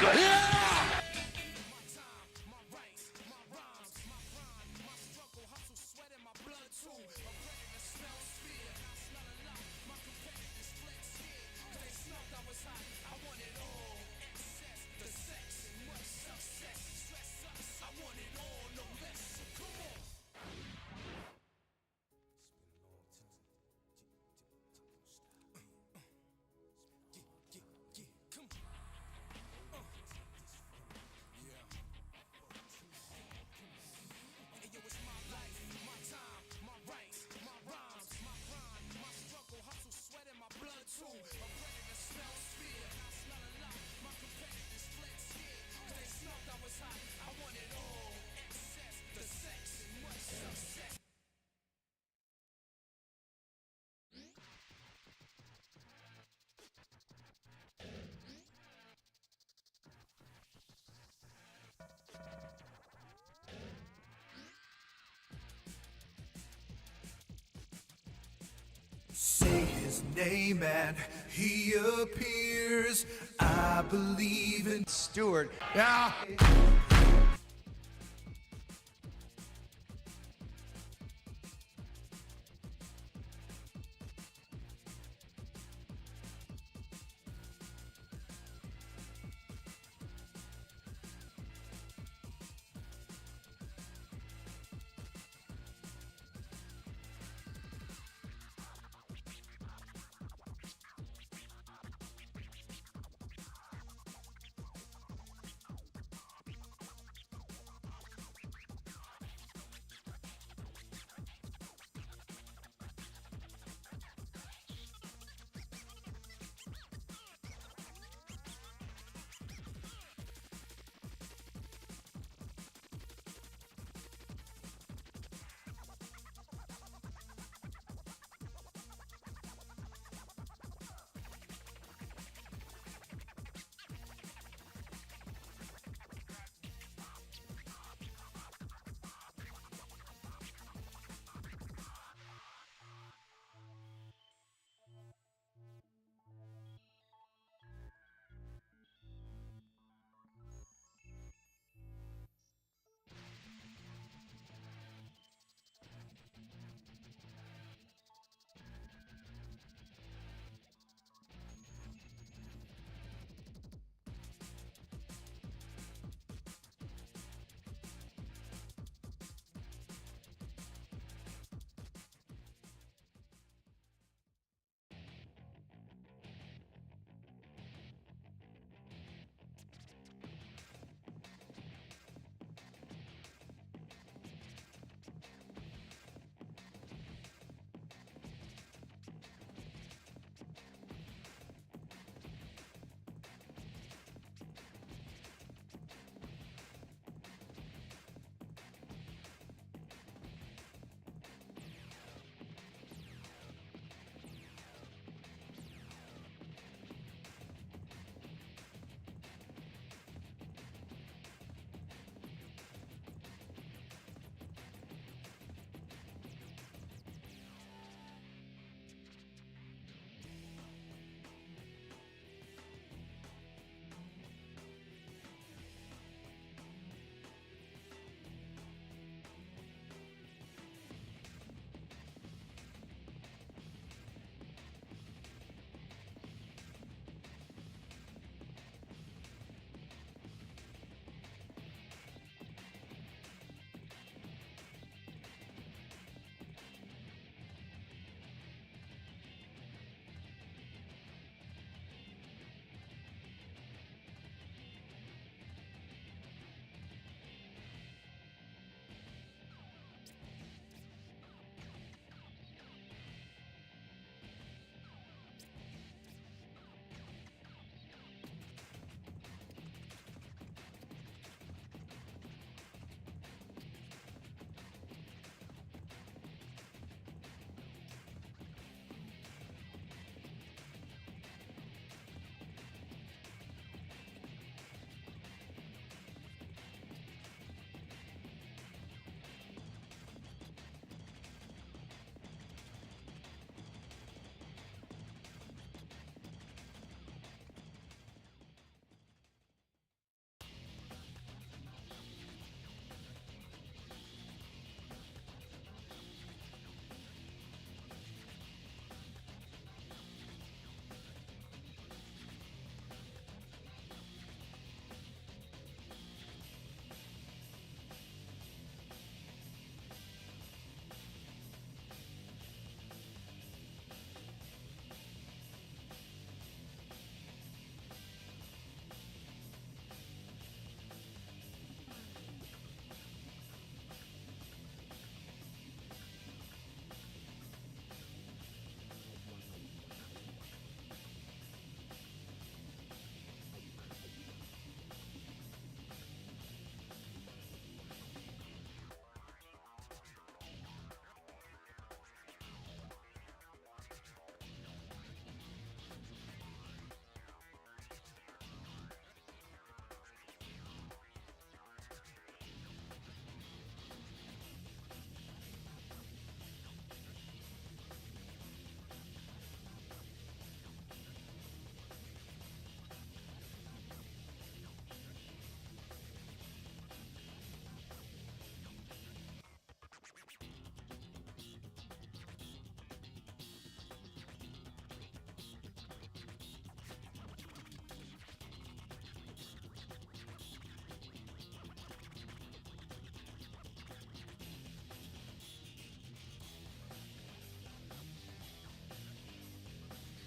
good. Say his name and he appears. I believe in Stewart. yeah.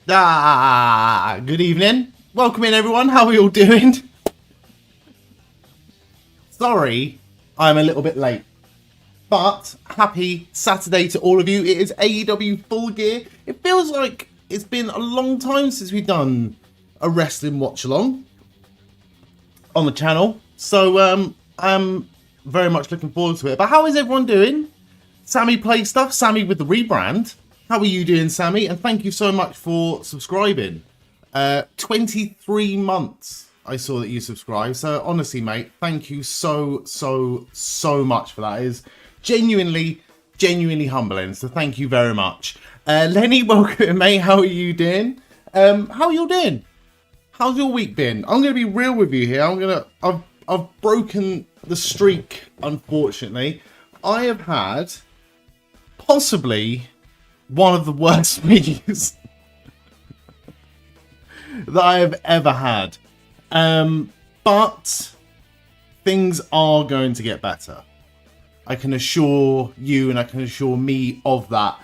Good evening. Welcome in, everyone. How are we all doing? Sorry, I'm a little bit late. But happy Saturday to all of you. It is AEW Full Gear. It feels like it's been a long time since we've done a wrestling watch-along on the channel. So I'm very much looking forward to it. But how is everyone doing? Sammy Play Stuff, Sammy with the rebrand. How are you doing, Sammy? And thank you so much for subscribing. 23 months I saw that you subscribed. So honestly, mate, thank you so much for that. It is genuinely humbling. So thank you very much. Lenny, welcome, mate. How are you doing? How are you doing? How's your week been? I'm going to be real with you here. I've broken the streak, unfortunately. I have had possibly one of the worst weeks that I have ever had. But things are going to get better. I can assure you and I can assure me of that.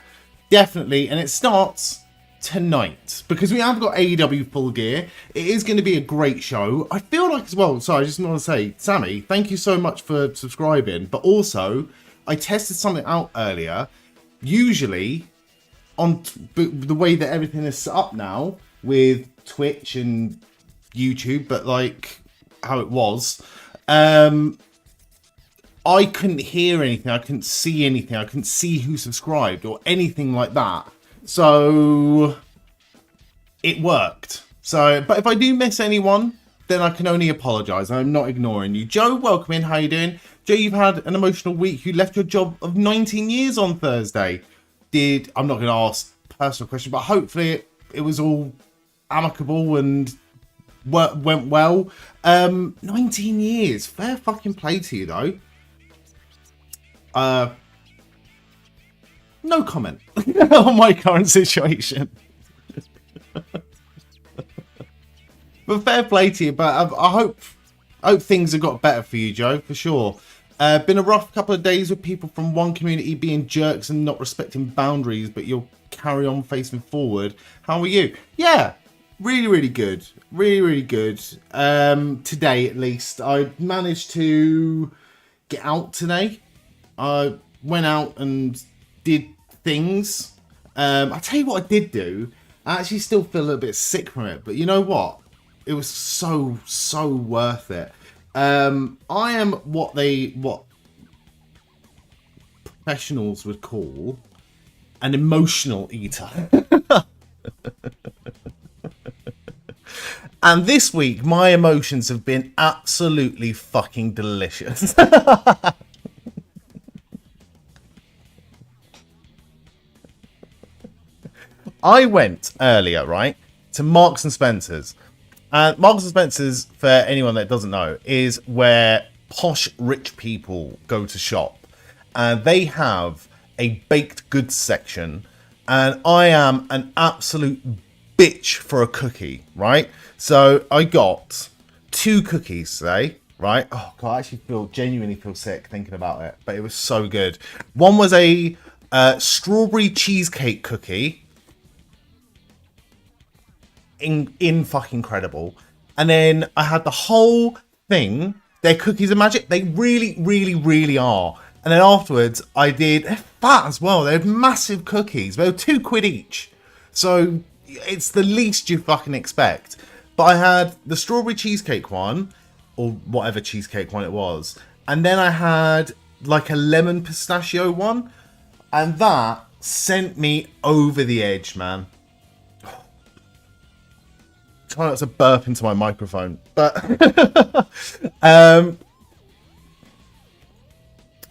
Definitely. And it starts tonight because we have got AEW Full Gear. It is going to be a great show. I feel like as well, sorry, I just want to say, Sammy, thank you so much for subscribing. But also, I tested something out earlier. Usually, on the way that everything is set up now with Twitch and YouTube, but like how it was, I couldn't hear anything, I couldn't see anything, I couldn't see who subscribed or anything like that. So it worked. So, but if I do miss anyone, then I can only apologise. I'm not ignoring you. Joe, welcome in. How you doing? Joe, you've had an emotional week. You left your job of 19 years on Thursday. I'm not going to ask personal questions, but hopefully it was all amicable and went well. 19 years. Fair fucking play to you, though. No comment on my current situation. But fair play to you. But I hope things have got better for you, Joe, for sure. Been a rough couple of days with people from one community being jerks and not respecting boundaries, but you'll carry on facing forward. How are you? Yeah, really good. Really good. Today, at least, I managed to get out today. I went out and did things. I tell you what I did do. I actually still feel a little bit sick from it, but you know what? It was so worth it. I am what professionals would call an emotional eater. And this week, my emotions have been absolutely fucking delicious. I went earlier, right, to Marks and Spencer's. And Marks and Spencer's, for anyone that doesn't know, is where posh rich people go to shop. And they have a baked goods section. And I am an absolute bitch for a cookie, right? So I got 2 cookies today, right? Oh, God, I actually genuinely feel sick thinking about it. But it was so good. One was a strawberry cheesecake cookie. In fucking incredible. And then I had the whole thing. Their cookies are magic. They really are. And then afterwards they're fat as well. They're massive cookies. They were £2 each. So it's the least you fucking expect. But I had the strawberry cheesecake one, or whatever cheesecake one it was. And then I had like a lemon pistachio one. And that sent me over the edge, man. Try not to burp into my microphone, but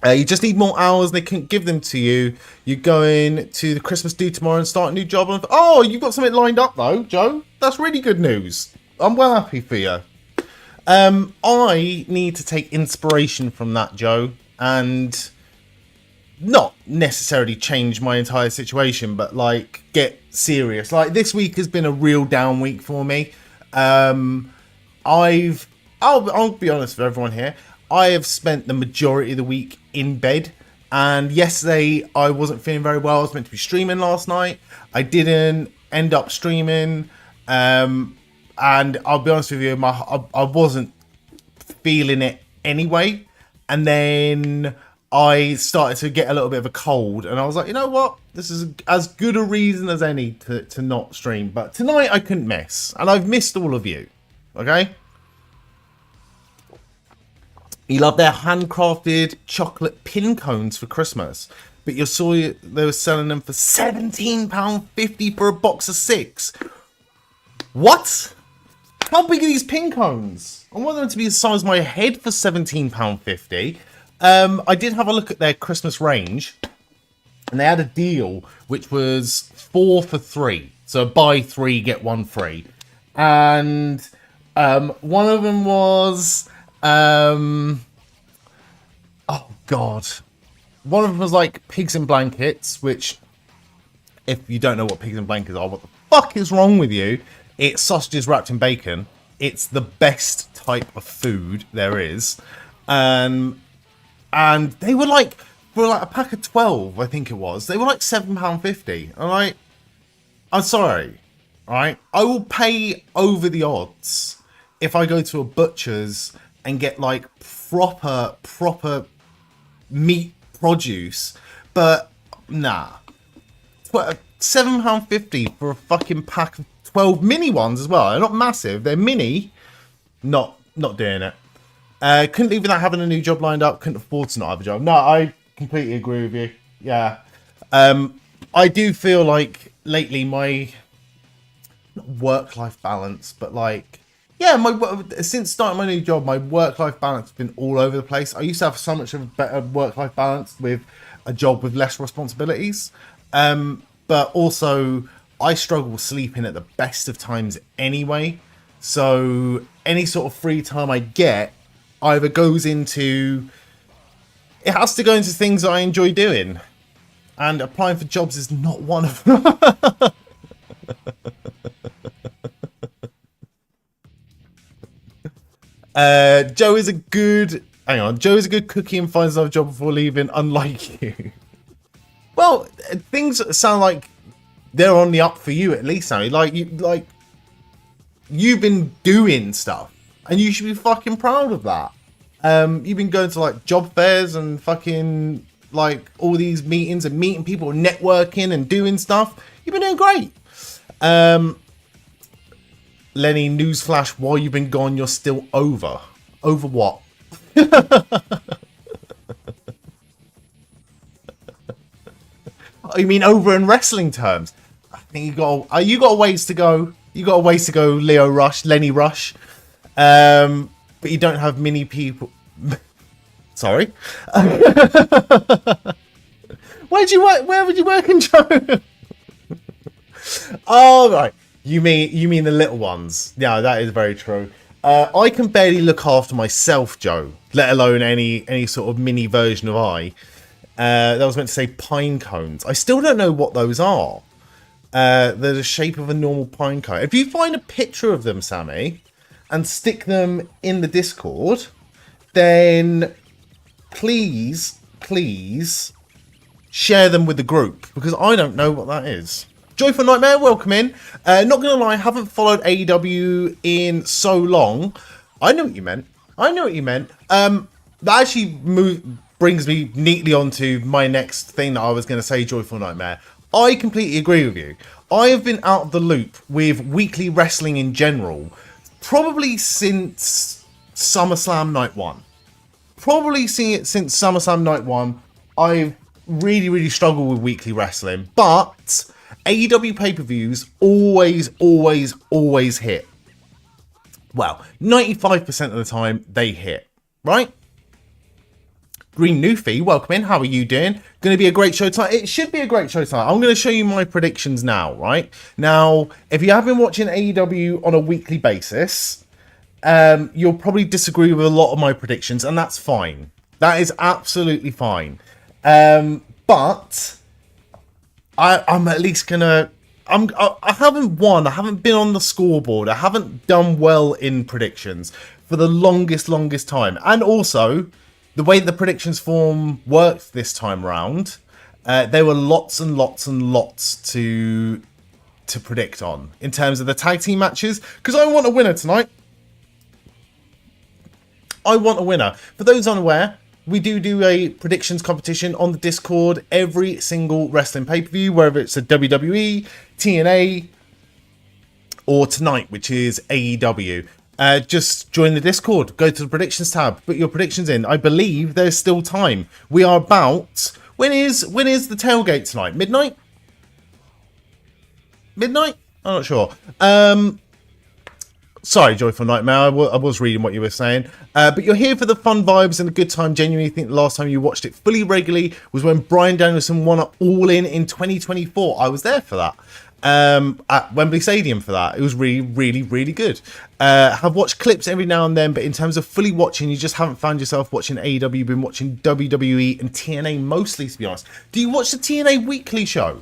you just need more hours. They couldn't give them to you. You're going to the Christmas do tomorrow and start a new job. Oh, you've got something lined up though, Joe. That's really good news. I'm well happy for you. I need to take inspiration from that, Joe, and not necessarily change my entire situation, but like get serious. Like this week has been a real down week for me. I'll be honest with everyone here. I have spent the majority of the week in bed, and yesterday I wasn't feeling very well. I was meant to be streaming last night. I didn't. end up streaming, and I'll be honest with you, I wasn't feeling it anyway, and then I started to get a little bit of a cold, and I was like, you know what, this is as good a reason as any to not stream. But tonight I couldn't miss, and I've missed all of you. Okay, you love their handcrafted chocolate pin cones for Christmas, but you saw they were selling them for £17.50 for a box of 6. What? How big are these pin cones? I want them to be the size of my head for £17.50. I did have a look at their Christmas range, and they had a deal which was 4 for 3. So buy 3, get 1 free. And one of them was... oh, God. One of them was like pigs in blankets, which, if you don't know what pigs in blankets are, what the fuck is wrong with you? It's sausages wrapped in bacon. It's the best type of food there is. And they were like, for like a pack of 12, I think it was, they were like £7.50. I'm sorry, alright? I will pay over the odds if I go to a butcher's and get like proper meat produce, but nah. £7.50 for a fucking pack of 12 mini ones as well. They're not massive, they're mini. Not doing it. Couldn't leave without having a new job lined up. Couldn't afford to not have a job. No, I completely agree with you. Yeah. I do feel like lately my work-life balance, but like, yeah, since starting my new job, my work-life balance has been all over the place. I used to have so much of a better work-life balance with a job with less responsibilities. But also, I struggle sleeping at the best of times anyway. So any sort of free time I get either goes into... It has to go into things that I enjoy doing. And applying for jobs is not one of them. Joe is a good... Hang on. Joe is a good cookie and finds another job before leaving, unlike you. Well, things sound like they're on the up for you at least now. You've been doing stuff, and you should be fucking proud of that. You've been going to like job fairs and fucking like all these meetings and meeting people, networking and doing stuff. You've been doing great. Lenny, newsflash, while you've been gone, you're still over. Over what? Oh, you mean over in wrestling terms? I think you got a ways to go. You got a ways to go, Lenny Rush. But you don't have many people. Sorry. Where'd you work? Where would you work in, Joe? Oh, right. You mean the little ones? Yeah, that is very true. I can barely look after myself, Joe. Let alone any sort of mini version of I. That was meant to say pine cones. I still don't know what those are. They're the shape of a normal pine cone. If you find a picture of them, Sammy, and stick them in the Discord, then please share them with the group, because I don't know what that is. Joyful Nightmare, welcome in. Not gonna lie, I haven't followed AEW in so long. I know what you meant. That actually brings me neatly onto my next thing that I was going to say, Joyful Nightmare. I completely agree with you. I have been out of the loop with weekly wrestling in general, probably since SummerSlam Night 1. Probably seeing it since SummerSlam Night 1. I've really struggled with weekly wrestling, but AEW pay-per-views always hit. Well, 95% of the time they hit, right? Green Newfie, welcome in. How are you doing? Going to be a great show tonight. It should be a great show tonight. I'm going to show you my predictions now, right? Now, if you have been watching AEW on a weekly basis, you'll probably disagree with a lot of my predictions, and that's fine. That is absolutely fine. But I'm at least going to... I haven't won. I haven't been on the scoreboard. I haven't done well in predictions for the longest time. And also, the way the predictions form worked this time around, there were lots to to predict on in terms of the tag team matches, because I want a winner tonight. I want a winner. For those unaware, we do a predictions competition on the Discord every single wrestling pay-per-view, whether it's a WWE, TNA, or tonight, which is AEW. Just join the Discord, go to the predictions tab, put your predictions in. I believe there's still time. We are about... When is the tailgate tonight? Midnight? Midnight? I'm not sure. Sorry, Joyful Nightmare. I was reading what you were saying. But you're here for the fun vibes and a good time. Genuinely think the last time you watched it fully regularly was when Bryan Danielson won All In 2024. I was there for that. At Wembley Stadium for that. It was really, really, really good. Have watched clips every now and then, but in terms of fully watching, you just haven't found yourself watching AEW. You've been watching WWE and TNA mostly, to be honest. Do you watch the TNA weekly show?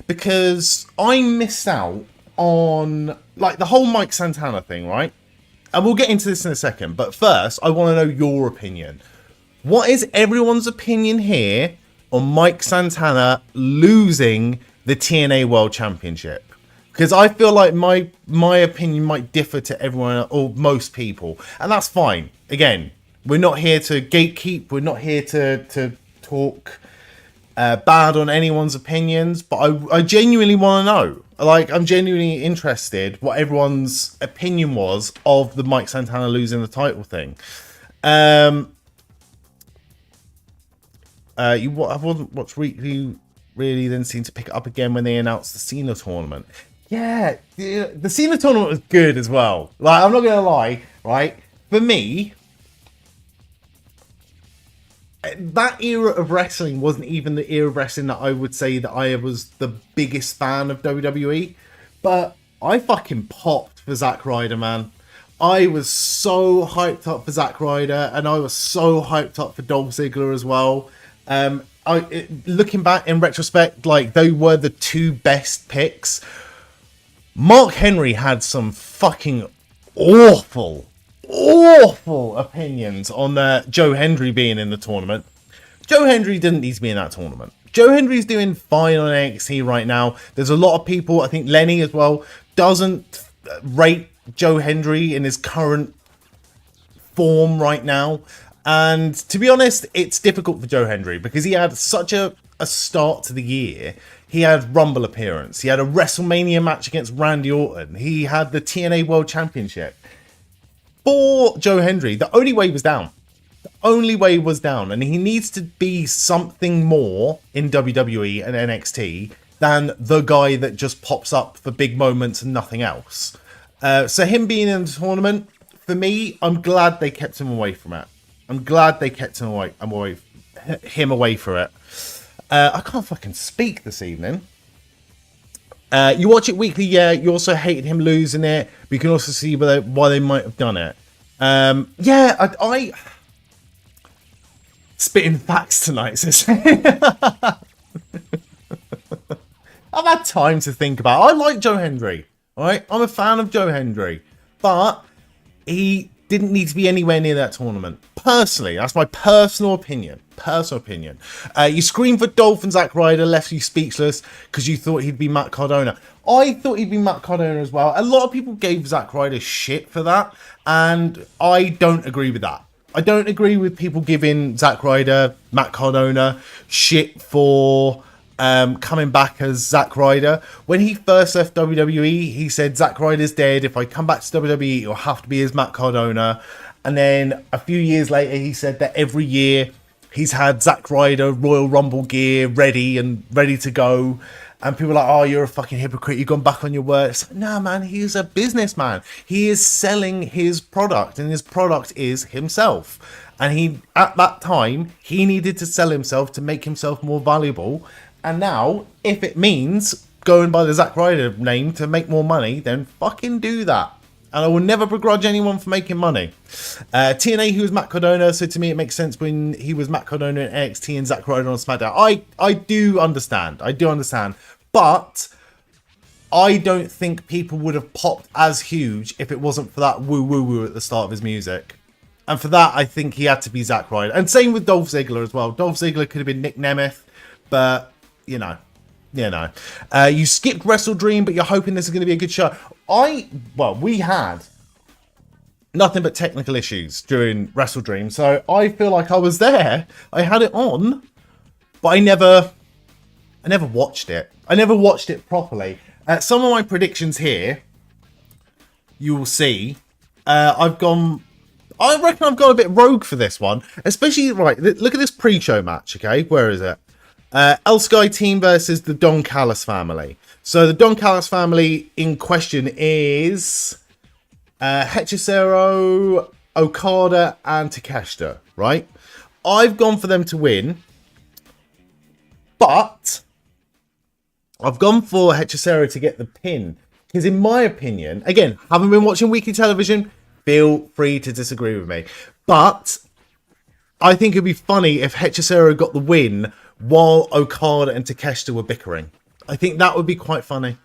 Because I missed out on like the whole Mike Santana thing, right? And we'll get into this in a second, but first I want to know your opinion. What is everyone's opinion here on Mike Santana losing the TNA World Championship? Because I feel like my opinion might differ to everyone or most people, and that's fine. Again, we're not here to gatekeep, we're not here to talk bad on anyone's opinions, but I genuinely want to know. Like, I'm genuinely interested what everyone's opinion was of the Mike Santana losing the title thing. I wasn't watched weekly really, then seemed to pick it up again when they announced the Cena tournament. Yeah, the Cena tournament was good as well. Like, I'm not gonna lie, right? For me, that era of wrestling wasn't even the era of wrestling that I would say that I was the biggest fan of WWE. But I fucking popped for Zack Ryder, man. I was so hyped up for Zack Ryder, and I was so hyped up for Dolph Ziggler as well. Looking back in retrospect, like, they were the two best picks. Mark Henry had some fucking awful opinions on Joe Hendry being in the tournament. Joe Hendry didn't need to be in that tournament. Joe Hendry's doing fine on NXT right now. There's a lot of people, I think Lenny as well, doesn't rate Joe Hendry in his current form right now. And to be honest, it's difficult for Joe Hendry because he had such a start to the year. He had Rumble appearance. He had a WrestleMania match against Randy Orton. He had the TNA World Championship. For Joe Hendry, the only way was down. The only way was down. And he needs to be something more in WWE and NXT than the guy that just pops up for big moments and nothing else. So him being in the tournament, for me, I'm glad they kept him away from it. I'm glad they kept him away from it. I can't fucking speak this evening. You watch it weekly, yeah. You also hated him losing it, but you can also see why they might have done it. I spitting facts tonight, sis. I've had time to think about it. I like Joe Hendry, alright? I'm a fan of Joe Hendry, but he didn't need to be anywhere near that tournament. Personally, that's my personal opinion. You screamed for Dolph and Zack Ryder, left you speechless because you thought he'd be Matt Cardona. I thought he'd be Matt Cardona as well. A lot of people gave Zack Ryder shit for that, and I don't agree with that. I don't agree with people giving Zack Ryder, Matt Cardona shit for coming back as Zack Ryder. When he first left WWE, he said Zack Ryder's dead. If I come back to WWE, it'll have to be as Matt Cardona. And then a few years later, he said that every year he's had Zack Ryder Royal Rumble gear ready to go. And people are like, oh, you're a fucking hypocrite. You've gone back on your word. It's like, nah, man, he's a businessman. He is selling his product, and his product is himself. And at that time, he needed to sell himself to make himself more valuable. And now, if it means going by the Zack Ryder name to make more money, then fucking do that. And I will never begrudge anyone for making money. TNA, he was Matt Cardona, so to me it makes sense when he was Matt Cardona in NXT and Zack Ryder on SmackDown. I do understand. But I don't think people would have popped as huge if it wasn't for that woo-woo-woo at the start of his music. And for that, I think he had to be Zack Ryder. And same with Dolph Ziggler as well. Dolph Ziggler could have been Nick Nemeth, but, you know, you know. You skipped Wrestle Dream, but you're hoping this is going to be a good show. We had nothing but technical issues during Wrestle Dream, so I feel like I was there. I had it on, but I never watched it. I never watched it properly. Some of my predictions here, you will see. I reckon I've gone a bit rogue for this one, especially right. Look at this pre-show match. Okay, where is it? El Sky team versus the Don Callis family. So the Don Callis family in question is Hechicero, Okada, and Takeshita. Right? I've gone for them to win, but I've gone for Hechicero to get the pin. Because in my opinion, again, haven't been watching weekly television, feel free to disagree with me. But I think it'd be funny if Hechicero got the win while Okada and Takeshita were bickering. I think that would be quite funny.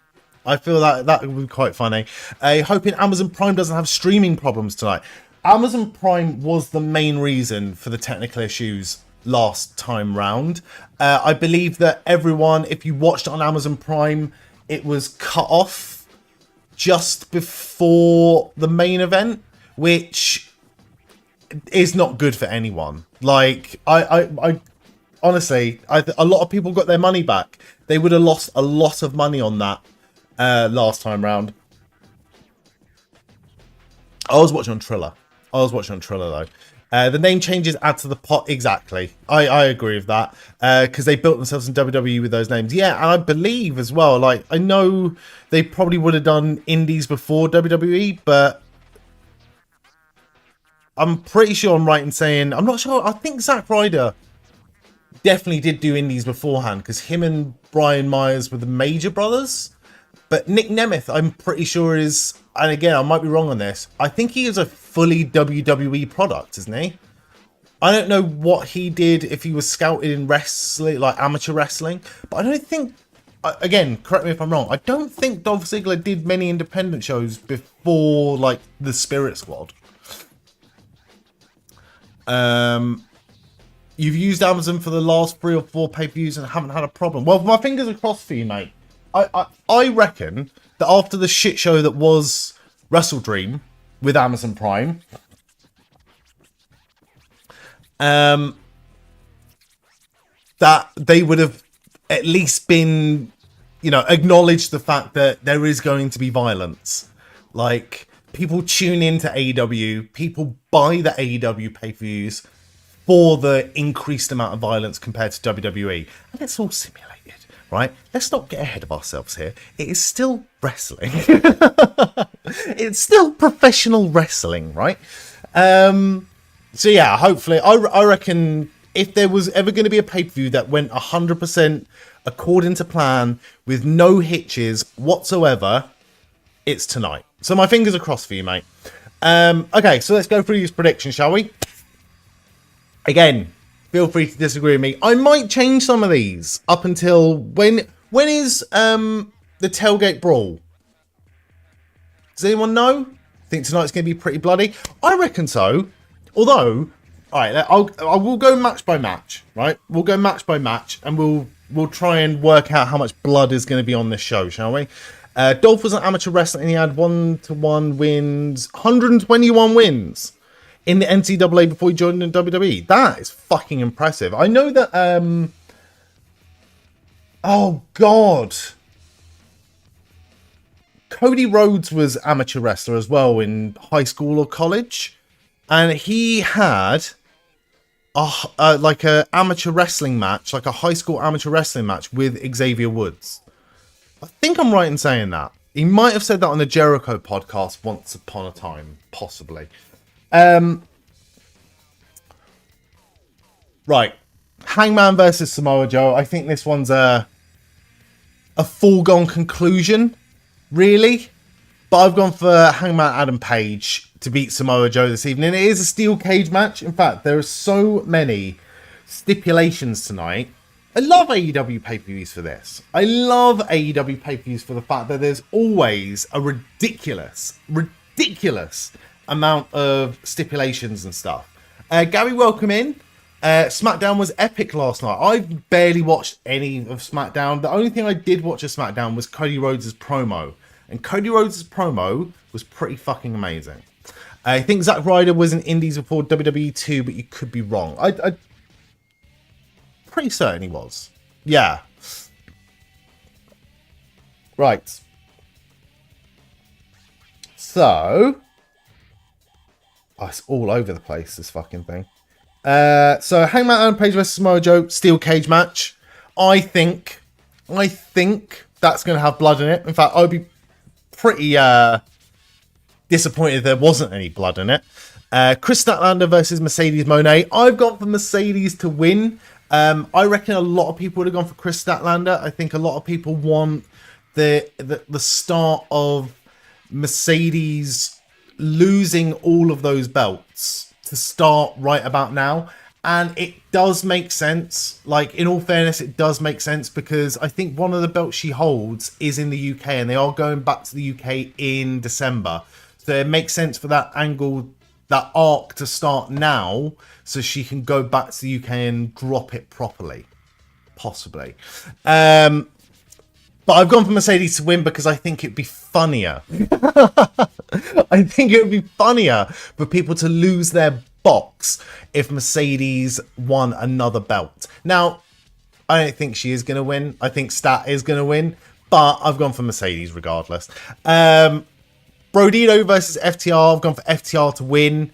I feel that would be quite funny. Hoping Amazon Prime doesn't have streaming problems tonight. Amazon Prime was the main reason for the technical issues last time round. I believe that everyone, if you watched it on Amazon Prime, it was cut off just before the main event, which is not good for anyone. Like, I honestly, a lot of people got their money back. They would have lost a lot of money on that last time round. I was watching on Triller though. The name changes add to the pot. Exactly. I agree with that. Because they built themselves in WWE with those names. Yeah, and I believe as well, like, I know they probably would have done indies before WWE, but I'm pretty sure I'm right in saying, I'm not sure, I think Zack Ryder definitely did do indies beforehand, because him and Brian Myers were the Major Brothers. But Nick Nemeth, I'm pretty sure is, and again, I might be wrong on this, I think he is a fully WWE product, isn't he? I don't know what he did, if he was scouted in wrestling, like amateur wrestling, but I don't think, again, correct me if I'm wrong, I don't think Dolph Ziggler did many independent shows before, like, the Spirit Squad. You've used Amazon for the last 3 or 4 pay-per-views and haven't had a problem. Well, my fingers are crossed for you, mate. I reckon that after the shit show that was Wrestle Dream with Amazon Prime, that they would have at least been, you know, acknowledged the fact that there is going to be violence. Like, people tune into AEW, people buy the AEW pay-per-views for the increased amount of violence compared to WWE. And it's all simulated. Right? Let's not get ahead of ourselves here. It is still wrestling. It's still professional wrestling, right? So yeah, hopefully, I reckon if there was ever going to be a pay-per-view that went 100% according to plan with no hitches whatsoever, it's tonight. So my fingers are crossed for you, mate. Okay, so let's go through these predictions, shall we? Again, feel free to disagree with me. I might change some of these up until when is the tailgate brawl? Does anyone know? Think tonight's going to be pretty bloody? I reckon so. Although, all right, I will go match by match, right? We'll go match by match, and we'll try and work out how much blood is going to be on this show, shall we? Dolph was an amateur wrestler, and he had 1-1 wins, 121 wins in the NCAA before he joined in WWE. That is fucking impressive. I know that, oh God. Cody Rhodes was amateur wrestler as well in high school or college. And he had like a amateur wrestling match, like a high school amateur wrestling match with Xavier Woods. I think I'm right in saying that. He might have said that on the Jericho podcast once upon a time, possibly. Right, Hangman versus Samoa Joe. I think this one's a foregone conclusion, really. But I've gone for Hangman Adam Page to beat Samoa Joe this evening. It is a steel cage match. In fact, there are so many stipulations tonight. I love AEW pay-per-views for this. I love AEW pay-per-views for the fact that there's always a ridiculous amount of stipulations and stuff. Gary, welcome in. SmackDown was epic last night. I barely watched any of SmackDown. The only thing I did watch of SmackDown was Cody Rhodes' promo. And Cody Rhodes' promo was pretty fucking amazing. I think Zack Ryder was in Indies before WWE 2, but you could be wrong. I pretty certain he was. Yeah. Right. So... Oh, it's all over the place, this fucking thing. So Hangman Adam Page versus Samoa Joe, steel cage match. I think that's going to have blood in it. In fact, I'd be pretty disappointed if there wasn't any blood in it. Chris Statlander versus Mercedes Moné. I've gone for Mercedes to win. I reckon a lot of people would have gone for Chris Statlander. I think a lot of people want the start of Mercedes losing all of those belts to start right about now. And it does make sense. Like, in all fairness, it does make sense because I think one of the belts she holds is in the UK and they are going back to the UK in December. So it makes sense for that angle, that arc to start now so she can go back to the UK and drop it properly. Possibly. But I've gone for Mercedes to win because I think it'd be funnier. I think it would be funnier for people to lose their box if Mercedes won another belt. Now, I don't think she is going to win. I think Stat is going to win. But I've gone for Mercedes regardless. Brodino versus FTR. I've gone for FTR to win.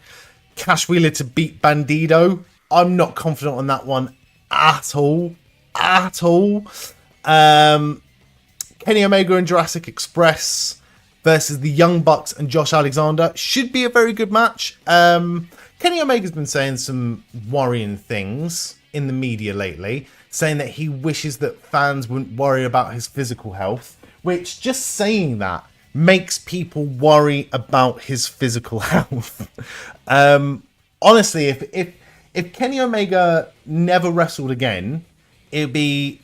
Cash Wheeler to beat Bandido. I'm not confident on that one at all. At all. Kenny Omega and Jurassic Express versus the Young Bucks and Josh Alexander. Should be a very good match. Kenny Omega's been saying some worrying things in the media lately, saying that he wishes that fans wouldn't worry about his physical health, which just saying that makes people worry about his physical health. Honestly, if Kenny Omega never wrestled again, it'd be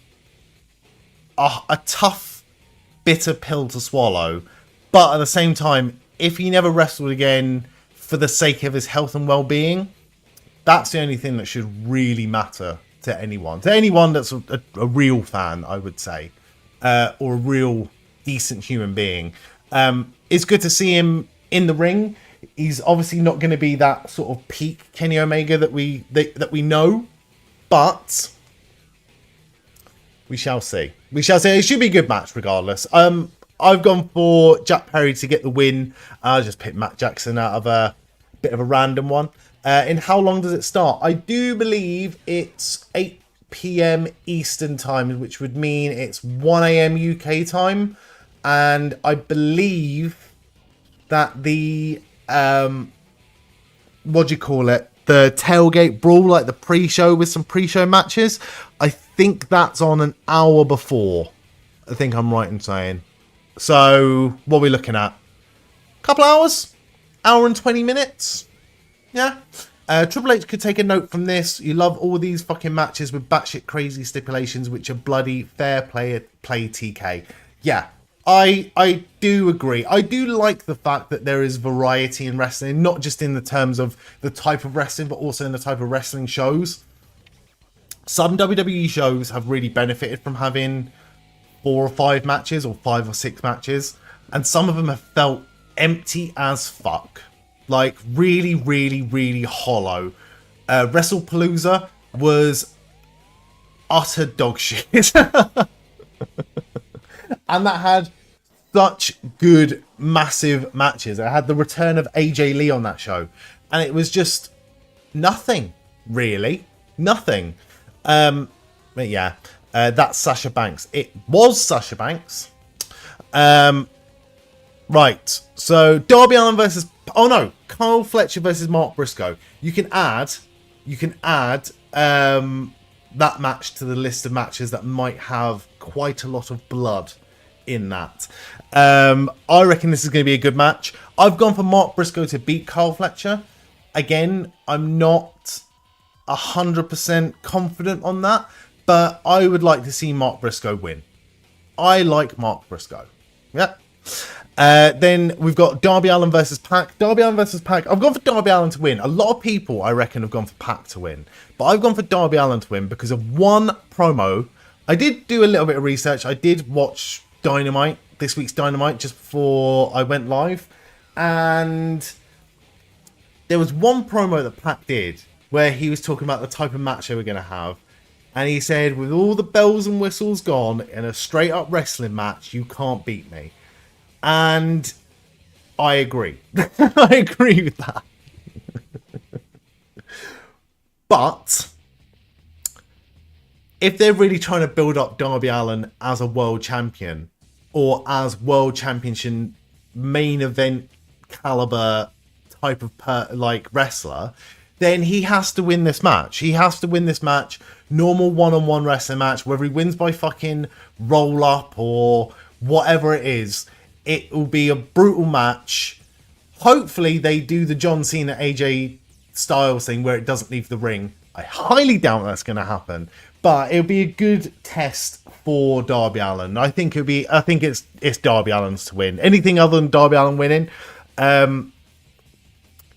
a tough, bitter pill to swallow. But at the same time, if he never wrestled again for the sake of his health and well-being, that's the only thing that should really matter to anyone. To anyone that's a real fan, I would say, or a real decent human being. It's good to see him in the ring. He's obviously not going to be that sort of peak Kenny Omega that we know, but we shall see. We shall see. It should be a good match regardless. I've gone for Jack Perry to get the win. I just picked Matt Jackson out of a bit of a random one. In how long does it start? I do believe it's 8 p.m. Eastern time, which would mean it's 1 a.m. UK time. And I believe that the the tailgate brawl, like the pre-show with some pre-show matches, I think that's on an hour before. I think I'm right in saying. So what are we looking at? Couple hours? Hour and 20 minutes? Yeah. Triple H could take a note from this. You love all these fucking matches with batshit crazy stipulations, which are bloody fair play TK. Yeah. I do agree. I do like the fact that there is variety in wrestling, not just in the terms of the type of wrestling, but also in the type of wrestling shows. Some WWE shows have really benefited from having 4 or 5 matches, or 5 or 6 matches, and some of them have felt empty as fuck. Like, really, really, really hollow. WrestlePalooza was utter dog shit. And that had such good, massive matches. I had the return of AJ Lee on that show. And it was just nothing, really. Nothing. But yeah, that's Sasha Banks. It was Sasha Banks. Right. So, Darby Allin versus... Oh, no. Kyle Fletcher versus Mark Briscoe. You can add that match to the list of matches that might have quite a lot of blood in that. I reckon this is going to be a good match. I've gone for Mark Briscoe to beat Kyle Fletcher. Again, I'm not 100% confident on that, but I would like to see Mark Briscoe win. I like Mark Briscoe. Yep. Then we've got Darby Allin versus Pac. Darby Allin versus Pac. I've gone for Darby Allin to win. A lot of people, I reckon, have gone for Pac to win. But I've gone for Darby Allin to win because of one promo. I did do a little bit of research. I did watch Dynamite, this week's Dynamite, just before I went live. And there was one promo that Pac did where he was talking about the type of match they were going to have. And he said, with all the bells and whistles gone, in a straight up wrestling match, you can't beat me. And I agree. I agree with that. But if they're really trying to build up Darby Allin as a world champion or as world championship main event caliber type of wrestler, then he has to win this match. He has to win this match. Normal one-on-one wrestling match, whether he wins by fucking roll up or whatever it is. It will be a brutal match. Hopefully they do the John Cena AJ Styles thing where it doesn't leave the ring. I highly doubt that's going to happen, but it'll be a good test for Darby Allin. I think it's Darby Allin's to win. Anything other than Darby Allin winning doesn't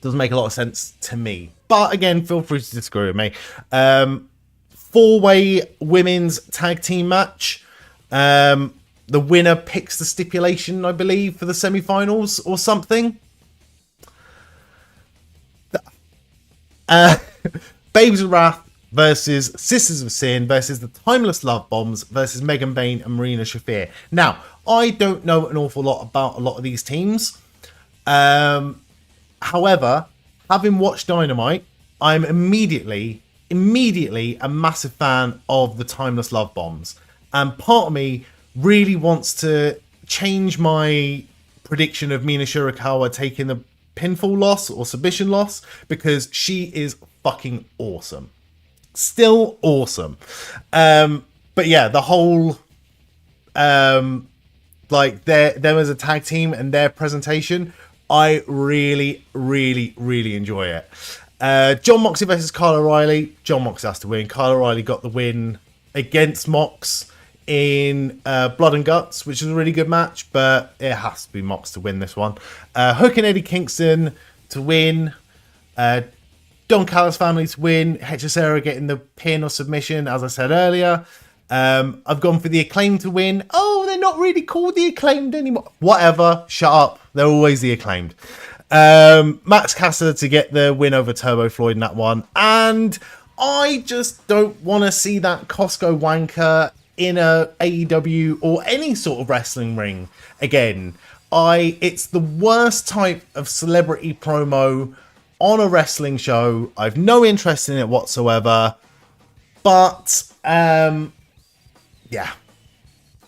make a lot of sense to me. But again, feel free to disagree with me. 4-way women's tag team match. The winner picks the stipulation, I believe, for the semi-finals or something. Babes of Wrath versus Sisters of Sin versus the Timeless Love Bombs versus Megan Bayne and Marina Shafir. Now, I don't know an awful lot about a lot of these teams. However, having watched Dynamite, I'm immediately a massive fan of the Timeless Love Bombs. And part of me really wants to change my prediction of Mina Shirakawa taking the pinfall loss or submission loss because she is fucking awesome. Still awesome. But yeah, the whole them as a tag team and their presentation, I really, really, really enjoy it. John Moxley versus Kyle O'Reilly. John Moxley has to win. Kyle O'Reilly got the win against Mox in Blood and Guts, which is a really good match, but it has to be Mox to win this one. Hook and Eddie Kingston to win. Don Callis family to win. Hechicera getting the pin or submission, as I said earlier. I've gone for the Acclaimed to win. Oh, they're not really called the Acclaimed anymore. Whatever, shut up. They're always the Acclaimed. Max Caster to get the win over Turbo Floyd in that one. And I just don't want to see that Costco wanker in a AEW or any sort of wrestling ring again. It's the worst type of celebrity promo on a wrestling show. I've no interest in it whatsoever. But yeah,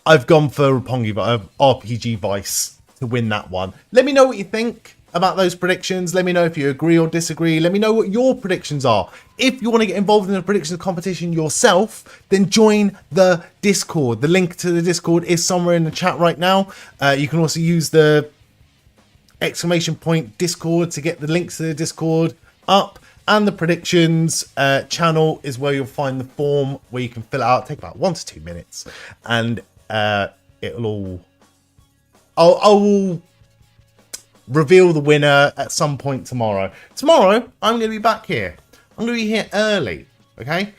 I've gone for RPG Vice to win that one. Let me know what you think about those predictions. Let me know if you agree or disagree. Let me know what your predictions are. If you want to get involved in the predictions competition yourself, then join the Discord. The link to the Discord is somewhere in the chat right now. You can also use the ! Discord to get the links to the Discord up. And the predictions channel is where you'll find the form where you can fill it out. Take about 1 to 2 minutes. And it'll all... I'll reveal the winner at some point tomorrow. Tomorrow, I'm going to be back here. I'm going to be here early, okay?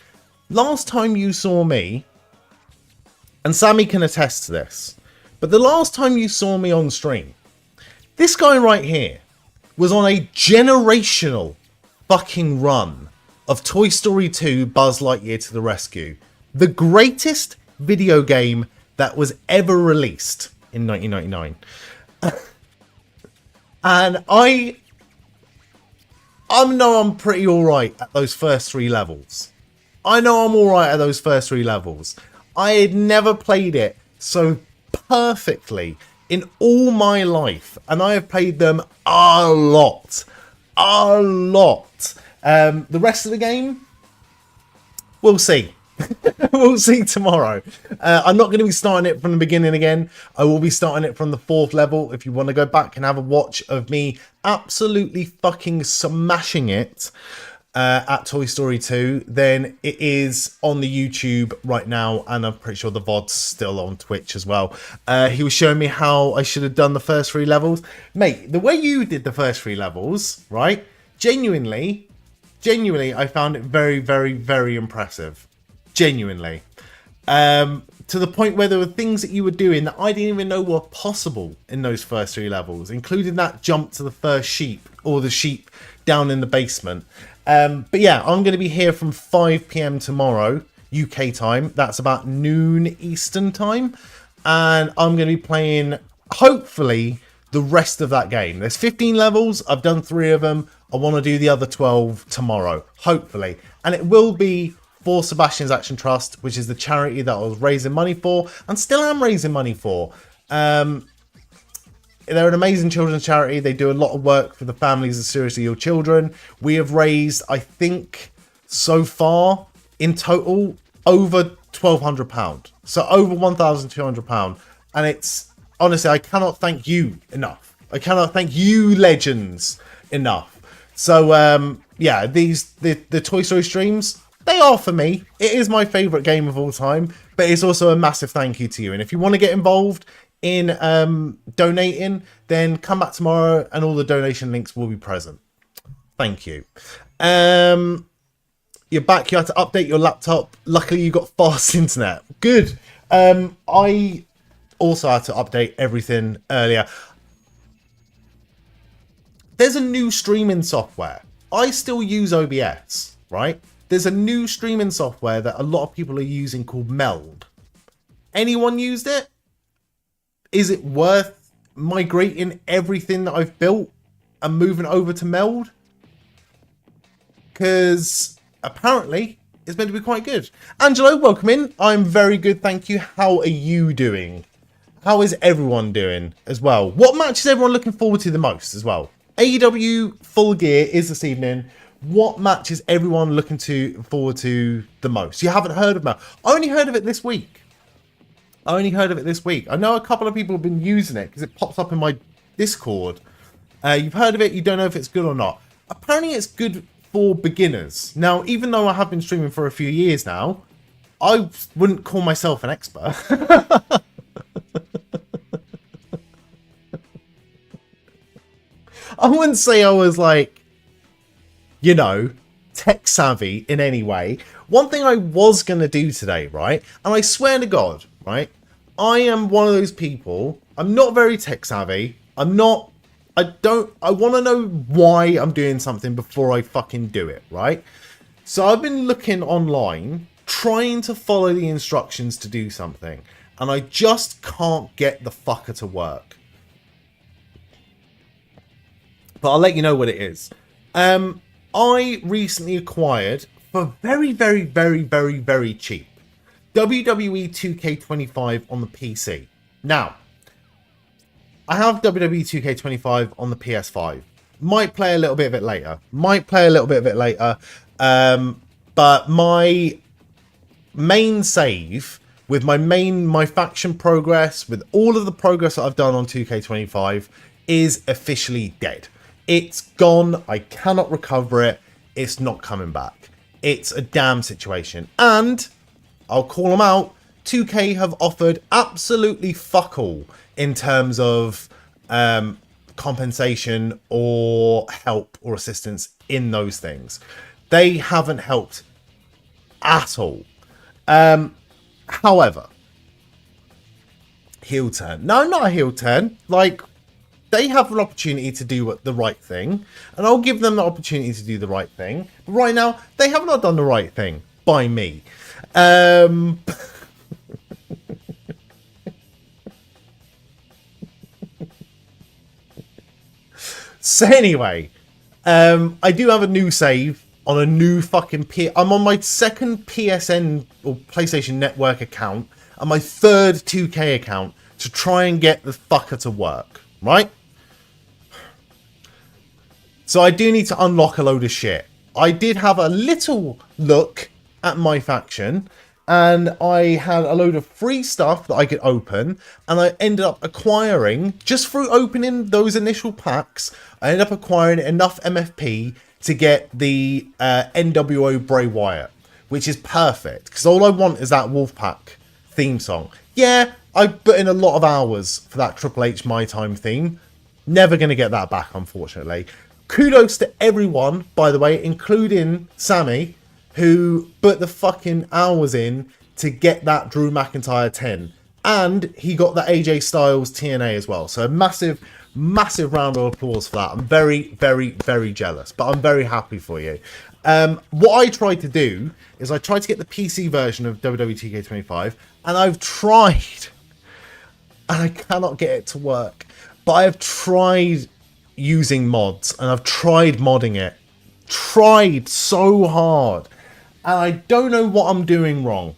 Last time you saw me, and Sammy can attest to this, but the last time you saw me on stream, this guy right here was on a generational fucking run of Toy Story 2 Buzz Lightyear to the Rescue. The greatest video game that was ever released in 1999. And I know I'm pretty alright at those first 3 levels. I know I'm alright at those first 3 levels. I had never played it so perfectly in all my life. And I have played them a lot. A lot. The rest of the game, we'll see. We'll see tomorrow. I'm not going to be starting it from the beginning again. I will be starting it from the 4th level. If you want to go back and have a watch of me absolutely fucking smashing it, at Toy Story 2, then it is on the YouTube right now, and I'm pretty sure the VOD's still on Twitch as well. He was showing me how I should have done the first 3 levels. Mate, the way you did the first 3 levels, right? Genuinely, I found it very, very, very impressive. Genuinely. To the point where there were things that you were doing that I didn't even know were possible in those first 3 levels, including that jump to the first sheep, or the sheep down in the basement. But yeah, I'm going to be here from 5 p.m. tomorrow, UK time. That's about noon Eastern time. And I'm going to be playing, hopefully, the rest of that game. There's 15 levels. I've done 3 of them. I want to do the other 12 tomorrow, hopefully. And it will be for Sebastian's Action Trust, which is the charity that I was raising money for, and still am raising money for. They're an amazing children's charity. They do a lot of work for the families of seriously ill children. We have raised, I think, so far, in total, over £1,200. So over £1,200. And it's, honestly, I cannot thank you enough. I cannot thank you legends enough. So, yeah, the Toy Story streams, they are for me. It is my favourite game of all time, but it's also a massive thank you to you. And if you want to get involved in donating, then come back tomorrow and all the donation links will be present. Thank you. You're back. You had to update your laptop. Luckily, you got fast internet. Good. I also had to update everything earlier. There's a new streaming software. I still use OBS, right? There's a new streaming software that a lot of people are using called Meld. Anyone used it? Is it worth migrating everything that I've built and moving over to Meld? Because apparently it's meant to be quite good. Angelo, welcome in. I'm very good, thank you. How are you doing? How is everyone doing as well? What match is everyone looking forward to the most as well? AEW Full Gear is this evening. What match is everyone looking forward to the most? You haven't heard of it. I only heard of it this week. I know a couple of people have been using it because it pops up in my Discord. You've heard of it. You don't know if it's good or not. Apparently, it's good for beginners. Now, even though I have been streaming for a few years now, I wouldn't call myself an expert. I wouldn't say I was like, you know, tech savvy in any way. One thing I was going to do today, right? And I swear to God, right? I am one of those people. I'm not very tech savvy. I want to know why I'm doing something before I fucking do it, right? So I've been looking online, trying to follow the instructions to do something. And I just can't get the fucker to work. But I'll let you know what it is. I recently acquired, for very, very, very, very, very cheap, WWE 2K25 on the PC. Now, I have WWE 2K25 on the PS5. Might play a little bit of it later. But my main save, with my faction progress, with all of the progress that I've done on 2K25, is officially dead. It's gone. I cannot recover it. It's not coming back. It's a damn situation. And I'll call them out. 2K have offered absolutely fuck all in terms of compensation or help or assistance in those things. They haven't helped at all. However, heel turn. No, not a heel turn. Like, they have an opportunity to do the right thing, and I'll give them the opportunity to do the right thing. But right now, they have not done the right thing by me. So anyway, I do have a new save on a new fucking I'm on my second PSN or PlayStation Network account and my third 2K account to try and get the fucker to work, right? So I do need to unlock a load of shit. I did have a little look at my faction, and I had a load of free stuff that I could open, and I ended up acquiring, just through opening those initial packs, I ended up acquiring enough MFP to get the NWO Bray Wyatt, which is perfect because all I want is that Wolfpack theme song. Yeah, I put in a lot of hours for that Triple H My Time theme. Never going to get that back, unfortunately. Kudos to everyone, by the way, including Sammy, who put the fucking hours in to get that Drew McIntyre 10. And he got the AJ Styles TNA as well. So a massive, massive round of applause for that. I'm very, very, very jealous, but I'm very happy for you. What I tried to do is I tried to get the PC version of WWE 2K25, and I've tried, and I cannot get it to work. But I have tried using mods, and I've tried modding it. Tried so hard. And I don't know what I'm doing wrong.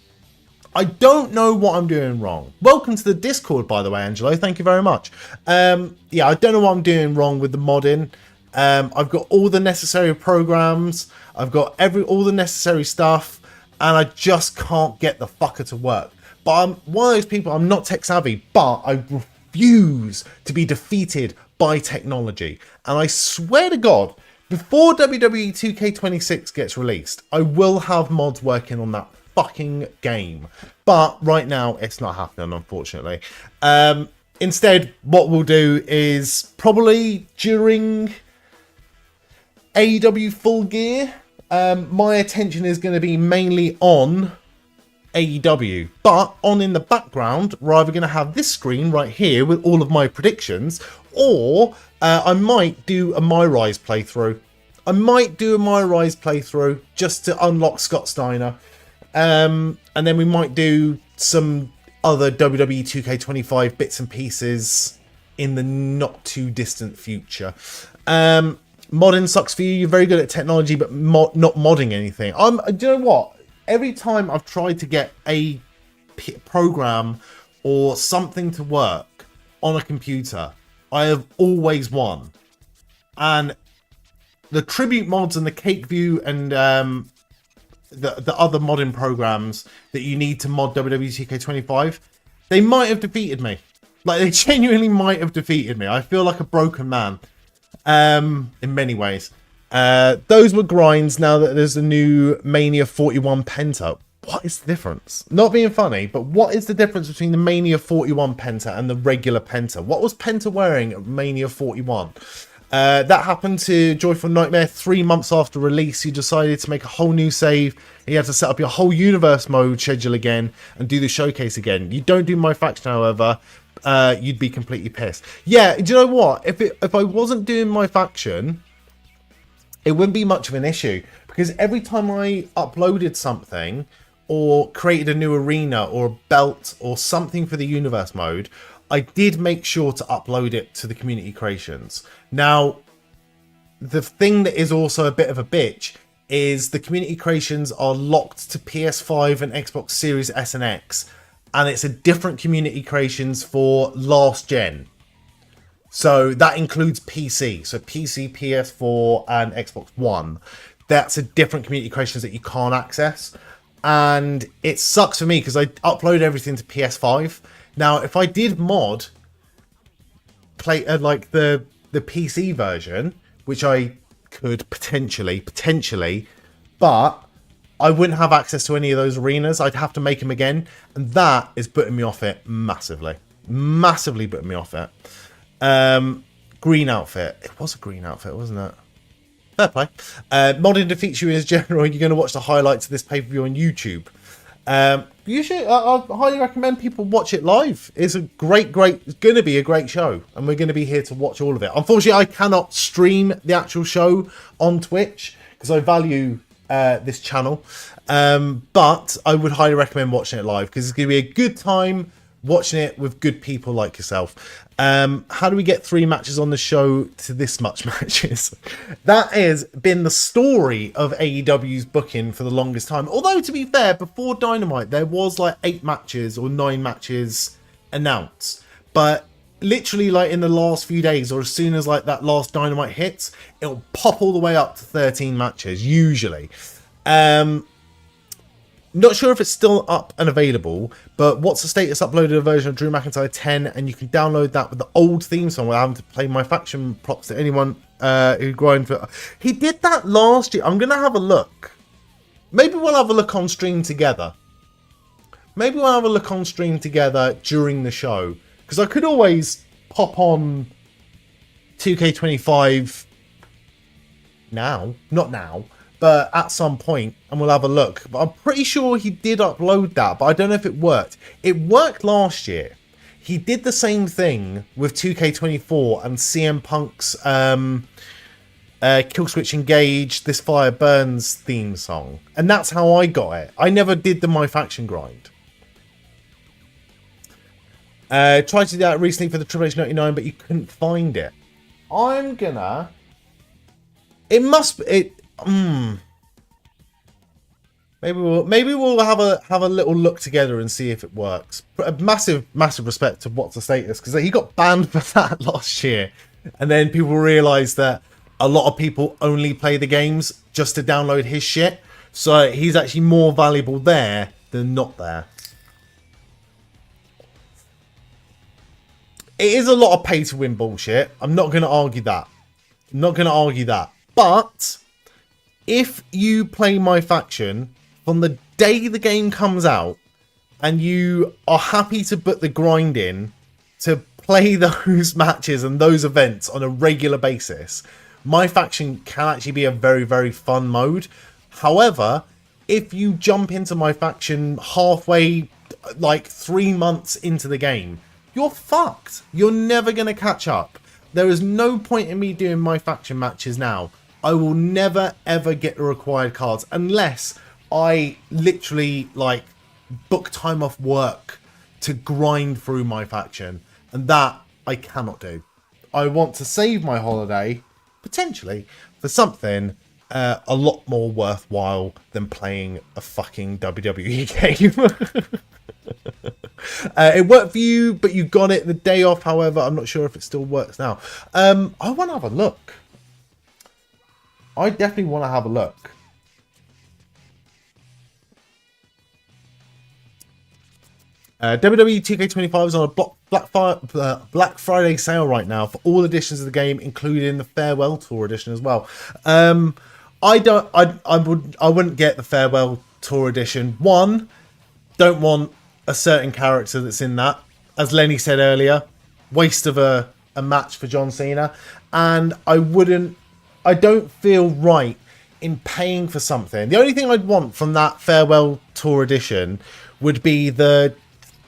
I don't know what I'm doing wrong. Welcome to the Discord, by the way, Angelo. Thank you very much. Yeah, I don't know what I'm doing wrong with the modding. I've got all the necessary programs. I've got all the necessary stuff. And I just can't get the fucker to work. But I'm one of those people, I'm not tech savvy, but I refuse to be defeated by technology. And I swear to God, before WWE 2K26 gets released, I will have mods working on that fucking game. But right now, it's not happening, unfortunately. Instead, what we'll do is probably during AEW Full Gear, my attention is going to be mainly on AEW, but on in the background, we're either going to have this screen right here with all of my predictions, or I might do a My Rise playthrough. Just to unlock Scott Steiner, and then we might do some other WWE 2K25 bits and pieces in the not too distant future. Modding sucks for you. You're very good at technology, but not modding anything. Do you know what? Every time I've tried to get a program or something to work on a computer, I have always won. And the Tribute mods and the Cake View and the other modding programs that you need to mod WWE 2K25, they might have defeated me. Like, they genuinely might have defeated me. I feel like a broken man in many ways. Those were grinds. Now that there's a new Mania 41 Penta, what is the difference? Not being funny, but what is the difference between the Mania 41 Penta and the regular Penta? What was Penta wearing at Mania 41? That happened to Joyful Nightmare 3 months after release. You decided to make a whole new save. You had to set up your whole universe mode schedule again and do the showcase again. You don't do My Faction, however, you'd be completely pissed. Yeah, do you know what? If I wasn't doing My Faction, it wouldn't be much of an issue, because every time I uploaded something or created a new arena or a belt or something for the universe mode, I did make sure to upload it to the community creations. Now, the thing that is also a bit of a bitch is the community creations are locked to PS5 and Xbox Series S and X, and it's a different community creations for last gen. So that includes PC. So PC, PS4, and Xbox One. That's a different community creations that you can't access. And it sucks for me because I upload everything to PS5. Now, if I did mod play like the PC version, which I could potentially, but I wouldn't have access to any of those arenas. I'd have to make them again. And that is putting me off it massively. Massively putting me off it. Green outfit. It was a green outfit, wasn't it? Fair play. Modding defeats you as general. You're going to watch the highlights of this pay-per-view on YouTube. You should. I highly recommend people watch it live. It's a it's going to be a great show, and we're going to be here to watch all of it. Unfortunately, I cannot stream the actual show on Twitch because I value this channel. But I would highly recommend watching it live because it's going to be a good time watching it with good people like yourself. How do we get 3 matches on the show to this much matches? That has been the story of AEW's booking for the longest time. Although, to be fair, before Dynamite, there was like 8 matches or 9 matches announced. But literally, like in the last few days, or as soon as like that last Dynamite hits, it'll pop all the way up to 13 matches, usually. Not sure if it's still up and available, but What's the Status uploaded a version of Drew McIntyre 10, and you can download that with the old theme song without having to play My Faction. Props to anyone who grind for. He did that last year. I'm gonna have a look. Maybe we'll have a look on stream together. Maybe we'll have a look on stream together during the show, because I could always pop on 2K25 now, not now, but at some point, and we'll have a look. But I'm pretty sure he did upload that, but I don't know if it worked. It worked last year. He did the same thing with 2K24 and CM Punk's Killswitch Engage, This Fire Burns theme song. And that's how I got it. I never did the My Faction grind. Tried to do that recently for the Triple H 99, but you couldn't find it. I'm gonna... It must be... Maybe we'll have a little look together and see if it works. But a massive respect to What's the Status, because he got banned for that last year, and then people realised that a lot of people only play the games just to download his shit. So he's actually more valuable there than not there. It is a lot of pay to win bullshit. I'm not going to argue that. But if you play My Faction from the day the game comes out and you are happy to put the grind in to play those matches and those events on a regular basis, My Faction can actually be a very, very fun mode. However, if you jump into My Faction halfway, like 3 months into the game, you're fucked. You're never going to catch up. There is no point in me doing My Faction matches now. I will never, ever get the required cards unless I literally, like, book time off work to grind through My Faction. And that I cannot do. I want to save my holiday, potentially, for something a lot more worthwhile than playing a fucking WWE game. It worked for you, but you got it the day off. However, I'm not sure if it still works now. I want to have a look. I definitely want to have a look. WWE 2K25 is on a Black Friday sale right now for all editions of the game, including the Farewell Tour edition as well. I wouldn't get the Farewell Tour edition. One, don't want a certain character that's in that. As Lenny said earlier, waste of a match for John Cena. And I don't feel right in paying for something. The only thing I'd want from that Farewell Tour edition would be the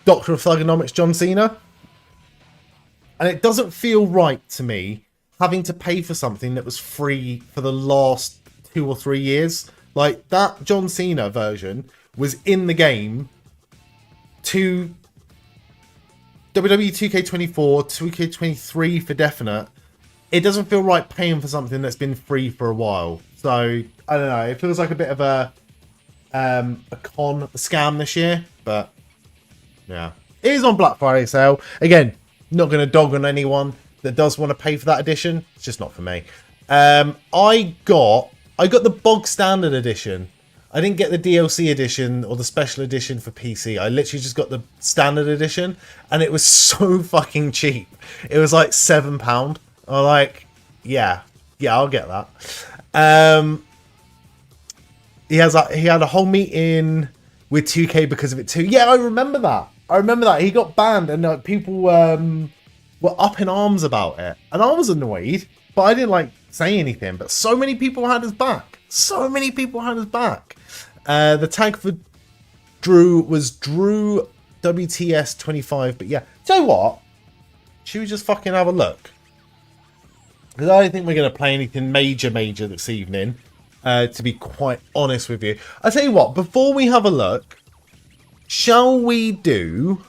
Doctor of Thugonomics John Cena. And it doesn't feel right to me having to pay for something that was free for the last 2 or 3 years. Like, that John Cena version was in the game to WWE 2K24, 2K23 for definite. It doesn't feel right paying for something that's been free for a while. So, I don't know. It feels like a bit of a scam this year. But, yeah. It is on Black Friday sale. Again, not going to dog on anyone that does want to pay for that edition. It's just not for me. I got the bog standard edition. I didn't get the DLC edition or the special edition for PC. I literally just got the standard edition, and it was so fucking cheap. It was like £7. I'm like, yeah, I'll get that. He had a whole meeting with 2K because of it too. Yeah, I remember that. He got banned, and people were up in arms about it, and I was annoyed, but I didn't say anything. But so many people had his back. The tag for Drew was Drew WTS 25. But yeah, tell you what, should we just fucking have a look? Because I don't think we're going to play anything major this evening, to be quite honest with you. I'll tell you what, before we have a look, shall we do...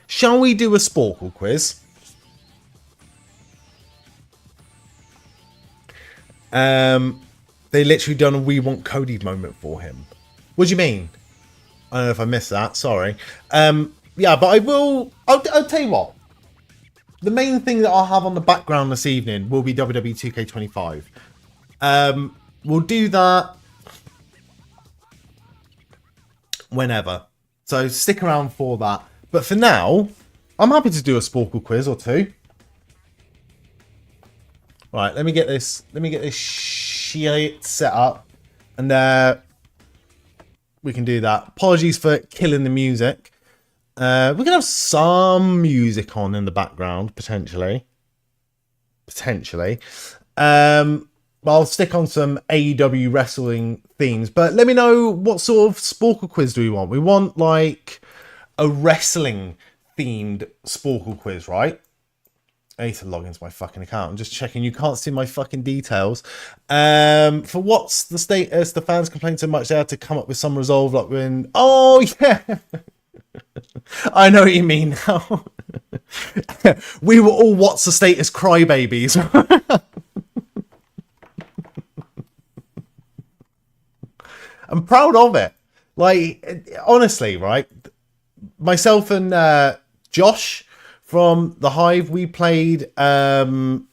Shall we do a Sporcle quiz? They literally done a "We Want Cody" moment for him. What do you mean? I don't know if I missed that. Sorry. Yeah, but I will. I'll tell you what. the main thing that I'll have on the background this evening will be WWE 2K25. We'll do that whenever. So stick around for that. But for now, I'm happy to do a Sporcle quiz or two. Right, let me get this shit set up, and we can do that. Apologies for killing the music. We can have some music on in the background, potentially. I'll stick on some AEW wrestling themes, but let me know what sort of Sporcle quiz do we want. We want like a wrestling themed Sporcle quiz, right? I need to log into my fucking account. I'm just checking. You can't see my fucking details. For what's the status? The fans complain so much they had to come up with some resolve, like when. Oh yeah, I know what you mean now. We were all what's the status crybabies. I'm proud of it. Like, honestly, right? Myself and Josh from The Hive, we played AEW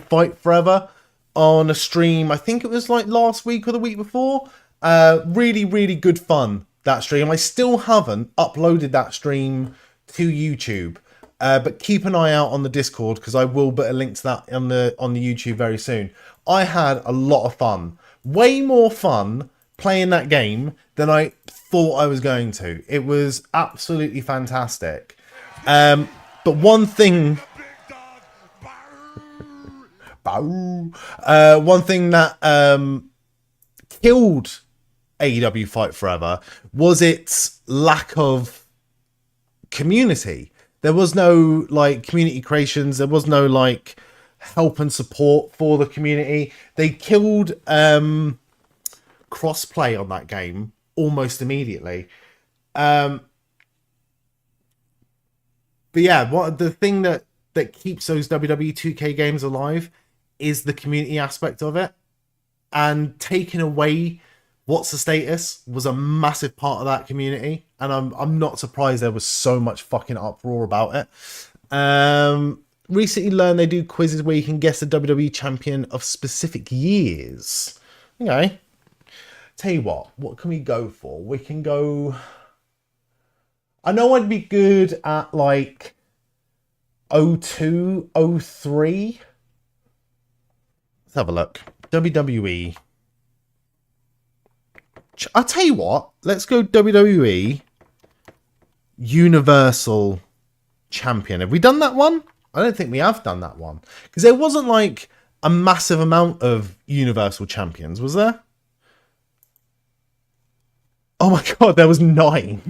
Fight Forever on a stream. I think it was like last week or the week before. Really, really good fun, that stream. I still haven't uploaded that stream to YouTube. But keep an eye out on the Discord, because I will put a link to that on the YouTube very soon. I had a lot of fun. Way more fun playing that game than I thought I was going to. It was absolutely fantastic. But one thing... one thing that killed AEW Fight Forever was its lack of community. There was no like community creations. There was no like help and support for the community. They killed crossplay on that game almost immediately. But yeah, what the thing that keeps those WWE 2K games alive is the community aspect of it. And taking away what's the status was a massive part of that community, and I'm not surprised there was so much fucking uproar about it. Recently learned they do quizzes where you can guess the WWE champion of specific years. Okay. Tell you what can we go for? We can go... I know I'd be good at like 02, 03. Let's have a look. WWE. I'll tell you what. Let's go WWE Universal Champion. Have we done that one? I don't think we have done that one. Because there wasn't like a massive amount of Universal Champions, was there? Oh my god, there was 9.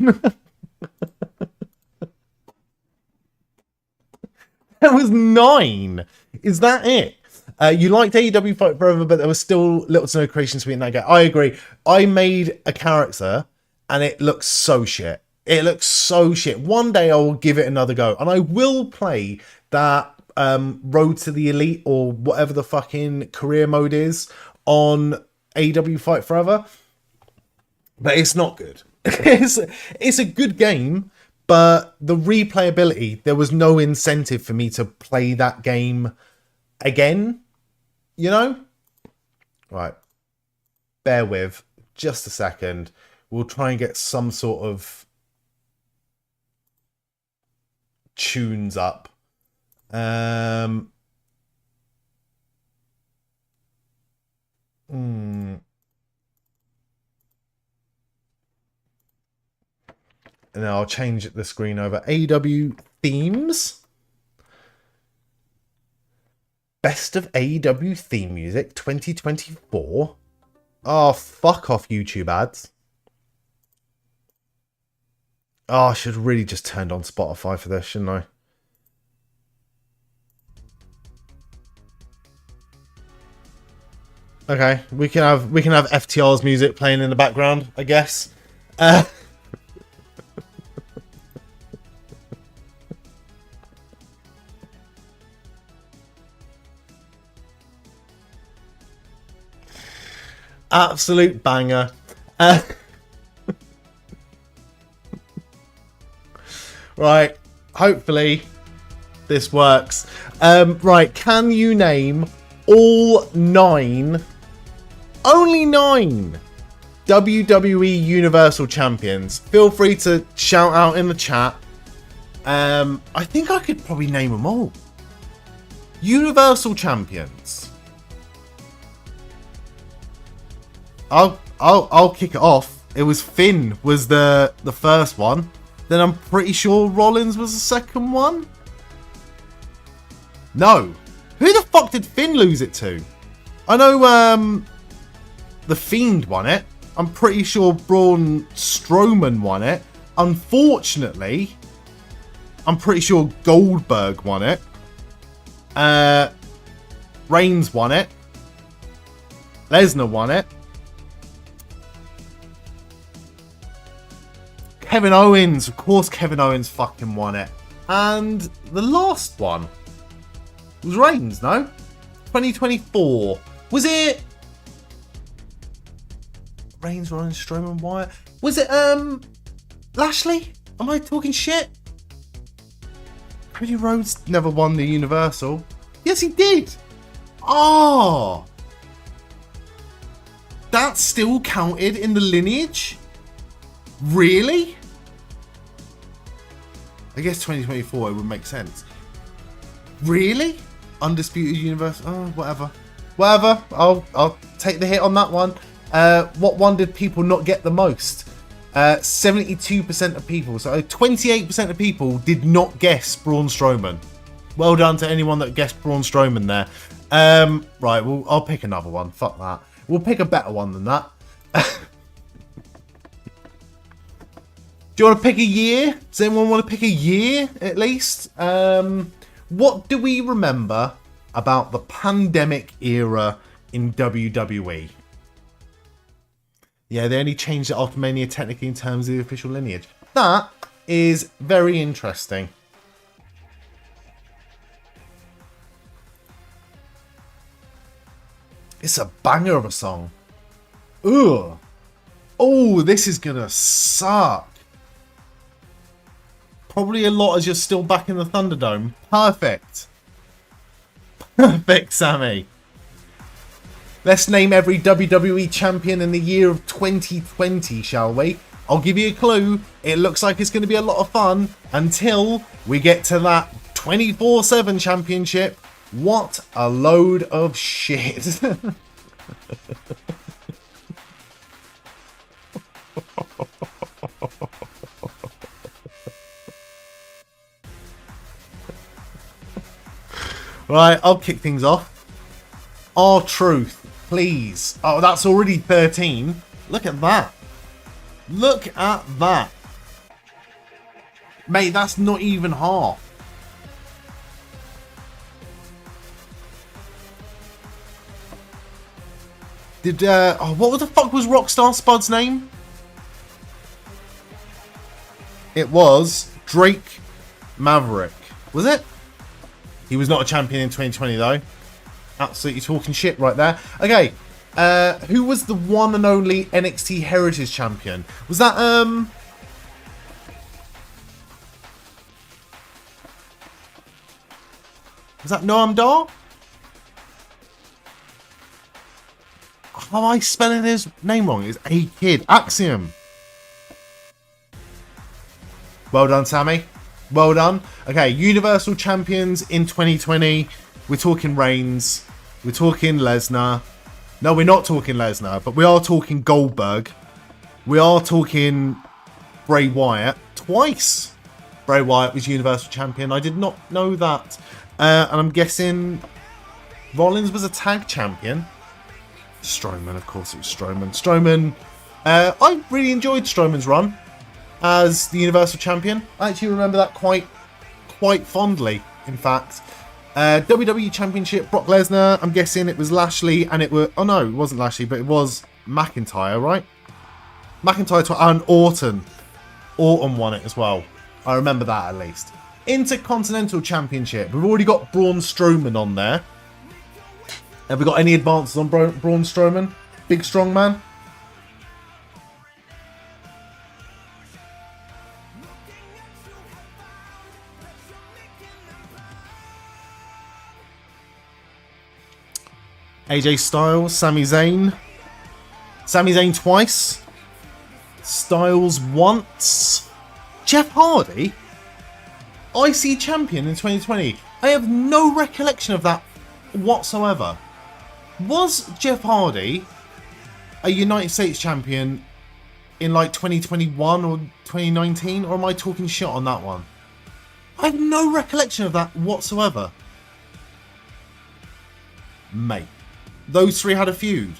There was 9. Is that it? You liked AEW Fight Forever, but there was still little to no creations in that game. I agree. I made a character and it looks so shit. It looks so shit. One day I will give it another go, and I will play that Road to the Elite or whatever the fucking career mode is on AEW Fight Forever. But it's not good. It's a good game, but the replayability, there was no incentive for me to play that game again, you know? Right. Bear with just a second. We'll try and get some sort of tunes up. And I'll change the screen over. AEW themes. Best of AEW theme music 2024. Oh, fuck off, YouTube ads. Oh, I should really just turned on Spotify for this, shouldn't I? Okay, we can have FTR's music playing in the background, I guess. Absolute banger. Right, hopefully this works. Right, can you name all 9, only 9 WWE Universal Champions? Feel free to shout out in the chat. I think I could probably name them all. Universal Champions. I'll kick it off. It was Finn was the first one. Then I'm pretty sure Rollins was the second one. No. Who the fuck did Finn lose it to? I know The Fiend won it. I'm pretty sure Braun Strowman won it. Unfortunately, I'm pretty sure Goldberg won it. Reigns won it. Lesnar won it. Kevin Owens, of course Kevin Owens fucking won it. And the last one was Reigns, no? 2024. Was it Reigns, Rollins, Strowman, Wyatt? Was it Lashley? Am I talking shit? Cody Rhodes never won the Universal. Yes, he did. Oh, that still counted in the lineage? Really? I guess 2024 it would make sense. Really? Undisputed Universal. Oh, whatever. Whatever. I'll take the hit on that one. What one did people not get the most? 72% of people. So 28% of people did not guess Braun Strowman. Well done to anyone that guessed Braun Strowman there. Right, well, I'll pick another one. Fuck that. We'll pick a better one than that. Do you want to pick a year? Does anyone want to pick a year at least? What do we remember about the pandemic era in WWE? Yeah, they only changed it after Mania technically in terms of the official lineage. That is very interesting. It's a banger of a song. Ugh. Oh, this is gonna suck. Probably a lot as you're still back in the Thunderdome. Perfect. Perfect, Sammy. Let's name every WWE champion in the year of 2020, shall we? I'll give you a clue. It looks like it's going to be a lot of fun until we get to that 24/7 championship. What a load of shit. Right, I'll kick things off. R-Truth, please. Oh, that's already 13. Look at that. Look at that. Mate, that's not even half. Did, what the fuck was Rockstar Spud's name? It was Drake Maverick. Was it? He was not a champion in 2020 though. Absolutely talking shit right there. Okay, who was the one and only NXT Heritage Champion? Was that Noam Dar? Am I spelling his name wrong? It's A Kid. Axiom. Well done, Sammy. Well done. Okay, Universal Champions in 2020. We're talking Reigns. We're talking Lesnar. No, we're not talking Lesnar, but we are talking Goldberg. We are talking Bray Wyatt. Twice Bray Wyatt was Universal Champion. I did not know that. And I'm guessing Rollins was a tag champion. Strowman, of course it was Strowman. Strowman, I really enjoyed Strowman's run as the Universal Champion. I actually remember that quite fondly, in fact. WWE Championship, Brock Lesnar. I'm guessing it was Lashley, and it was... Oh, no, it wasn't Lashley, but it was McIntyre, right? McIntyre and Orton. Orton won it as well. I remember that, at least. Intercontinental Championship. We've already got Braun Strowman on there. Have we got any advances on Braun Strowman? Big strong man? AJ Styles, Sami Zayn. Sami Zayn twice. Styles once. Jeff Hardy, IC champion in 2020. I have no recollection of that whatsoever. Was Jeff Hardy a United States champion in like 2021 or 2019? Or am I talking shit on that one? I have no recollection of that whatsoever. Mate, those three had a feud.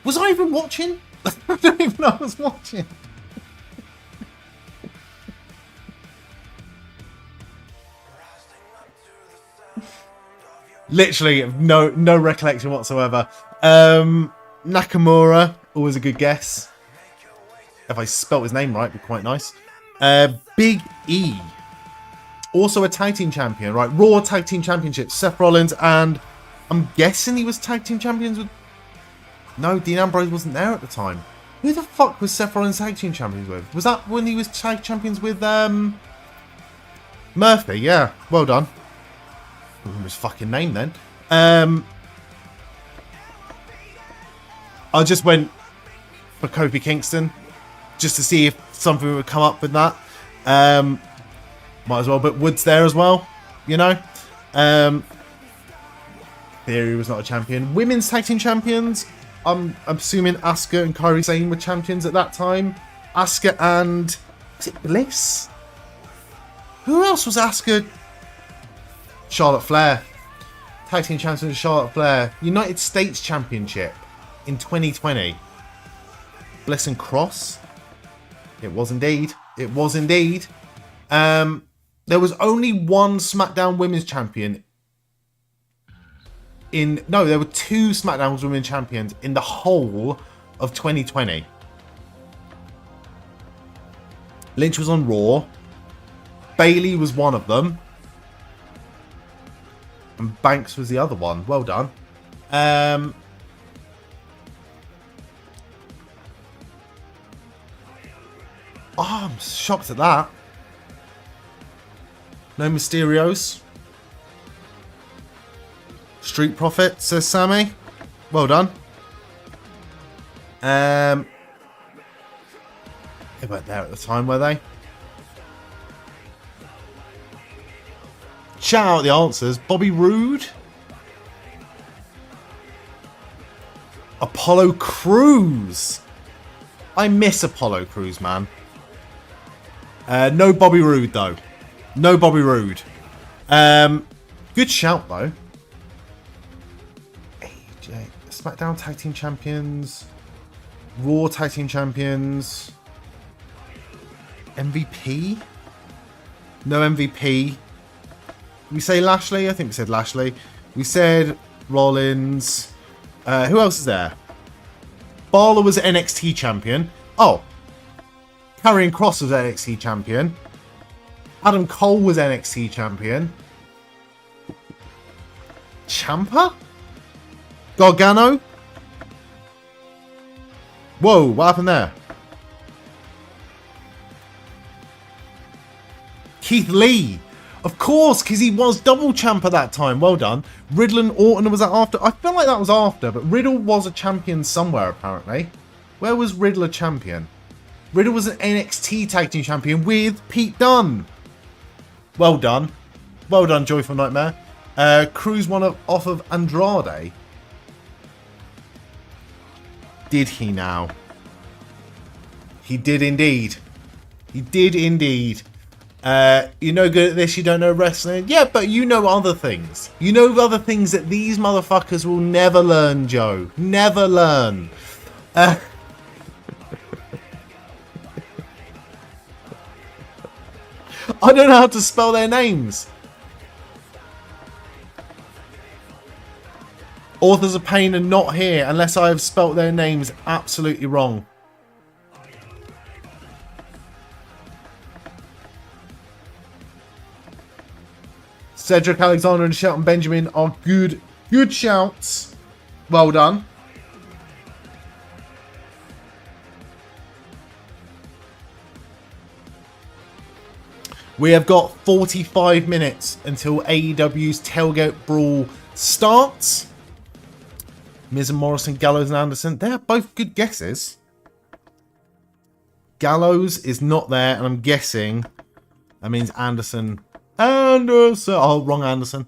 Was I even watching? I don't even know I was watching. Literally no recollection whatsoever. Nakamura, always a good guess. If I spelt his name right, it'd be quite nice. Big E, also a tag team champion, right? Raw tag team championship. Seth Rollins, and I'm guessing he was tag team champions with... No, Dean Ambrose wasn't there at the time. Who the fuck was Seth Rollins tag team champions with? Was that when he was tag champions with Murphy? Yeah, well done. I remember his fucking name then. I just went for Kofi Kingston just to see if something would come up with that. Might as well, but Wood's there as well, you know. Theory was not a champion. Women's tag team champions, I'm assuming Asuka and Kairi Sane were champions at that time. Asuka and... was it Bliss? Who else was Asuka? Charlotte Flair. Tag team champion Charlotte Flair. United States Championship in 2020. Bliss and Cross. It was indeed. It was indeed. There was only one SmackDown Women's Champion in... No, there were two SmackDown Women's Champions in the whole of 2020. Lynch was on Raw. Bayley was one of them. And Banks was the other one. Well done. I'm shocked at that. No Mysterios. Street Profits, says Sammy. Well done. They weren't there at the time, were they? Shout out the answers. Bobby Roode. Apollo Crews. I miss Apollo Crews, man. No Bobby Roode, though. No Bobby Roode. Good shout, though. AJ. SmackDown Tag Team Champions. Raw Tag Team Champions. MVP? No MVP. We say Lashley? I think we said Lashley. We said Rollins. Who else is there? Balor was NXT champion. Oh. Karrion Kross was NXT champion. Adam Cole was NXT champion. Ciampa? Gargano? Whoa, what happened there? Keith Lee. Of course, because he was double champ at that time. Well done. Riddle and Orton, was that after? I feel like that was after, but Riddle was a champion somewhere, apparently. Where was Riddle a champion? Riddle was an NXT Tag Team Champion with Pete Dunne. Well done. Well done, Joyful Nightmare. Cruz won off of Andrade. Did he now? He did indeed. He did indeed. You're no good at this, you don't know wrestling. Yeah, but you know other things. You know other things that these motherfuckers will never learn, Joe. Never learn. I don't know how to spell their names. Authors of Pain are not here unless I have spelt their names absolutely wrong. Cedric Alexander and Shelton Benjamin are good shouts. Well done. We have got 45 minutes until AEW's Tailgate Brawl starts. Miz and Morrison, Gallows and Anderson. They're both good guesses. Gallows is not there, and I'm guessing that means Anderson. Oh, wrong Anderson.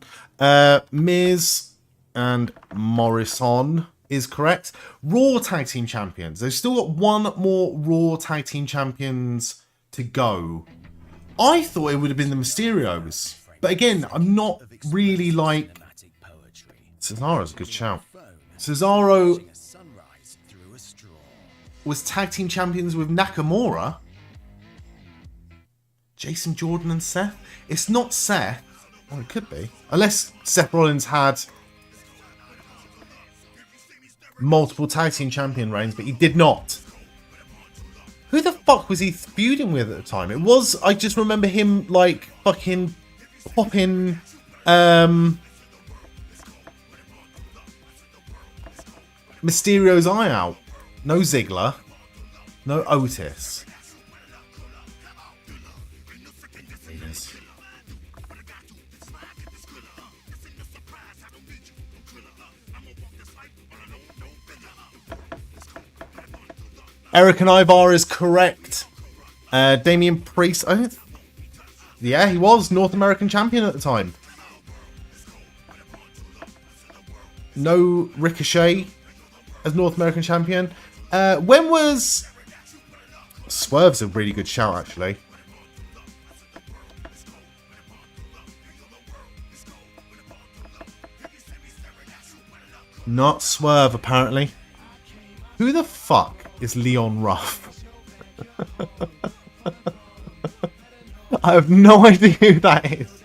Miz and Morrison is correct. Raw Tag Team Champions. They've still got one more Raw Tag Team Champions to go. I thought it would have been the Mysterios. But again, I'm not really like... Cesaro's a good shout. Cesaro was Tag Team Champions with Nakamura. Jason Jordan and Seth? It's not Seth. Oh, it could be. Unless Seth Rollins had multiple Tag Team Champion reigns, but he did not. Who the fuck was he feuding with at the time? It was... I just remember him, like, fucking popping... Mysterio's eye out. No Ziggler. No Otis. Eric and Ivar is correct. Damian Priest. Yeah, he was North American champion at the time. No Ricochet as North American champion. When was... Swerve's a really good shout, actually. Not Swerve, apparently. Who the fuck is Leon Ruff? I have no idea who that is.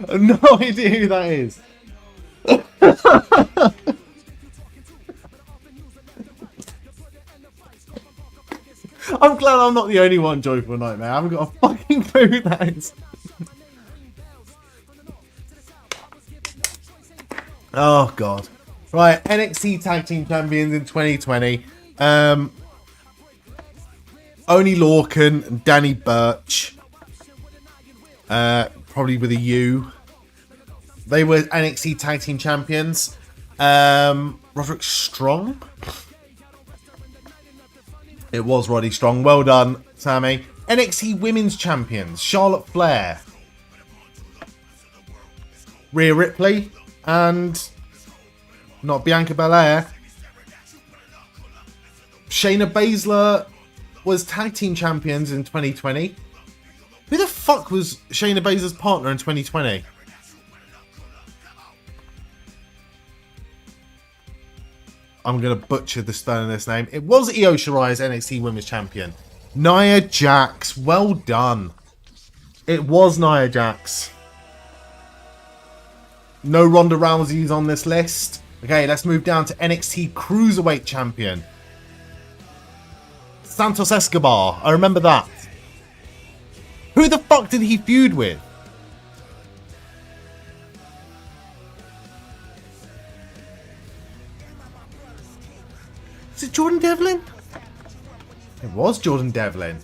I have no idea who that is. I'm glad I'm not the only one Joyful Nightmare. I haven't got a fucking clue who that is. Oh, God. Right, NXT Tag Team Champions in 2020. Only Lorcan and Danny Burch. Probably with a U. They were NXT Tag Team Champions. Roderick Strong. It was Roddy Strong. Well done, Sammy. NXT Women's Champions. Charlotte Flair. Rhea Ripley. And not Bianca Belair. Shayna Baszler was Tag Team Champions in 2020. Who the fuck was Shayna Baszler's partner in 2020? I'm going to butcher the spelling of this name. It was Io Shirai as NXT Women's Champion. Nia Jax. Well done. It was Nia Jax. No Ronda Rousey's on this list. Okay, let's move down to NXT Cruiserweight Champion. Santos Escobar. I remember that. Who the fuck did he feud with? Is it Jordan Devlin? It was Jordan Devlin.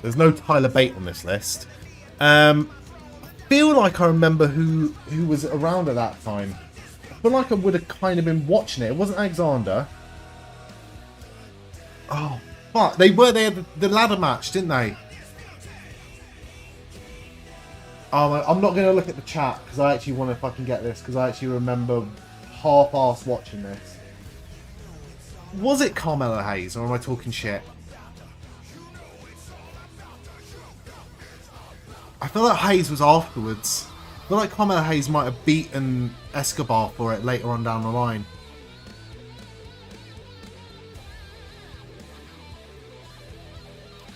There's no Tyler Bate on this list. Feel like I remember who was around at that time. I feel like I would have kind of been watching it. It wasn't Alexander. Oh, fuck. They were there the ladder match, didn't they? Oh, I'm not going to look at the chat because I actually want to fucking get this because I actually remember half-assed watching this. Was it Carmelo Hayes or am I talking shit? I feel like Hayes was afterwards. I feel like Carmelo Hayes might have beaten Escobar for it later on down the line.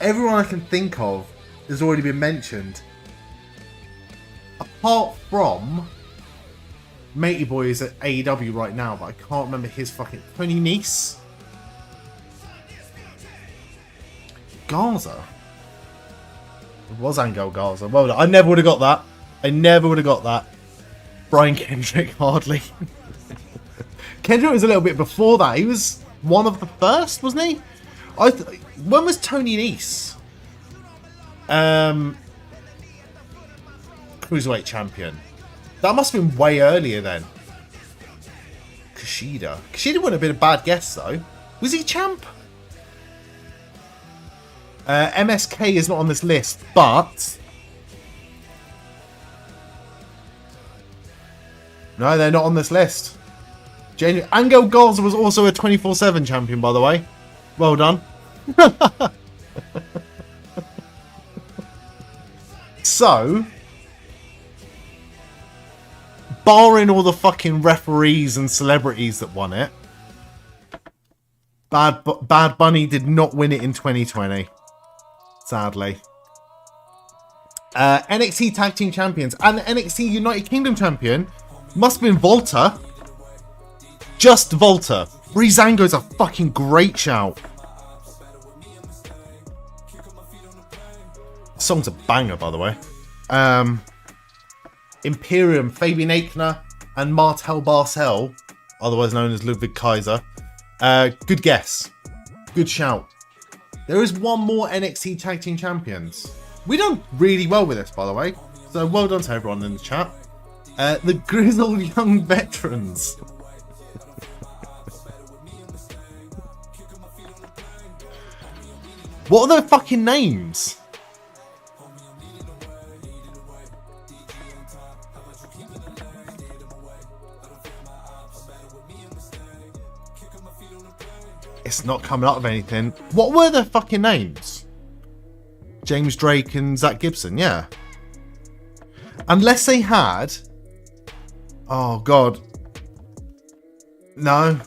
Everyone I can think of has already been mentioned. Apart from Matey Boy is at AEW right now, but I can't remember his fucking... Tony Nese? Garza? It was Angel Garza. Well done. I never would have got that. I never would have got that. Brian Kendrick, hardly. Kendrick was a little bit before that. He was one of the first, wasn't he? When was Tony Nese? Cruiserweight champion. That must have been way earlier then. Kushida. Kushida wouldn't have been a bad guess though. Was he champ? MSK is not on this list, but... No, they're not on this list. Angel Garza was also a 24/7 champion, by the way. Well done. So, barring all the fucking referees and celebrities that won it, Bad Bunny did not win it in 2020. Sadly. NXT Tag Team Champions and the NXT United Kingdom Champion must have been Volta. Just Volta. Breezango's a fucking great shout. The song's a banger, by the way. Imperium, Fabian Aichner, and Martel Barcel, otherwise known as Ludwig Kaiser. Good guess. Good shout. There is one more NXT Tag Team Champions. We done really well with this, by the way. So well done to everyone in the chat. The Grizzled Young Veterans. What are their fucking names? It's not coming up with anything. What were their fucking names? James Drake and Zach Gibson, yeah. Unless they had... Oh, God. No.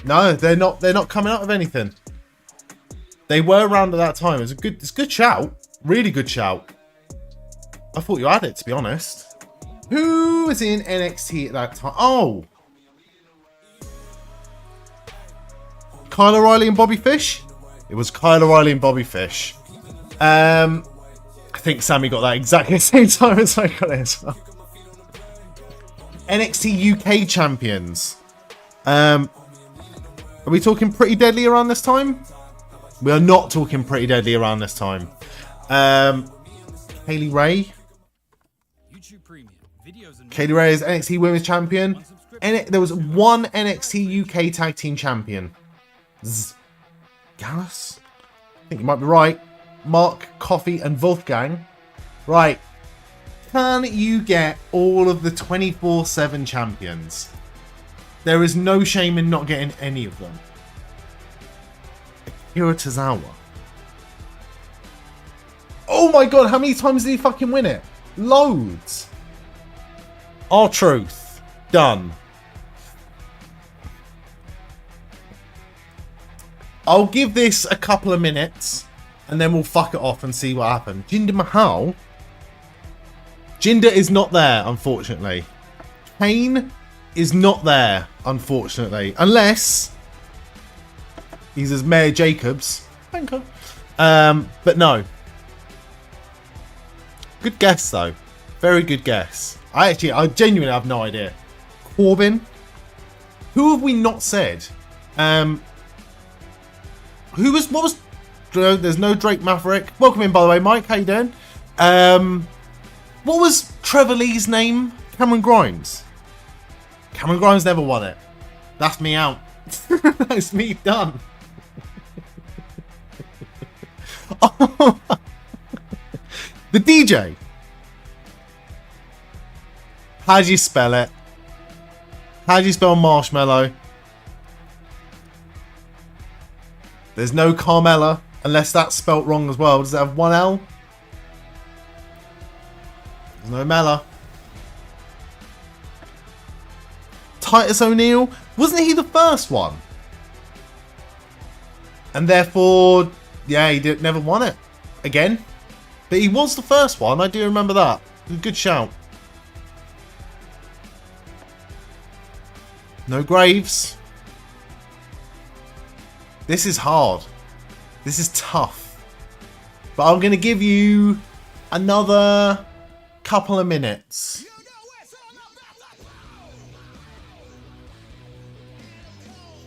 No, they're not coming up with anything. They were around at that time. It's a good shout. Really good shout. I thought you had it, to be honest. Who was in NXT at that time? Oh! Kyle O'Reilly and Bobby Fish? It was Kyle O'Reilly and Bobby Fish. I think Sammy got that exactly the same time as I got it as well. NXT UK Champions. Are we talking Pretty Deadly around this time? We are not talking Pretty Deadly around this time. Kaylee Ray. Kaylee Ray is NXT Women's Champion. There was one NXT UK Tag Team Champion. Gallus? I think you might be right. Mark, Coffey, and Wolfgang. Right. Can you get all of the 24/7 champions? There is no shame in not getting any of them. Akira Tozawa. Oh my god, how many times did he fucking win it? Loads. R-Truth. Done. I'll give this a couple of minutes and then we'll fuck it off and see what happened. Jinder Mahal. Jinder is not there, unfortunately. Kane is not there, unfortunately. Unless he's as Mayor Jacobs. Thank you. But no. Good guess, though. Very good guess. I genuinely have no idea. Corbin. Who have we not said? What was... There's no Drake Maverick. Welcome in, by the way, Mike. How you doing? What was Trevor Lee's name? Cameron Grimes. Cameron Grimes never won it. That's me out. That's me done. The DJ. How do you spell it? How do you spell marshmallow? There's no Carmella, unless that's spelt wrong as well. Does it have one L? There's no Mella. Titus O'Neil? Wasn't he the first one? And therefore, yeah, he never won it again. But he was the first one. I do remember that. Good shout. No Graves. This is hard. This is tough. But I'm going to give you another couple of minutes.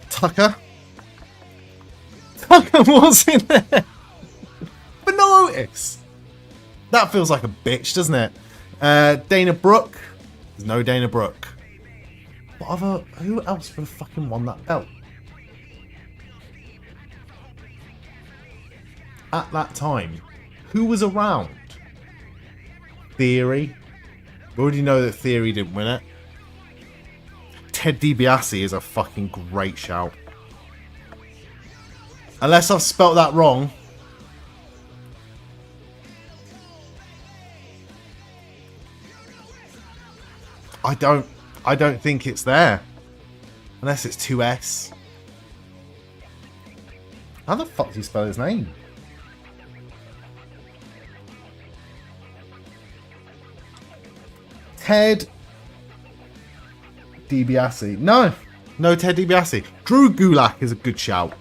Tucker? Tucker was in there. But no Otis. That feels like a bitch, doesn't it? Dana Brooke. There's no Dana Brooke. Who else would have fucking won that belt? At that time, who was around? Theory. We already know that Theory didn't win it. Ted DiBiase is a fucking great shout. Unless I've spelt that wrong. I don't think it's there. Unless it's 2S. How the fuck do you spell his name? Ted DiBiase. No Ted DiBiase. Drew Gulak is a good shout.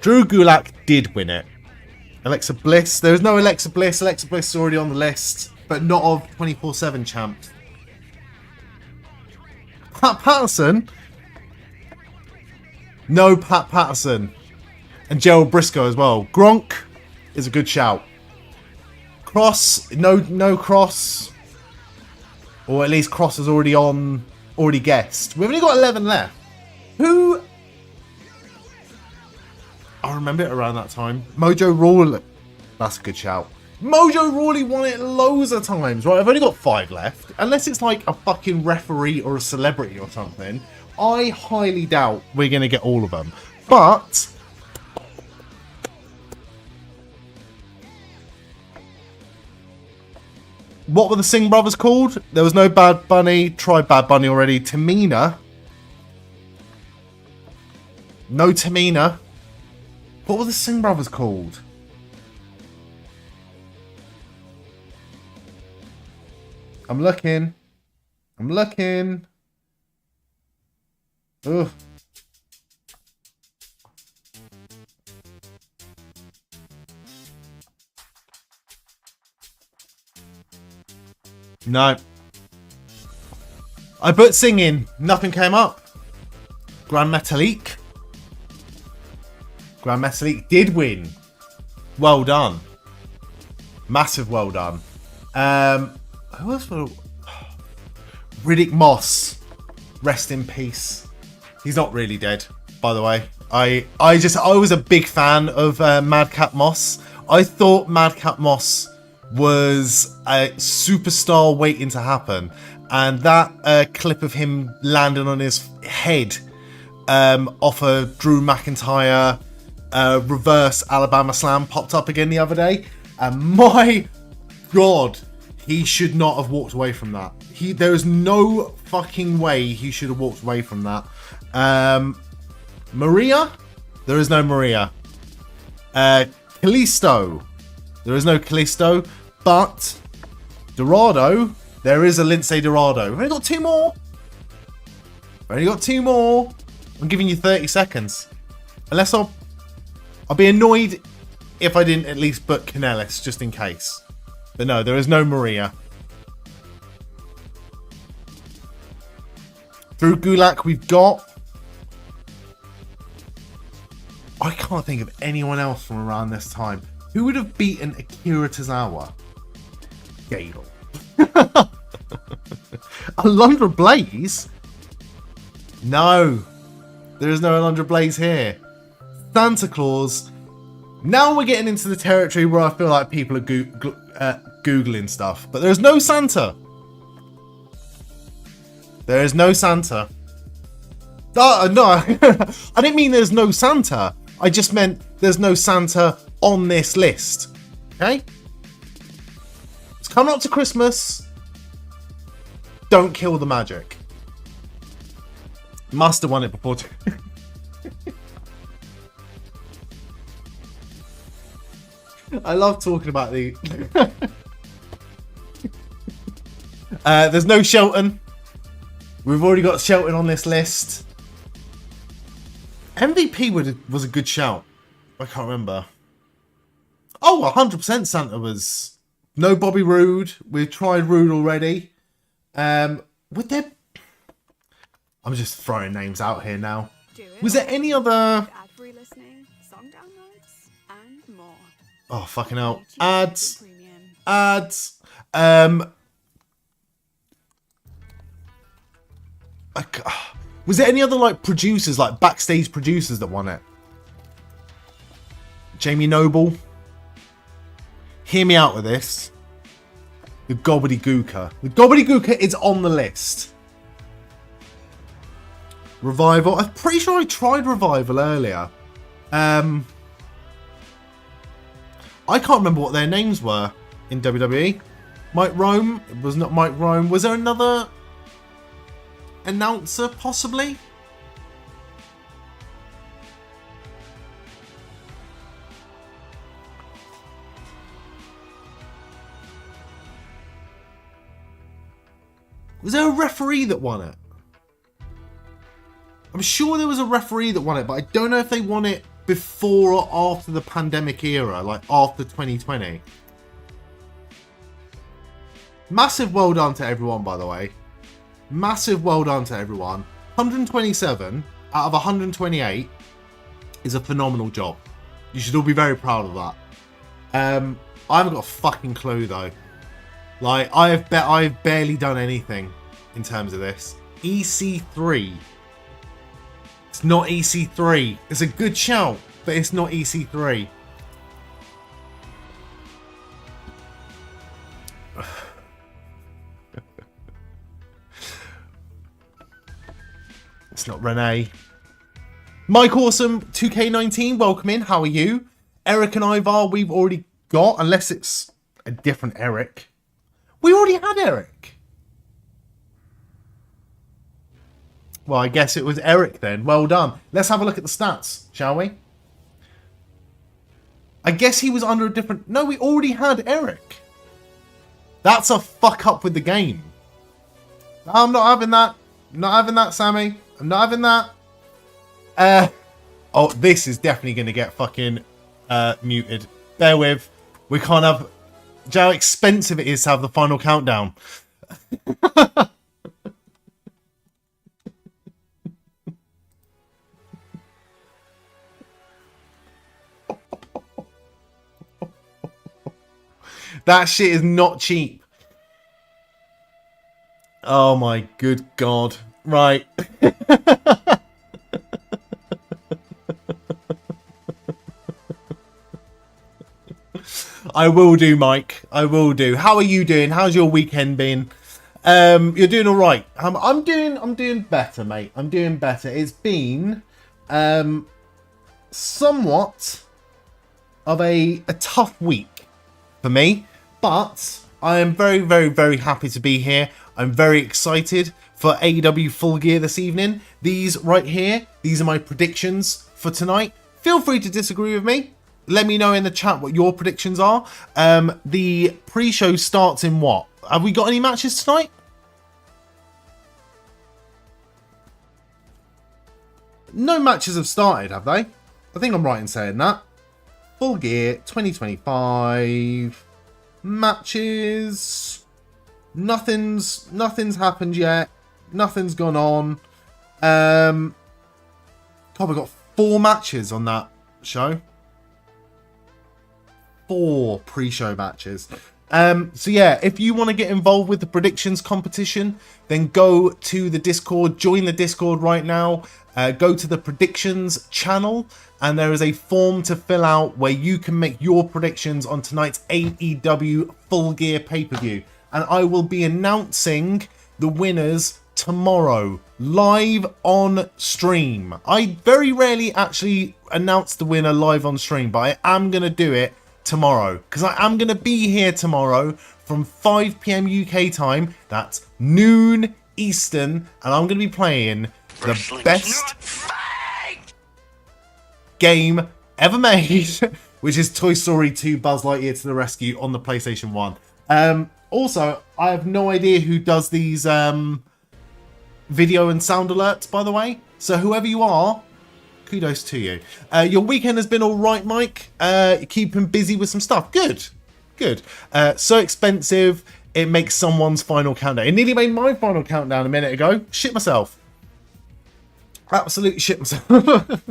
Drew Gulak did win it. Alexa Bliss. There's no Alexa Bliss. Alexa Bliss is already on the list, but not of 24/7 champs. Pat Patterson. No Pat Patterson. And Gerald Briscoe as well. Gronk is a good shout. Cross. No Cross. Or at least Cross is already guessed. We've only got 11 left. Who? I remember it around that time. Mojo Rawley. That's a good shout. Mojo Rawley won it loads of times. Right, I've only got 5 left. Unless it's like a fucking referee or a celebrity or something. I highly doubt we're going to get all of them. But what were the Singh brothers called? There was no Bad Bunny. Tried Bad Bunny already. Tamina. No Tamina. What were the Singh brothers called? I'm looking. Ugh. No. I put singing. Nothing came up. Grand Metalik. Grand Metalik did win. Well done. Massive well done. Who else? Riddick Moss. Rest in peace. He's not really dead, by the way. I was a big fan of Madcap Moss. I thought Madcap Moss was a superstar waiting to happen, and that clip of him landing on his head off a Drew McIntyre reverse Alabama Slam popped up again the other day, and my god, he should not have walked away from that. There is no fucking way he should have walked away from that. Maria? There is no Maria. Kalisto? There is no Kalisto. But Dorado, there is a Lindsay Dorado. We've only got 2 more. I'm giving you 30 seconds. Unless I'll be annoyed if I didn't at least book Canellis, just in case. But no, there is no Maria. Through Gulak, we've got... I can't think of anyone else from around this time. Who would have beaten Akira Tozawa? Gale. Alundra Blaze? No. There is no Alundra Blaze here. Santa Claus. Now we're getting into the territory where I feel like people are Googling stuff. But there's no Santa. There is no Santa. No, I didn't mean there's no Santa. I just meant there's no Santa on this list. Okay? It's coming up to Christmas. Don't kill the magic. Must have won it before. I love talking about the... there's no Shelton. We've already got Shelton on this list. MVP was a good shout. I can't remember. Oh, 100% Santa was... No Bobby Roode. We've tried Roode already. Would there... I'm just throwing names out here now. Was there any other... Ad-free listening, song downloads, and more. Oh, fucking hell. Ads. ads. Was there any other like producers, like backstage producers that won it? Jamie Noble. Hear me out with this. The Gobbledygooker. The Gobbledygooker is on the list. Revival. I'm pretty sure I tried Revival earlier. I can't remember what their names were in WWE. Mike Rome. It was not Mike Rome. Was there another announcer, possibly? Was there a referee that won it? I'm sure there was a referee that won it, but I don't know if they won it before or after the pandemic era, like after 2020. Massive well done to everyone, by the way. Massive well done to everyone. 127 out of 128 is a phenomenal job. You should all be very proud of that. I haven't got a fucking clue though. Like I've barely done anything in terms of this. EC3. It's not EC3. It's a good shout, but it's not EC3. It's not Renee. Mike Awesome 2K19, welcome in. How are you? Eric and Ivar, we've already got, unless it's a different Eric. We already had Eric. Well, I guess it was Eric then. Well done. Let's have a look at the stats, shall we? I guess he was under a different... No, we already had Eric. That's a fuck up with the game. I'm not having that. I'm not having that, Sammy. I'm not having that. Oh, this is definitely going to get fucking muted. Bear with. We can't have... Do you know how expensive it is to have the final countdown? That shit is not cheap. Oh my good God. Right. I will do, Mike. I will do. How are you doing? How's your weekend been? You're doing all right. I'm doing better, mate. I'm doing better. It's been somewhat of a tough week for me, but I am very, very, very happy to be here. I'm very excited for AEW Full Gear this evening. These right here, these are my predictions for tonight. Feel free to disagree with me. Let me know in the chat what your predictions are. The pre-show starts in what? Have we got any matches tonight? No matches have started, have they? I think I'm right in saying that. Full Gear 2025 matches. Nothing's happened yet. Nothing's gone on. God, we got 4 matches on that show. 4 pre-show matches. So yeah, if you want to get involved with the predictions competition, then go to the Discord, join the Discord right now, go to the predictions channel, and there is a form to fill out where you can make your predictions on tonight's AEW Full Gear pay-per-view. And I will be announcing the winners tomorrow, live on stream. I very rarely actually announce the winner live on stream, but I am going to do it tomorrow, because I am going to be here tomorrow from 5 PM UK time. That's noon Eastern, and I'm going to be playing the best game ever made, which is Toy Story 2 Buzz Lightyear to the Rescue on the PlayStation 1. Also, I have no idea who does these video and sound alerts, by the way. So whoever you are, kudos to you. Your weekend has been all right, Mike. Keeping busy with some stuff. Good. So expensive, it makes someone's final countdown. It nearly made my final countdown a minute ago. Shit myself. Absolutely shit myself.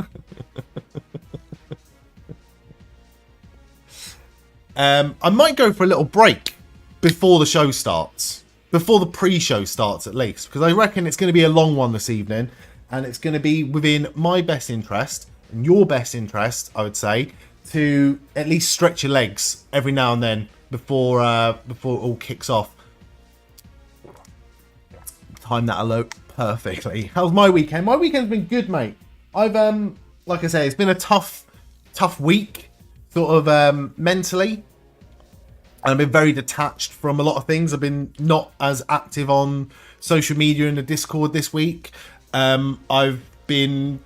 I might go for a little break before the show starts. Before the pre-show starts, at least. Because I reckon it's going to be a long one this evening. And it's going to be within my best interest, and your best interest, I would say, to at least stretch your legs every now and then before it all kicks off. Time that alone perfectly. How's my weekend? My weekend's been good, mate. I've like I say, it's been a tough week, sort of mentally. And I've been very detached from a lot of things. I've been not as active on social media and the Discord this week. I've been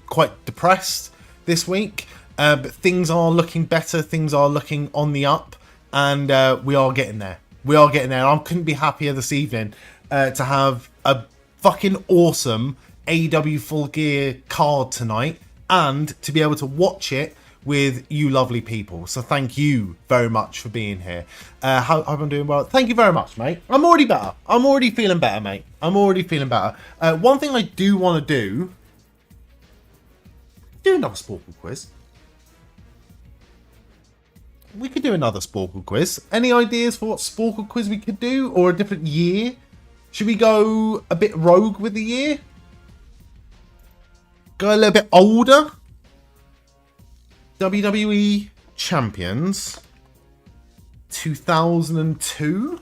quite depressed this week. But things are looking better. Things are looking on the up. And we are getting there. I couldn't be happier this evening to have a fucking awesome AEW Full Gear card tonight. And to be able to watch it with you lovely people. So thank you very much for being here. Hope I'm doing well. Thank you very much, mate. I'm already better. I'm already feeling better, mate. One thing I do want to do another Sporcle quiz. We could do another Sporcle quiz. Any ideas for what Sporcle quiz we could do? Or a different year? Should we go a bit rogue with the year? Go a little bit older? WWE Champions 2002,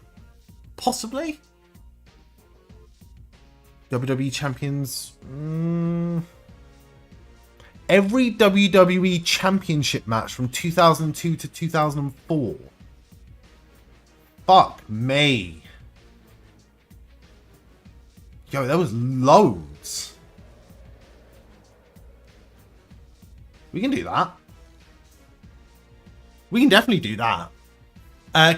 possibly. WWE Champions. Every WWE Championship match from 2002 to 2004. Fuck me. Yo, there was loads. We can do that. We can definitely do that.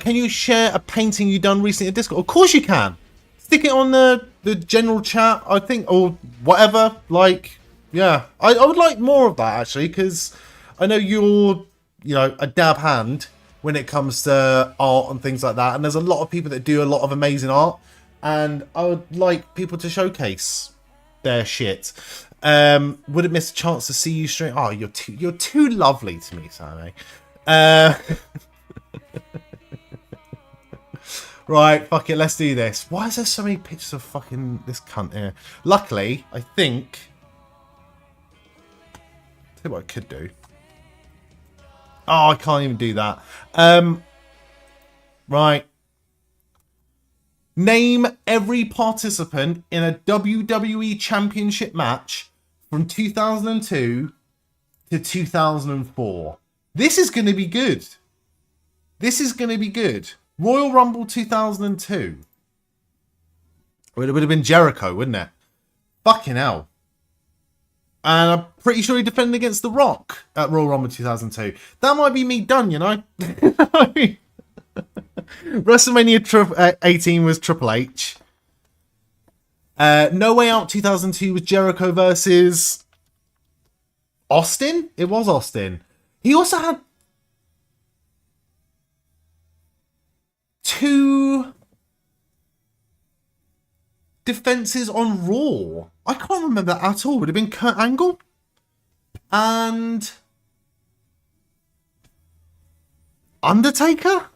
Can you share a painting you done recently at Discord? Of course you can. Stick it on the general chat, I think, or whatever. Like, yeah. I would like more of that, actually, because I know you're, a dab hand when it comes to art and things like that. And there's a lot of people that do a lot of amazing art. And I would like people to showcase their shit. Would it miss a chance to see you straight? Oh, you're too lovely to me, Sammy. Right, fuck it, let's do this. Why is there so many pictures of fucking this cunt here? Luckily, I think... Tell you what I could do. Oh, I can't even do that. Right. Name every participant in a WWE Championship match from 2002 to 2004. This is going to be good. Royal Rumble 2002. It would have been Jericho, wouldn't it? Fucking hell. And I'm pretty sure he defended against The Rock at Royal Rumble 2002. That might be me done, WrestleMania 18 was Triple H. No Way Out 2002 was Jericho versus Austin? It was Austin. He also had 2 defenses on Raw. I can't remember that at all. Would it have been Kurt Angle? And Undertaker?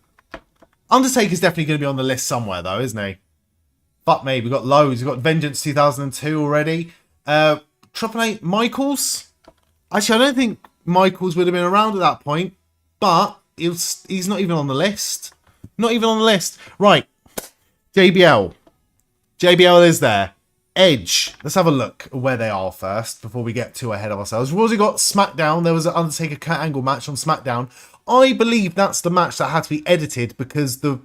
Undertaker's definitely going to be on the list somewhere, though, isn't he? Fuck me, we've got loads. We've got Vengeance 2002 already. Triple H, Michaels. Actually, I don't think Michaels would have been around at that point, but he's not even on the list. Not even on the list. Right. JBL. JBL is there. Edge. Let's have a look at where they are first before we get too ahead of ourselves. We've also got SmackDown. There was an Undertaker Kurt Angle match on SmackDown. I believe that's the match that had to be edited because the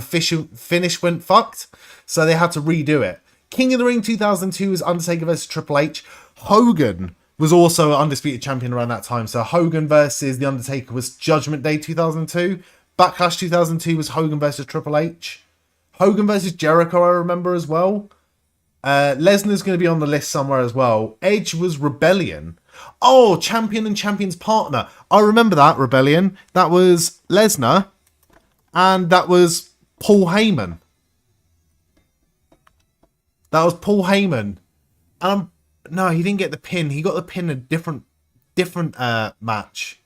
finish went fucked. So they had to redo it. King of the Ring 2002 was Undertaker versus Triple H. Hogan was also an undisputed champion around that time. So Hogan versus The Undertaker was Judgment Day 2002. Backlash 2002 was Hogan versus Triple H. Hogan versus Jericho, I remember as well. Lesnar's going to be on the list somewhere as well. Edge was Rebellion. Oh, Champion and Champion's Partner. I remember that, Rebellion. That was Lesnar. And that was Paul Heyman. No, he didn't get the pin. He got the pin in a different match.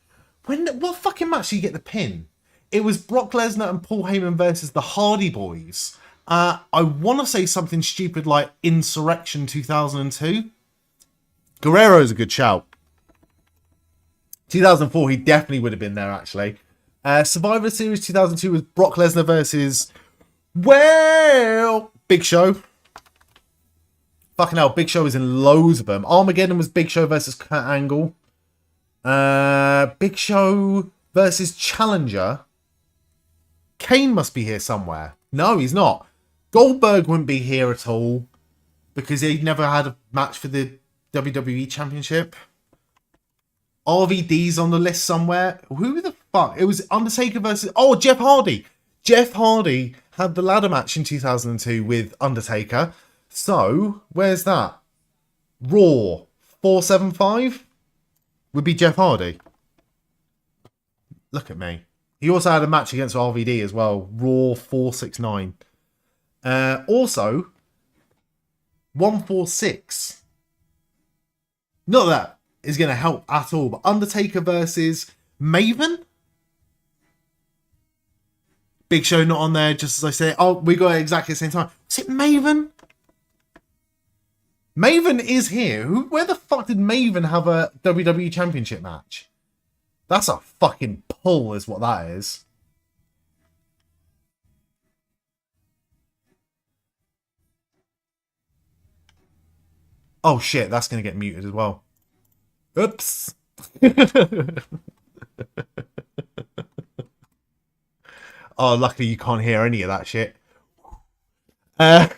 What fucking match did you get the pin? It was Brock Lesnar and Paul Heyman versus the Hardy Boys. I want to say something stupid like Insurrection 2002. Guerrero's a good shout. 2004, he definitely would have been there, actually. Survivor Series 2002 was Brock Lesnar versus, well, Big Show. Fucking hell, Big Show was in loads of them. Armageddon was Big Show versus Kurt Angle. Big Show versus Challenger. Kane must be here somewhere. No, he's not. Goldberg wouldn't be here at all because he'd never had a match for the WWE Championship. RVD's on the list somewhere. Who the fuck? It was Undertaker versus... Oh, Jeff Hardy. Jeff Hardy had the ladder match in 2002 with Undertaker. So, where's that? Raw 475 would be Jeff Hardy. Look at me. He also had a match against RVD as well. Raw 469. Also, 146. Not that is going to help at all, but Undertaker versus Maven? Big Show not on there, just as I say. Oh, we got it exactly the same time. Is it Maven? Maven is here. Where the fuck did Maven have a WWE Championship match? That's a fucking pull is what that is. Oh shit, that's going to get muted as well. Oops. Oh, luckily you can't hear any of that shit. Where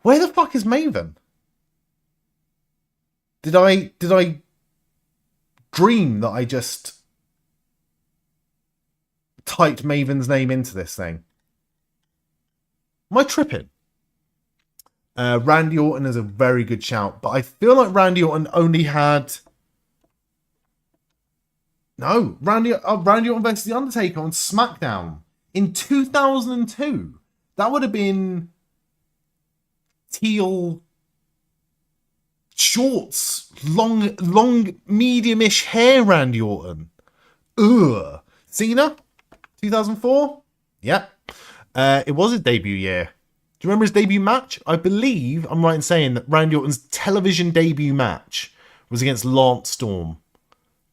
the fuck is Maven? Did I dream that I just typed Maven's name into this thing? Am I tripping? Randy Orton is a very good shout, but I feel like Randy Orton only had... No, Randy Orton versus The Undertaker on SmackDown in 2002. That would have been teal shorts, long, medium-ish hair Randy Orton. Ugh. Cena, 2004? Yep. It was his debut year. Do you remember his debut match? I believe I'm right in saying that Randy Orton's television debut match was against Lance Storm.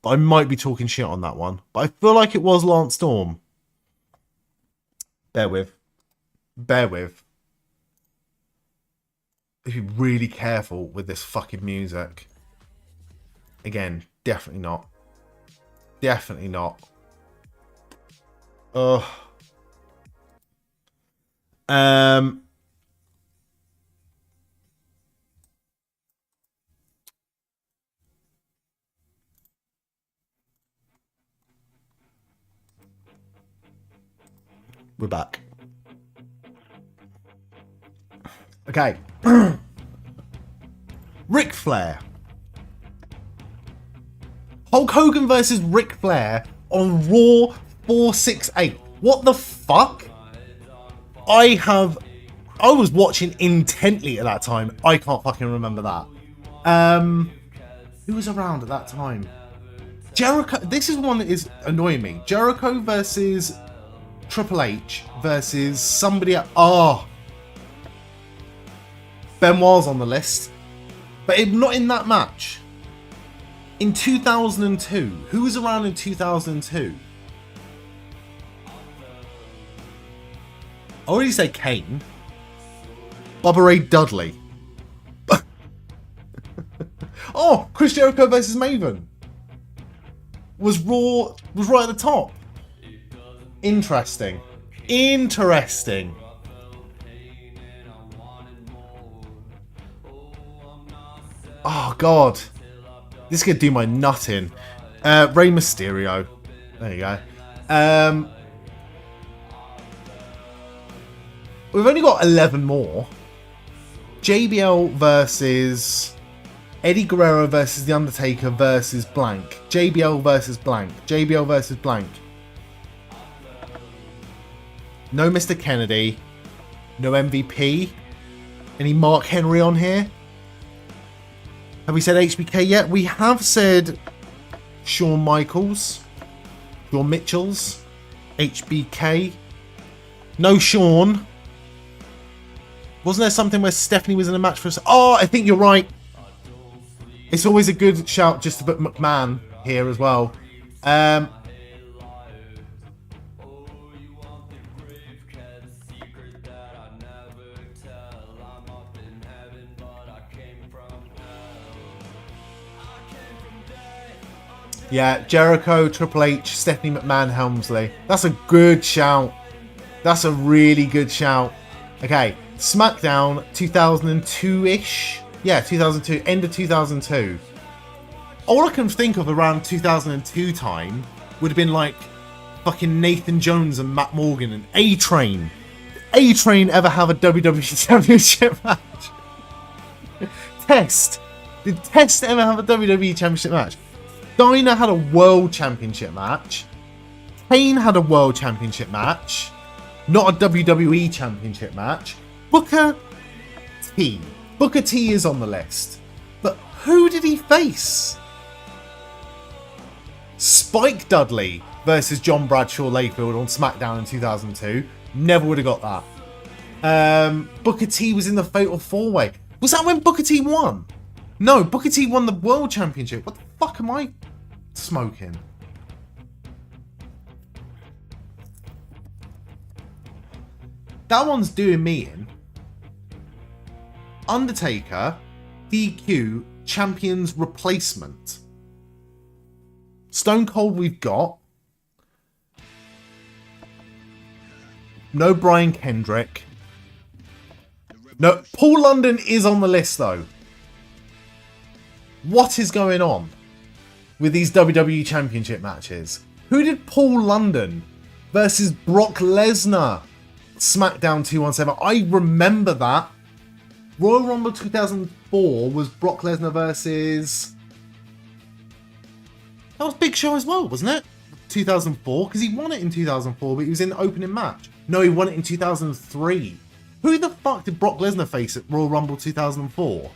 But I might be talking shit on that one. But I feel like it was Lance Storm. Bear with. Bear with. Be really careful with this fucking music. Again, definitely not. Definitely not. Ugh. We're back. Okay. Ric Flair. Hulk Hogan versus Ric Flair on Raw 468. What the fuck? I was watching intently at that time. I can't fucking remember that. Who was around at that time? Jericho. This is one that is annoying me. Jericho versus Triple H versus somebody else. Oh. Benoit's on the list. But not in that match. In 2002. Who was around in 2002? I already say Kane. Bubba Ray Dudley. Oh, Chris Jericho versus Maven. Was right at the top. Interesting. Interesting. Oh, God. This could do my nut in. Rey Mysterio. There you go. We've only got 11 more. JBL versus Eddie Guerrero versus The Undertaker versus blank. JBL versus blank. JBL versus blank. No Mr. Kennedy. No MVP. Any Mark Henry on here? Have we said HBK yet? We have said Shawn Michaels, Shawn Mitchells, HBK. No Shawn. Wasn't there something where Stephanie was in a match for us? Oh, I think you're right. It's always a good shout just to put McMahon here as well. Yeah, Jericho, Triple H, Stephanie McMahon, Helmsley. That's a good shout. That's a really good shout. Okay, SmackDown 2002-ish. Yeah, 2002, end of 2002. All I can think of around 2002 time would have been like fucking Nathan Jones and Matt Morgan and A-Train. Did A-Train ever have a WWE Championship match? Test. Did Test ever have a WWE Championship match? Steiner had a World Championship match. Kane had a World Championship match. Not a WWE Championship match. Booker T. Booker T is on the list. But who did he face? Spike Dudley versus John Bradshaw Layfield on SmackDown in 2002. Never would have got that. Booker T was in the Fatal 4-Way. Was that when Booker T won? No, Booker T won the World Championship. What the fuck am I smoking? That one's doing me in. Undertaker, DQ, Champions Replacement. Stone Cold we've got. No Brian Kendrick. No, Paul London is on the list though. What is going on with these WWE Championship matches? Who did Paul London versus Brock Lesnar SmackDown 217? I remember that. Royal Rumble 2004 was Brock Lesnar versus... That was Big Show as well, wasn't it? 2004, because he won it in 2004, but he was in the opening match. No, he won it in 2003. Who the fuck did Brock Lesnar face at Royal Rumble 2004?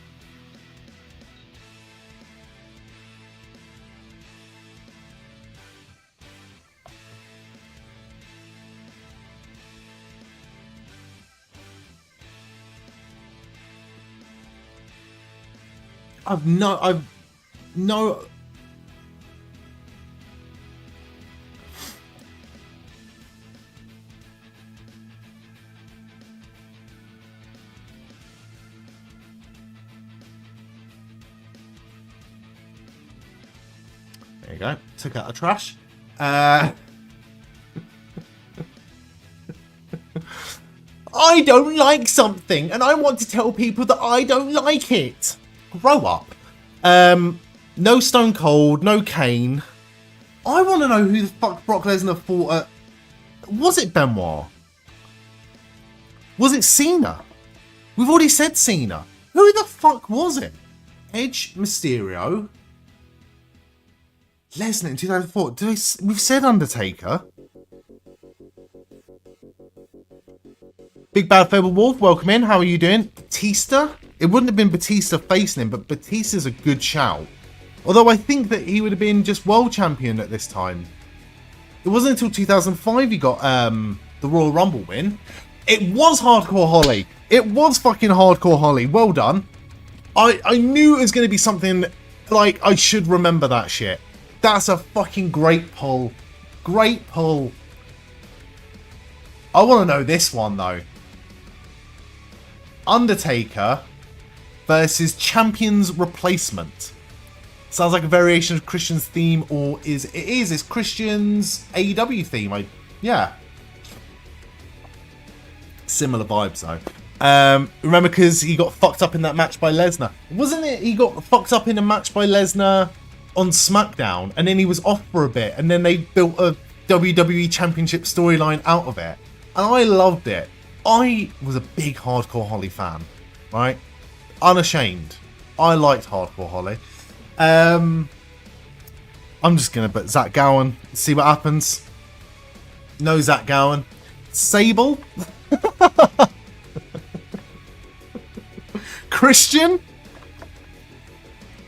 I've no. There you go. Took out the trash. I don't like something, and I want to tell people that I don't like it. Grow up. No Stone Cold, no Kane. I want to know who the fuck Brock Lesnar fought at... Was it Benoit? Was it Cena? We've already said Cena. Who the fuck was it? Edge, Mysterio, Lesnar in 2004. We've said Undertaker. Big Bad Fable Wolf, welcome in. How are you doing? Batista? It wouldn't have been Batista facing him, but Batista's a good shout. Although I think that he would have been just world champion at this time. It wasn't until 2005 he got the Royal Rumble win. It was Hardcore Holly. It was fucking Hardcore Holly. Well done. I knew it was going to be something like I should remember that shit. That's a fucking great pull. Great pull. I want to know this one though. Undertaker versus Champions Replacement. Sounds like a variation of Christian's theme, or it's Christian's AEW theme. Yeah. Similar vibes though. Remember, because he got fucked up in that match by Lesnar. Wasn't it? He got fucked up in a match by Lesnar on SmackDown, and then he was off for a bit, and then they built a WWE Championship storyline out of it. And I loved it. I was a big Hardcore Holly fan, right? Unashamed. I liked Hardcore Holly. I'm just going to put Zach Gowen, see what happens. No Zach Gowen. Sable? Christian?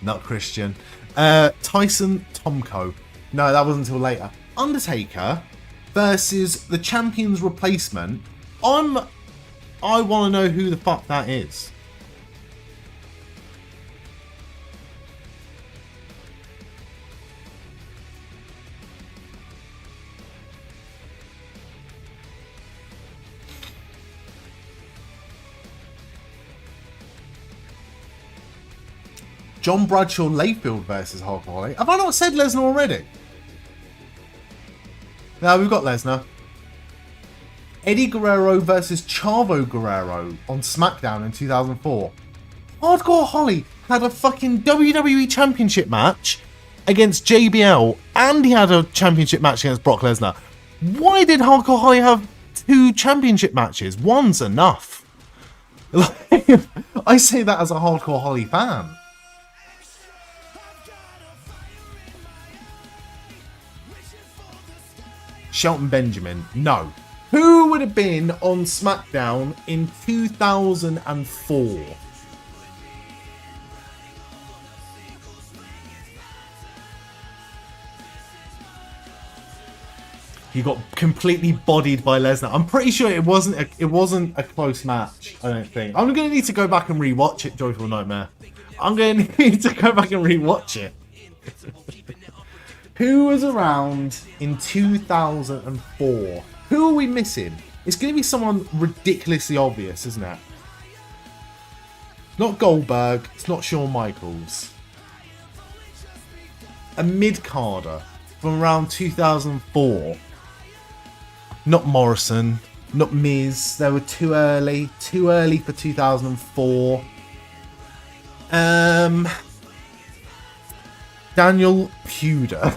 Not Christian. Tyson Tomko. No, that wasn't until later. Undertaker versus the champion's replacement. I want to know who the fuck that is. John Bradshaw Layfield versus Hulk Hogan. Have I not said Lesnar already? No, we've got Lesnar. Eddie Guerrero versus Chavo Guerrero on SmackDown in 2004. Hardcore Holly had a fucking WWE Championship match against JBL, and he had a championship match against Brock Lesnar. Why did Hardcore Holly have 2 championship matches? One's enough. I say that as a Hardcore Holly fan. Shelton Benjamin. No. Who would have been on SmackDown in 2004? He got completely bodied by Lesnar. I'm pretty sure it wasn't a close match, I don't think. I'm going to need to go back and rewatch it, Joyful Nightmare. I'm going to need to go back and rewatch it. Who was around in 2004? Who are we missing? It's going to be someone ridiculously obvious, isn't it? Not Goldberg. It's not Shawn Michaels. A mid-carder from around 2004. Not Morrison. Not Miz. They were too early. Too early for 2004. Daniel Puder.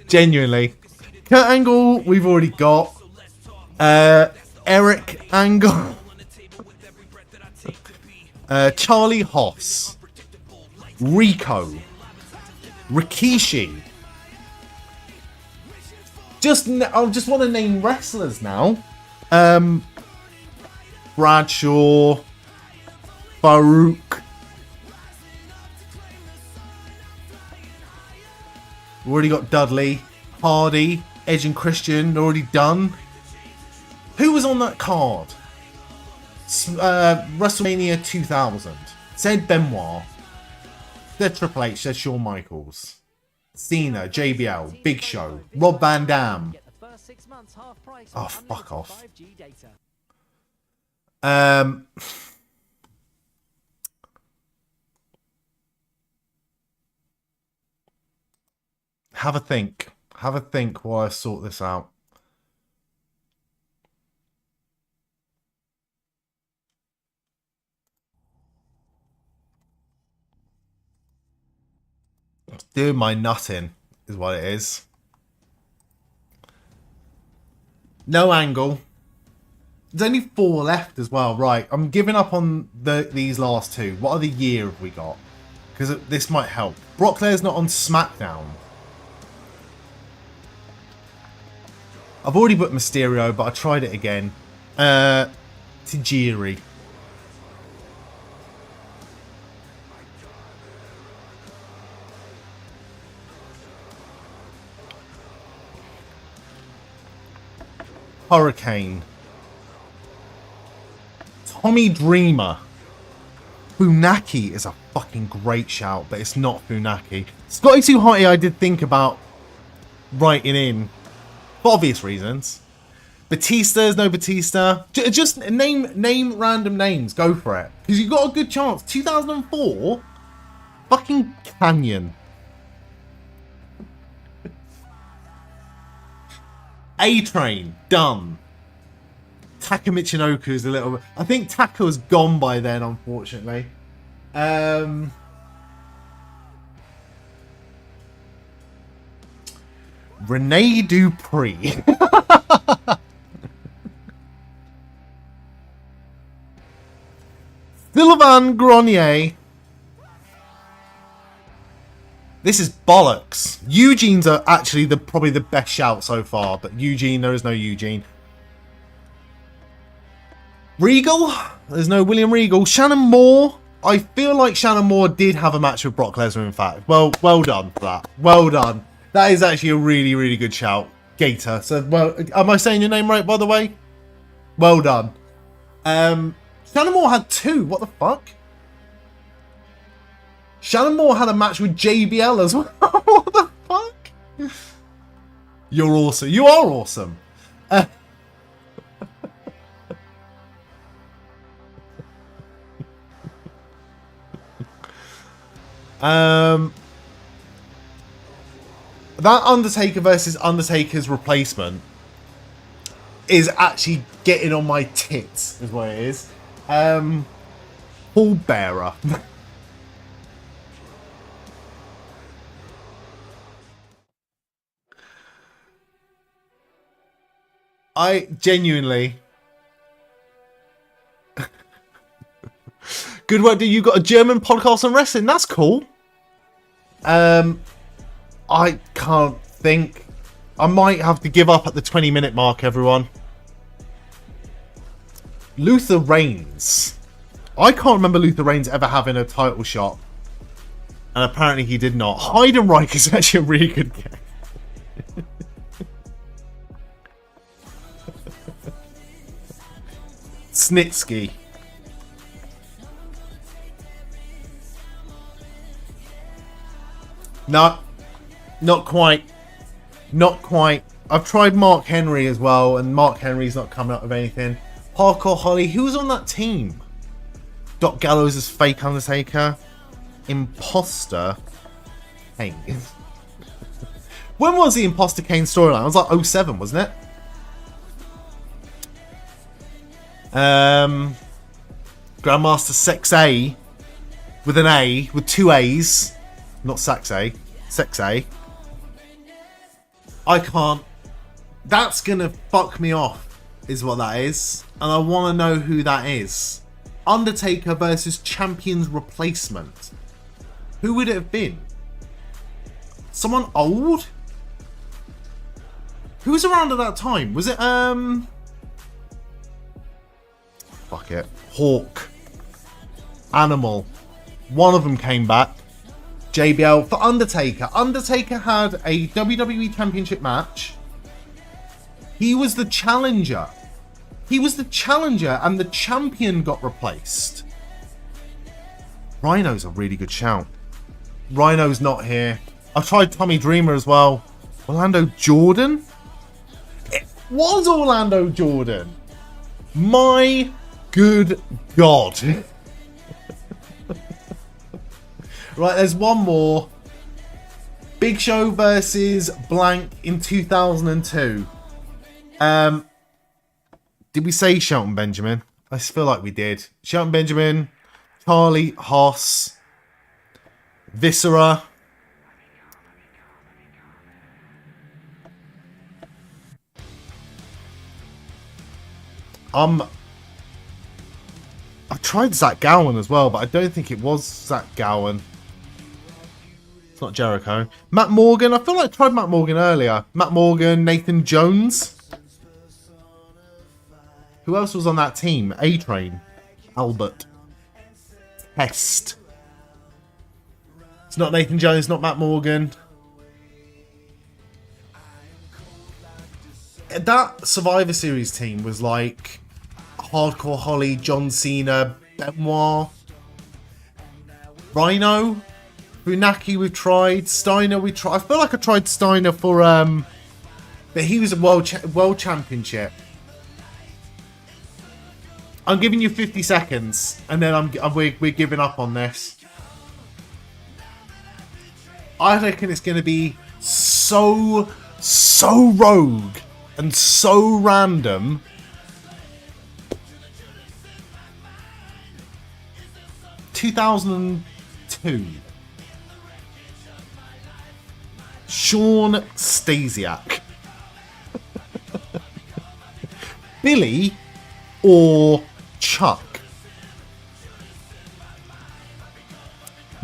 Genuinely. Kurt Angle, we've already got. Eric Angle. Charlie Hoss. Rico. Rikishi. I just want to name wrestlers now. Bradshaw, Farouk. We've already got Dudley, Hardy, Edge and Christian, already done. Who was on that card? WrestleMania 2000. Said Benoit. Said Triple H, said Shawn Michaels. Cena, JBL, Big Show, Rob Van Dam. Oh, fuck off. Have a think. Have a think while I sort this out. Doing my nutting is what it is. No Angle. There's only 4 left as well. Right, I'm giving up on these last 2. What other year have we got? Because this might help. Brock Lesnar on SmackDown. I've already put Mysterio, but I tried it again. Tajiri. Hurricane. Tommy Dreamer. Funaki is a fucking great shout, but it's not Funaki. Scotty 2 Hotty I did think about writing in, for obvious reasons. Batista is no Batista. Just name random names. Go for it. Because you've got a good chance. 2004? Fucking Canyon. A-Train. Done. Taka Michinoku is a little bit... I think Taka was gone by then, unfortunately. Rene Dupree. Sylvain Grenier. This is bollocks. Eugene's are actually probably the best shout so far, but Eugene, there is no Eugene. Regal. There's no William Regal. Shannon Moore. I feel like Shannon Moore did have a match with Brock Lesnar, in fact. Well done for that. Well done. That is actually a really, really good shout. Gator. So, well, am I saying your name right, by the way? Well done. Shannon Moore had 2. What the fuck? Shannon Moore had a match with JBL as well. What the fuck? You're awesome. You are awesome. That Undertaker versus Undertaker's replacement is actually getting on my tits, is what it is. Paul Bearer. I genuinely... Good work, dude. You got a German podcast on wrestling. That's cool. I can't think. I might have to give up at the 20-minute mark, everyone. Luther Reigns. I can't remember Luther Reigns ever having a title shot. And apparently he did not. Heidenreich is actually a really good game. Snitsky. No, not quite. Not quite. I've tried Mark Henry as well, and Mark Henry's not coming up with anything. Hardcore Holly, who was on that team? Doc Gallows as fake Undertaker. Imposter Kane. When was the Imposter Kane storyline? It was like 07, wasn't it? Grandmaster Sex A with an A, with 2 A's. Not Sax A. Sex A. I can't. That's gonna fuck me off, is what that is. And I want to know who that is. Undertaker versus Champion's replacement. Who would it have been? Someone old? Who was around at that time? Was it, fuck it. Hawk. Animal. One of them came back. JBL for Undertaker. Undertaker had a WWE Championship match. He was the challenger. He was the challenger and the champion got replaced. Rhino's a really good shout. Rhino's not here. I've tried Tommy Dreamer as well. Orlando Jordan? It was Orlando Jordan. My good God. Right, there's one more. Big Show versus blank in 2002. Did we say Shelton Benjamin? I feel like we did. Shelton Benjamin, Charlie Haas, Viscera. I tried Zach Gowen as well, but I don't think it was Zach Gowen. It's not Jericho. Matt Morgan. I feel like I tried Matt Morgan earlier. Matt Morgan, Nathan Jones. Who else was on that team? A-Train. Albert. Test. It's not Nathan Jones, not Matt Morgan. That Survivor Series team was like Hardcore Holly, John Cena, Benoit, Rhino, Funaki we've tried, Steiner we tried. I feel like I tried Steiner for but he was a world championship. I'm giving you 50 seconds, and then we're giving up on this. I reckon it's going to be so rogue and so random. (2002) Sean Stasiak. Billy or Chuck?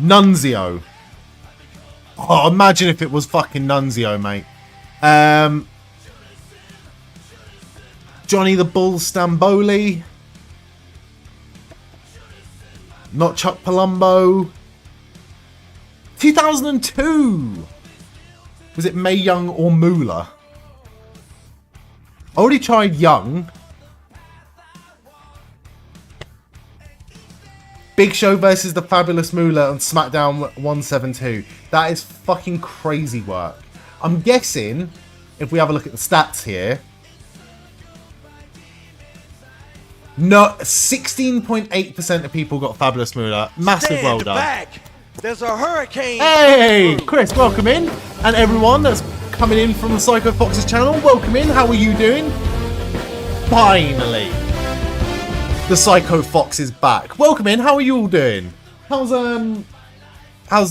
Nunzio. Oh, imagine if it was fucking Nunzio, mate. Johnny the Bull Stamboli. Not Chuck Palumbo. 2002. Was it Mae Young or Moolah? I already tried Young. Big Show versus the Fabulous Moolah on SmackDown 172. That is fucking crazy work. I'm guessing, if we have a look at the stats here, no, 16.8% of people got Fabulous Moolah. Massive well done. Back. There's a hurricane. Hey, Chris, welcome in. And everyone that's coming in from the Psycho Fox's channel, welcome in. How are you doing? Finally, the Psycho Fox is back. Welcome in. How are you all doing? How's the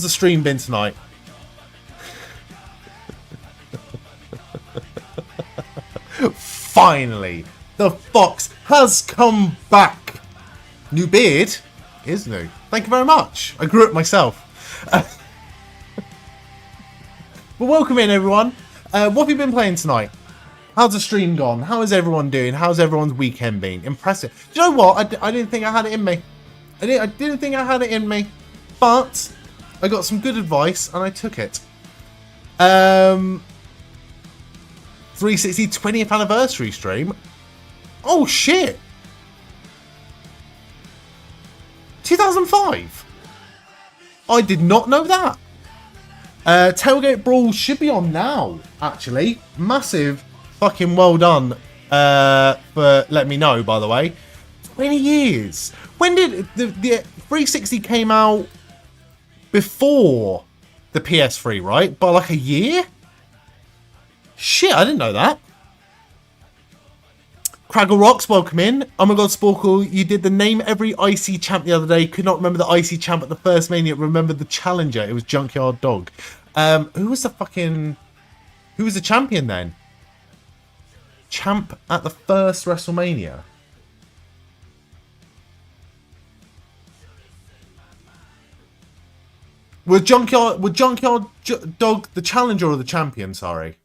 stream been tonight? Finally, the Fox has come back. New beard is new. Thank you very much. I grew it myself. Well, welcome in, everyone. What have you been playing tonight? How's the stream gone? How is everyone doing? How's everyone's weekend been? Impressive. Do you know what? I didn't think I had it in me. I didn't think I had it in me. But I got some good advice and I took it. 360 20th anniversary stream. Oh, shit. 2005. I did not know that. Tailgate Brawl should be on now, actually. Massive fucking well done for letting me know, by the way. 20 years. When did the 360 came out? Before the PS3, right? By like a year? Shit, I didn't know that. Craggle Rocks, welcome in. Oh my god, Sporcle, you did the name every IC champ the other day. Could not remember the IC champ at the first Mania. Remembered the challenger. It was Junkyard Dog. Who was the champion then? Champ at the first WrestleMania. Was Junkyard Dog the challenger or the champion? Sorry.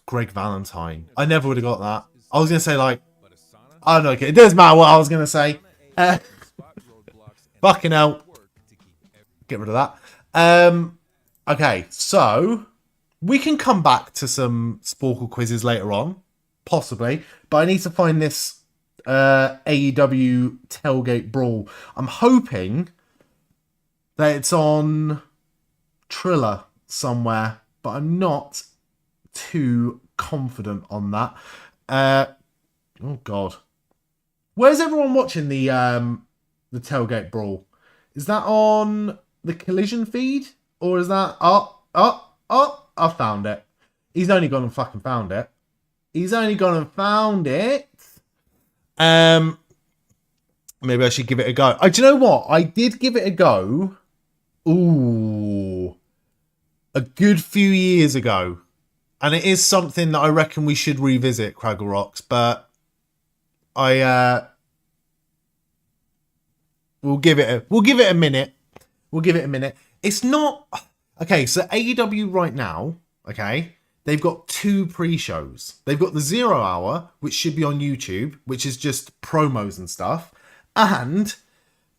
Greg Valentine. I never would have got that. I was going to say, like, I don't know. Okay, it doesn't matter what I was going to say. Fucking hell. Get rid of that. Okay, so we can come back to some Sporcle quizzes later on. Possibly. But I need to find this AEW Tailgate Brawl. I'm hoping that it's on Triller somewhere. But I'm not too confident on that. Oh god, where's everyone watching the Tailgate Brawl? Is that on the Collision feed or is that I found it. He's only gone and fucking found it. He's only gone and found it. Maybe I should give it a go. Do you know what? I did give it a go. Ooh, a good few years ago. And it is something that I reckon we should revisit, Craggle Rocks, but we'll give it a minute. We'll give it a minute. It's not okay, so AEW right now, okay, they've got two pre-shows. They've got the 0 Hour, which should be on YouTube, which is just promos and stuff, and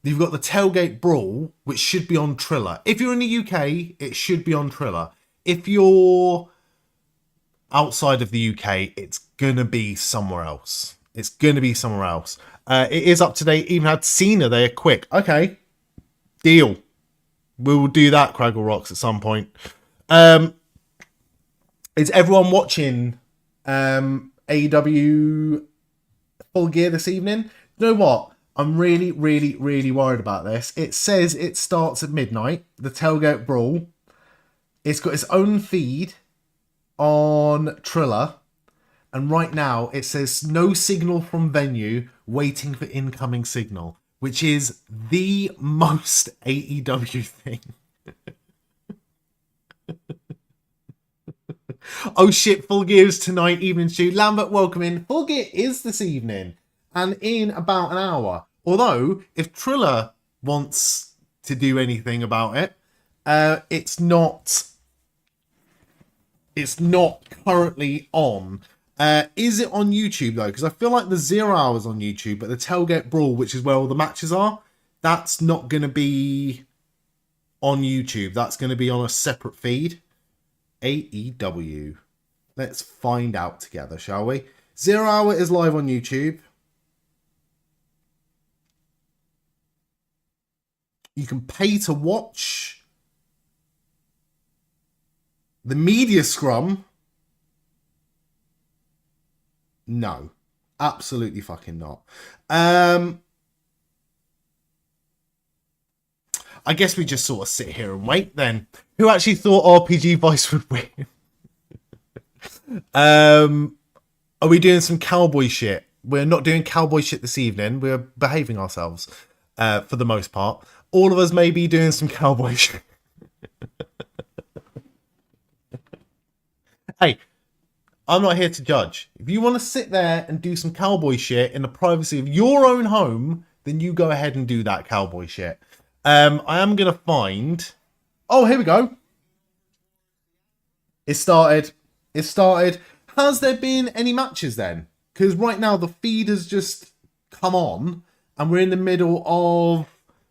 you've got the Tailgate Brawl, which should be on Triller. If you're in the UK, it should be on Triller. If you're outside of the UK, it's gonna be somewhere else. It's gonna be somewhere else. It is up to date. Even had Cena there quick. Okay, deal. We will do that, Craggle Rocks, at some point. Is everyone watching AEW Full Gear this evening? You know what? I'm really, really, really worried about this. It says it starts at midnight. The Tailgate Brawl. It's got its own feed on Triller, and right now it says no signal from venue, waiting for incoming signal, which is the most AEW thing. Oh shit, Full Gear is tonight, evening shoot. Lambert, welcome in. Full Gear is this evening and in about an hour. Although, if Triller wants to do anything about it, it's not currently on. Is it on YouTube though? Because I feel like the 0 Hour is on YouTube, but the Tailgate Brawl, which is where all the matches are, That's not going to be on YouTube. That's going to be on a separate feed. AEW. Let's find out together, shall we? 0 Hour is live on YouTube. You can pay to watch. The media scrum. No. Absolutely fucking not. I guess we just sort of sit here and wait then. Who actually thought RPG Vice would win? Are we doing some cowboy shit? We're not doing cowboy shit this evening. We're behaving ourselves for the most part. All of us may be doing some cowboy shit. Hey, I'm not here to judge. If you want to sit there and do some cowboy shit in the privacy of your own home, then you go ahead and do that cowboy shit. I am going to find... Oh, here we go. It started. Has there been any matches then? Because right now the feed has just come on and we're in the middle of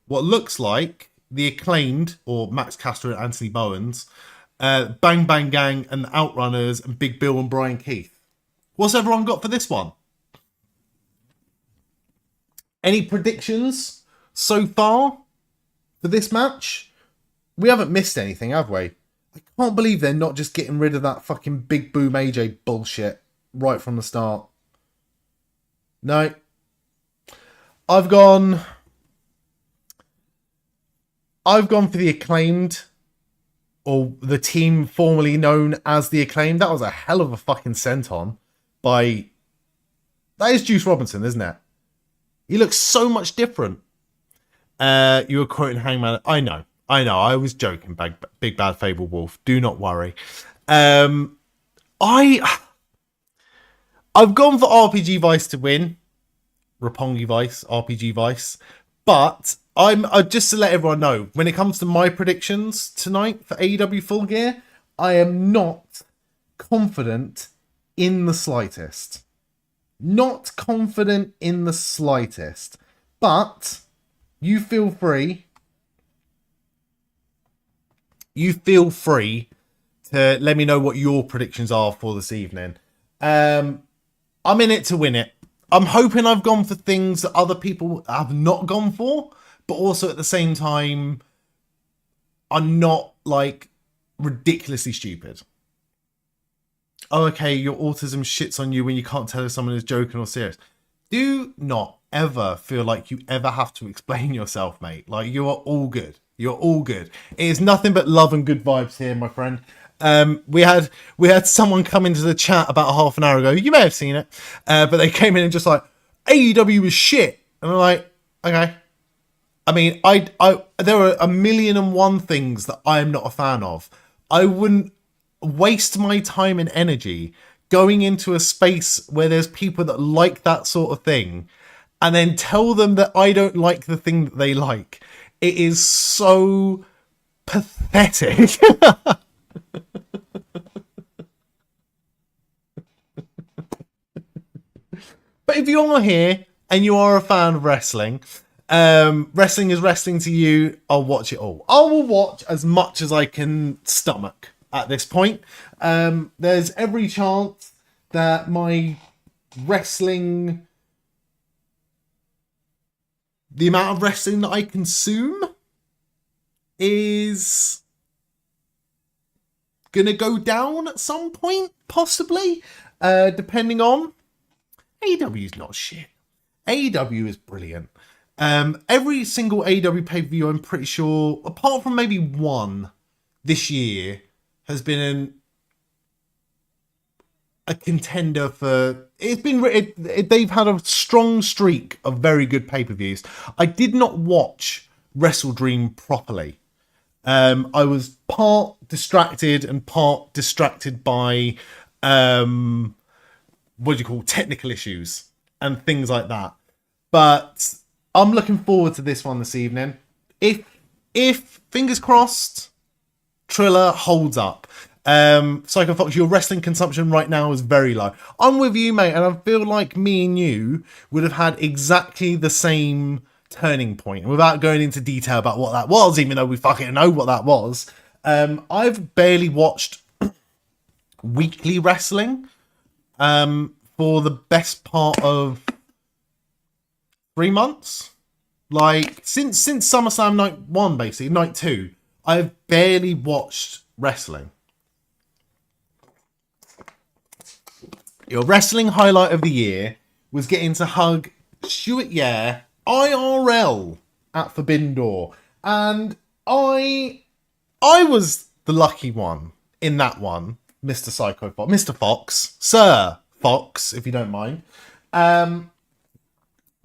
what looks like the Acclaimed, or Max Caster and Anthony Bowens, Bang Bang Gang and the Outrunners and Big Bill and Brian Keith. What's everyone got for this one? Any predictions so far for this match? We haven't missed anything, have we? I can't believe they're not just getting rid of that fucking Big Boom AJ bullshit right from the start. No. I've gone for the Acclaimed, or the team formerly known as the Acclaimed. That was a hell of a fucking senton by... That is Juice Robinson, isn't it? He looks so much different. You were quoting Hangman. I know. I was joking, Big Bad Fable Wolf. Do not worry. I've gone for RPG Vice to win. Roppongi Vice, RPG Vice. But I'm just to let everyone know, when it comes to my predictions tonight for AEW Full Gear, I am not confident in the slightest. Not confident in the slightest. But you feel free. You feel free to let me know what your predictions are for this evening. I'm in it to win it. I'm hoping I've gone for things that other people have not gone for, but also at the same time, I'm not like ridiculously stupid. Oh, okay, your autism shits on you when you can't tell if someone is joking or serious. Do not ever feel like you ever have to explain yourself, mate. Like, you are all good. You're all good. It is nothing but love and good vibes here, my friend. We had someone come into the chat about half an hour ago. You may have seen it, but they came in and just like, AEW was shit, and I'm like, okay. I mean, there are 1,000,001 things that I am not a fan of. I wouldn't waste my time and energy going into a space where there's people that like that sort of thing, and then tell them that I don't like the thing that they like. It is so pathetic. But if you are here and you are a fan of wrestling, wrestling is wrestling to you, I'll watch it all. I will watch as much as I can stomach at this point. There's every chance that my wrestling... the amount of wrestling that I consume is gonna go down at some point, possibly, depending on... AEW is not shit. AEW is brilliant. Every single AEW pay-per-view, I'm pretty sure, apart from maybe one this year, has been a contender for... they've had a strong streak of very good pay-per-views. I did not watch Wrestle Dream properly. I was part distracted and part distracted by technical issues and things like that. But I'm looking forward to this one this evening. If fingers crossed, Triller holds up. Psycho Fox, your wrestling consumption right now is very low. I'm with you, mate, and I feel like me and you would have had exactly the same turning point. And without going into detail about what that was, even though we fucking know what that was, I've barely watched weekly wrestling for the best part of 3 months. Like, since SummerSlam Night 1, basically, Night 2, I've barely watched wrestling. Your wrestling highlight of the year was getting to hug Stuart Yare IRL at Forbidden Door. And I was the lucky one in that one, Mr. Psycho Fox. Mr. Fox. Sir Fox, if you don't mind.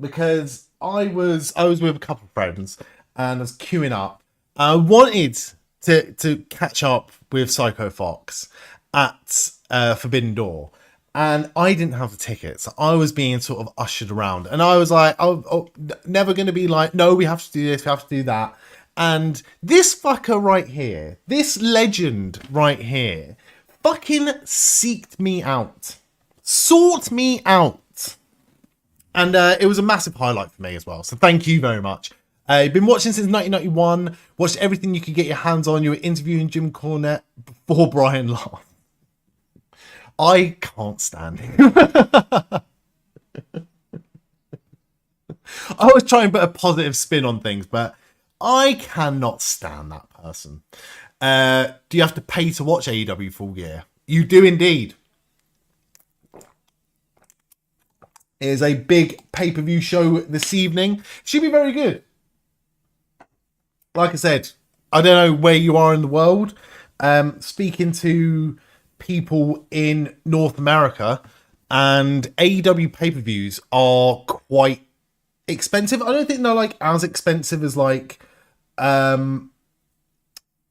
Because I was with a couple of friends and I was queuing up. I wanted to catch up with Psycho Fox at Forbidden Door. And I didn't have the tickets. I was being sort of ushered around. And I was like, oh, never going to be like, no, we have to do this, we have to do that. And this fucker right here, this legend right here, fucking seeked me out. Sought me out. And it was a massive highlight for me as well. So thank you very much. You've been watching since 1991. Watched everything you could get your hands on. You were interviewing Jim Cornette before Brian Law. I can't stand him. I was trying to put a positive spin on things, but I cannot stand that person. Do you have to pay to watch AEW Full Gear? You do indeed. It is a big pay-per-view show this evening. Should be very good. Like I said, I don't know where you are in the world. Speaking to people in North America, and AEW pay-per-views are quite expensive. I don't think they're like as expensive as like a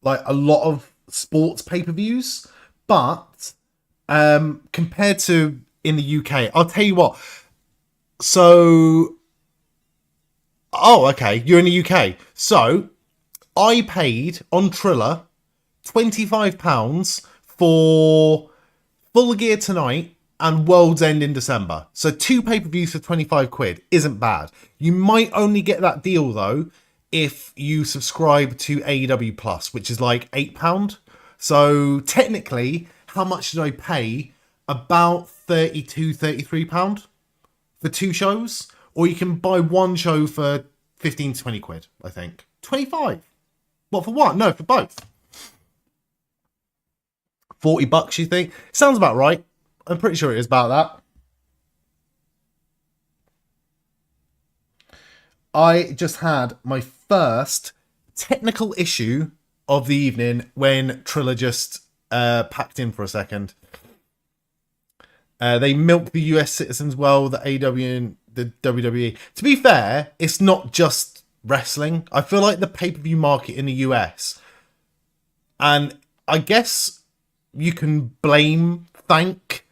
lot of sports pay-per-views, but compared to in the UK, I'll tell you what. So, oh, okay, you're in the UK. So, I paid on Triller £25 for Full Gear tonight and World's End in December. So 2 pay-per-views for 25 quid isn't bad. You might only get that deal though if you subscribe to AEW Plus, which is like £8. So technically, how much did I pay? About £32-33 for 2 shows. Or you can buy one show for 15 to 20 quid, I think. 25. What, for what? No, for both. $40, you think? Sounds about right. I'm pretty sure it is about that. I just had my first technical issue of the evening when Triller just packed in for a second. They milk the US citizens well, the AEW and the WWE. To be fair, it's not just wrestling. I feel like the pay-per-view market in the US, and I guess you can thank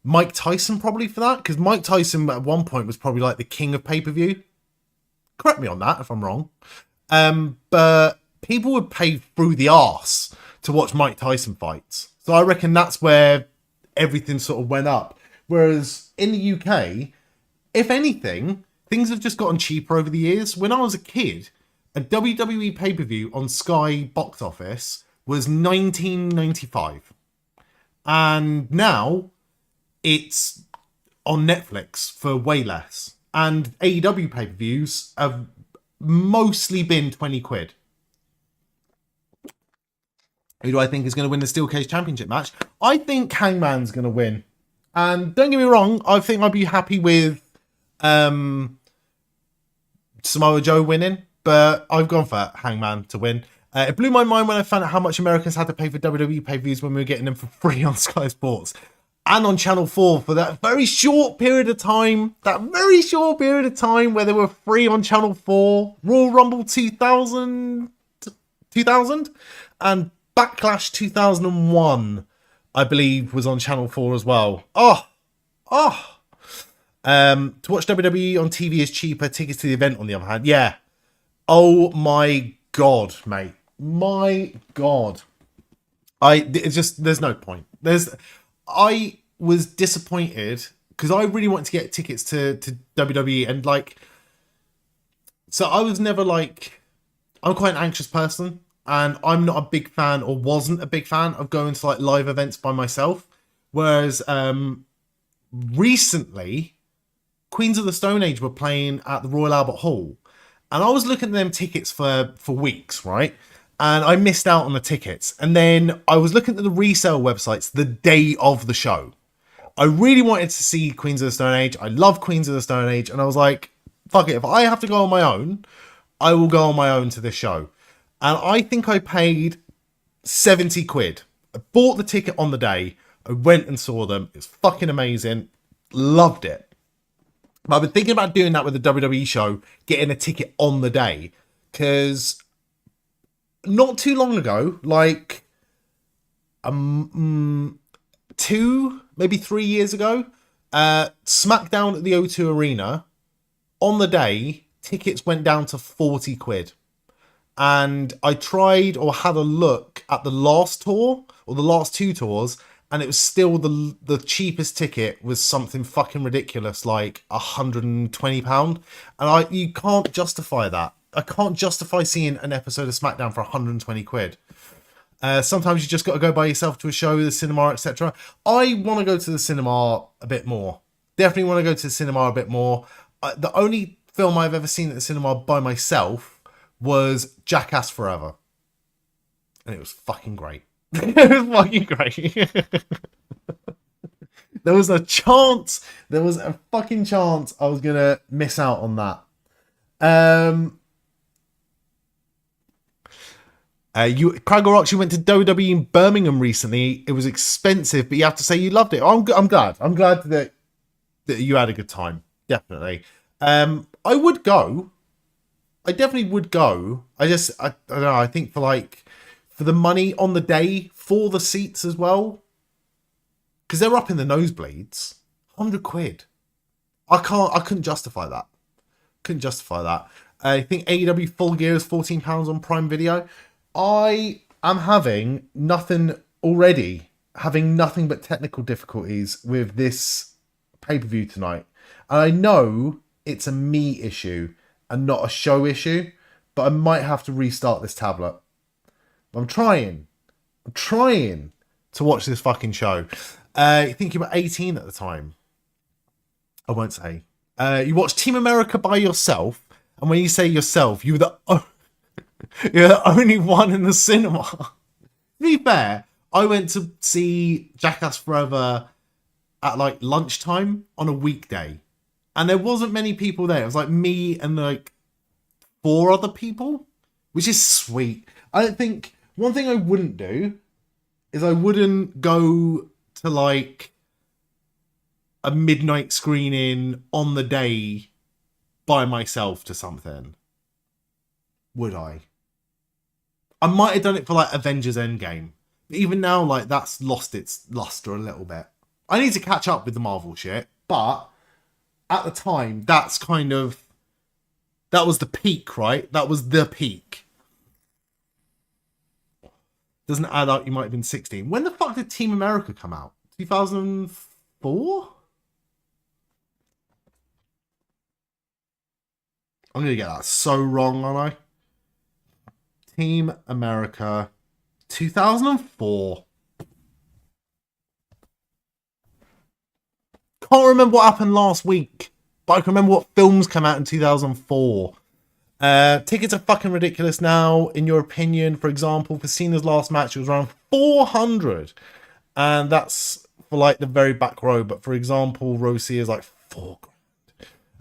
Mike Tyson probably for that, because Mike Tyson at one point was probably like the king of pay-per-view. Correct me on that if I'm wrong. But people would pay through the arse to watch Mike Tyson fights. So I reckon that's where everything sort of went up. Whereas in the UK, if anything, things have just gotten cheaper over the years. When I was a kid, a WWE pay-per-view on Sky box office was $19.95. And now it's on Netflix for way less. And AEW pay-per-views have mostly been 20 quid. Who do I think is going to win the Steel Cage Championship match? I think Hangman's going to win. And don't get me wrong, I think I'd be happy with Samoa Joe winning. But I've gone for Hangman to win. It blew my mind when I found out how much Americans had to pay for WWE pay-per-views when we were getting them for free on Sky Sports and on Channel 4 for that very short period of time. That very short period of time where they were free on Channel 4. Royal Rumble 2000 and Backlash 2001, I believe, was on Channel 4 as well. To watch WWE on TV is cheaper. Tickets to the event, on the other hand, yeah. Oh my God, mate. My God. There's no point. I was disappointed because I really wanted to get tickets to WWE, and like, So I was never like, I'm quite an anxious person, and I'm not a big fan, or wasn't a big fan, of going to like live events by myself. Whereas recently, Queens of the Stone Age were playing at the Royal Albert Hall, and I was looking at them tickets for weeks, right? And I missed out on the tickets. And then I was looking at the resale websites the day of the show. I really wanted to see Queens of the Stone Age. I love Queens of the Stone Age, and I was like, fuck it, if I have to go on my own, I will go on my own to this show. And I think I paid 70 quid. I bought the ticket on the day. I went and saw them. It's fucking amazing. Loved it. But I've been thinking about doing that with the WWE show, getting a ticket on the day. Because not too long ago, like 3 years ago, SmackDown at the O2 Arena, on the day, tickets went down to 40 quid. And I tried or had a look at the last tour, or the last two tours, and it was still the cheapest ticket was something fucking ridiculous, like £120. And you can't justify that. I can't justify seeing an episode of SmackDown for 120 quid. Sometimes you just got to go by yourself to a show, the cinema, etc. I want to go to the cinema a bit more. Definitely want to go to the cinema a bit more. The only film I've ever seen at the cinema by myself was Jackass Forever. And it was fucking great. It was fucking great. There was a fucking chance I was going to miss out on that. Craggle Rocks, you went to WWE in Birmingham recently. It was expensive, but you have to say you loved it. I'm glad. I'm glad that you had a good time. Definitely. I would go. I definitely would go. I don't know. I think for the money on the day, for the seats as well, because they're up in the nosebleeds, 100 quid. I couldn't justify that. I think AEW Full Gear is £14 on Prime Video. I am having nothing but technical difficulties with this pay-per-view tonight. And I know it's a me issue and not a show issue, but I might have to restart this tablet. I'm trying to watch this fucking show. I think you were 18 at the time. I won't say. You watched Team America by yourself, and when you say yourself, you're the only one in the cinema. To be fair, I went to see Jackass Forever at like lunchtime on a weekday, and there wasn't many people there. It was like me and like 4 other people, which is sweet. I don't think, one thing I wouldn't do is I wouldn't go to like a midnight screening on the day by myself to something. Would I? I might have done it for like Avengers Endgame. But even now, like, that's lost its luster a little bit. I need to catch up with the Marvel shit, but at the time, that was the peak, right? That was the peak. Doesn't add up, you might have been 16. When the fuck did Team America come out? 2004? I'm going to get that so wrong, aren't I? Team America, 2004. Can't remember what happened last week, but I can remember what films came out in 2004. Tickets are fucking ridiculous now, in your opinion. For example, for Cena's last match, it was around 400. And that's for like the very back row. But for example, Rosie is like £4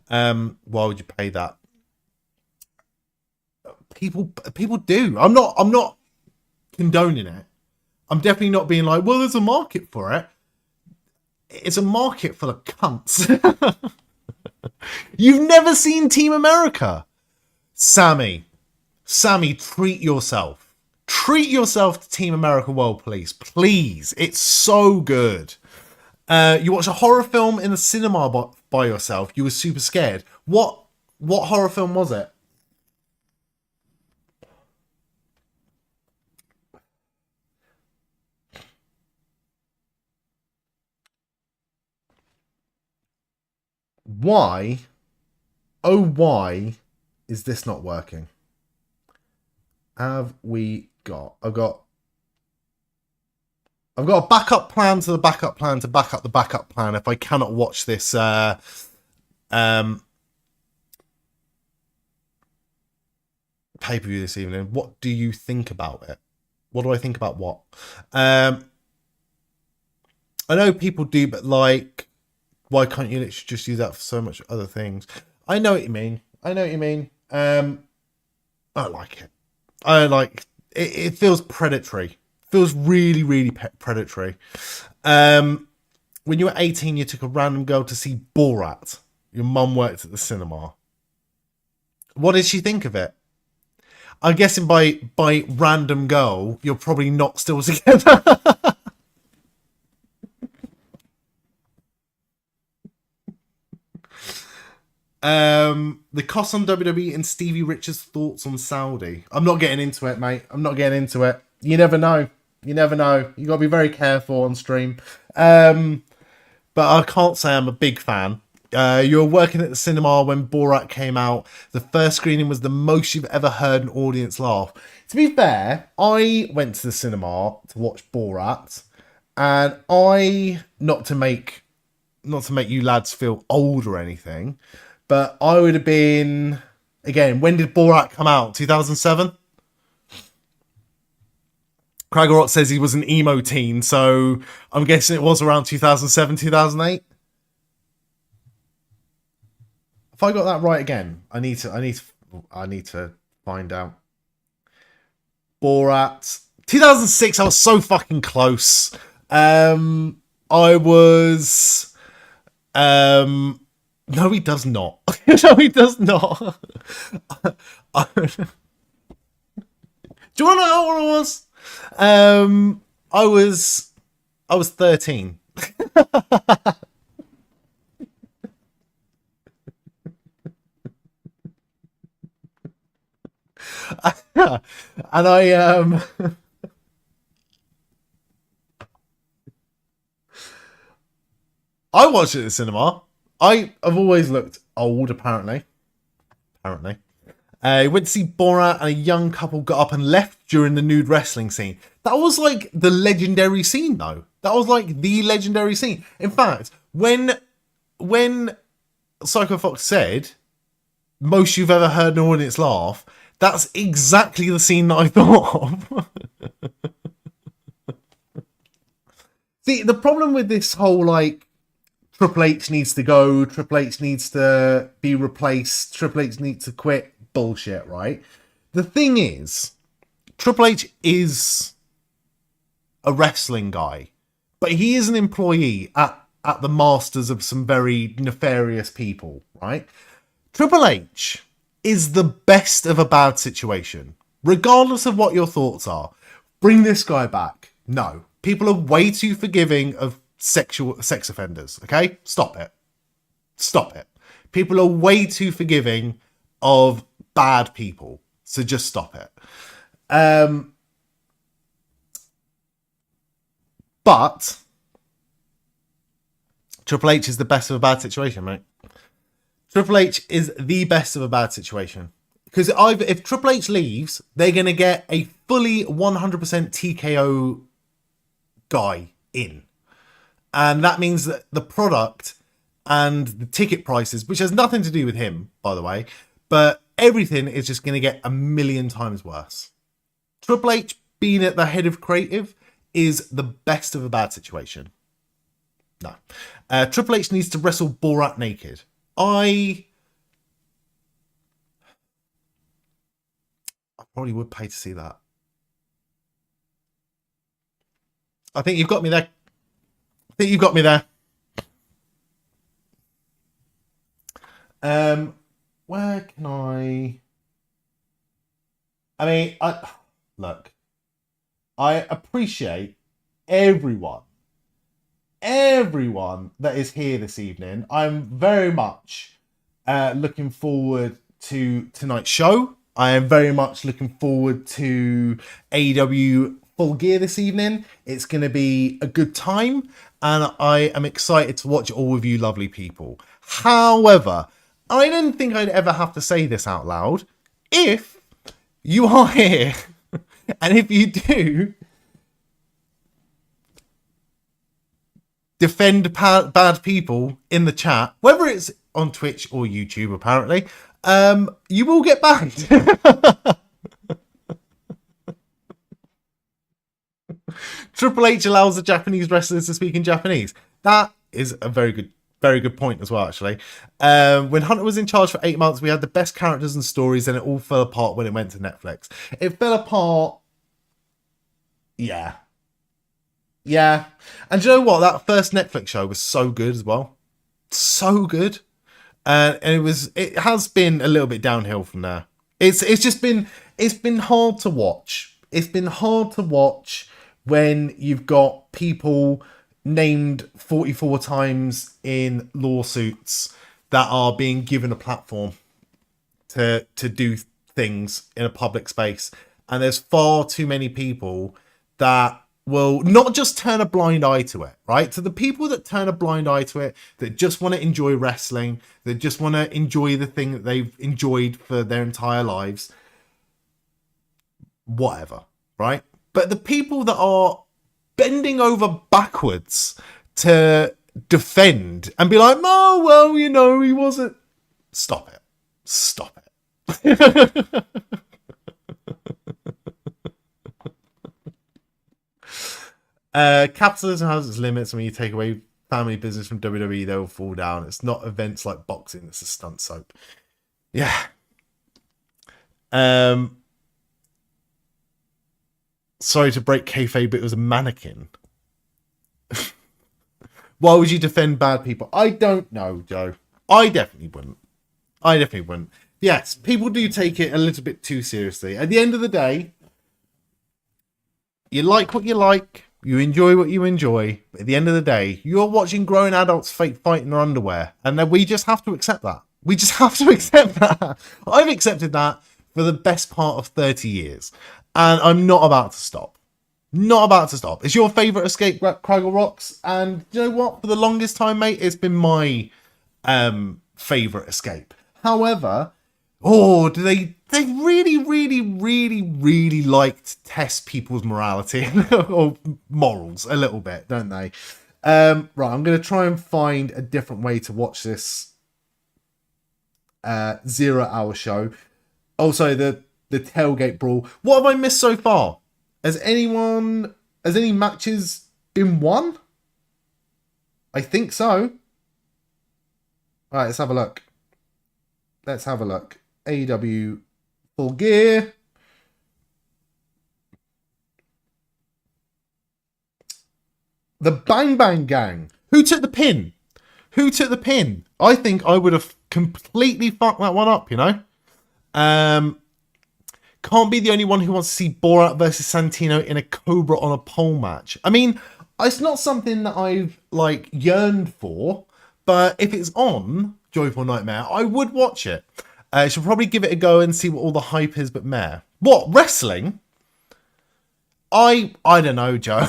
grand. Why would you pay that? People do. I'm not condoning it. I'm definitely not being like, well, there's a market for it. It's a market full of cunts. You've never seen Team America. Sammy, treat yourself. Treat yourself to Team America World Police, please. It's so good. You watch a horror film in the cinema by yourself. You were super scared. What horror film was it? Why, oh why, Is this not working? Have we got... I've got a backup plan to the backup plan to back up the backup plan if I cannot watch this pay-per-view this evening. What do you think about it? What do I think about what? I know people do, but like, why can't you literally just use that for so much other things? I know what you mean. I don't like it. I don't like it. It feels predatory. Feels really, really predatory. When you were 18, you took a random girl to see Borat. Your mum worked at the cinema. What did she think of it? I'm guessing by random girl, you're probably not still together. The cost on WWE and Stevie Richards' thoughts on Saudi. I'm not getting into it, mate. I'm not getting into it. You never know. You never know. You got to be very careful on stream. But I can't say I'm a big fan. You were working at the cinema when Borat came out. The first screening was the most you've ever heard an audience laugh. To be fair, I went to the cinema to watch Borat, and not to make you lads feel old or anything, but I would have been, again, when did Borat come out? 2007? Kragorot says he was an emo teen, so I'm guessing it was around 2007, 2008. If I got that right again, I need to find out. Borat 2006. I was so fucking close. I was. No, he does not. No, he does not. Do you want to know what it was? I was 13. And I watched it at the cinema. I have always looked old, apparently. Went to see Borat, and a young couple got up and left during the nude wrestling scene. That was like the legendary scene, though. That was like the legendary scene. In fact, when Psycho Fox said, most you've ever heard an audience laugh, that's exactly the scene that I thought of. See, the problem with this whole, like, Triple H needs to go, Triple H needs to be replaced, Triple H needs to quit bullshit, right? The thing is, Triple H is a wrestling guy, but he is an employee at the masters of some very nefarious people, right? Triple H is the best of a bad situation. Regardless of what your thoughts are, bring this guy back. No. People are way too forgiving of sex offenders, okay? Stop it. People are way too forgiving of bad people, so just stop it. But Triple H is the best of a bad situation, mate. Triple H is the best of a bad situation. Because if Triple H leaves, they're going to get a fully 100% TKO guy in. And that means that the product and the ticket prices, which has nothing to do with him, by the way, but everything is just going to get a million times worse. Triple H being at the head of creative is the best of a bad situation. No. Triple H needs to wrestle Borat naked. I probably would pay to see that. I think you've got me there. Where can I mean, look. I appreciate everyone that is here this evening. I'm very much looking forward to tonight's show. I am very much looking forward to AEW Full Gear this evening. It's going to be a good time, and I am excited to watch all of you lovely people. However, I didn't think I'd ever have to say this out loud. If you are here, and if you do defend bad people in the chat, whether it's on Twitch or YouTube, apparently, you will get banned. Triple H allows the Japanese wrestlers to speak in Japanese. That is a very good point as well, actually. When Hunter was in charge for 8 months, we had the best characters and stories, and it all fell apart when it went to Netflix. It fell apart. Yeah. Yeah. And do you know what? That first Netflix show was so good as well. So good. And it has been a little bit downhill from there. It's been hard to watch. It's been hard to watch when you've got people named 44 times in lawsuits that are being given a platform to do things in a public space. And there's far too many people that will not just turn a blind eye to it, right? To the people that turn a blind eye to it, that just want to enjoy wrestling, that just want to enjoy the thing that they've enjoyed for their entire lives, whatever, right? But the people that are bending over backwards to defend and be like, oh, well, you know, he wasn't... Stop it. Stop it. Capitalism has its limits. When you take away family business from WWE, they will fall down. It's not events like boxing. It's a stunt soap. Yeah. Sorry to break kayfabe, but it was a mannequin. Why would you defend bad people? I don't know, Joe. I definitely wouldn't. Yes, people do take it a little bit too seriously. At the end of the day, you like what you like. You enjoy what you enjoy. But at the end of the day, you're watching grown adults fight in their underwear. And then we just have to accept that. We just have to accept that. I've accepted that for the best part of 30 years. And I'm not about to stop. Not about to stop. It's your favourite escape, Craggle Rocks. And you know what? For the longest time, mate, it's been my favourite escape. However, they really like to test people's morality or morals a little bit, don't they? Right, I'm going to try and find a different way to watch this 0 hour show. Also, the tailgate brawl. What have I missed so far? Has any matches been won? I think so. All right, let's have a look. AEW Full Gear. The Bang Bang Gang. Who took the pin? I think I would have completely fucked that one up, you know? Can't be the only one who wants to see Borat versus Santino in a Cobra on a pole match. I mean, it's not something that I've, yearned for, but if it's on Joyful Nightmare, I would watch it. I should probably give it a go and see what all the hype is, but meh. What, wrestling? I don't know, Joe.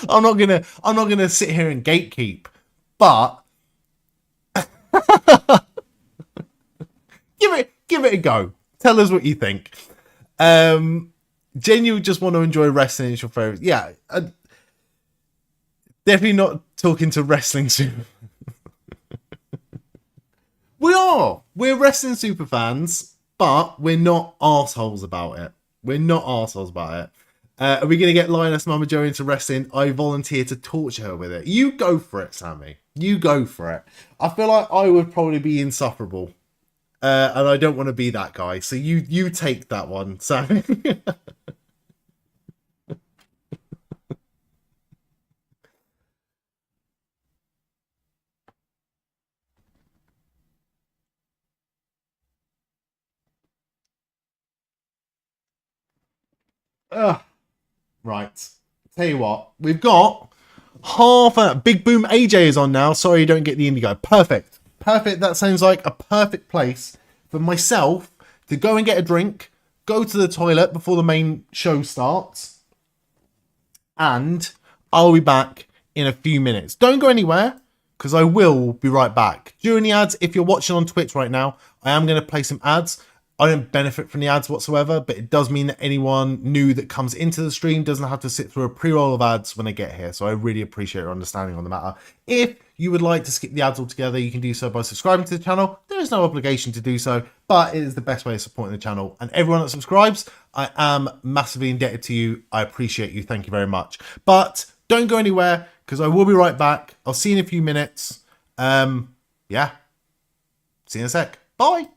I'm not gonna sit here and gatekeep, but give it a go. Tell us what you think. Jen, you just want to enjoy wrestling. It's your favorite. Yeah, definitely not talking to wrestling soon. We're wrestling super fans, but we're not arseholes about it. Are we going to get Lioness Mama Joe into wrestling? I volunteer to torture her with it. You go for it, Sammy. You go for it. I feel like I would probably be insufferable. And I don't want to be that guy. So you take that one, Sammy. Right. Tell you what, we've got half a Big Boom AJ is on now. Sorry you don't get the Indigo. Perfect. That sounds like a perfect place for myself to go and get a drink, go to the toilet before the main show starts. And I'll be back in a few minutes. Don't go anywhere, because I will be right back. During the ads, if you're watching on Twitch right now, I am going to play some ads. I don't benefit from the ads whatsoever, but it does mean that anyone new that comes into the stream doesn't have to sit through a pre-roll of ads when they get here. So I really appreciate your understanding on the matter. If you would like to skip the ads altogether, you can do so by subscribing to the channel. There is no obligation to do so, but it is the best way of supporting the channel. And everyone that subscribes, I am massively indebted to you. I appreciate you. Thank you very much. But don't go anywhere, because I will be right back. I'll see you in a few minutes. Yeah. See you in a sec. Bye.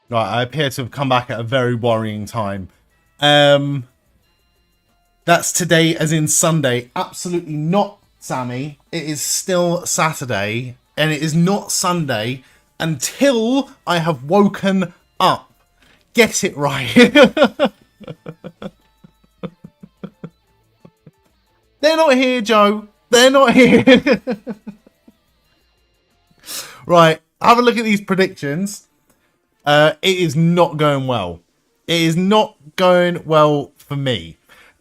Right, I appear to have come back at a very worrying time. That's today as in Sunday. Absolutely not, Sammy. It is still Saturday, and it is not Sunday until I have woken up. Get it right. They're not here, Joe. They're not here. Right, have a look at these predictions. It is not going well. It is not going well for me.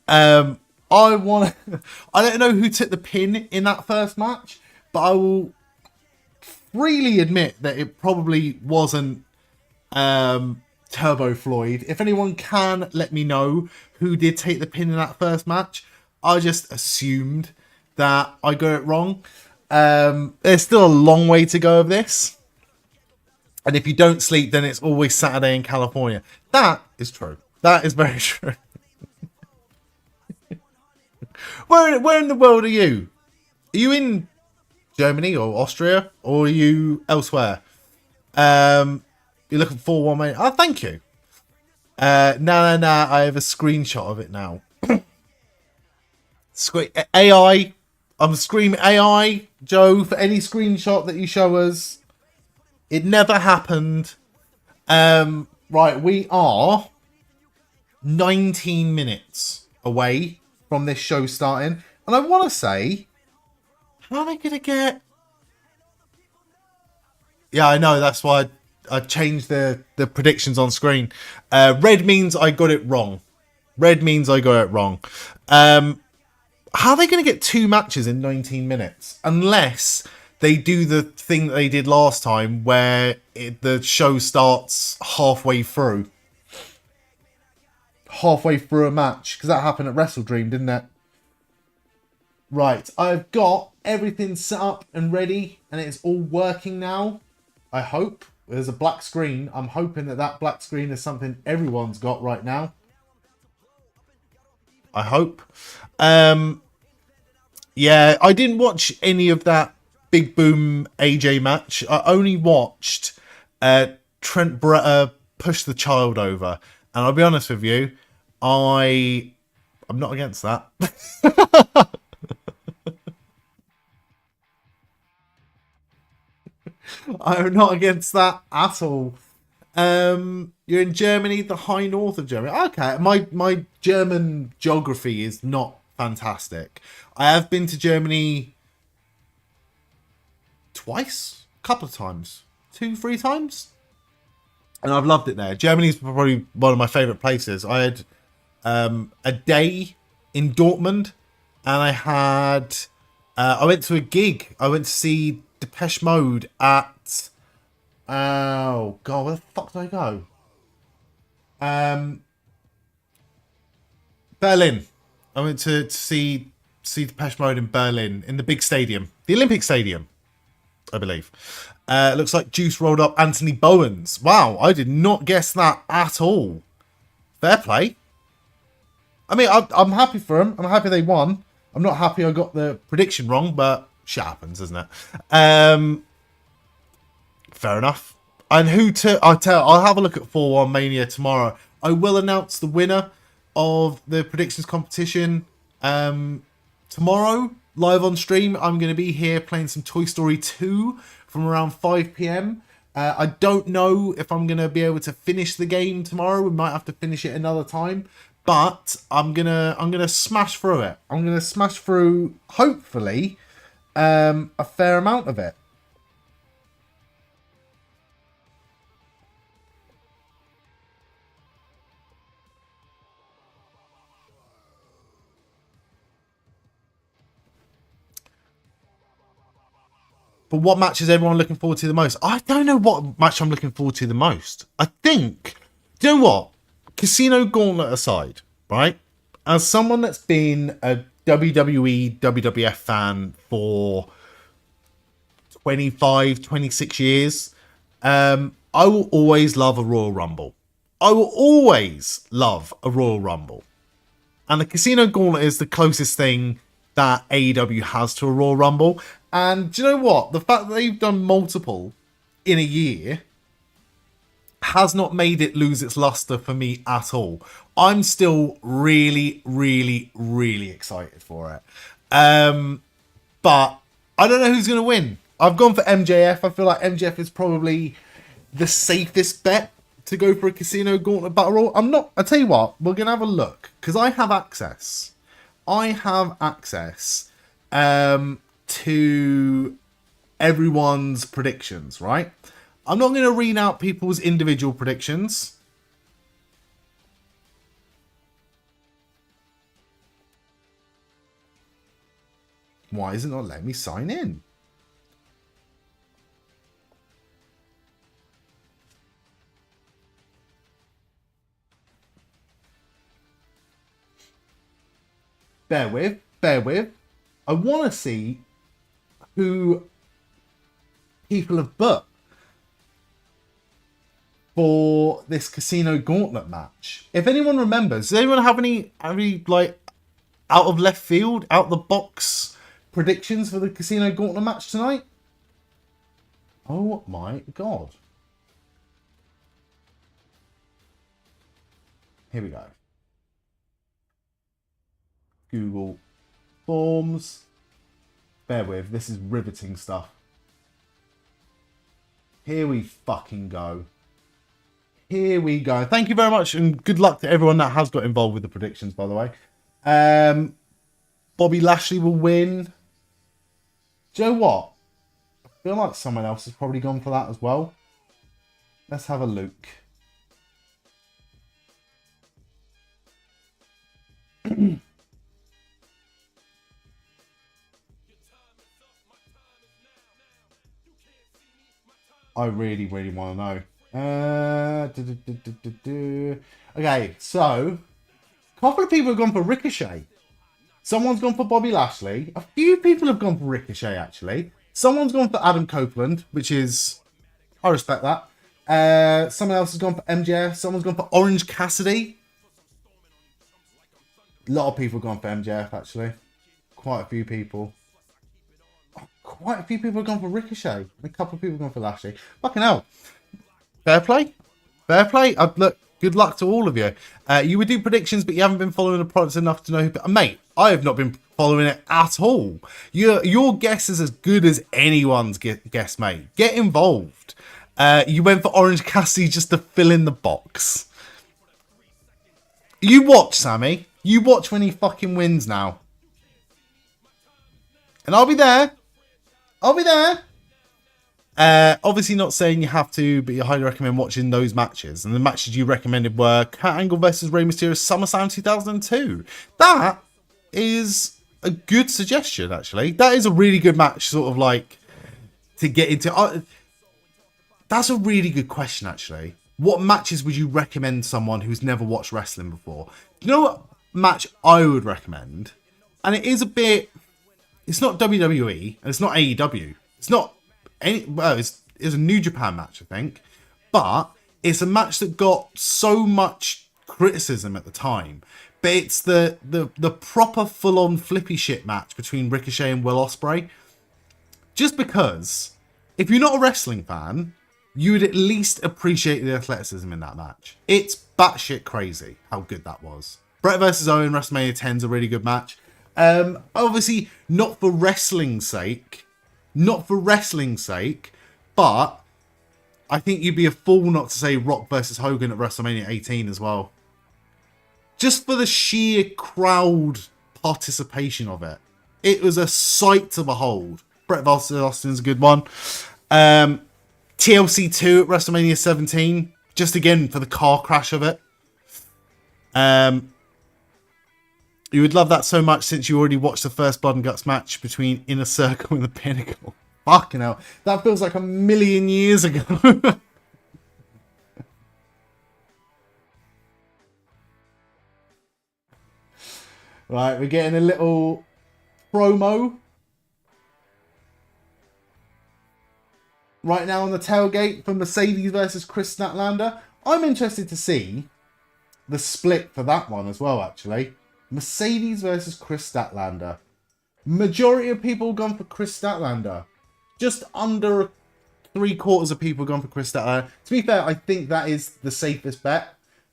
I don't know who took the pin in that first match, but I will freely admit that it probably wasn't Turbo Floyd. If anyone can let me know who did take the pin in that first match, I just assumed that I got it wrong. There's still a long way to go of this. And if you don't sleep, then it's always Saturday in California. That is true. That is very true. Where in the world are you? Are you in Germany or Austria? Or are you elsewhere? You're looking for one, mate. Oh, thank you. No. I have a screenshot of it now. AI. I'm screaming AI, Joe, for any screenshot that you show us. It never happened. Right, we are 19 minutes away from this show starting. And I want to say, how are they going to get... Yeah, I know. That's why I changed the predictions on screen. Red means I got it wrong. Red means I got it wrong. How are they going to get 2 matches in 19 minutes? Unless they do the thing that they did last time where the show starts halfway through. Halfway through a match. Because that happened at Wrestle Dream, didn't it? Right. I've got everything set up and ready. And it's all working now. I hope. There's a black screen. I'm hoping that black screen is something everyone's got right now. I hope. Yeah, I didn't watch any of that Big Boom AJ match. I only watched Trent Beretta push the child over. And I'll be honest with you, I'm not against that. I'm not against that at all. You're in Germany, the high north of Germany. Okay, my German geography is not fantastic. I have been to Germany twice, a couple of times, 2-3 times, and I've loved it there. Germany's probably one of my favorite places. I had a day in Dortmund, and I went to a gig. I went to see Depeche Mode at oh god, where the fuck did I go? Berlin. I went to see Depeche Mode in Berlin, in the big stadium. The Olympic Stadium, I believe. Looks like Juice rolled up Anthony Bowens. Wow, I did not guess that at all. Fair play. I mean, I'm happy for them. I'm happy they won. I'm not happy I got the prediction wrong, but shit happens, isn't it? Fair enough. And I'll have a look at 4-1 Mania tomorrow. I will announce the winner of the predictions competition tomorrow, live on stream. I'm going to be here playing some Toy Story 2 from around 5 p.m. I don't know if I'm going to be able to finish the game tomorrow. We might have to finish it another time, but I'm gonna smash through it. I'm going to smash through, hopefully, a fair amount of it. But what match is everyone looking forward to the most? I don't know what match I'm looking forward to the most. I think, do you know what? Casino Gauntlet aside, right? As someone that's been a WWE, WWF fan for 25, 26 years, I will always love a Royal Rumble. I will always love a Royal Rumble. And the Casino Gauntlet is the closest thing that AEW has to a Royal Rumble. And do you know what? The fact that they've done multiple in a year has not made it lose its luster for me at all. I'm still really, really, really excited for it. But I don't know who's going to win. I've gone for MJF. I feel like MJF is probably the safest bet to go for a Casino Gauntlet Battle Royal. I'll tell you what, we're going to have a look because I have access. To everyone's predictions, right? I'm not going to read out people's individual predictions. Why is it not letting me sign in? Bear with. I want to see who people have booked for this Casino Gauntlet match. If anyone remembers, does anyone have any like out of left field, out the box predictions for the Casino Gauntlet match tonight? Oh my god. Here we go. Google Forms. Bear with, this is riveting stuff. Here we fucking go. Here we go. Thank you very much and good luck to everyone that has got involved with the predictions, by the way. Bobby Lashley will win. Do you know what? I feel like someone else has probably gone for that as well. Let's have a look. I really, really want to know. Okay, so a couple of people have gone for Ricochet. Someone's gone for Bobby Lashley. A few people have gone for Ricochet, actually. Someone's gone for Adam Copeland, which is... I respect that. Someone else has gone for MJF. Someone's gone for Orange Cassidy. A lot of people have gone for MJF, actually. Quite a few people. Quite a few people have gone for Ricochet. A couple of people have gone for Lashley. Fucking hell. Fair play. Fair play. Look, good luck to all of you. You would do predictions, but you haven't been following the products enough to know who... Mate, I have not been following it at all. Your guess is as good as anyone's guess, mate. Get involved. You went for Orange Cassidy just to fill in the box. You watch, Sammy. You watch when he fucking wins now. And I'll be there. I'll be there. Obviously not saying you have to, but you highly recommend watching those matches. And the matches you recommended were Kurt Angle versus Rey Mysterio SummerSlam 2002. That is a good suggestion, actually. That is a really good match, sort of like, to get into. That's a really good question, actually. What matches would you recommend someone who's never watched wrestling before? You know what match I would recommend? And it is a bit... It's not WWE, and it's not AEW. It's not any... Well, it's a New Japan match, I think. But it's a match that got so much criticism at the time. But it's the proper full-on flippy shit match between Ricochet and Will Ospreay. Just because, if you're not a wrestling fan, you would at least appreciate the athleticism in that match. It's batshit crazy how good that was. Brett versus Owen, WrestleMania 10 is a really good match. Obviously, not for wrestling's sake. Not for wrestling's sake. But I think you'd be a fool not to say Rock versus Hogan at WrestleMania 18 as well. Just for the sheer crowd participation of it. It was a sight to behold. Bret versus Austin's a good one. TLC 2 at WrestleMania 17. Just again for the car crash of it. You would love that so much since you already watched the first Blood and Guts match between Inner Circle and the Pinnacle. Fucking hell. That feels like a million years ago. Right, we're getting a little promo. Right now on the tailgate for Mercedes versus Chris Statlander. I'm interested to see the split for that one as well, actually. Mercedes versus Chris Statlander. Majority of people gone for Chris Statlander. Just under a 3/4 of people gone for Chris Statlander. To be fair, I think that is the safest bet.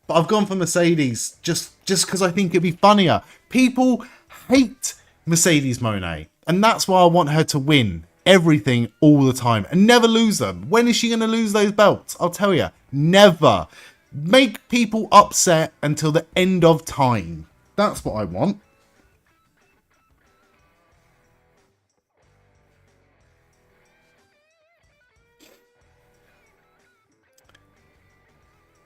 But I've gone for Mercedes just because I think it'd be funnier. People hate Mercedes Moné, and that's why I want her to win everything all the time and never lose them. When is she going to lose those belts? I'll tell you, never. Make people upset until the end of time. That's what I want.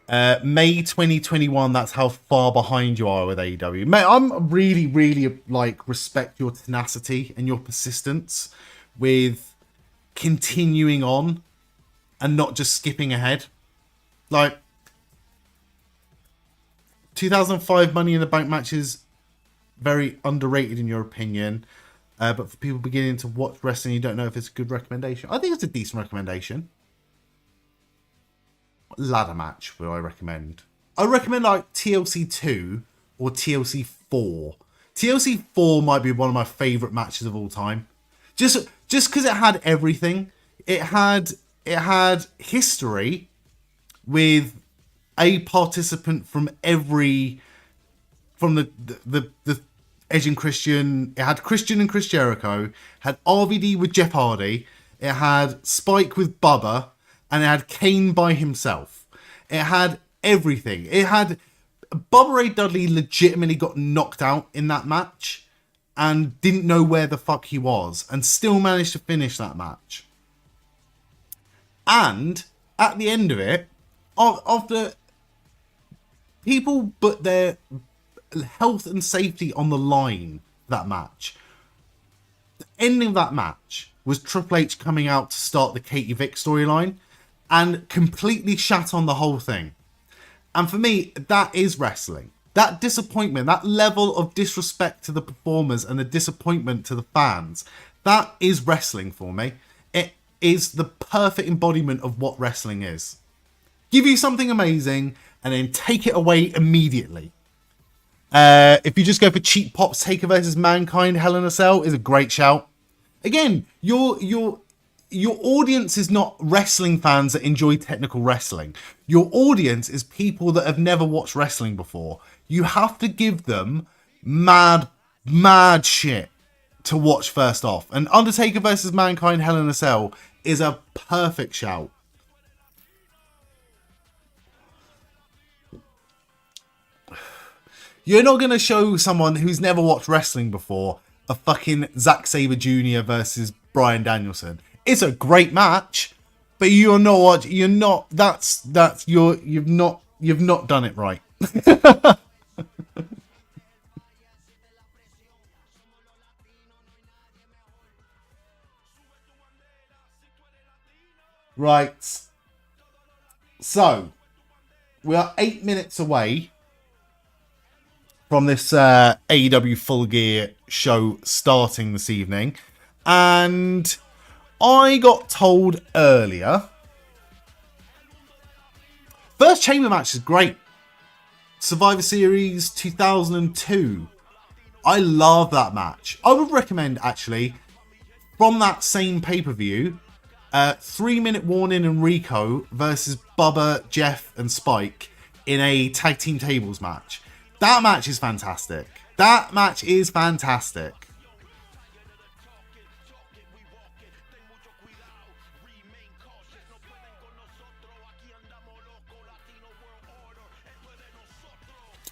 May 2021, that's how far behind you are with AEW. Mate, I'm really like respect your tenacity and your persistence with continuing on and not just skipping ahead. Like 2005 Money in the Bank matches, very underrated in your opinion. But for people beginning to watch wrestling, you don't know if it's a good recommendation. I think it's a decent recommendation. Ladder match will I recommend? I recommend like TLC 2 or TLC 4. TLC 4 might be one of my favourite matches of all time. Just because it had everything. It had history with a participant from the Edge and Christian. It had Christian and Chris Jericho. Had RVD with Jeff Hardy. It had Spike with Bubba. And it had Kane by himself. It had everything. It had Bubba Ray Dudley legitimately got knocked out in that match and didn't know where the fuck he was and still managed to finish that match. And at the end of it, after people put their health and safety on the line for that match, the ending of that match was Triple H coming out to start the Katie Vick storyline and completely shat on the whole thing. And for me, that is wrestling. That disappointment, that level of disrespect to the performers and the disappointment to the fans, that is wrestling for me. It is the perfect embodiment of what wrestling is. Give you something amazing and then take it away immediately. If you just go for cheap pops, Taker versus Mankind, Hell in a Cell is a great shout. Again, your audience is not wrestling fans that enjoy technical wrestling. Your audience is people that have never watched wrestling before. You have to give them mad shit to watch first off. And Undertaker versus Mankind, Hell in a Cell is a perfect shout. You're not going to show someone who's never watched wrestling before a fucking Zack Sabre Jr. versus Bryan Danielson. It's a great match, but you've not done it right. Right. So, we are 8 minutes away from this AEW Full Gear show starting this evening. And I got told earlier, first chamber match is great. Survivor Series 2002. I love that match. I would recommend, actually, from that same pay-per-view, 3-Minute Warning and Rico versus Bubba, Jeff, and Spike in a tag team tables match. That match is fantastic. That match is fantastic.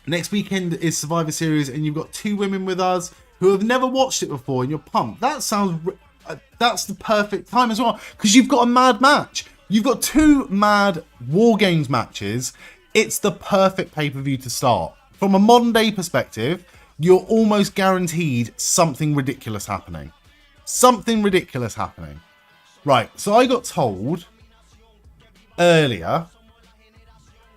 Next weekend is Survivor Series, and you've got two women with us who have never watched it before, and you're pumped. That sounds... that's the perfect time as well, because you've got a mad match. You've got two mad War Games matches. It's the perfect pay-per-view to start. From a modern-day perspective, you're almost guaranteed something ridiculous happening. Something ridiculous happening. Right, so I got told earlier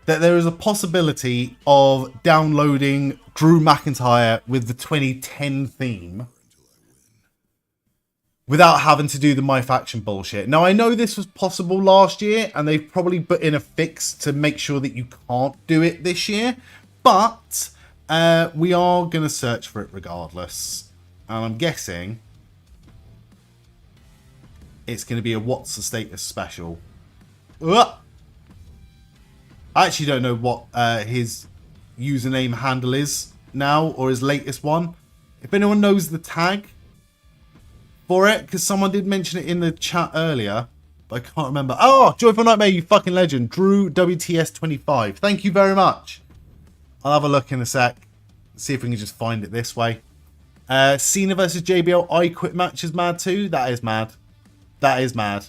that there is a possibility of downloading Drew McIntyre with the 2010 theme without having to do the My Faction bullshit. Now, I know this was possible last year, and they've probably put in a fix to make sure that you can't do it this year, but we are going to search for it regardless. And I'm guessing it's going to be a What's the Status special. Ugh! I actually don't know what his username handle is now, or his latest one. If anyone knows the tag for it, because someone did mention it in the chat earlier, but I can't remember. Oh, Joyful Nightmare, you fucking legend. Drew WTS25. Thank you very much. I'll have a look in a sec. See if we can just find it this way. Cena versus JBL I Quit match is mad too. That is mad. That is mad.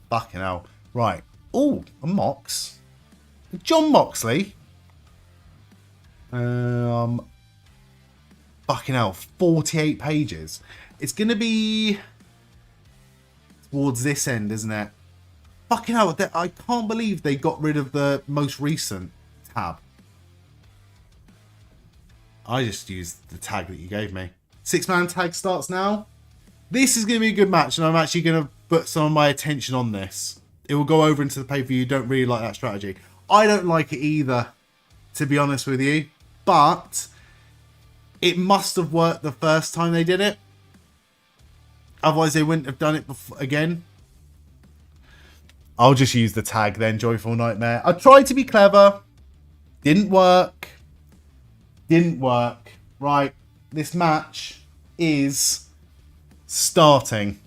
Fucking hell. Right. Oh, a Mox. John Moxley. Fucking hell. 48 pages. It's going to be towards this end, isn't it? Fucking hell. I can't believe they got rid of the most recent tab. I just used the tag that you gave me. 6-man tag starts now. This is going to be a good match, and I'm actually going to put some of my attention on this. It will go over into the pay-per-view. Don't really like that strategy. I don't like it either, to be honest with you. But it must have worked the first time they did it. Otherwise, they wouldn't have done it again. I'll just use the tag then, Joyful Nightmare. I tried to be clever. Didn't work. Didn't work. Right. This match is starting.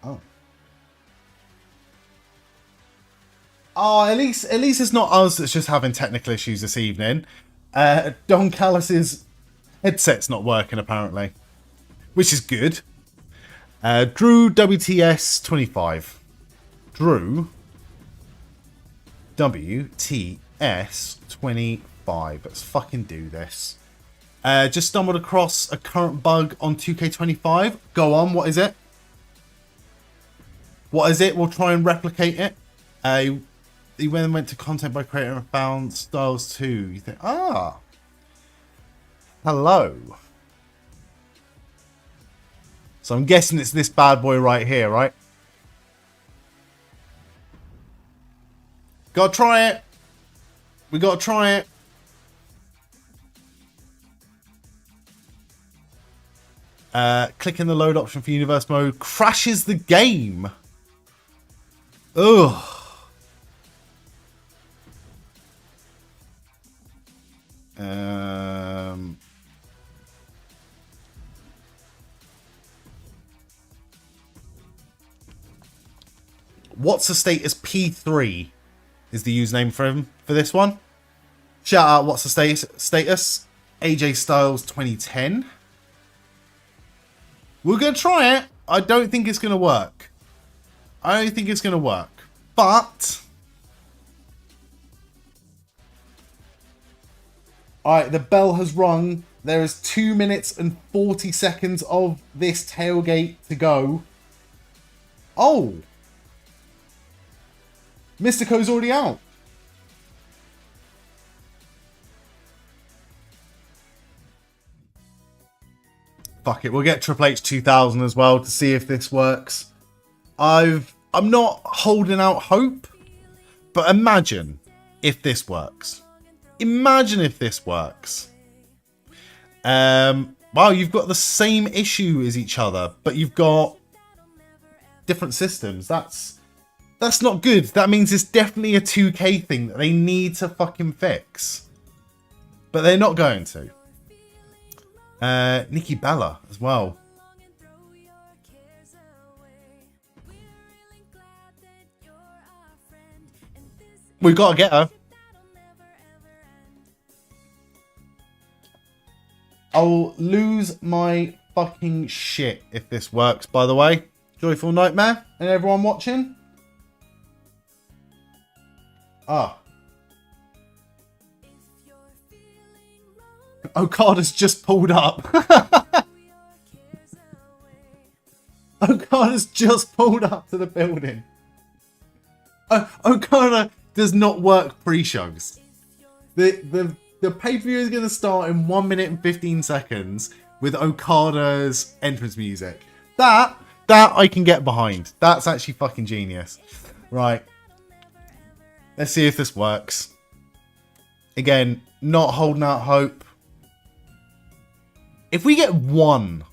Oh. Oh, at least it's not us that's just having technical issues this evening. Don Callis's headset's not working apparently, which is good. Drew WTS 25. Drew WTS 25. Let's fucking do this. Just stumbled across a current bug on 2K25. Go on, what is it? What is it? We'll try and replicate it. He went to content by creator and found styles too. You think, ah, hello. So I'm guessing it's this bad boy right here, right? Gotta try it. We gotta try it. Clicking the load option for universe mode crashes the game. Ugh. What's the status? P3 is the username for him for this one. Shout out, what's the status? AJ Styles 2010. We're going to try it. I don't think it's going to work. I don't think it's going to work. But alright, the bell has rung. There is 2 minutes and 40 seconds of this tailgate to go. Oh! Mystico's already out. Fuck it, we'll get Triple H 2000 as well to see if this works. I'm not holding out hope, but imagine if this works. Imagine if this works. Wow, you've got the same issue as each other, but you've got different systems. That's not good. That means it's definitely a 2K thing that they need to fucking fix. But they're not going to. Nikki Bella as well. We've got to get her. I'll lose my fucking shit if this works, by the way. Joyful Nightmare and everyone watching. Ah. Okada's just pulled up. Okada's just pulled up to the building. Okada does not work pre-shows. The pay-per-view is going to start in 1 minute and 15 seconds. with Okada's entrance music. That I can get behind. That's actually fucking genius. Right. Let's see if this works. Again, not holding out hope. If we get one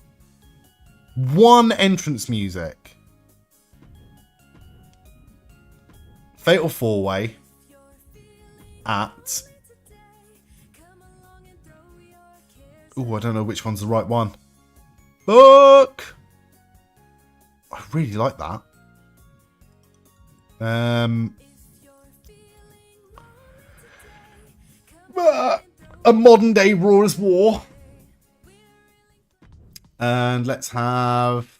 entrance music, Fatal 4-Way at... Oh, I don't know which one's the right one. Look! I really like that. A modern day Raw's War. And let's have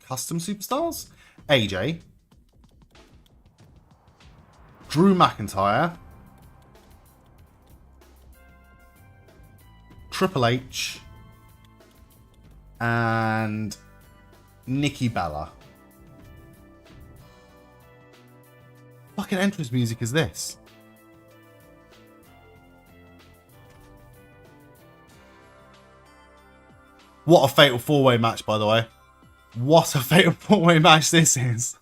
custom superstars. AJ. Drew McIntyre. Triple H. And Nikki Bella. Fucking entrance music is this? What a fatal 4-way match, by the way. What a fatal 4-way match this is.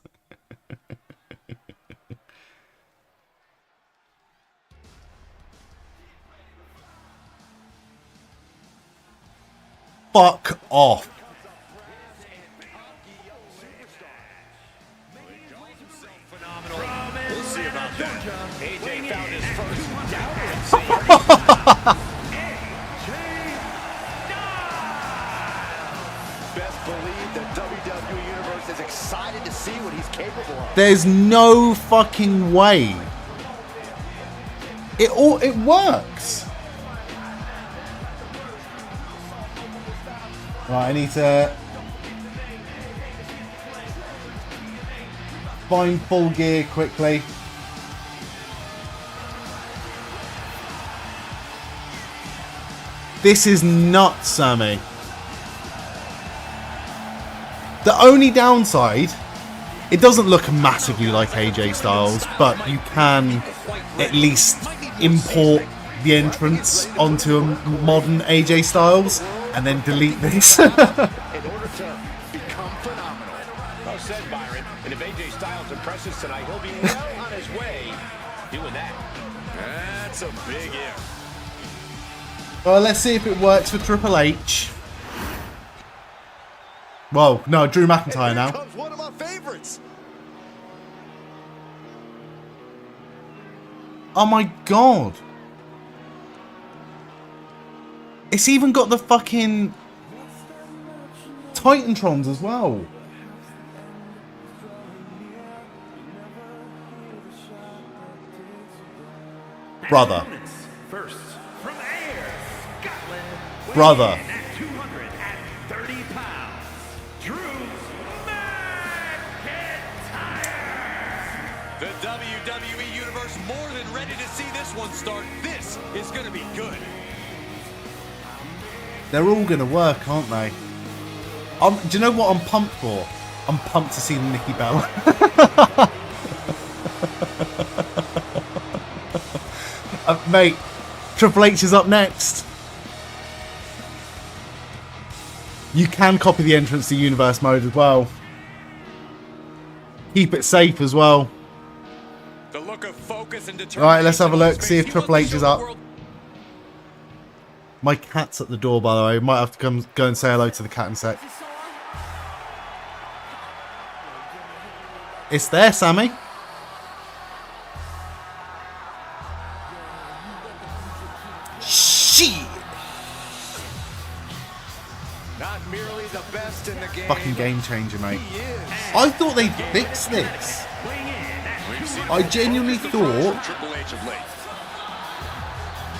Fuck off. We'll see about that. AJ found his first down. Best believe the WWE Universe is excited to see what he's capable of. There's no fucking way. It works. Right, I need to find Full Gear quickly. This is nuts, Sammy. The only downside, it doesn't look massively like AJ Styles, but you can at least import the entrance onto a modern AJ Styles and then delete this. In order to become phenomenal. Well said, Byron. And if AJ Styles impresses tonight, he'll be well on his way doing that. That's a big if. Well, let's see if it works for Triple H. Well, no, Drew McIntyre now. Comes one of my favorites. Oh my god. It's even got the fucking Titantrons as well. Brother. First, from Ayr, Scotland, Brother. weighing in at 230 pounds, Drew McIntyre. The WWE Universe more than ready to see this one start. This is going to be good. They're all going to work, aren't they? Do you know what I'm pumped for? I'm pumped to see the Nikki Bella. Mate, Triple H is up next. You can copy the entrance to Universe mode as well. Keep it safe as well. The look of focus and determination. Alright, let's have a look, see if Triple H is up. My cat's at the door, by the way. Might have to go and say hello to the cat in a sec. It's there, Sammy. Shit! Not merely the best in the game. Fucking game changer, mate. He is. I thought they'd fix this. I genuinely thought Triple H of late.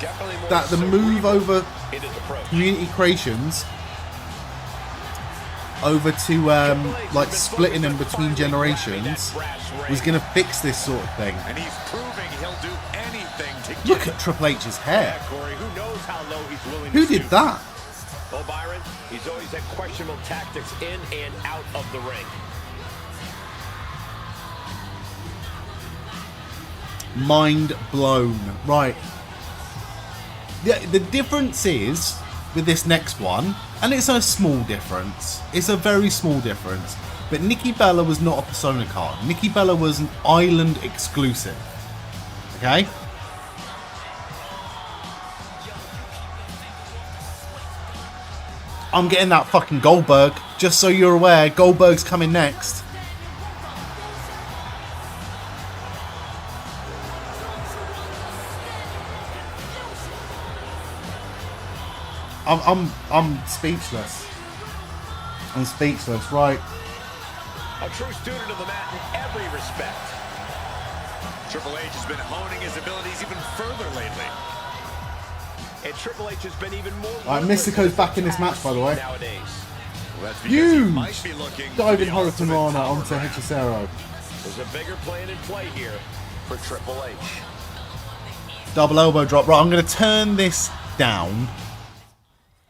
Definitely more that the so move over in his approach. Community Creations over to like splitting them between generations was going to fix this sort of thing. And he's proving he'll do anything to get Look at Triple H's hair. Yeah, Corey, who knows how low he's willing Who to did stoop. that? Well, Byron, he's always had questionable tactics in and out of the ring. Mind blown. Right. The difference is with this next one, and it's a small difference. It's a very small difference. But Nikki Bella was not a Persona card. Nikki Bella was an island exclusive. Okay? I'm getting that fucking Goldberg. Just so you're aware, Goldberg's coming next. I'm speechless. I'm speechless, right? A true student of the mat in every respect. Triple H has been honing his abilities even further lately. And Triple H has been even more... Alright, Mystico's back in this match, by the way. Nowadays. Well, that's because Huge! he might be looking for Diving the Hurricane ultimate Rana onto power Hechicero. There's a bigger plan in play here for Triple H. Double elbow drop. Right, I'm going to turn this down.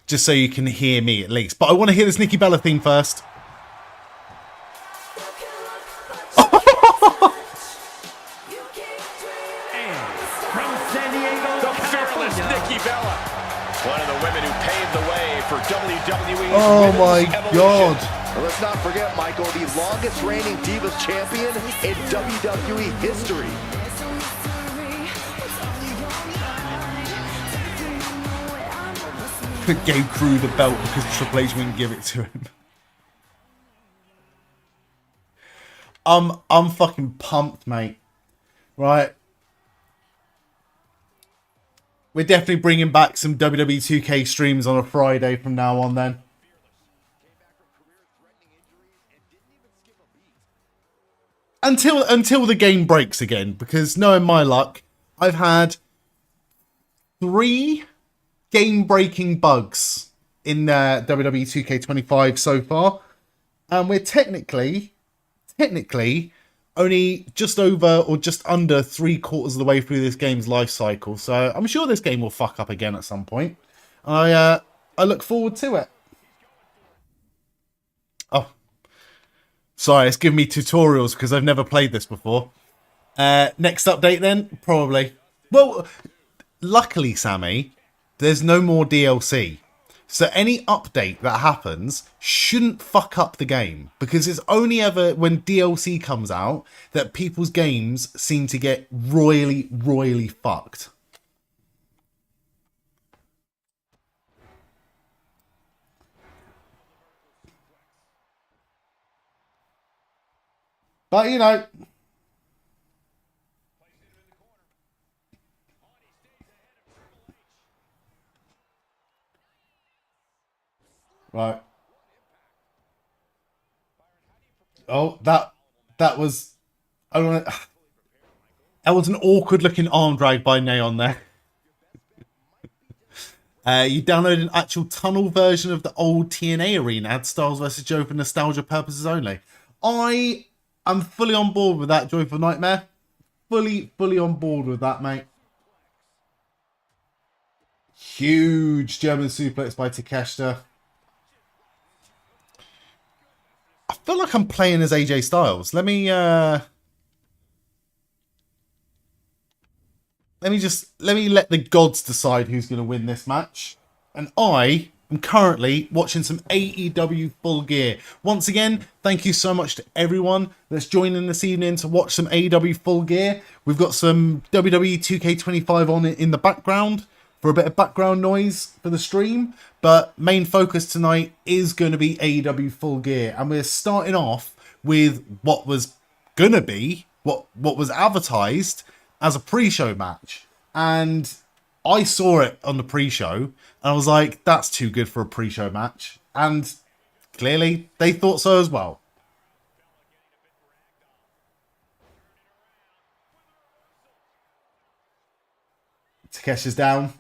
Just so you can hear me at least. But I want to hear this Nikki Bella theme first. From San Diego, The fearless Nikki Bella. One of the women who paved the way for WWE's Oh my evolution. god. Well, let's not forget, Michael, the longest reigning Divas champion in WWE history. Gave Crew the belt because Triple H wouldn't give it to him. I'm fucking pumped, mate. Right. We're definitely bringing back some WWE 2K streams on a Friday from now on then. Until the game breaks again, because knowing my luck, I've had 3 game-breaking bugs in WWE 2K25 so far, and we're technically only just over or just under 3/4 of the way through this game's life cycle. So I'm sure this game will fuck up again at some point. I look forward to it. Oh, sorry, it's giving me tutorials because I've never played this before. Next update then, probably. Well, luckily, Sammy, there's no more DLC. So any update that happens shouldn't fuck up the game, because it's only ever when DLC comes out that people's games seem to get royally fucked. But you know, right. Oh, that was... I don't know. That was an awkward looking arm drag by Neon there. You downloaded an actual tunnel version of the old TNA arena, had Styles vs. Joe for nostalgia purposes only. I am fully on board with that, Joyful Nightmare. Fully on board with that, mate. Huge German suplex by Takeshita. I feel like I'm playing as AJ Styles. Let me let the gods decide who's going to win this match. And I am currently watching some AEW Full Gear. Once again, thank you so much to everyone that's joining this evening to watch some AEW Full Gear. We've got some WWE 2K25 on in the background for a bit of background noise for the stream. But main focus tonight is going to be AEW Full Gear. And we're starting off with what was going to be, what was advertised as a pre-show match. And I saw it on the pre-show and I was like, that's too good for a pre-show match. And clearly they thought so as well. Takeshi's down.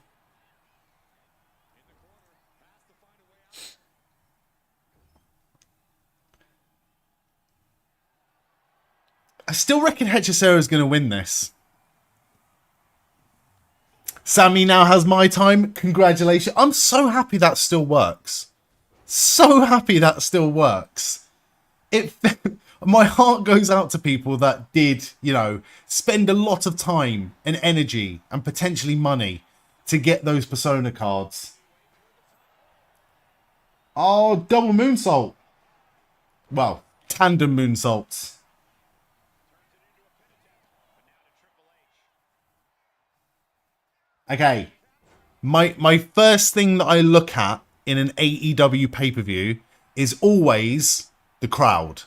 I still reckon Hechicero is going to win this. Sammy now has my time. Congratulations. I'm so happy that still works. So happy that still works. My heart goes out to people that did, spend a lot of time and energy and potentially money to get those Persona cards. Oh, double moonsault. Well, tandem moonsaults. Okay. My first thing that I look at in an AEW pay-per-view is always the crowd.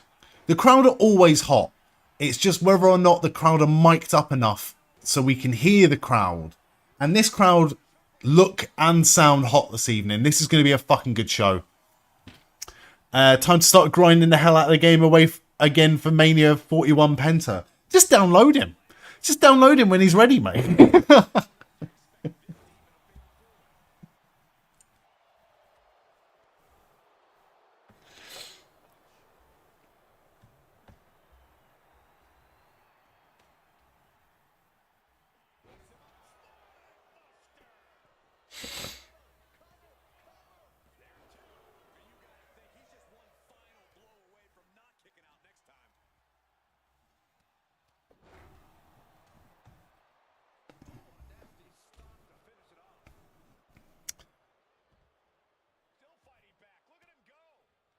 The crowd are always hot. It's just whether or not the crowd are mic'd up enough so we can hear the crowd. And this crowd look and sound hot this evening. This is going to be a fucking good show. Time to start grinding the hell out of the game away again for Mania 41 Penta. Just download him. Just download him when he's ready, mate.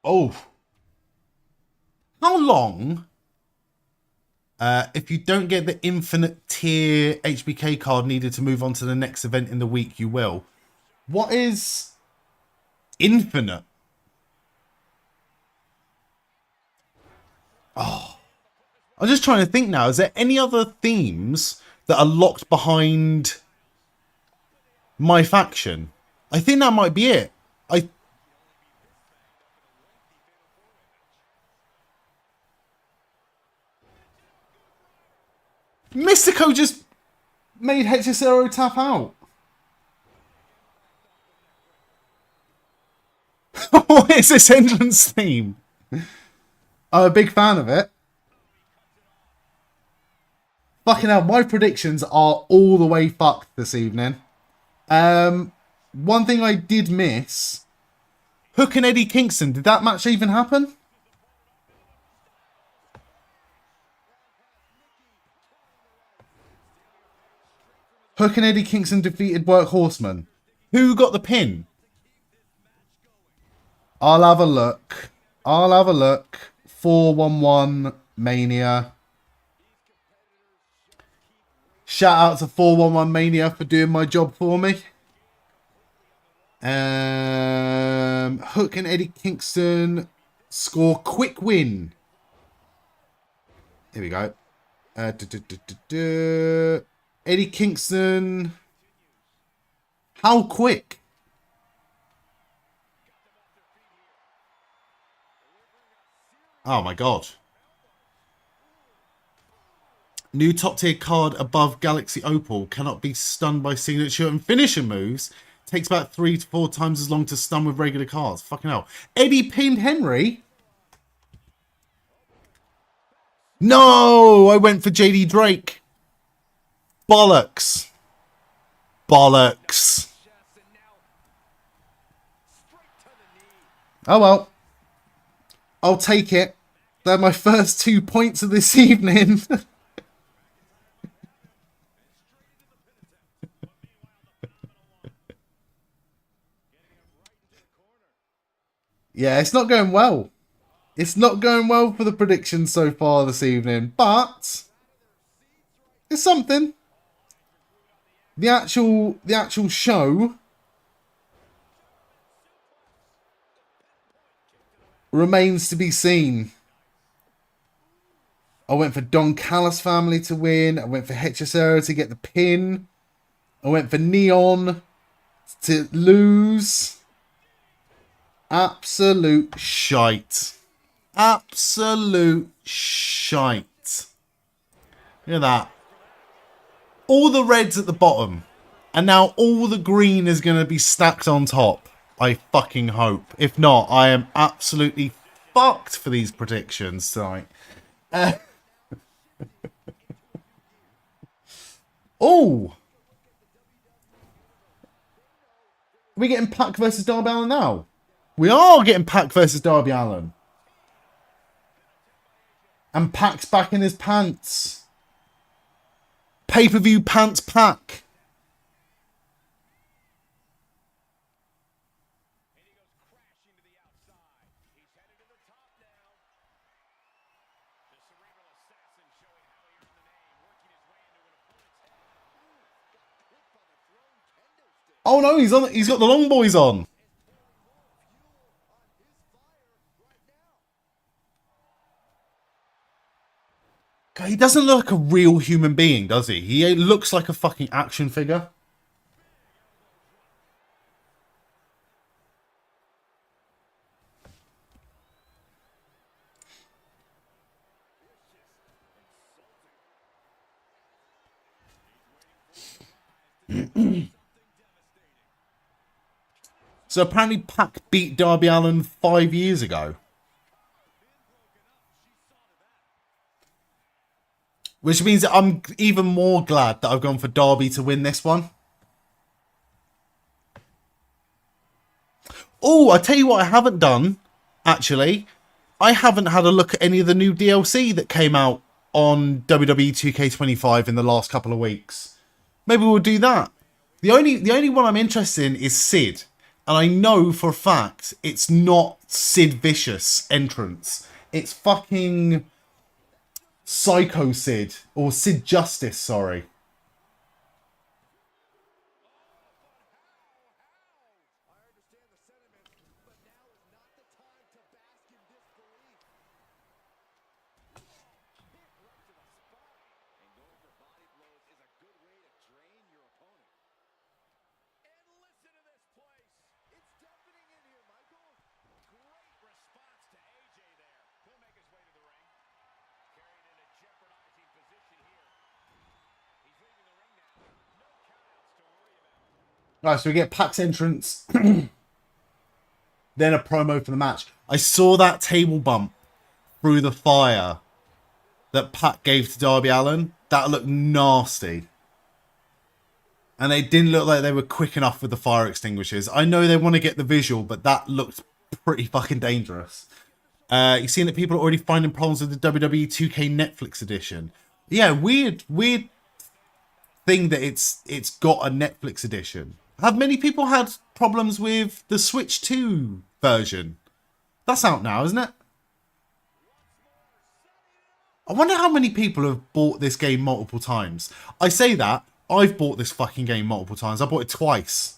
Oh. How long, if you don't get the infinite tier HBK card needed to move on to the next event in the week, you will. What is infinite? Oh. I'm just trying to think now. Is there any other themes that are locked behind my faction? I think that might be it. Mystico just made Hechicero tap out. What is this entrance theme? I'm a big fan of it. Fucking hell, my predictions are all the way fucked this evening. One thing I did miss. Hook and Eddie Kingston, did that match even happen? Hook and Eddie Kingston defeated Workhorseman. Who got the pin? I'll have a look. 411 Mania. Shout out to 411 Mania for doing my job for me. Hook and Eddie Kingston score quick win. Here we go. Eddie Kingston. How quick? Oh my god. New top tier card above Galaxy Opal. Cannot be stunned by signature and finisher moves. Takes about 3 to 4 times as long to stun with regular cards. Fucking hell. Eddie pinned Henry. No! I went for JD Drake. Bollocks. Bollocks. Oh well. I'll take it. They're my first 2 points of this evening. Yeah, it's not going well. It's not going well for the predictions so far this evening, but it's something. The actual show remains to be seen. I went for Don Callis family to win. I went for Hechicero to get the pin. I went for Neon to lose. Absolute shite. Absolute shite. Look at that. All the reds at the bottom. And now all the green is going to be stacked on top. I fucking hope. If not, I am absolutely fucked for these predictions tonight. Oh! Are we getting Pac versus Darby Allin now? We are getting Pac versus Darby Allin. And Pac's back in his pants. Pay-per-view pants Pac. Oh no, he's on. He's got the long boys on. God, he doesn't look like a real human being, does he? He looks like a fucking action figure. So apparently Pac beat Darby Allin 5 years ago. Which means that I'm even more glad that I've gone for Darby to win this one. Oh, I tell you what I haven't done, actually. I haven't had a look at any of the new DLC that came out on WWE 2K25 in the last couple of weeks. Maybe we'll do that. The only one I'm interested in is Sid. And I know for a fact it's not Sid Vicious entrance. It's fucking Psycho Sid. Or Sid Justice, sorry. Right, so we get Pac's entrance, then a promo for the match. I saw that table bump through the fire that Pac gave to Darby Allin. That looked nasty. And they didn't look like they were quick enough with the fire extinguishers. I know they want to get the visual, but that looked pretty fucking dangerous. You've seen that people are already finding problems with the WWE 2K Netflix edition. Yeah, weird thing that it's got a Netflix edition. Have many people had problems with the Switch 2 version? That's out now, isn't it? I wonder how many people have bought this game multiple times. I say that, I've bought this fucking game multiple times. I bought it twice.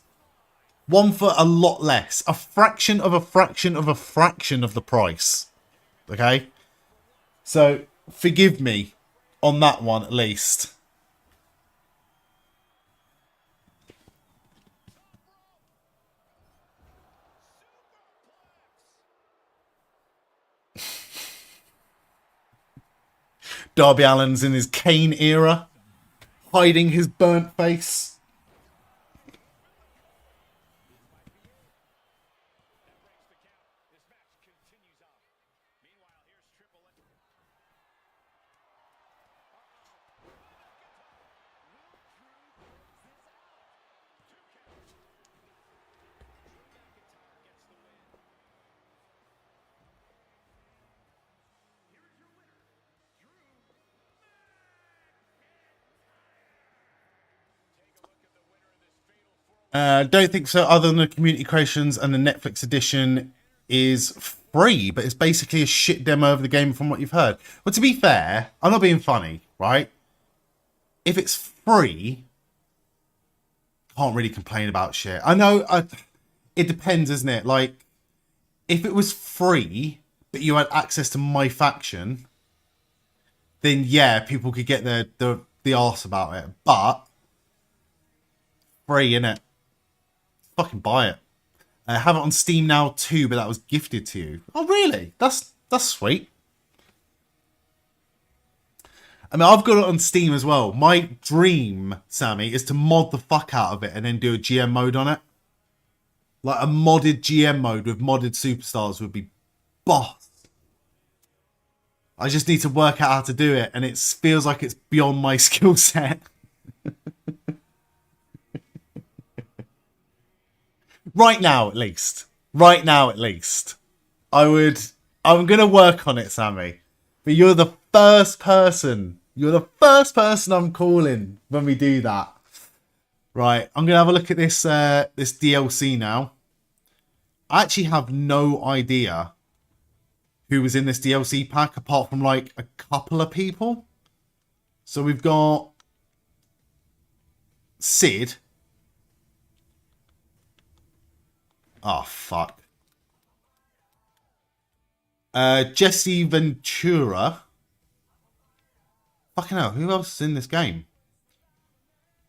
One for a lot less. A fraction of a fraction of a fraction of the price. Okay? So, forgive me on that one at least. Darby Allin's in his Kane era, hiding his burnt face. Don't think so, other than the community creations, and the Netflix edition is free, but it's basically a shit demo of the game from what you've heard. But to be fair, I'm not being funny, right? If it's free, can't really complain about shit. I know it depends, isn't it? Like, if it was free, but you had access to my faction, then yeah, people could get the arse about it. But free, innit? Fucking buy it. I have it on Steam now too, but that was gifted to you. Oh, really? That's sweet. I mean, I've got it on Steam as well. My dream, Sammy, is to mod the fuck out of it and then do a GM mode on it. Like a modded GM mode with modded superstars would be boss. I just need to work out how to do it, and it feels like it's beyond my skill set. Right now, at least. Right now, at least. I'm going to work on it, Sammy. But you're the first person. You're the first person I'm calling when we do that. Right, I'm going to have a look at this this DLC now. I actually have no idea who was in this DLC pack, apart from, like, a couple of people. So we've got Sid. Oh, fuck. Jesse Ventura. Fucking hell, who else is in this game?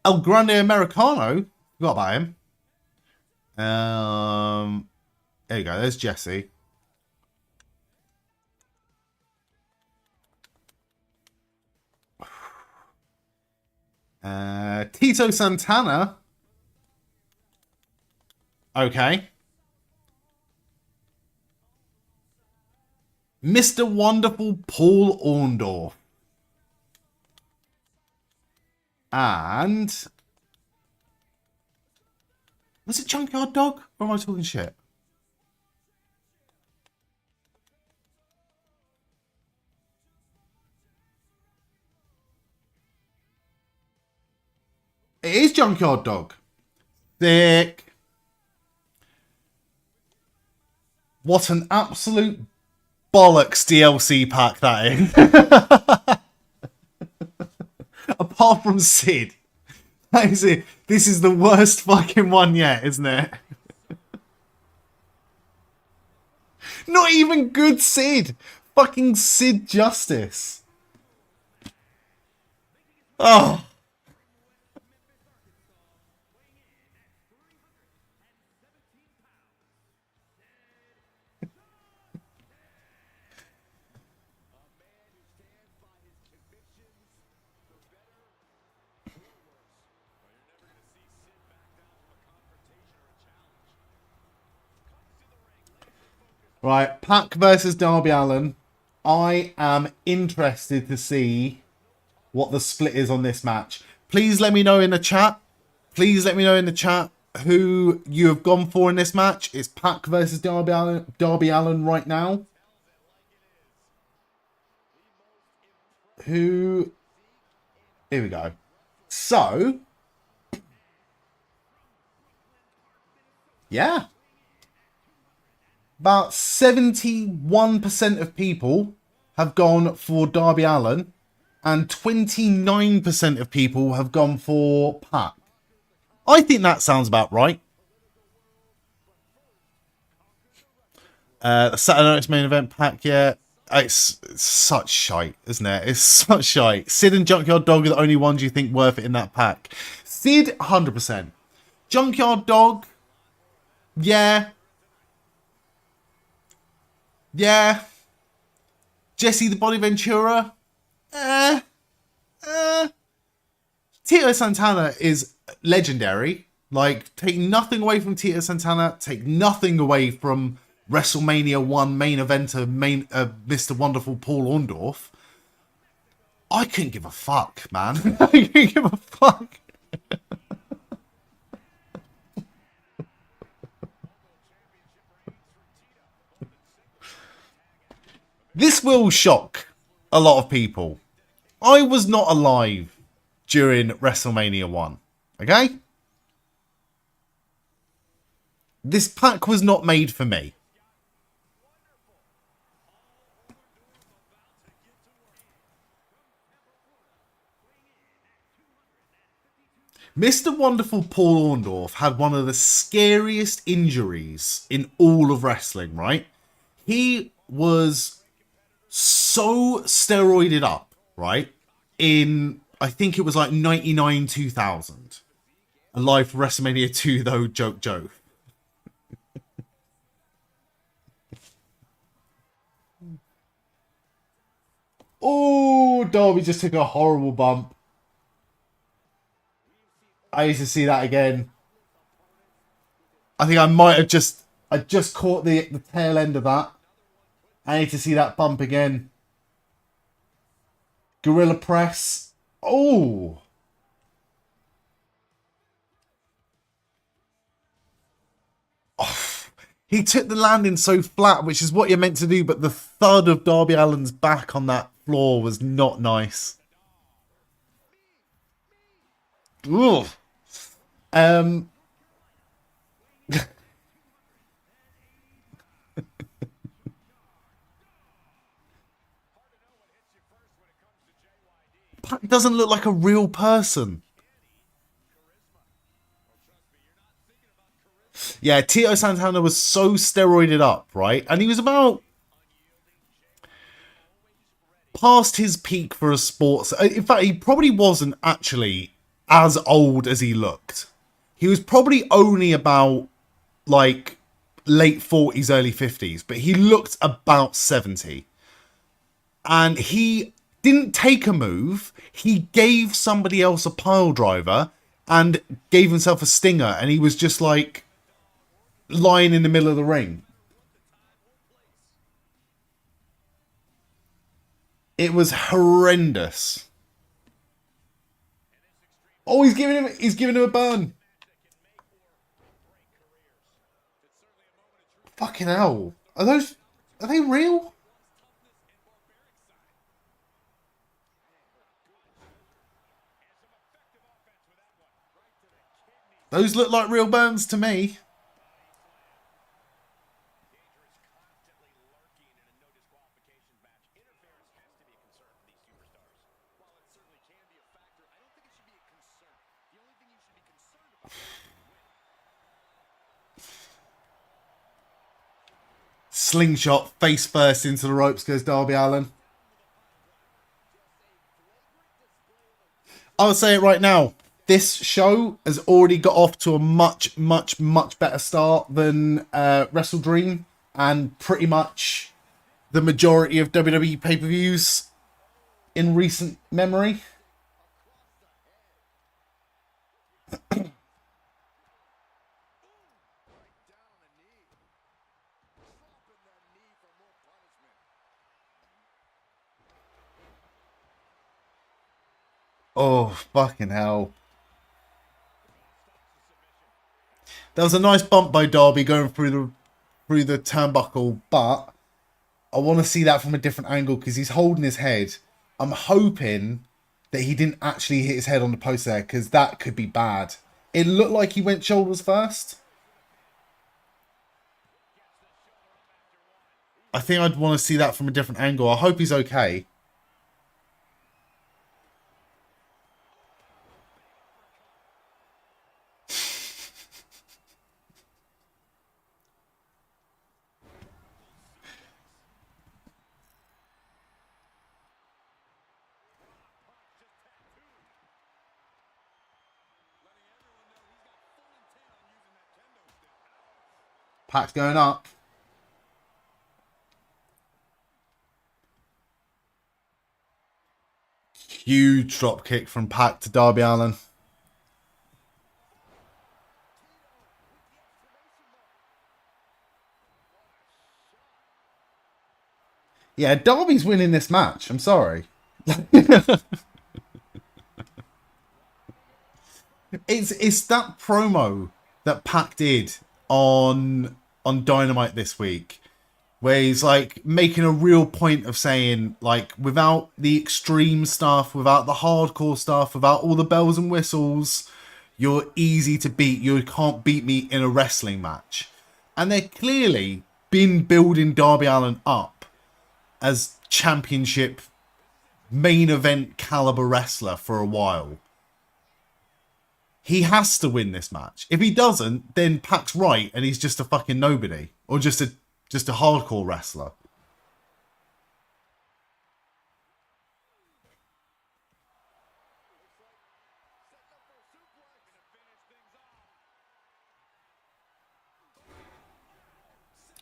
El Grande Americano. Forgot about him. There you go. There's Jesse. Tito Santana. Okay. Mr. Wonderful Paul Orndorff. And was it Junkyard Dog? Or am I talking shit? It is Junkyard Dog. Thick. What an absolute bollocks DLC pack that is. Apart from Sid. That is it. This is the worst fucking one yet, isn't it? Not even good Sid. Fucking Sid Justice. Oh. Right, Pac versus Darby Allin. I am interested to see what the split is on this match. Please let me know in the chat. Please let me know in the chat who you have gone for in this match. It's Pac versus Darby Allin right now. Who? Here we go. So, yeah. About 71% of people have gone for Darby Allin and 29% of people have gone for Pac. I think that sounds about right. The Saturday Night's Main Event Pac, yeah. It's such shite, isn't it? It's such shite. Sid and Junkyard Dog are the only ones you think worth it in that pack. Sid, 100%. Junkyard Dog, yeah. Yeah. Jesse the Body Ventura. Tito Santana is legendary. Like, take nothing away from Tito Santana. Take nothing away from WrestleMania 1 main eventer, Mr. Wonderful Paul Orndorff. I couldn't give a fuck, man. I couldn't give a fuck. This will shock a lot of people. I was not alive during WrestleMania 1. Okay? This pack was not made for me. Mr. Wonderful Paul Orndorff had one of the scariest injuries in all of wrestling, right? He was so steroided up, right? In, I think it was like 99, 2000. Alive for WrestleMania 2, though, joke. Oh, Darby just took a horrible bump. I need to see that again. I think I might have just caught the tail end of that. I need to see that bump again. Gorilla press. Oh. He took the landing so flat, which is what you're meant to do, but the thud of Darby Allin's back on that floor was not nice. Ooh. Pac doesn't look like a real person. Yeah, Tito Santana was so steroided up, right? And he was about past his peak for a sports. In fact, he probably wasn't actually as old as he looked. He was probably only about like late 40s, early 50s, but he looked about 70. And he didn't take a move. He gave somebody else a pile driver and gave himself a stinger. And he was just like lying in the middle of the ring. It was horrendous. Oh, he's giving him a burn. Fucking hell. Are they real? Those look like real burns to me. Slingshot face first into the ropes goes Darby Allin. I'll say it right now. This show has already got off to a much, much, much better start than Wrestle Dream and pretty much the majority of WWE pay-per-views in recent memory. Oh, fucking hell. That was a nice bump by Darby going through the turnbuckle, but I want to see that from a different angle because he's holding his head. I'm hoping that he didn't actually hit his head on the post there because that could be bad. It looked like he went shoulders first. I think I'd want to see that from a different angle. I hope he's okay. Pac's going up. Huge drop kick from Pac to Darby Allin. Yeah, Darby's winning this match. I'm sorry. It's that promo that Pac did on Dynamite this week, where he's like making a real point of saying, like, without the extreme stuff, without the hardcore stuff, without all the bells and whistles, you're easy to beat. You can't beat me in a wrestling match. And they're clearly been building Darby Allin up as championship main event caliber wrestler for a while. He has to win this match. If he doesn't, then Pac's right and he's just a fucking nobody. Or just a hardcore wrestler.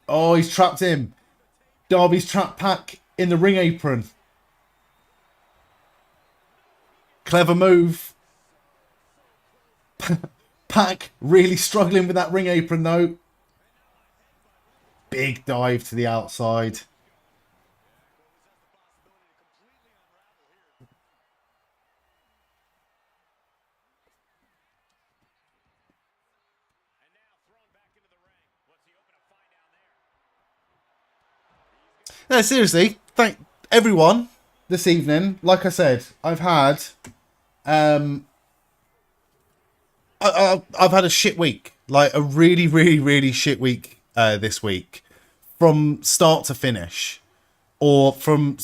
Oh, he's trapped him. Darby's trapped Pac in the ring apron. Clever move. Pac really struggling with that ring apron though. Big dive to the outside. No, seriously, thank everyone this evening. Like I said, I've had I've had a shit week. Like a really, really, really shit week this week. From start to finish. Or from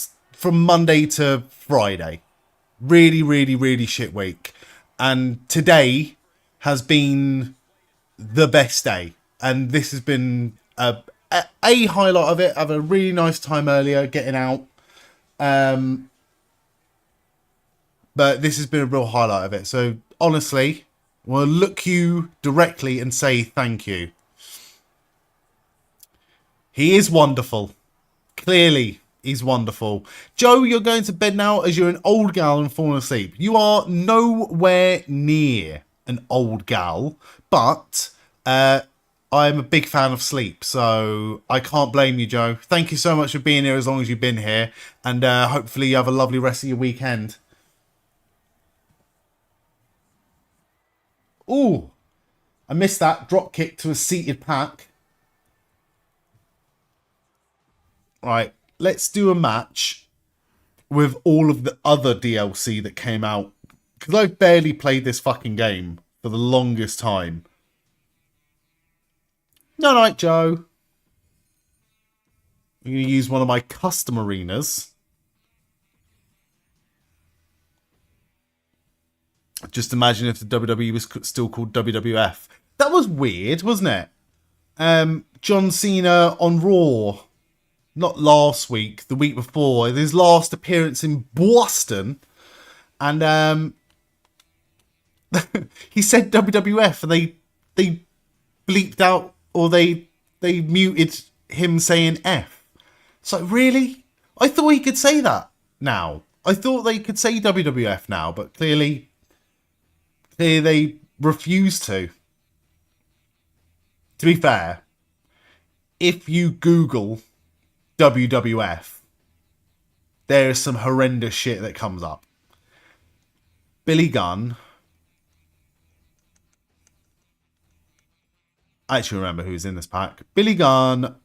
Monday to Friday. Really, really, really shit week. And today has been the best day. and this has been a highlight of it. I have a really nice time earlier getting out. But this has been a real highlight of it. So honestly, I want to look you directly and say thank you. He is wonderful. Clearly, he's wonderful. Joe, you're going to bed now as you're an old gal and falling asleep. You are nowhere near an old gal, but I'm a big fan of sleep, so I can't blame you, Joe. Thank you so much for being here as long as you've been here, and hopefully you have a lovely rest of your weekend. Ooh, I missed that drop kick to a seated Pac. Right, let's do a match with all of the other DLC that came out. Because I've barely played this fucking game for the longest time. No night, Joe. I'm going to use one of my custom arenas. Just imagine if the WWE was still called WWF. That was weird, wasn't it? John Cena on Raw. Not last week, the week before. His last appearance in Boston. And he said WWF and they bleeped out, or they muted him saying F. It's like, really? I thought he could say that now. I thought they could say WWF now, but clearly they refuse to. To be fair, if you Google WWF, there is some horrendous shit that comes up. Billy Gunn. I actually remember who's in this pack. Billy Gunn.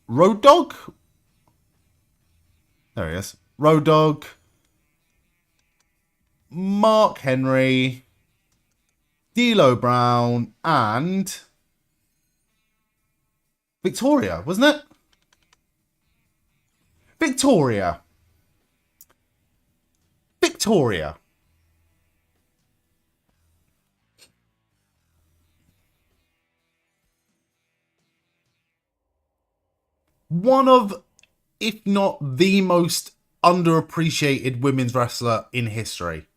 Road Dogg? There he is. Road Dogg. Mark Henry. D'Lo Brown. And Victoria, wasn't it? Victoria. One of, if not the most underappreciated women's wrestler in history.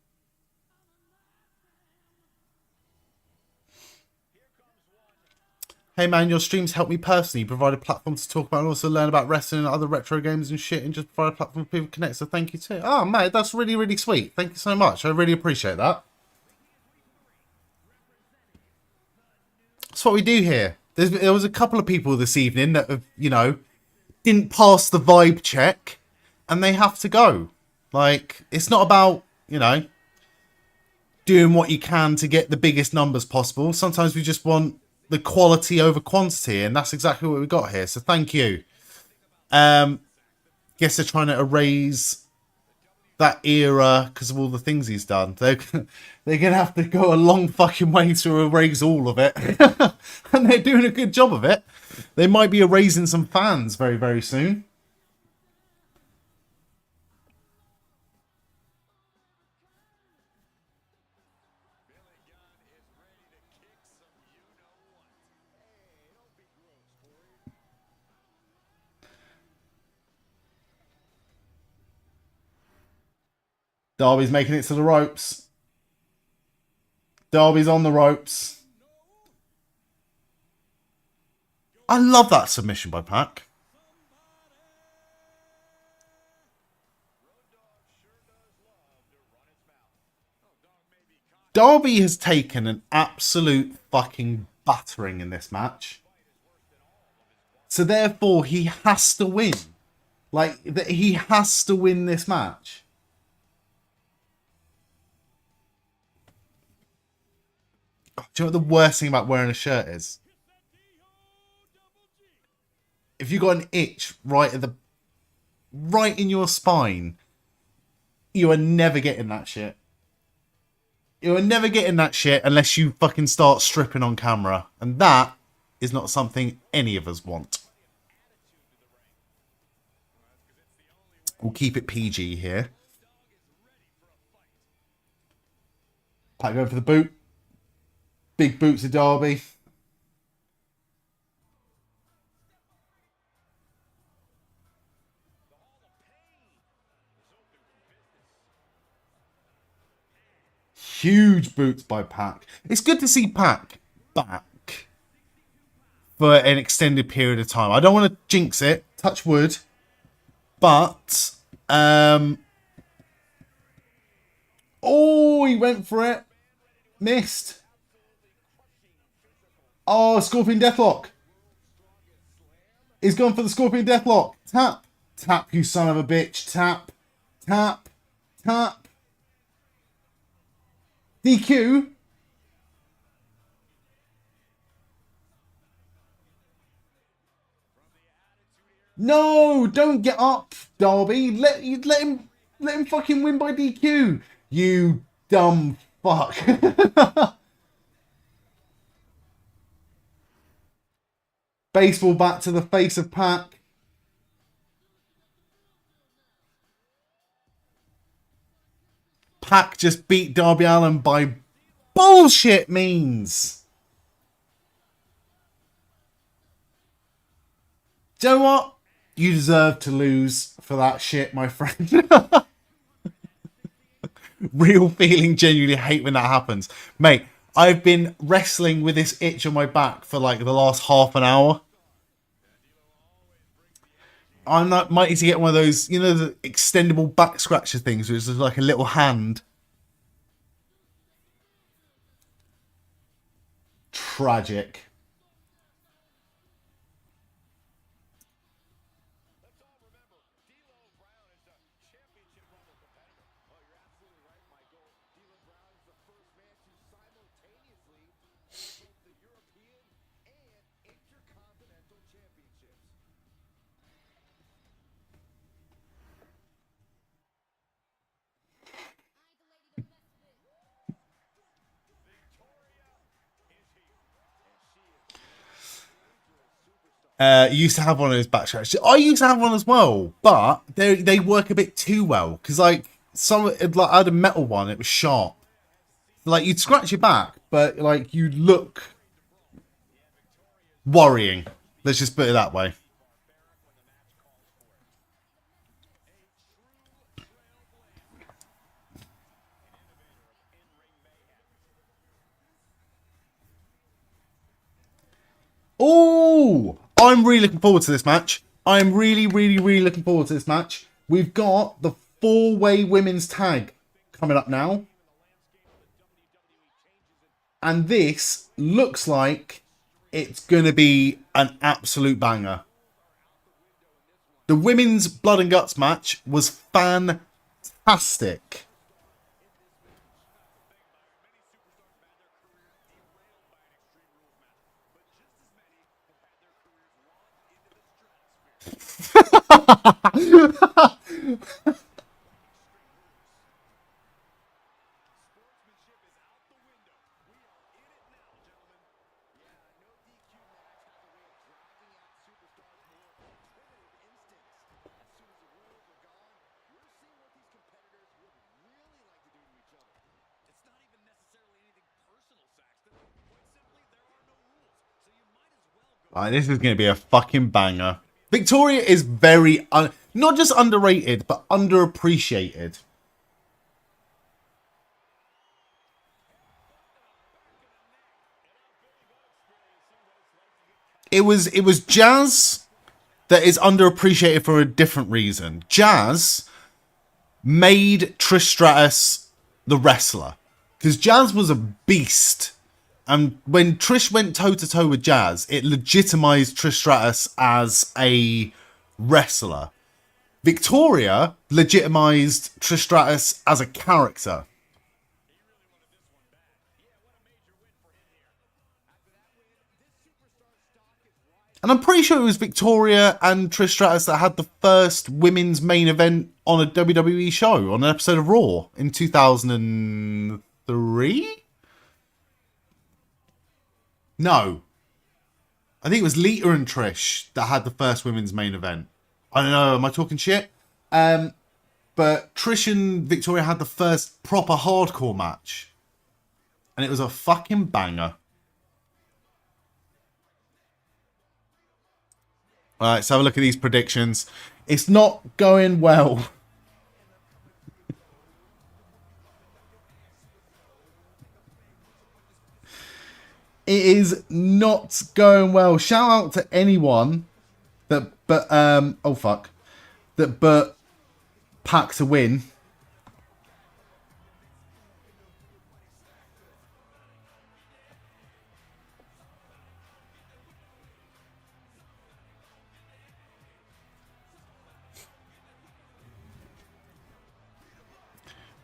Hey man, your streams help me personally. You provide a platform to talk about and also learn about wrestling and other retro games and shit, and just provide a platform for people to connect. So thank you too. Oh mate, that's really, really sweet. Thank you so much. I really appreciate that. That's what we do here. There was a couple of people this evening that have, you know, didn't pass the vibe check and they have to go. Like, it's not about, you know, doing what you can to get the biggest numbers possible. Sometimes we just want the quality over quantity, and that's exactly what we got here. So thank you. Guess they're trying to erase that era because of all the things he's done. They're gonna have to go a long fucking way to erase all of it. And they're doing a good job of it. They might be erasing some fans very, very soon. Darby's making it to the ropes. Darby's on the ropes. I love that submission by Pac. Darby has taken an absolute fucking battering in this match. So therefore, he has to win. Like, he has to win this match. Do you know what the worst thing about wearing a shirt is? If you got an itch right in your spine, you are never getting that shit. You are never getting that shit unless you fucking start stripping on camera. And that is not something any of us want. We'll keep it PG here. Pac going for the boot. Big boots of Darby. Huge boots by Pac. It's good to see Pac back for an extended period of time. I don't want to jinx it, touch wood, but oh, he went for it, missed. Oh, Scorpion Deathlock. He's gone for the Scorpion Deathlock. Tap, tap, you son of a bitch. Tap, tap, tap. DQ. No, don't get up, Darby. Let him fucking win by DQ. You dumb fuck. Baseball bat to the face of Pac. Pac just beat Darby Allin by bullshit means. Do you know what? You deserve to lose for that shit, my friend. Real feeling, genuinely hate when that happens. Mate, I've been wrestling with this itch on my back for like the last half an hour. I'm not might need to get one of those, you know, the extendable back scratcher things, which is like a little hand. Tragic. Used to have one of those back scratchers. I used to have one as well, but they work a bit too well because like I had a metal one. It was sharp. Like you'd scratch your back, but like you look worrying. Let's just put it that way. Oh, I'm really looking forward to this match. I'm really looking forward to this match. We've got the 4-way women's tag coming up now. And this looks like it's going to be an absolute banger. The women's Blood and Guts match was fantastic. This is going to be a fucking banger. Victoria is very, not just underrated, but underappreciated. It was Jazz that is underappreciated for a different reason. Jazz made Trish Stratus the wrestler. Because Jazz was a beast. And when Trish went toe-to-toe with Jazz, it legitimized Trish Stratus as a wrestler. Victoria legitimized Trish Stratus as a character. And I'm pretty sure it was Victoria and Trish Stratus that had the first women's main event on a WWE show, on an episode of Raw in 2003? No. I think it was Lita and Trish that had the first women's main event. I don't know, am I talking shit? But Trish and Victoria had the first proper hardcore match. And it was a fucking banger. All right, let's have a look at these predictions. It's not going well. It is not going well. Shout out to anyone that but Pac to win.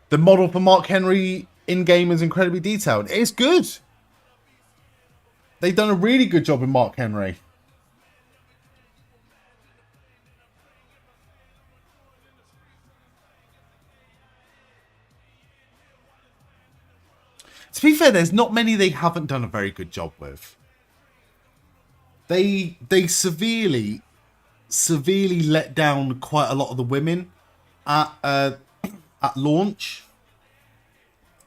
The model for Mark Henry in-game is incredibly detailed. It's good. They've done a really good job with Mark Henry. To be fair, there's not many they haven't done a very good job with. They severely let down quite a lot of the women at launch,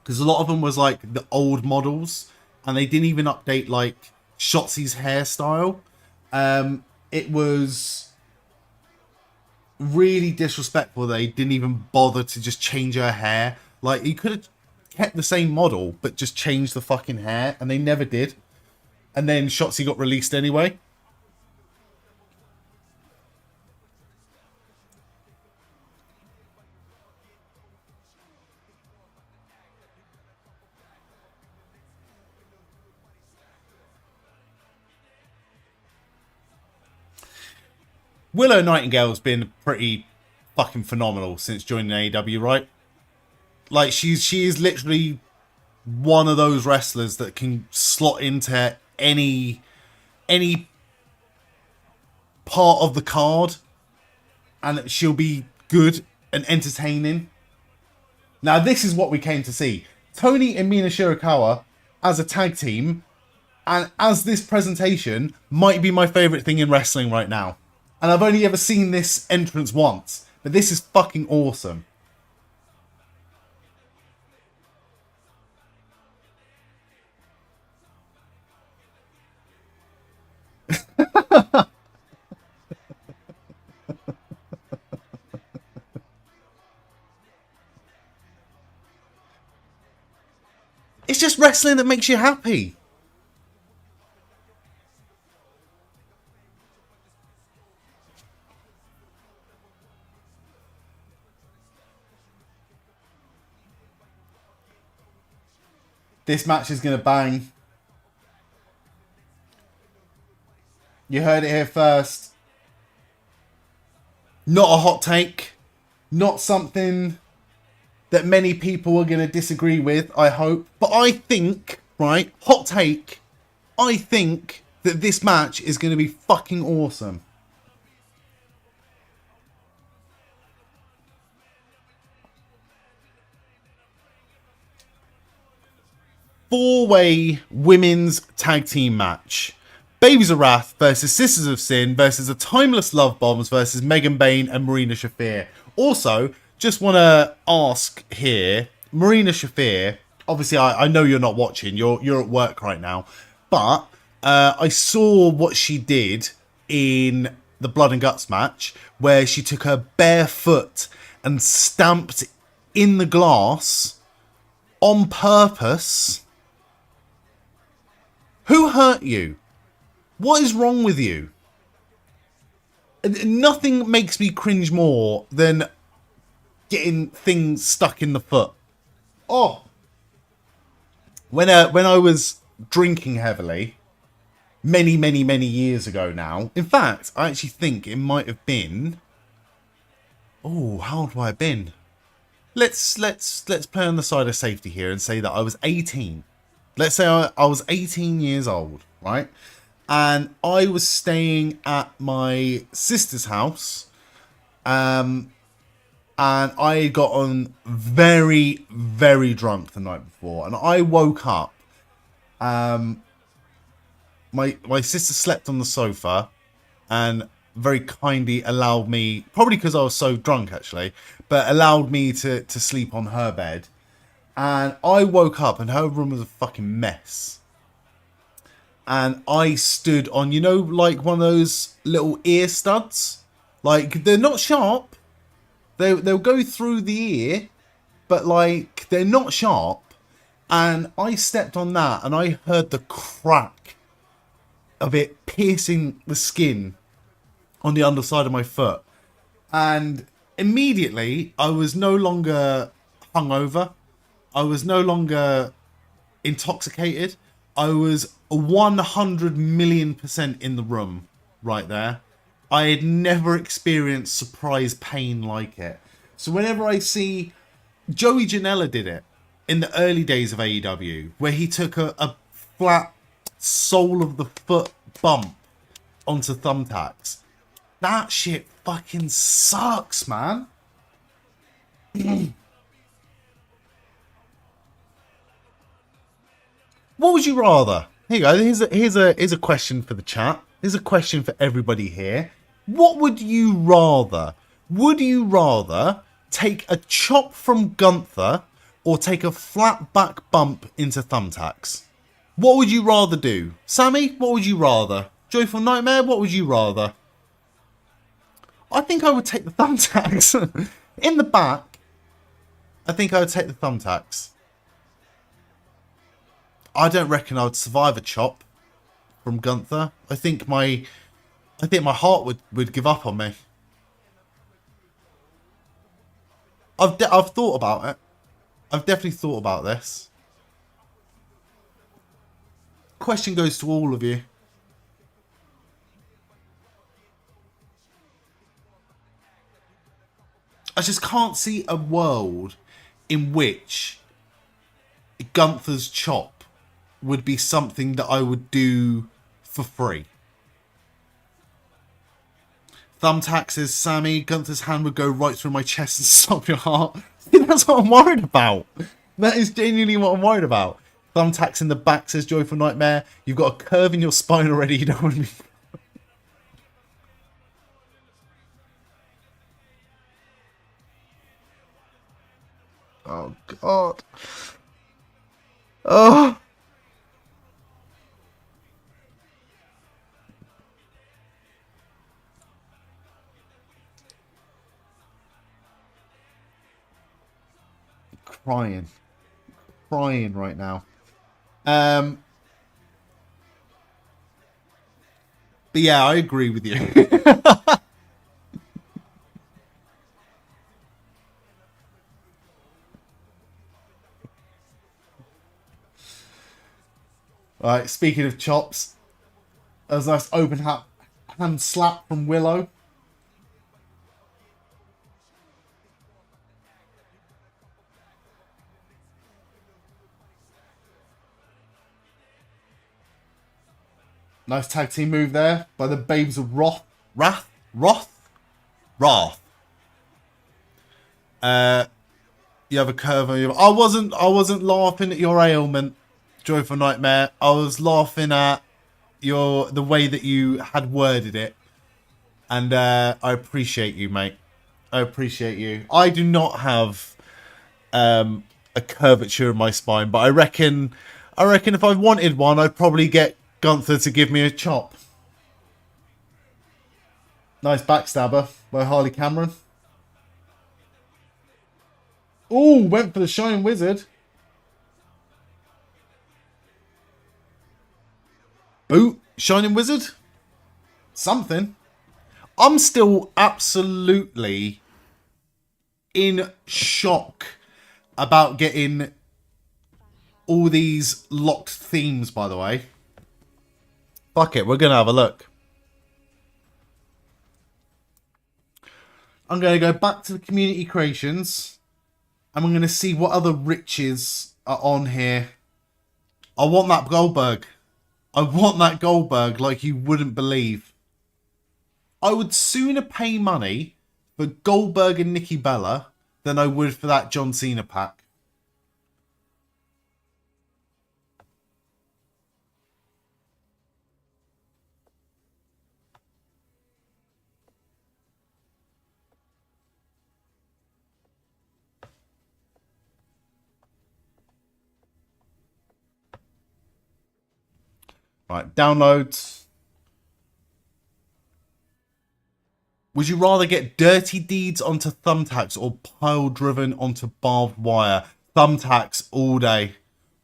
because a lot of them was like the old models, and they didn't even update like Shotzi's hairstyle. It was really disrespectful. They didn't even bother to just change her hair. Like, you could have kept the same model but just changed the fucking hair, and they never did. And then Shotzi got released anyway. Willow Nightingale's been pretty fucking phenomenal since joining AEW, right? Like, she is literally one of those wrestlers that can slot into any part of the card, and she'll be good and entertaining. Now, this is what we came to see. Tony and Mina Shirakawa as a tag team, and as this presentation, might be my favourite thing in wrestling right now. And I've only ever seen this entrance once, but this is fucking awesome. It's just wrestling that makes you happy. This match is going to bang. You heard it here first. Not a hot take. Not something that many people are going to disagree with, I hope. But I think, right, hot take, I think that this match is going to be fucking awesome. Four-way women's tag team match. Babies of Wrath versus Sisters of Sin versus the Timeless Love Bombs versus Megan Bayne and Marina Shafir. Also, just want to ask here, Marina Shafir, obviously I know you're not watching, you're at work right now, but I saw what she did in the Blood and Guts match, where she took her bare foot and stamped in the glass on purpose. Who hurt you? What is wrong with you? Nothing makes me cringe more than getting things stuck in the foot. Oh. When I was drinking heavily, many years ago now. In fact, I actually think it might have been... Oh, how old have I been? Let's play on the side of safety here and say that I was 18. Let's say I was 18 years old, right? And I was staying at my sister's house. And I had gotten very drunk the night before. And I woke up. My sister slept on the sofa and very kindly allowed me, probably because I was so drunk actually, but allowed me to sleep on her bed. And I woke up and her room was a fucking mess. and I stood on, you know, like one of those little ear studs. Like, they're not sharp. They'll go through the ear, but like they're not sharp. And I stepped on that, and I heard the crack of it piercing the skin on the underside of my foot. And immediately, I was no longer hungover. I was no longer intoxicated. I was 100 million% in the room right there. I had never experienced surprise pain like it. So whenever I see Joey Janela did it in the early days of AEW, where he took a flat sole of the foot bump onto thumbtacks. That shit fucking sucks, man. What would you rather? Here you go. Here's a question for the chat. Here's a question for everybody here. What would you rather? Would you rather take a chop from Gunther or take a flat back bump into thumbtacks? What would you rather do? Sammy, what would you rather? Joyful Nightmare, what would you rather? I think I would take the thumbtacks. In the back, I think I would take the thumbtacks. I don't reckon I would survive a chop from Gunther. I think my heart would give up on me. I've thought about it. I've definitely thought about this. Question goes to all of you. I just can't see a world in which Gunther's chop would be something that I would do for free. Thumbtack says, Sammy, Gunther's hand would go right through my chest and stop your heart. That's what I'm worried about. That is genuinely what I'm worried about. Thumbtacks in the back says, Joyful Nightmare. You've got a curve in your spine already. You don't want to be... Oh, God. Oh. Crying right now. But yeah, I agree with you. Alright, speaking of chops, that was a nice open hand slap from Willow. Nice tag team move there by the Babes of Wrath. You have a curve on your... I wasn't laughing at your ailment, Joyful Nightmare. I was laughing at the way that you had worded it. And I appreciate you, mate. I appreciate you. I do not have a curvature in my spine, but I reckon if I wanted one, I'd probably get Gunther to give me a chop. Nice backstabber by Harley Cameron. Ooh, went for the Shining Wizard. Boot, Shining Wizard. Something. I'm still absolutely in shock about getting all these locked themes, by the way. Fuck it, we're going to have a look. I'm going to go back to the community creations. And I'm going to see what other riches are on here. I want that Goldberg. I want that Goldberg like you wouldn't believe. I would sooner pay money for Goldberg and Nikki Bella than I would for that John Cena pack. Right, downloads. Would you rather get dirty deeds onto thumbtacks or pile driven onto barbed wire? Thumbtacks all day.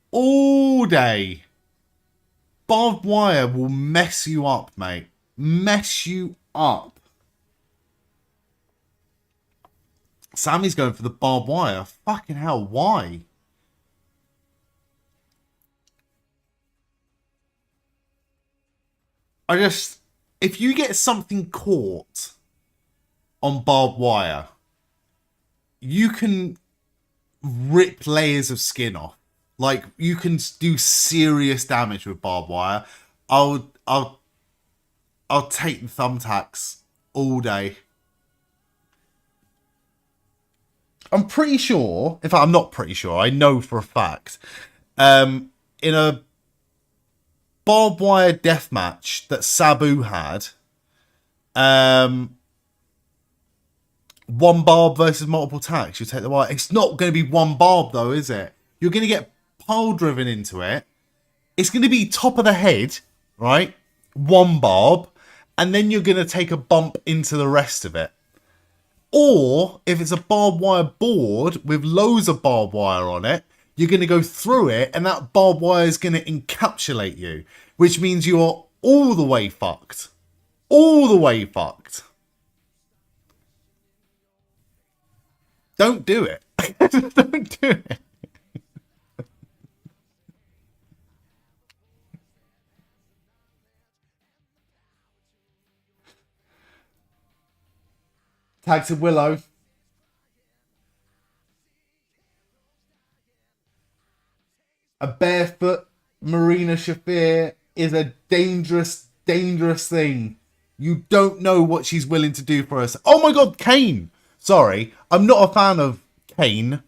All day. Barbed wire will mess you up, mate. Mess you up. Sammy's going for the barbed wire. Fucking hell, why? If you get something caught on barbed wire, you can rip layers of skin off. Like, you can do serious damage with barbed wire. I'll take the thumbtacks all day. I'm pretty sure, in fact, I'm not pretty sure, I know for a fact, in a barbed wire death match that Sabu had, one barb versus multiple tacks, you take the wire. It's not going to be one barb though, is it? You're going to get pile driven into it. It's going to be top of the head, right? One barb, and then you're going to take a bump into the rest of it. Or if it's a barbed wire board with loads of barbed wire on it, you're going to go through it, and that barbed wire is going to encapsulate you, which means you're all the way fucked. All the way fucked. Don't do it. Don't do it. Tag to Willow. A barefoot Marina Shafir is a dangerous, dangerous thing. You don't know what she's willing to do for us. Oh my god, Kane. Sorry, I'm not a fan of Kane,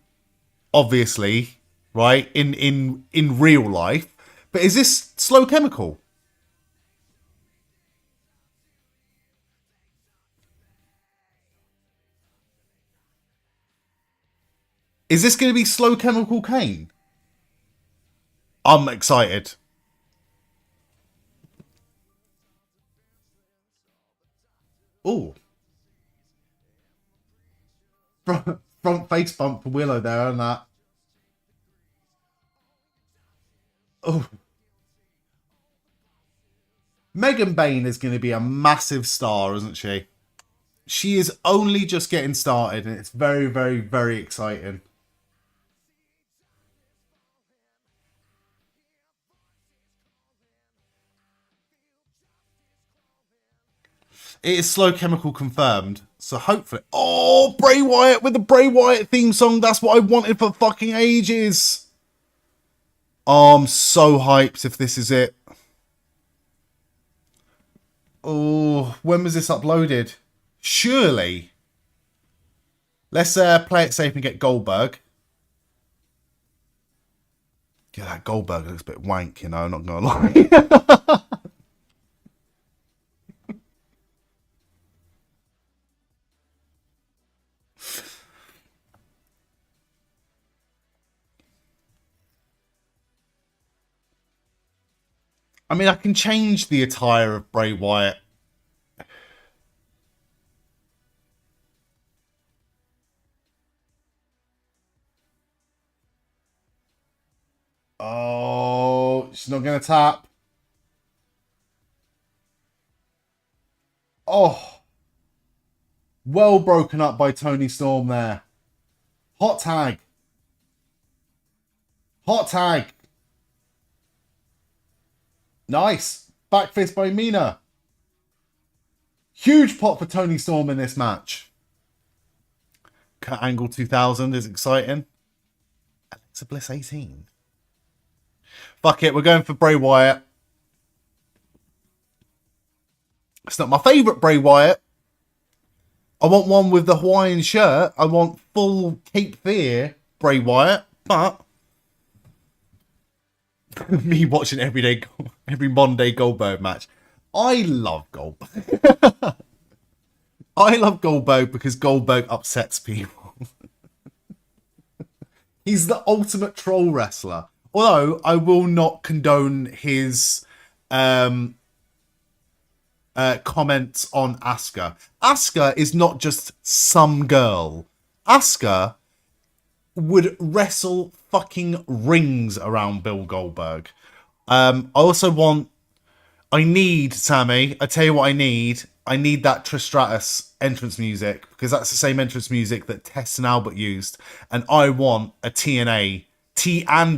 obviously, right? In real life. But is this Slow Chemical? Is this going to be Slow Chemical Kane? I'm excited. Oh. Front face bump for Willow there and that. Oh. Megan Bain is going to be a massive star, isn't she? She is only just getting started, and it's very, very, very exciting. It is Slow Chemical confirmed. So hopefully... Oh, Bray Wyatt with the Bray Wyatt theme song. That's what I wanted for fucking ages. Oh, I'm so hyped if this is it. Oh, when was this uploaded? Surely. Let's play it safe and get Goldberg. Yeah, that Goldberg looks a bit wank, you know, I'm not going to lie. I mean, I can change the attire of Bray Wyatt. Oh, she's not going to tap. Oh. Well broken up by Tony Storm there. Hot tag. Hot tag. Nice. Back fist by Mina. Huge pop for Tony Storm in this match. Kurt Angle 2000 is exciting. Alexa Bliss 18. Fuck it, we're going for Bray Wyatt. It's not my favourite Bray Wyatt. I want one with the Hawaiian shirt. I want full Cape Fear Bray Wyatt. But me watching every Monday Goldberg match. I love Goldberg. I love Goldberg because Goldberg upsets people. He's the ultimate troll wrestler. Although I will not condone his comments on Asuka. Asuka is not just some girl. Asuka would wrestle fucking rings around Bill Goldberg. I need, Sammy, I tell you what I need. I need that Trish Stratus entrance music, because that's the same entrance music that Tess and Albert used. And I want a T and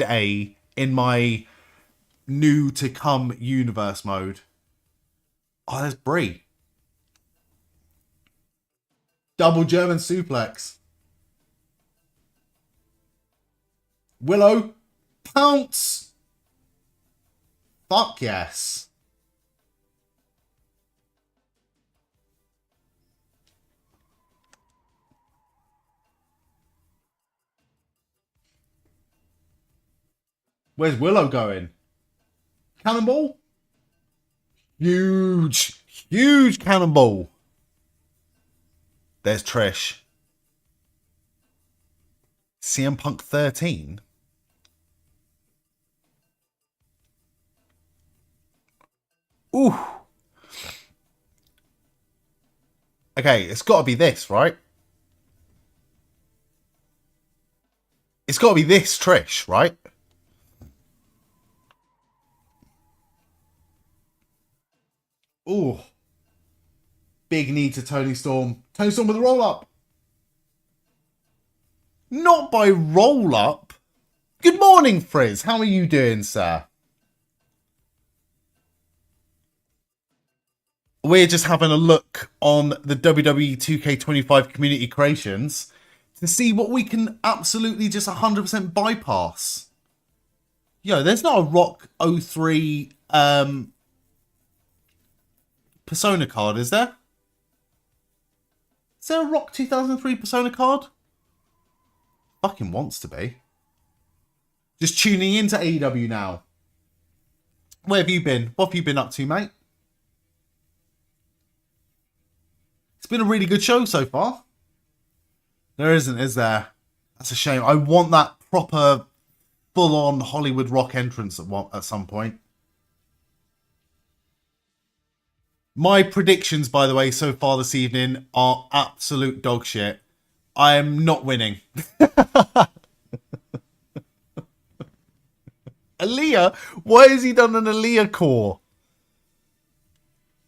A in my new to come universe mode. Oh, there's Brie. Double German suplex. Willow. Pounce. Fuck yes. Where's Willow going? Cannonball? Huge cannonball. There's Trish. CM Punk 13. Ooh. Okay, it's got to be this, right? It's got to be this Trish, right? Ooh. Big knee to Tony Storm. Tony Storm with a roll-up. Not by roll-up. Good morning, Frizz. How are you doing, sir? We're just having a look on the WWE 2K25 community creations to see what we can absolutely just 100% bypass. Yo, there's not a Rock 03 Persona card, is there? Is there a Rock 2003 Persona card? Fucking wants to be. Just tuning into AEW now. Where have you been? What have you been up to, mate? It's been a really good show so far. There isn't, is there? That's a shame. I want that proper, full-on Hollywood Rock entrance at some point. My predictions, by the way, so far this evening are absolute dog shit. I am not winning. Aaliyah? Why has he done an Aaliyah core?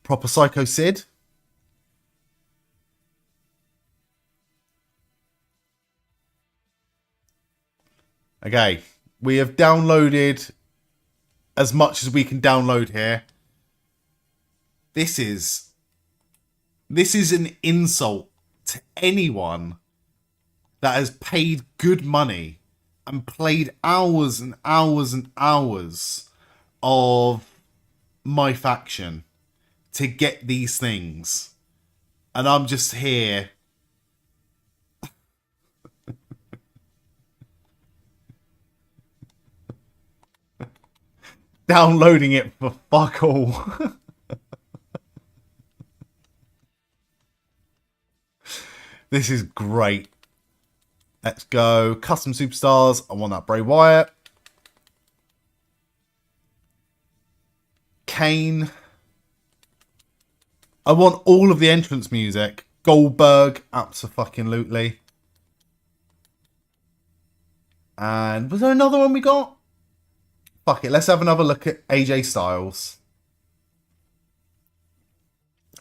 Proper Psycho Sid? Okay, we have downloaded as much as we can download here. This is an insult to anyone that has paid good money and played hours and hours and hours of my faction to get these things. And I'm just here downloading it for fuck all. This is great. Let's go. Custom superstars. I want that Bray Wyatt. Kane. I want all of the entrance music. Goldberg. Abso-fucking-lutely. And was there another one we got? Fuck it. Let's have another look at AJ Styles.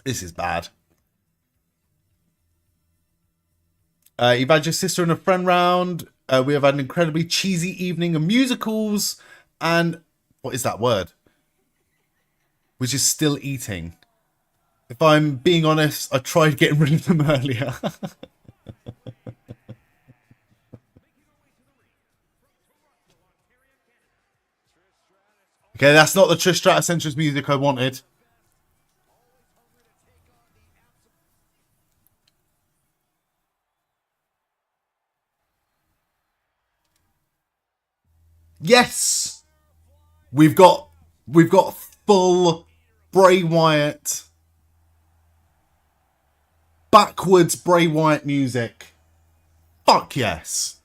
This is bad. You've had your sister and a friend round. We have had an incredibly cheesy evening of musicals. And what is that word? We're just still eating. If I'm being honest, I tried getting rid of them earlier. Okay, that's not the Trish Stratus entrance music I wanted. Yes, we've got full Bray Wyatt, backwards Bray Wyatt music. Fuck yes.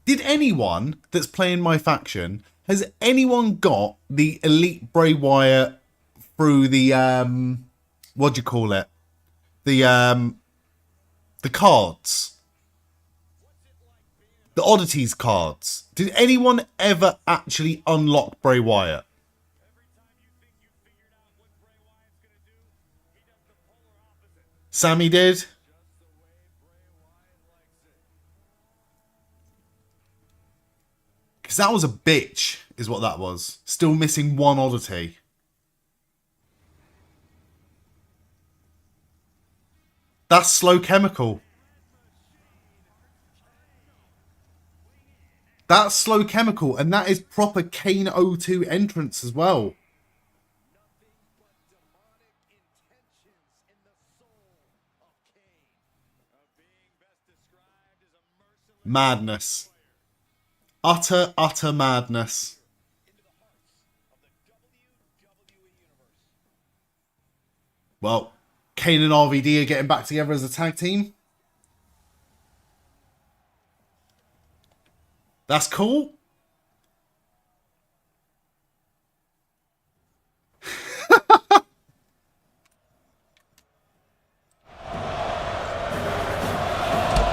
Did anyone that's playing my faction Has anyone got the Elite Bray Wyatt through the what do you call it? The cards. The oddities cards. Did anyone ever actually unlock Bray Wyatt? Sammy did. Because that was a bitch, is what that was. Still missing one oddity. That's Slow Chemical. That's Slow Chemical, and that is proper Kane 02 entrance as well. Madness. Utter, utter madness. Well, Kane and RVD are getting back together as a tag team. That's cool.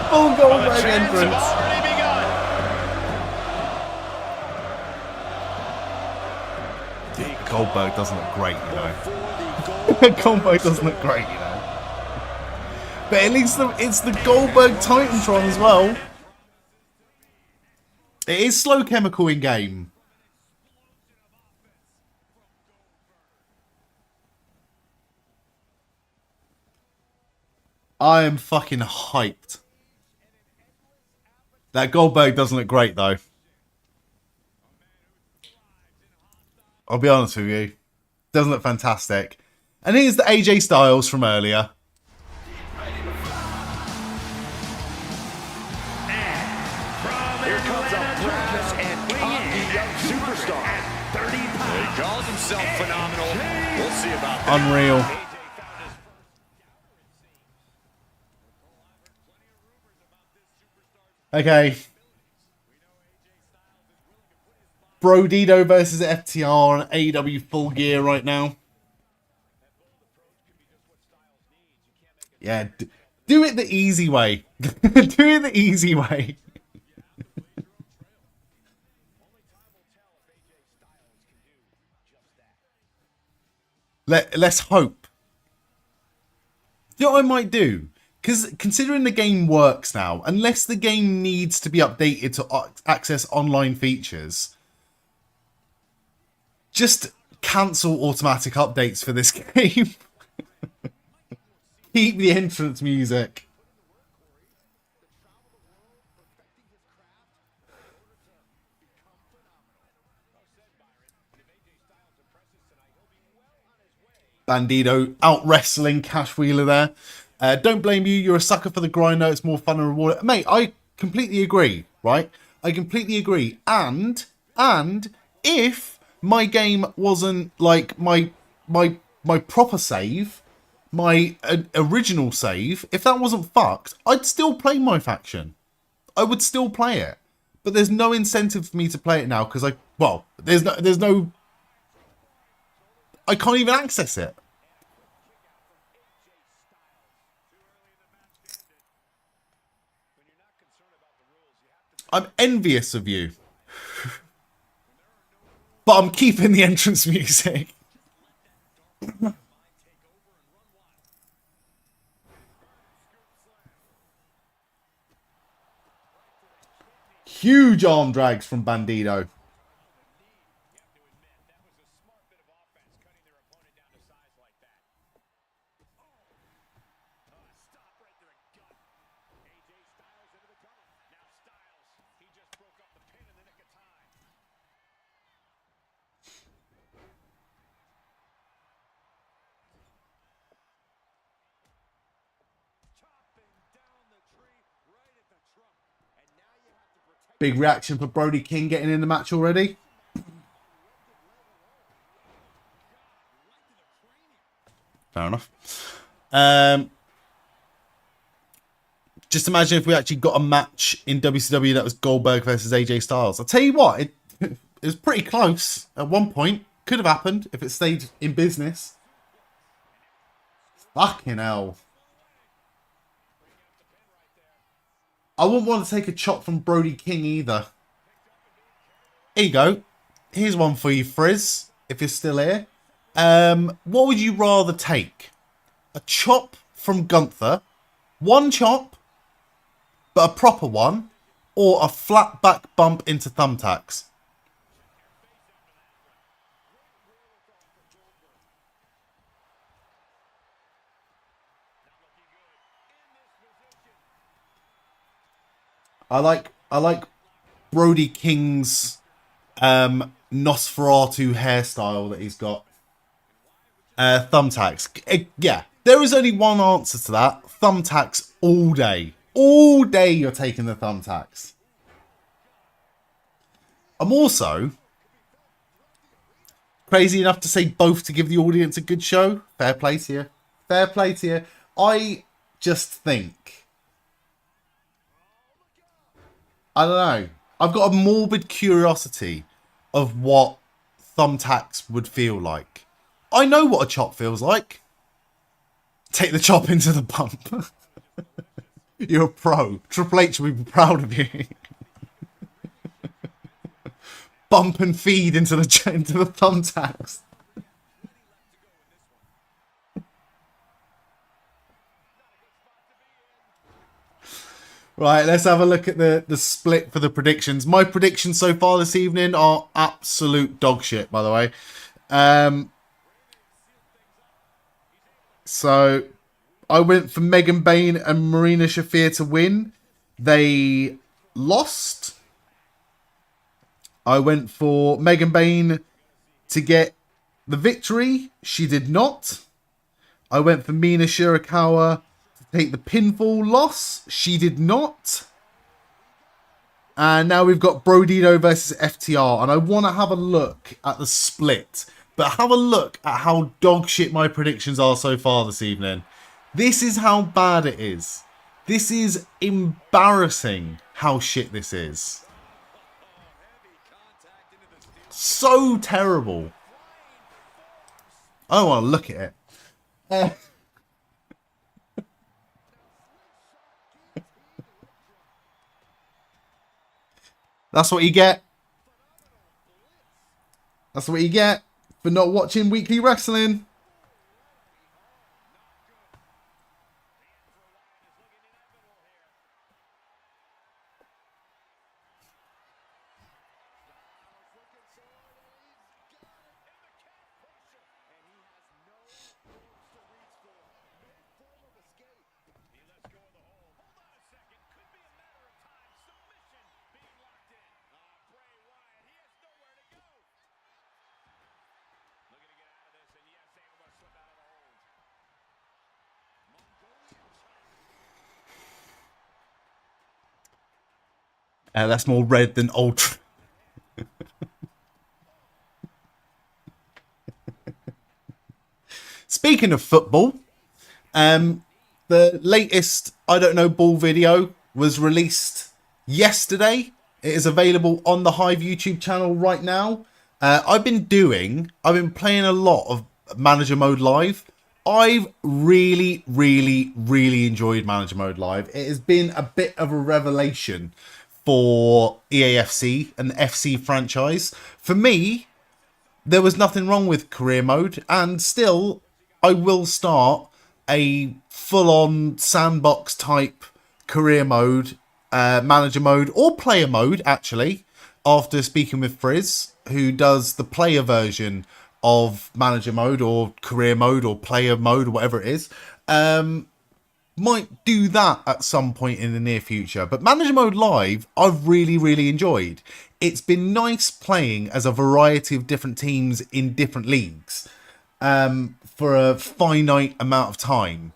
Full Goldberg entrance. Goldberg doesn't look great, you know. Goldberg doesn't look great, you know. But at least it's the Goldberg Titantron as well. It is Slow Chemical in game. I am fucking hyped. That Goldberg doesn't look great though. I'll be honest with you. Doesn't look fantastic. And here's the AJ Styles from earlier. Here comes a brash and cocky young superstar. He calls himself phenomenal. We'll see about that. Unreal. Okay. Brodito versus FTR on AEW Full Gear right now. Yeah, do it the easy way. Do it the easy way. Let's hope. You know what I might do? Because considering the game works now, unless the game needs to be updated to access online features, just cancel automatic updates for this game. Keep the entrance music. Bandito out wrestling Cash Wheeler there. Don't blame you. You're a sucker for the grind. It's more fun and rewarding. Mate, I completely agree, right? I completely agree. And if my game wasn't like my proper save, my original save, if that wasn't fucked, I'd still play my faction. I would still play it. But there's no incentive for me to play it now because there's no I can't even access it. I'm envious of you. But I'm keeping the entrance music. Huge arm drags from Bandito. Big reaction for Brody King getting in the match already. Fair enough. Just imagine if we actually got a match in WCW that was Goldberg versus AJ Styles. I'll tell you what, it was pretty close at one point. Could have happened if it stayed in business. Fucking hell. I wouldn't want to take a chop from Brody King either. Here you go. Here's one for you, Frizz, if you're still here. What would you rather take? A chop from Gunther, one chop, but a proper one, or a flat back bump into thumbtacks? I like Brody King's Nosferatu hairstyle that he's got. Thumbtacks. Yeah, there is only one answer to that. Thumbtacks all day. All day you're taking the thumbtacks. I'm also crazy enough to say both to give the audience a good show. Fair play to you. Fair play to you. I just think, I don't know. I've got a morbid curiosity of what thumbtacks would feel like. I know what a chop feels like. Take the chop into the bump. You're a pro. Triple H will be proud of you. Bump and feed into the thumbtacks. Right, let's have a look at the split for the predictions. My predictions so far this evening are absolute dog shit, by the way. So I went for Megan Bayne and Marina Shafir to win. They lost. I went for Megan Bayne to get the victory. She did not. I went for Mina Shirakawa to take the pinfall loss. She did not. And now we've got Brodino versus FTR. And I want to have a look at the split. But have a look at how dog shit my predictions are so far this evening. This is how bad it is. This is embarrassing how shit this is. So terrible. I don't want to look at it. That's what you get. That's what you get for not watching weekly wrestling. That's more red than Ultra. Speaking of football, the latest I Don't Know Ball video was released yesterday. It is available on the Hive YouTube channel right now. I've been playing a lot of Manager Mode Live. I've really enjoyed Manager Mode Live. It has been a bit of a revelation for EAFC and the FC franchise. For me, there was nothing wrong with career mode, and still I will start a full-on sandbox type career mode, manager mode, or player mode actually, after speaking with Frizz, who does the player version of manager mode or career mode or player mode or whatever it is. Might do that at some point in the near future. But Manager Mode Live, I've really enjoyed. It's been nice playing as a variety of different teams in different leagues for a finite amount of time.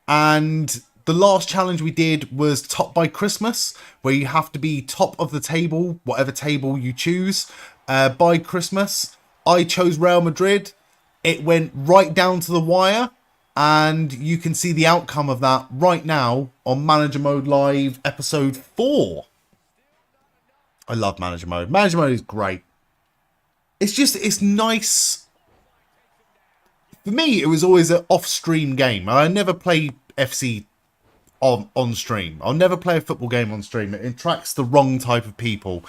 And the last challenge we did was Top by Christmas, where you have to be top of the table, whatever table you choose, by Christmas. I chose Real Madrid. It went right down to the wire. And you can see the outcome of that right now on Manager Mode Live episode 4. I love Manager Mode. Manager Mode is great. it's nice. For me, it was always an off-stream game. I never play FC on stream. I'll never play a football game on stream. It attracts the wrong type of people.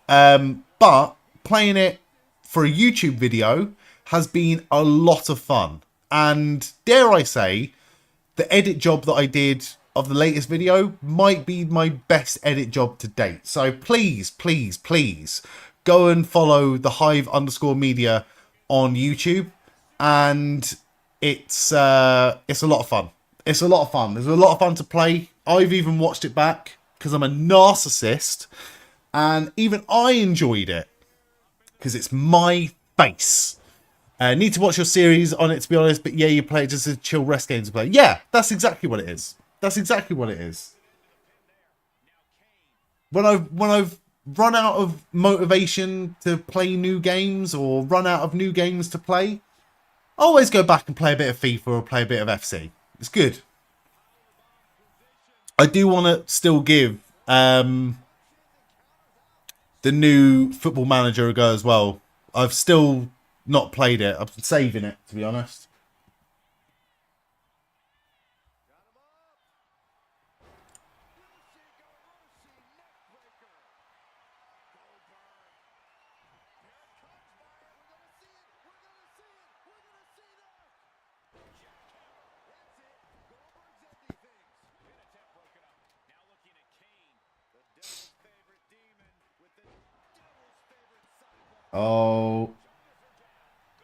But playing it for a YouTube video has been a lot of fun. And dare I say, the edit job that I did of the latest video might be my best edit job to date. So please, please, please go and follow the Hive_media on YouTube. And it's a lot of fun. It's a lot of fun. There's a lot of fun to play. I've even watched it back because I'm a narcissist. And even I enjoyed it because it's my face. Need to watch your series on it, to be honest. But yeah, you play it just as a chill rest game to play. Yeah, that's exactly what it is. That's exactly what it is. When I've run out of motivation to play new games or run out of new games to play, I always go back and play a bit of FIFA or play a bit of FC. It's good. I do want to still give the new Football Manager a go as well. I've still not played it. I'm saving it, to be honest. Oh.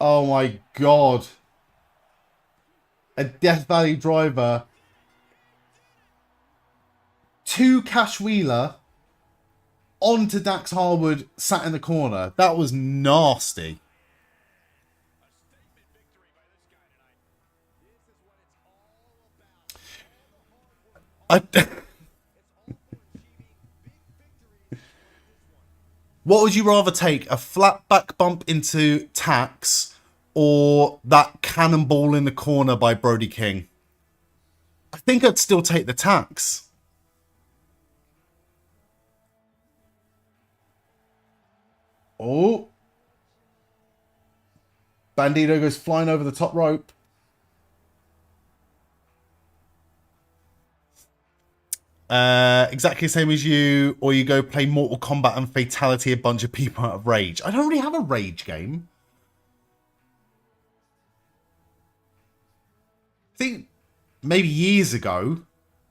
Oh my god. A Death Valley driver. 2 Cash Wheeler onto Dax Harwood sat in the corner. That was nasty. What would you rather take? A flat back bump into Tax or that cannonball in the corner by Brody King? I think I'd still take the Tax. Oh. Bandito goes flying over the top rope. Exactly the same as you, or you go play Mortal Kombat and Fatality a bunch of people out of Rage. I don't really have a Rage game. I think maybe years ago,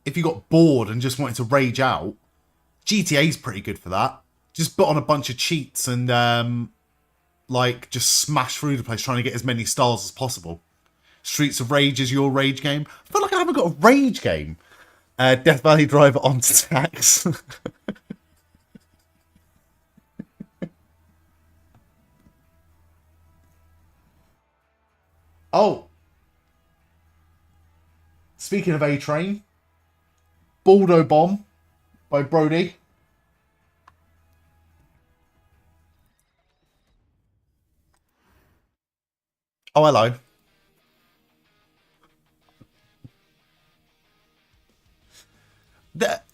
if you got bored and just wanted to rage out, GTA's pretty good for that. Just put on a bunch of cheats and like just smash through the place trying to get as many stars as possible. Streets of Rage is your Rage game. I feel like I haven't got a Rage game. Death Valley driver onto Tax. Oh. Speaking of A-Train. Baldo Bomb by Brody. Oh, hello.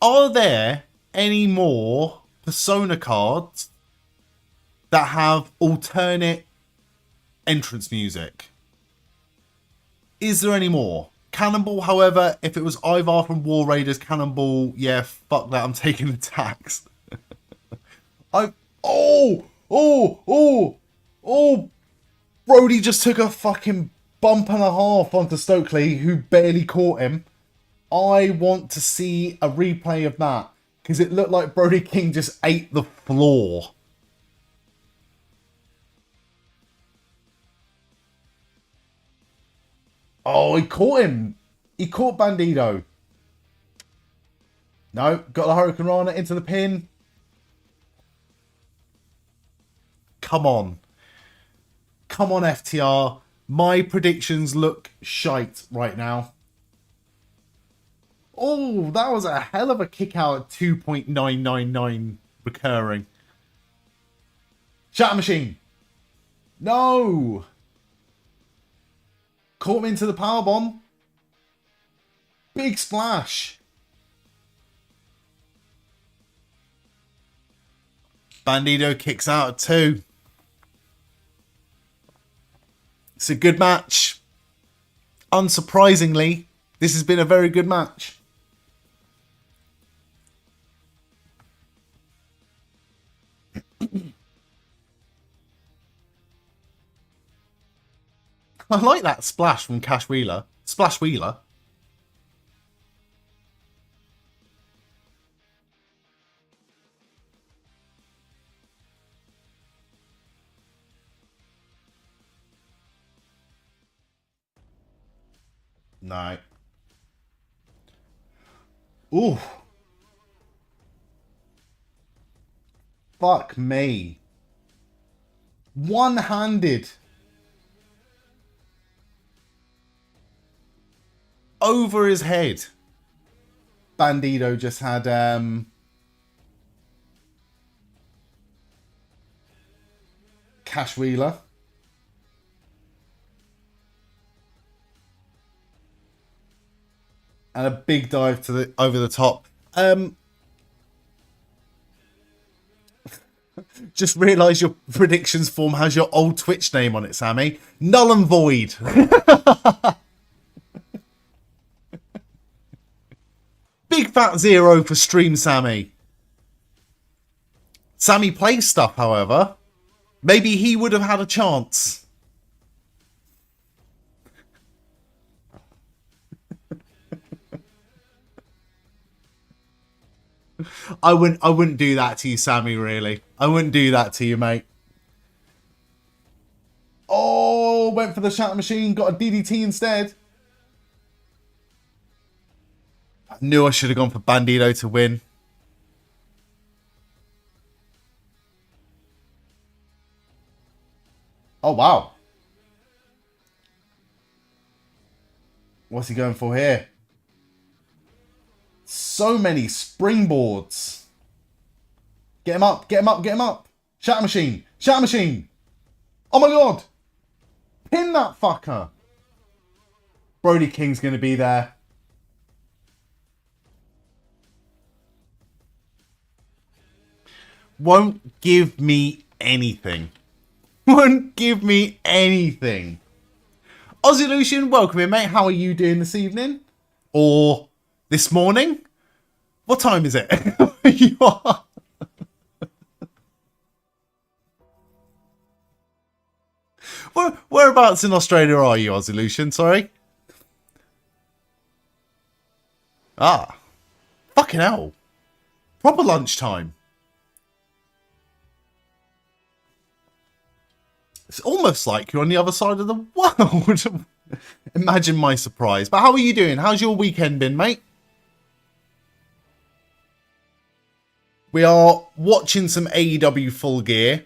Are there any more Persona cards that have alternate entrance music? Is there any more? Cannonball, however, if it was Ivar from War Raiders, Cannonball, yeah, fuck that, I'm taking the Tax. Brody just took a fucking bump and a half onto Stokely, who barely caught him. I want to see a replay of that because it looked like Brody King just ate the floor. Oh, he caught him. He caught Bandito. No, got the Hurricane Rana into the pin. Come on. Come on, FTR. My predictions look shite right now. Oh, that was a hell of a kick out at 2.999 recurring. Shatter Machine. No. Caught him into the powerbomb. Big splash. Bandito kicks out at 2. It's a good match. Unsurprisingly, this has been a very good match. I like that splash from Cash Wheeler. Splash Wheeler. No. Ooh. Fuck me. One-handed. Over his head. Bandito just had Cash Wheeler. And a big dive to the over the top. Just realised your predictions form has your old Twitch name on it, Sammy. Null and void. Big fat 0 for Stream Sammy. Sammy plays stuff, however. Maybe he would have had a chance. I wouldn't do that to you, Sammy, really. I wouldn't do that to you, mate. Oh, went for the shatter machine, got a DDT instead. I knew I should have gone for Bandito to win. Oh, wow. What's he going for here? So many springboards. Get him up, get him up, get him up. Shatter machine, shatter machine. Oh my god. Pin that fucker. Brody King's going to be there. Won't give me anything. Won't give me anything. Aussie Lucian, welcome in, mate. How are you doing this evening? Or this morning? What time is it? You are. Whereabouts in Australia are you, Aussie Lucian? Sorry. Ah. Fucking hell. Proper lunchtime. It's almost like you're on the other side of the world. Imagine my surprise. But how are you doing? How's your weekend been, mate? We are watching some AEW Full Gear.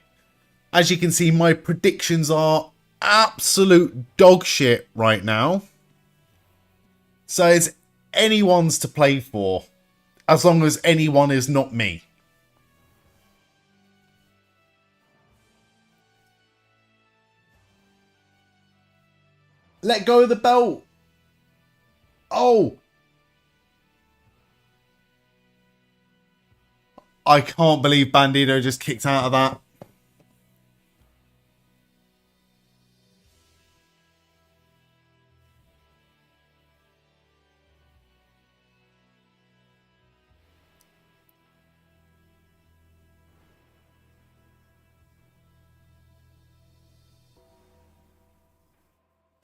As you can see, my predictions are absolute dog shit right now. So it's anyone's to play for, as long as anyone is not me. Let go of the belt. Oh. I can't believe Bandito just kicked out of that.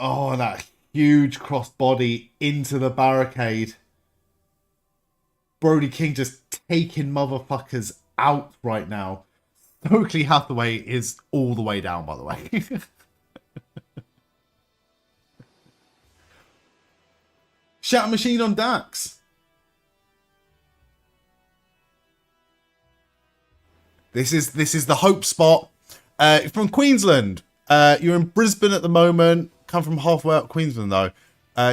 Oh, that huge crossbody into the barricade. Brody King just taking motherfuckers out right now. Stokely Hathaway is all the way down, by the way. Shatter machine on Dax. This is the hope spot. From Queensland. You're in Brisbane at the moment. Come from halfway up Queensland, though.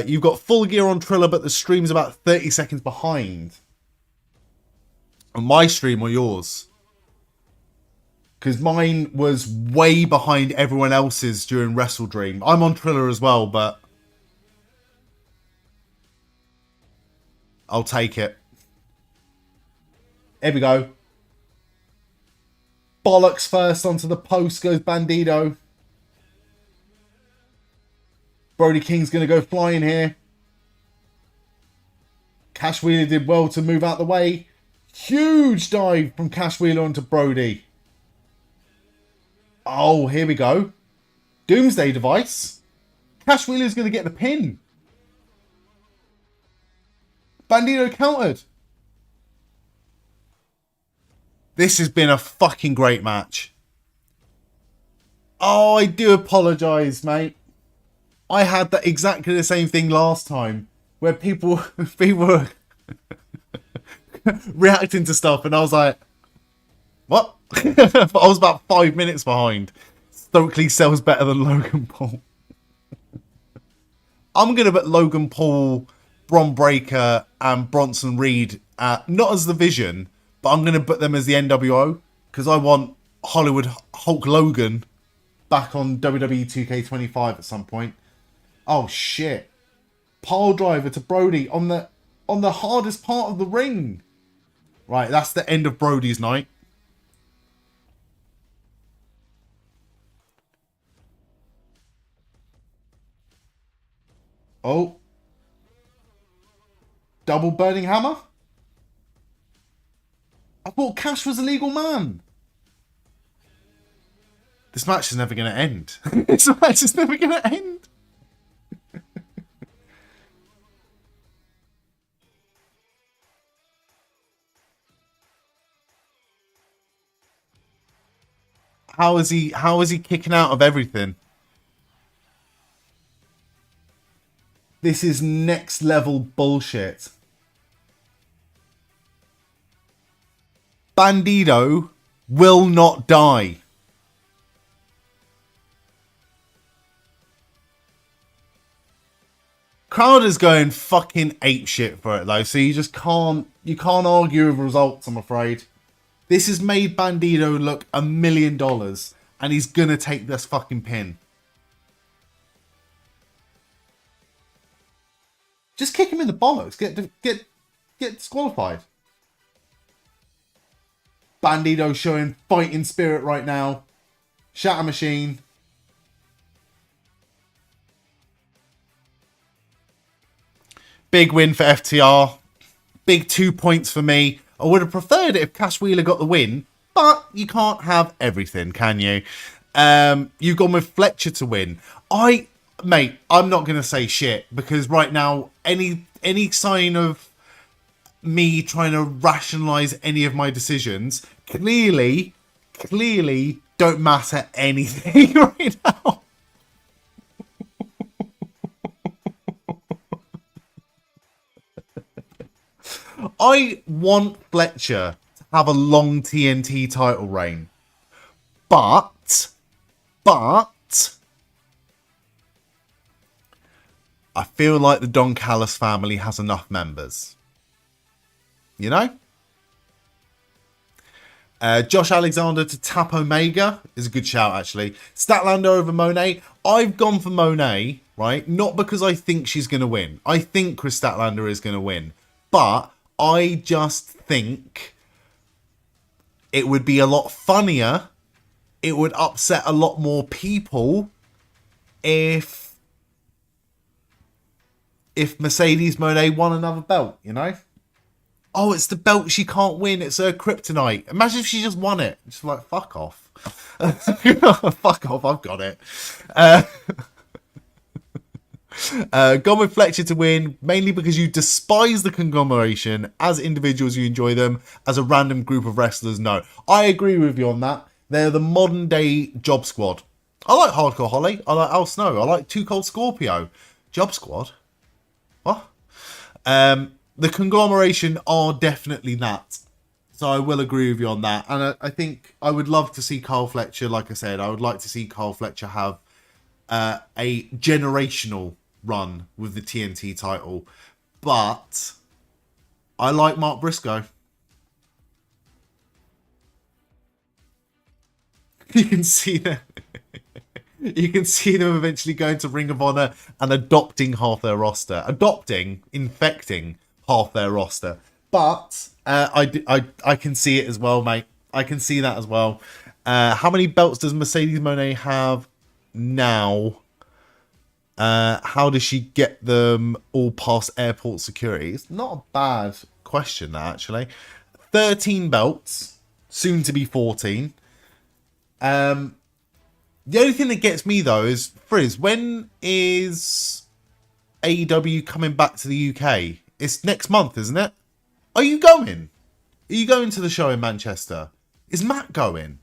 You've got Full Gear on Triller, but the stream's about 30 seconds behind. On my stream or yours? Because mine was way behind everyone else's during Wrestle Dream. I'm on Triller as well, but I'll take it. Here we go. Bollocks first onto the post goes Bandito. Brody King's going to go flying here. Cash Wheeler did well to move out the way. Huge dive from Cash Wheeler onto Brody. Oh, here we go. Doomsday device. Cash Wheeler's going to get the pin. Bandito countered. This has been a fucking great match. Oh, I do apologise, mate. I had that exactly the same thing last time, where people were reacting to stuff, and I was like, "What?" But I was about 5 minutes behind. Stokely sells better than Logan Paul. I'm gonna put Logan Paul, Bron Breakker, and Bronson Reed not as the Vision, but I'm gonna put them as the NWO because I want Hollywood Hulk Logan back on WWE 2K25 at some point. Oh shit. Pile driver to Brody on the hardest part of the ring. Right, that's the end of Brody's night. Oh. Double burning hammer? I thought Cash was a legal man. This match is never going to end. This match is never going to end. How is he kicking out of everything? This is next level bullshit. Bandito will not die. Crowder's going fucking apeshit for it though, so you can't argue with results, I'm afraid. This has made Bandito look $1 million, and he's gonna take this fucking pin. Just kick him in the bollocks. Get disqualified. Bandito showing fighting spirit right now. Shatter Machine. Big win for FTR. Big 2 points for me. I would have preferred it if Cash Wheeler got the win, but you can't have everything, can you? You've gone with Fletcher to win. Mate, I'm not going to say shit because right now, any sign of me trying to rationalize any of my decisions clearly don't matter anything right now. I want Fletcher to have a long TNT title reign. But I feel like the Don Callis family has enough members. You know? Josh Alexander to Tap Omega is a good shout, actually. Statlander over Monet. I've gone for Monet, right? Not because I think she's going to win. I think Chris Statlander is going to win. But I just think it would be a lot funnier. It would upset a lot more people if Mercedes Moné won another belt, you know? Oh, it's the belt she can't win. It's her kryptonite. Imagine if she just won it. Just like, fuck off. Fuck off, I've got it. Gone with Fletcher to win, mainly because you despise the conglomeration. As individuals, you enjoy them. As a random group of wrestlers, no. I agree with you on that. They're the modern day Job Squad. I like Hardcore Holly. I like Al Snow. I like Too Cold Scorpio. Job Squad? What? The conglomeration are definitely that. So I will agree with you on that. And I think I would love to see Carl Fletcher, like I said, I would like to see Carl Fletcher have a generational run with the TNT title. But I like Mark Briscoe. You can see them. You can see them eventually going to Ring of Honor and adopting half their roster. Infecting half their roster. But I can see it as well, mate. I can see that as well. How many belts does Mercedes Moné have now? How does she get them all past airport security? It's not a bad question, that, actually. 13 belts, soon to be 14. The only thing that gets me, though, is, Frizz, when is AEW coming back to the UK? It's next month, isn't it? Are you going? Are you going to the show in Manchester? Is Matt going?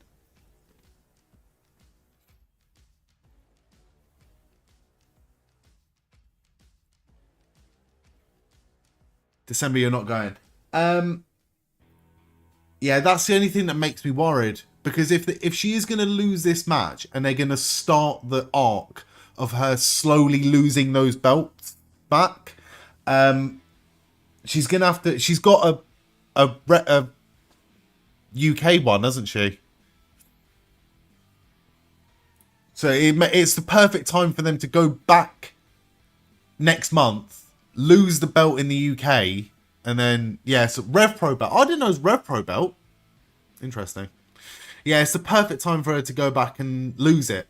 December, you're not going. Yeah, that's the only thing that makes me worried. Because if she is going to lose this match and they're going to start the arc of her slowly losing those belts back, she's going to have to... She's got a UK one, hasn't she? So it's the perfect time for them to go back next month, lose the belt in the UK, and then, yeah, so Rev Pro belt. I didn't know it was Rev Pro belt. Interesting. Yeah, it's the perfect time for her to go back and lose it.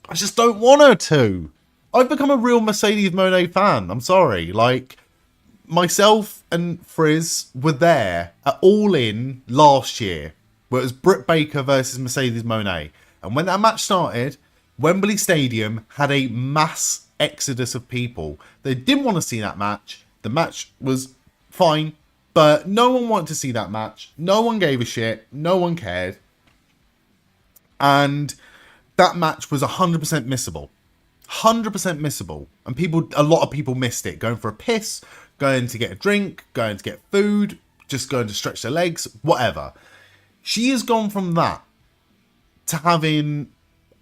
I just don't want her to. I've become a real Mercedes Moné fan. I'm sorry. Like, myself and Frizz were there at All In last year, where it was Britt Baker versus Mercedes Moné. And when that match started, Wembley Stadium had a mass exodus of people. They didn't want to see that match. The match was fine, but no one wanted to see that match. No one gave a shit. No one cared. And that match was 100% missable. 100% missable. And a lot of people missed it. Going for a piss, going to get a drink, going to get food, just going to stretch their legs, whatever. She has gone from that to having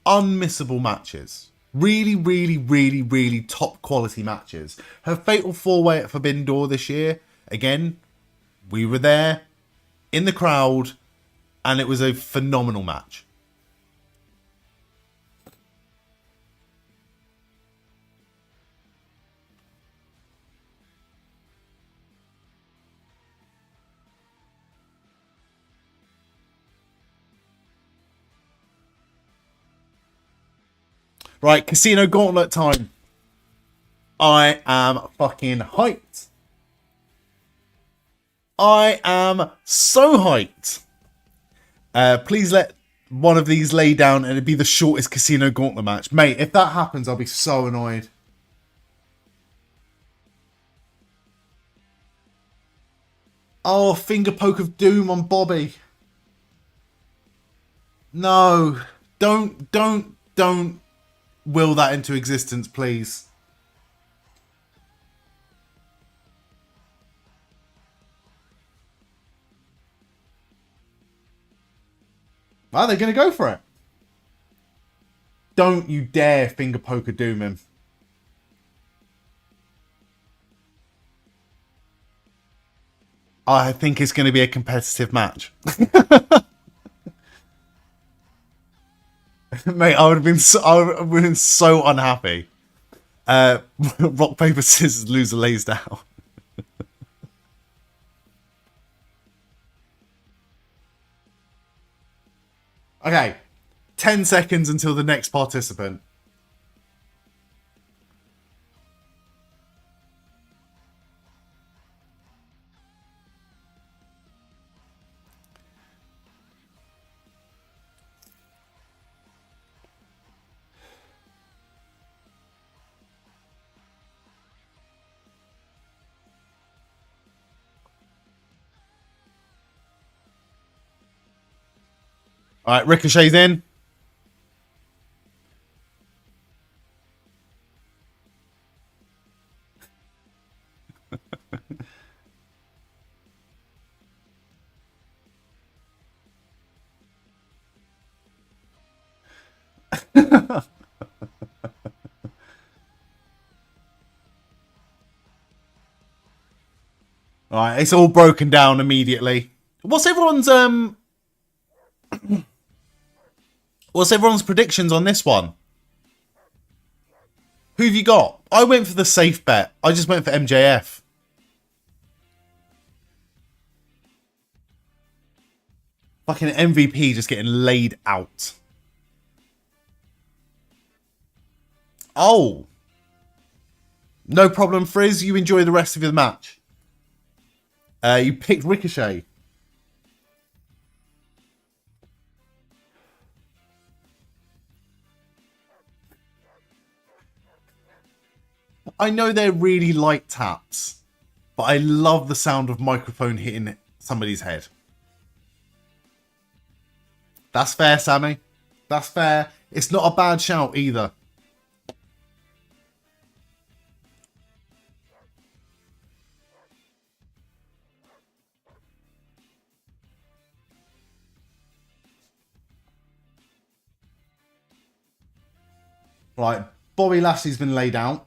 unmissable matches. Really, really, really, really top quality matches. Her Fatal 4-Way at Forbidden Door this year, again, we were there in the crowd and it was a phenomenal match. Right, Casino Gauntlet time. I am fucking hyped. I am so hyped. Please let one of these lay down and it'd be the shortest Casino Gauntlet match. Mate, if that happens, I'll be so annoyed. Oh, finger poke of doom on Bobby. No, don't will that into existence, please. Are they going to go for it? Don't you dare finger poke of doom him. I think it's going to be a competitive match. Mate, I would have been so unhappy. Rock, paper, scissors, loser lays down. Okay, 10 seconds until the next participant. All right, Ricochet's in. All right, it's all broken down immediately. What's everyone's predictions on this one? Who have you got? I went for the safe bet. I just went for MJF. Fucking MVP just getting laid out. Oh. No problem, Frizz. You enjoy the rest of the match. You picked Ricochet. I know they're really light taps, but I love the sound of microphone hitting somebody's head. That's fair, Sammy. That's fair. It's not a bad shout either. Right, Bobby Lashley's been laid out.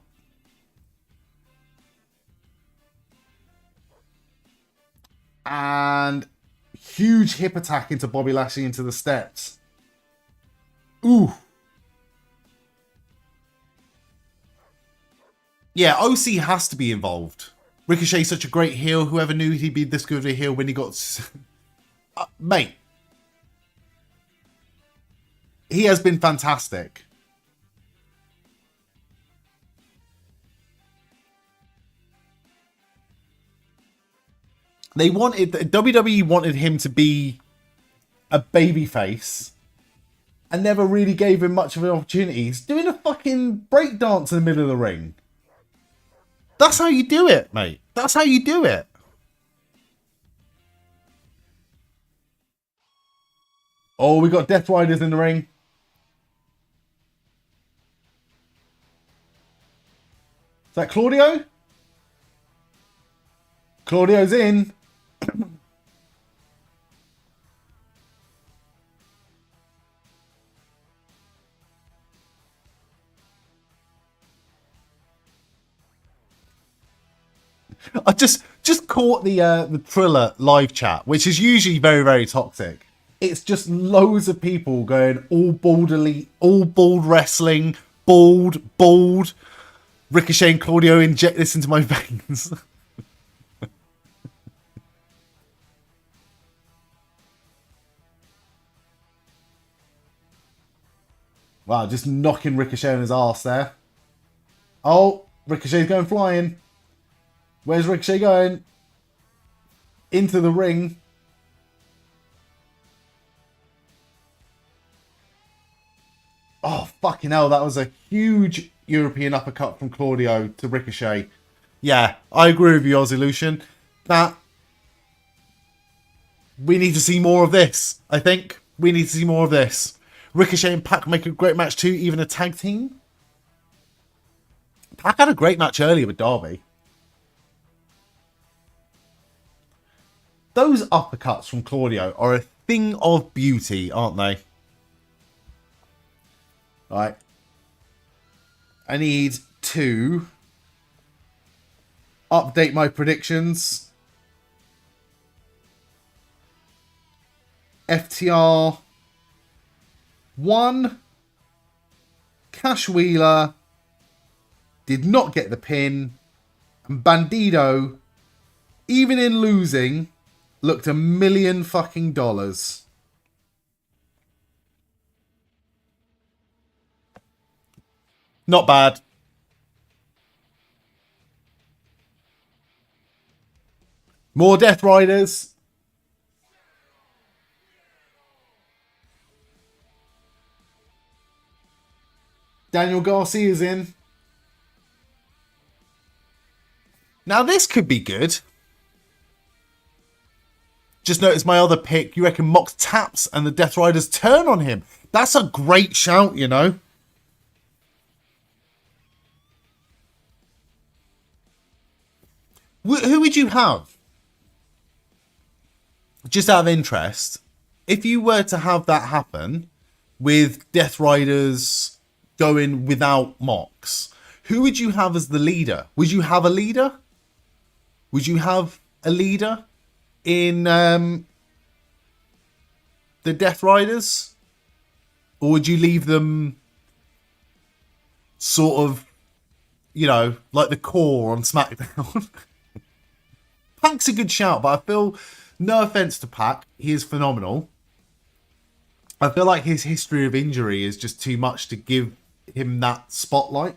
And huge hip attack into Bobby Lashley into the steps. Ooh. Yeah, OC has to be involved. Ricochet's such a great heel. Whoever knew he'd be this good of a heel when he got... mate. He has been fantastic. They wanted... WWE wanted him to be a babyface and never really gave him much of an opportunity. He's doing a fucking breakdance in the middle of the ring. That's how you do it, mate. That's how you do it. Oh, we got Death Riders in the ring. Is that Claudio? Claudio's in. I just caught the Triller live chat, which is usually very, very toxic. It's just loads of people going all bald wrestling, bald. Ricochet and Claudio, inject this into my veins. Wow, just knocking Ricochet on his ass there. Oh, Ricochet's going flying. Where's Ricochet going? Into the ring. Oh, fucking hell. That was a huge European uppercut from Claudio to Ricochet. Yeah, I agree with you, Aussie Lucian. That... we need to see more of this, I think. We need to see more of this. Ricochet and Pac make a great match too, even a tag team. Pac had a great match earlier with Darby. Those uppercuts from Claudio are a thing of beauty, aren't they? Right. I need to update my predictions. FTR 1. Cash Wheeler did not get the pin. And Bandido, even in losing, looked $1 million fucking dollars. Not bad. More Death Riders. Daniel Garcia's in. Now this could be good. Just noticed my other pick. You reckon Mox taps and the Death Riders turn on him? That's a great shout, you know. Who would you have? Just out of interest, if you were to have that happen with Death Riders going without Mox, who would you have as the leader? Would you have a leader? Would you have a leader in the Death Riders? Or would you leave them sort of, you know, like the core on SmackDown? Pac's a good shout, but I feel, no offense to Pac, he is phenomenal. I feel like his history of injury is just too much to give him that spotlight.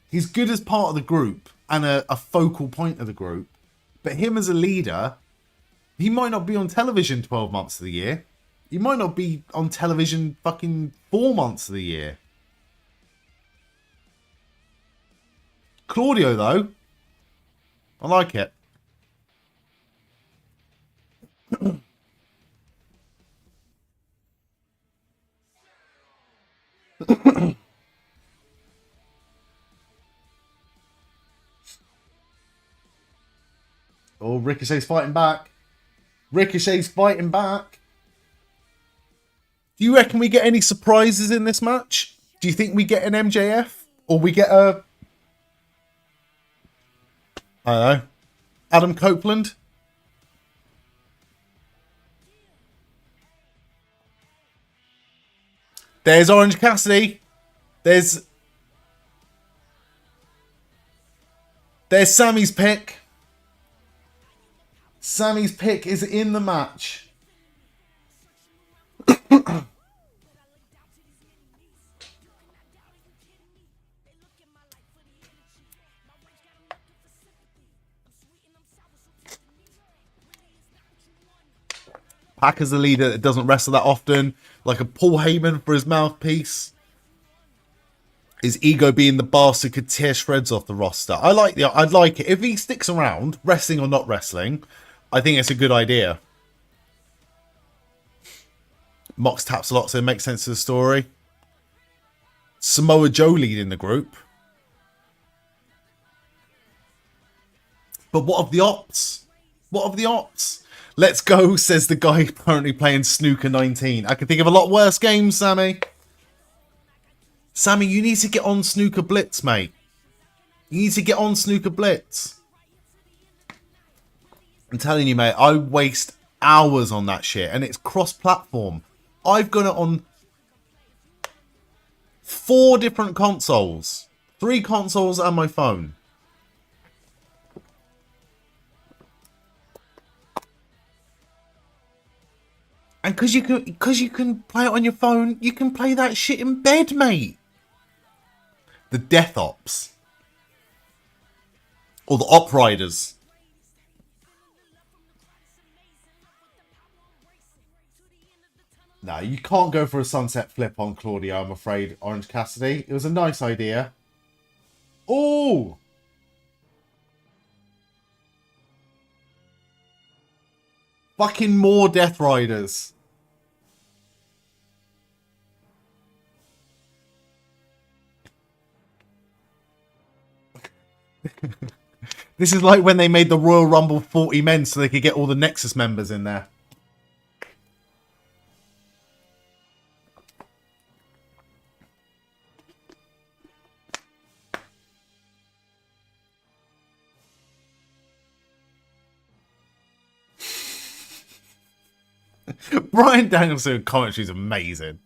He's good as part of the group and a focal point of the group. But him as a leader, he might not be on television 12 months of the year. He might not be on television fucking 4 months of the year. Claudio, though, I like it. Oh, Ricochet's fighting back. Ricochet's fighting back. Do you reckon we get any surprises in this match? Do you think we get an MJF? Or we get a... I don't know. Adam Copeland? There's Orange Cassidy. There's Sammy's pick. Sammy's pick is in the match. Pac is a leader that doesn't wrestle that often, like a Paul Heyman for his mouthpiece. His ego being the bastard could tear shreds off the roster. I'd like it. If he sticks around, wrestling or not wrestling, I think it's a good idea. Mox taps a lot, so it makes sense to the story. Samoa Joe leading the group. But what of the ops? What of the ops? Let's go, says the guy currently playing Snooker 19. I can think of a lot worse games, Sammy. Sammy, you need to get on Snooker Blitz, mate. You need to get on Snooker Blitz. I'm telling you, mate, I waste hours on that shit, and it's cross-platform. I've got it on 4 different consoles. 3 consoles and my phone. And because you can play it on your phone, you can play that shit in bed, mate. The Death Ops. Or the Op Riders. No, you can't go for a sunset flip on Claudio, I'm afraid, Orange Cassidy. It was a nice idea. Oh! Fucking more Death Riders. This is like when they made the Royal Rumble 40 men so they could get all the Nexus members in there. Bryan Danielson commentary is amazing.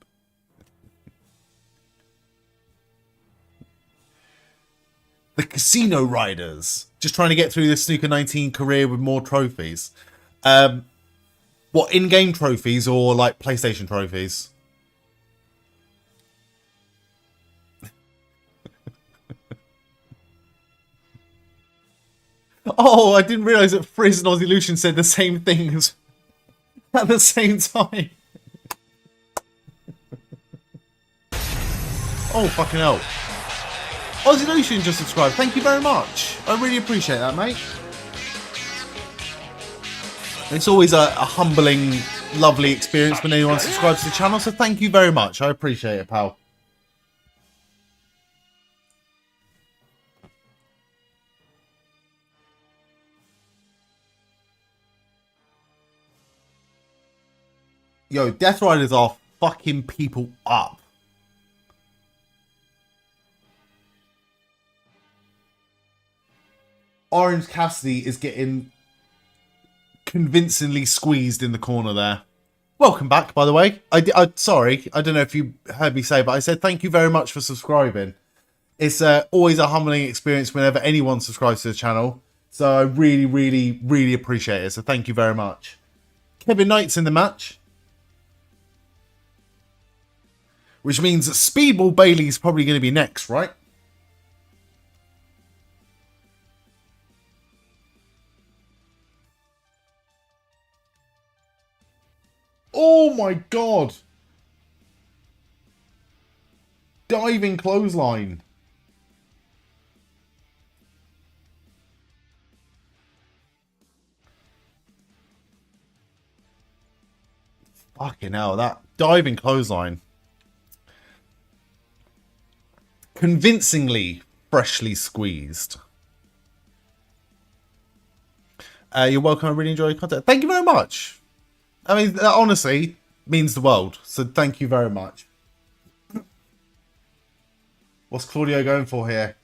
The Casino Riders. Just trying to get through this Snooker 19 career with more trophies. What, in-game trophies or like PlayStation trophies? Oh, I didn't realise that Frizz and Aussie Lucian said the same things at the same time. Oh, fucking hell. Aussie Lucian just subscribed. Thank you very much. I really appreciate that, mate. It's always a humbling, lovely experience when anyone subscribes to the channel, so thank you very much. I appreciate it, pal. Yo, Death Riders are fucking people up. Orange Cassidy is getting convincingly squeezed in the corner there. Welcome back, by the way. Sorry, I don't know if you heard me say, but I said thank you very much for subscribing. It's always a humbling experience whenever anyone subscribes to the channel. So I really, really, really appreciate it. So thank you very much. Kevin Knight's in the match. Which means that Speedball Bailey's probably going to be next, right? Oh my god! Diving clothesline. Fucking hell, that diving clothesline. Convincingly freshly squeezed. You're welcome. I really enjoy your content. Thank you very much. I mean, that honestly means the world. So thank you very much. What's Claudio going for here?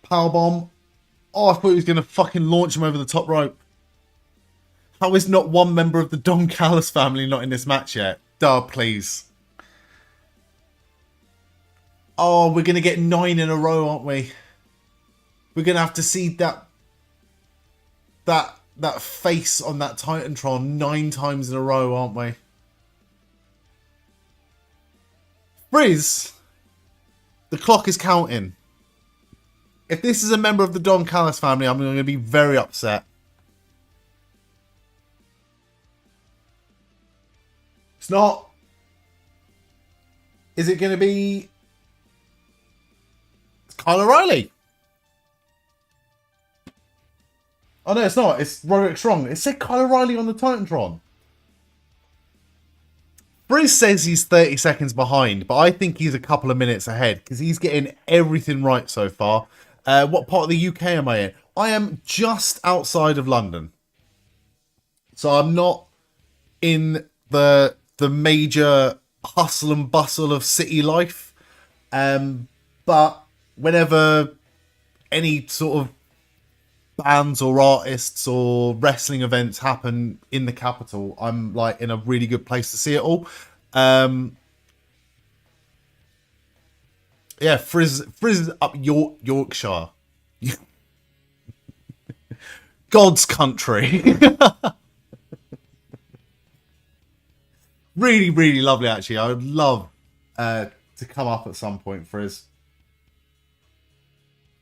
Powerbomb. Oh, I thought he was going to fucking launch him over the top rope. How is not one member of the Don Callis family not in this match yet? Duh, please. Oh, we're going to get 9 in a row, aren't we? We're going to have to see that face on that Titantron 9 times in a row, aren't we? Frizz, the clock is counting. If this is a member of the Don Callis family, I'm going to be very upset. It's not. Is it going to be... It's Kyle O'Reilly. Oh no, it's not. It's Roderick Strong. It said Kyle O'Reilly on the Titantron. Bruce says he's 30 seconds behind, but I think he's a couple of minutes ahead because he's getting everything right so far. What part of the UK am I in? I am just outside of London. So I'm not in the major hustle and bustle of city life. But whenever any sort of bands or artists or wrestling events happen in the capital, I'm like in a really good place to see it all. Yeah, Frizz is up Yorkshire. God's country. Really, really lovely, actually. I would love to come up at some point, Frizz.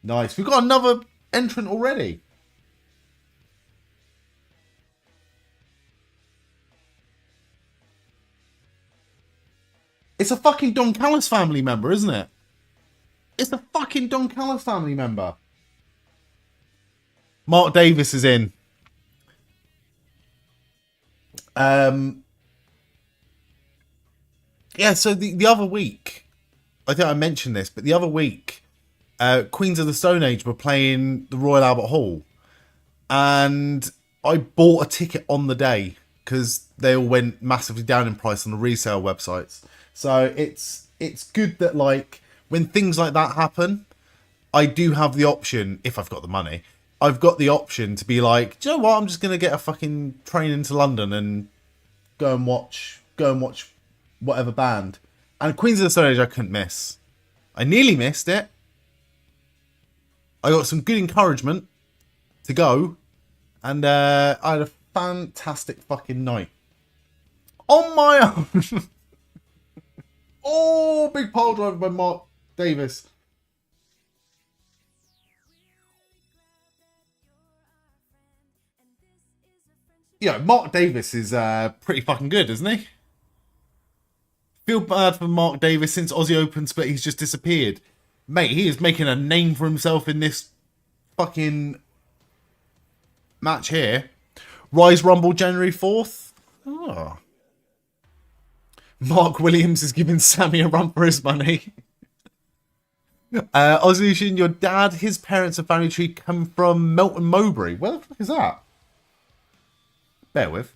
Nice. We've got another entrant already. It's a fucking Don Callis family member, isn't it? It's a fucking Don Callis family member. Mark Davis is in. Yeah, so the other week, I think I mentioned this, but the other week, Queens of the Stone Age were playing the Royal Albert Hall. And I bought a ticket on the day because they all went massively down in price on the resale websites. So it's good that, like, when things like that happen, I do have the option, if I've got the money, I've got the option to be like, do you know what, I'm just going to get a fucking train into London and go and watch whatever band. And Queens of the Stone Age I couldn't miss. I nearly missed it. I got some good encouragement to go, and I had a fantastic fucking night on my own. Oh, big pile driver by Mark Davis. Yeah, Mark Davis is pretty fucking good, isn't he? Feel bad for Mark Davis since Aussie opens, but he's just disappeared. Mate, he is making a name for himself in this fucking match here. Rise Rumble January 4th. Oh. Mark Williams is giving Sammy a run for his money. Ozlution, your dad, his parents and family tree come from Melton Mowbray. Where the fuck is that? Bear with.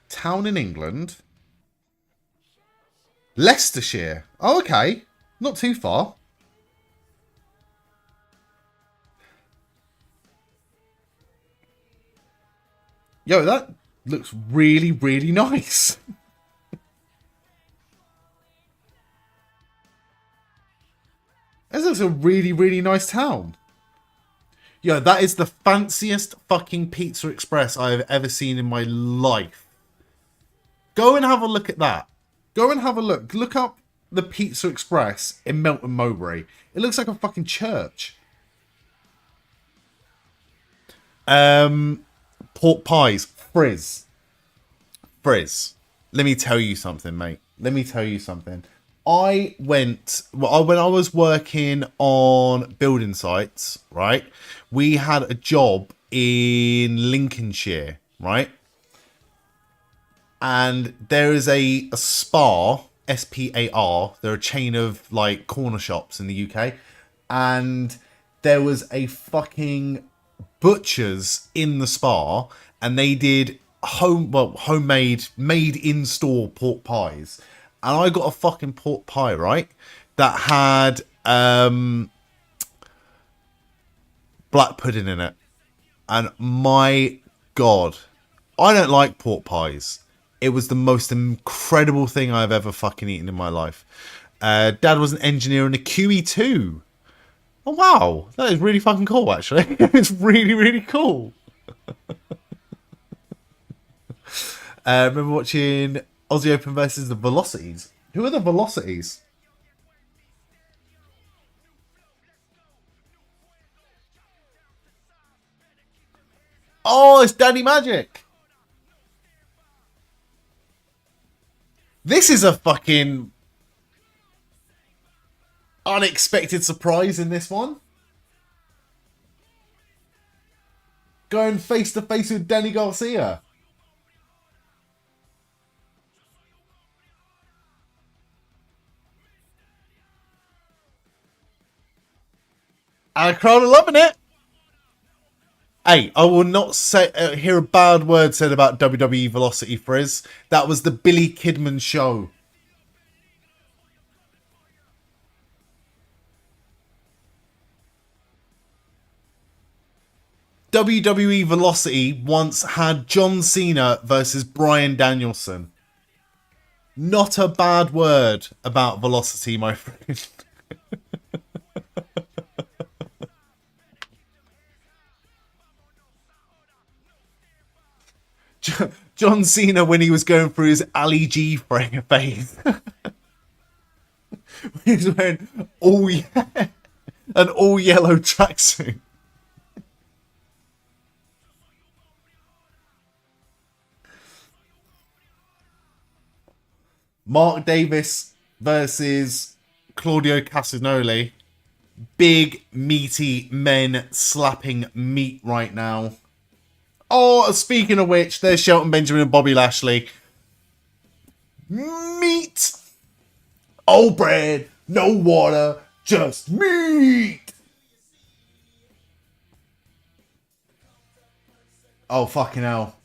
Town in England. Leicestershire. Oh, okay. Not too far. Yo, that looks really, really nice. This looks a really, really nice town. Yo, that is the fanciest fucking Pizza Express I have ever seen in my life. Go and have a look at that. Go and have a look. Look up the Pizza Express in Melton Mowbray. It looks like a fucking church. Pork pies. Frizz. Let me tell you something, mate. Let me tell you something. When I was working on building sites, right? We had a job in Lincolnshire, right? And there is a Spar, S-P-A-R. They're a chain of like corner shops in the UK. And there was a fucking butcher's in the Spar, and they did homemade, made in-store pork pies. And I got a fucking pork pie, right? That had black pudding in it. And my God, I don't like pork pies. It was the most incredible thing I've ever fucking eaten in my life. Dad was an engineer in a QE2. Oh, wow. That is really fucking cool, actually. It's really, really cool. Remember watching Aussie Open versus the Velocities? Who are the Velocities? Oh, it's Danny Magic. This is a fucking unexpected surprise in this one. Going face to face with Danny Garcia. And a crowd are loving it. Hey, I will not say hear a bad word said about WWE Velocity Frizz. That was the Billy Kidman show. WWE Velocity once had John Cena versus Bryan Danielson. Not a bad word about Velocity, my friend. John Cena when he was going through his Ali G phase. He was wearing an all yellow tracksuit. Mark Davis versus Claudio Castagnoli. Big, meaty men slapping meat right now. Oh, speaking of which, there's Shelton Benjamin and Bobby Lashley. Meat. Old bread, no water, just meat. Oh, fucking hell.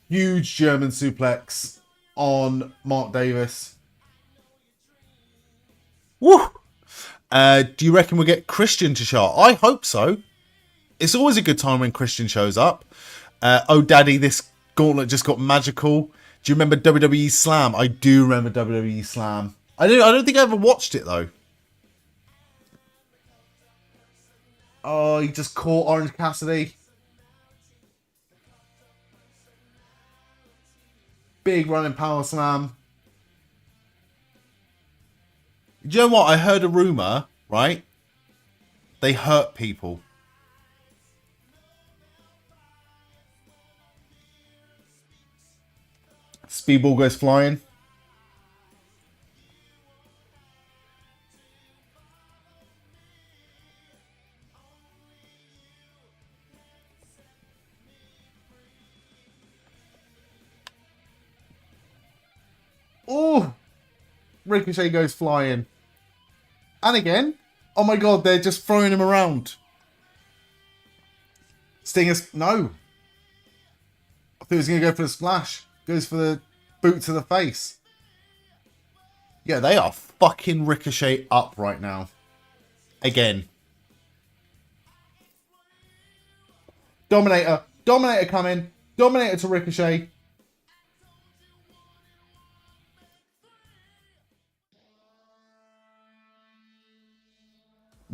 Huge German suplex on Mark Davis. Woo! Do you reckon we'll get Christian to show up? I hope so. It's always a good time when Christian shows up. Oh, Daddy, this gauntlet just got magical. Do you remember WWE Slam? I do remember WWE Slam. I don't think I ever watched it, though. Oh, he just caught Orange Cassidy. Big running power slam. Do you know what? I heard a rumor, right? They hurt people. Speedball goes flying. Oh! Ricochet goes flying. And again. Oh my god, they're just throwing him around. Stinger's... No. I thought he was going to go for the splash. Goes for the boot to the face. Yeah, they are fucking Ricochet up right now. Again. Dominator. Dominator coming. Dominator to Ricochet.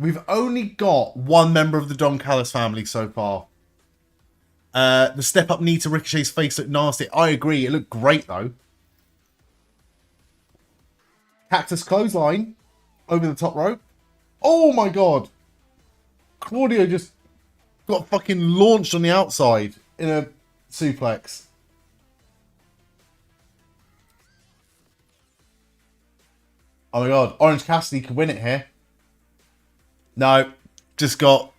We've only got one member of the Don Callis family so far. The step up knee to Ricochet's face looked nasty. I agree. It looked great, though. Cactus clothesline over the top rope. Oh, my God. Claudio just got fucking launched on the outside in a suplex. Oh, my God. Orange Cassidy could win it here. No. Just got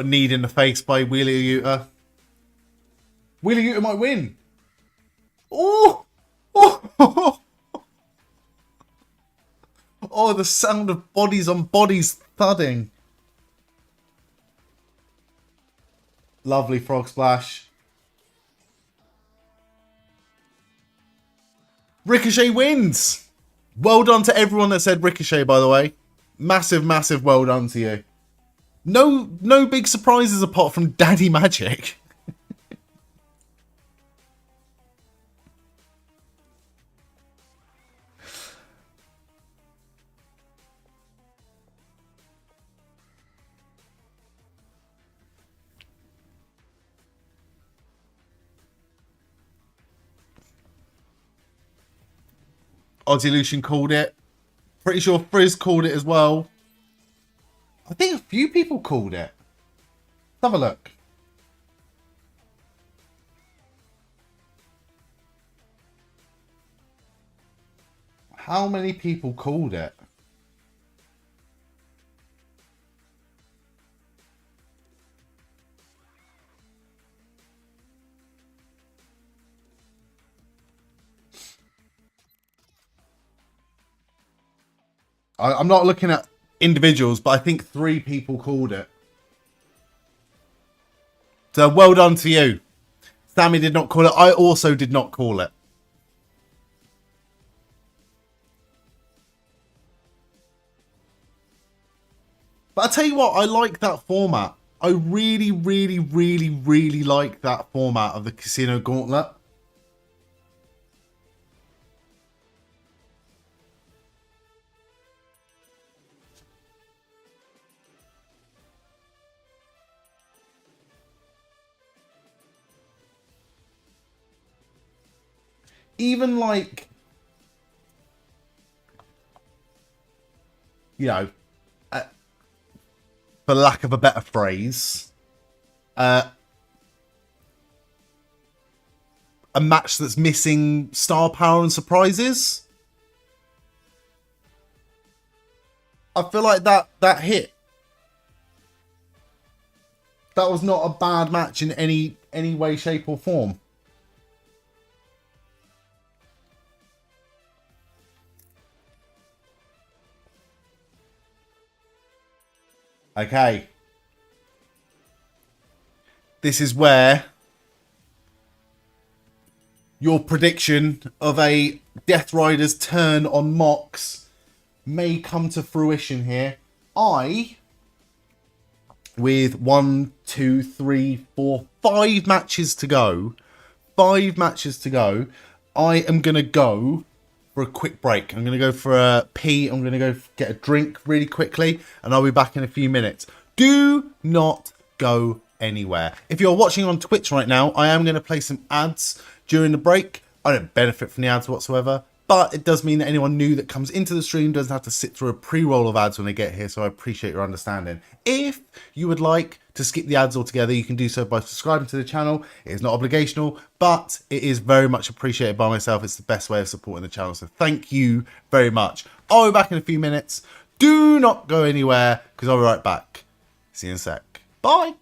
kneed in the face by Wheeler Yuta. Wheeler Yuta might win. Oh! Oh! Oh, the sound of bodies on bodies thudding. Lovely frog splash. Ricochet wins. Well done to everyone that said Ricochet, by the way. Massive, massive well done to you. No big surprises apart from Daddy Magic. Aussie Lucian called it. Pretty sure Frizz called it as well. I think a few people called it. Let's have a look. How many people called it? I'm not looking at individuals, but I think 3 people called it. So well done to you. Sammy did not call it. I also did not call it. But I tell you what, I like that format. I really, really, really, really like that format of the Casino Gauntlet. Even like, you know, for lack of a better phrase, a match that's missing star power and surprises. I feel like that hit. That was not a bad match in any way, shape or form. Okay. This is where your prediction of a Death Rider's turn on Mox may come to fruition here. With 1, 2, 3, 4, 5 matches to go. 5 matches to go. I am going to go for a quick break. I'm going to go for a pee. I'm going to go get a drink really quickly. And I'll be back in a few minutes. Do not go anywhere. If you're watching on Twitch right now, I am going to play some ads during the break. I don't benefit from the ads whatsoever. But it does mean that anyone new that comes into the stream doesn't have to sit through a pre-roll of ads when they get here, so I appreciate your understanding. If you would like to skip the ads altogether, you can do so by subscribing to the channel. It is not obligational, but it is very much appreciated by myself. It's the best way of supporting the channel, so thank you very much. I'll be back in a few minutes. Do not go anywhere, because I'll be right back. See you in a sec. Bye!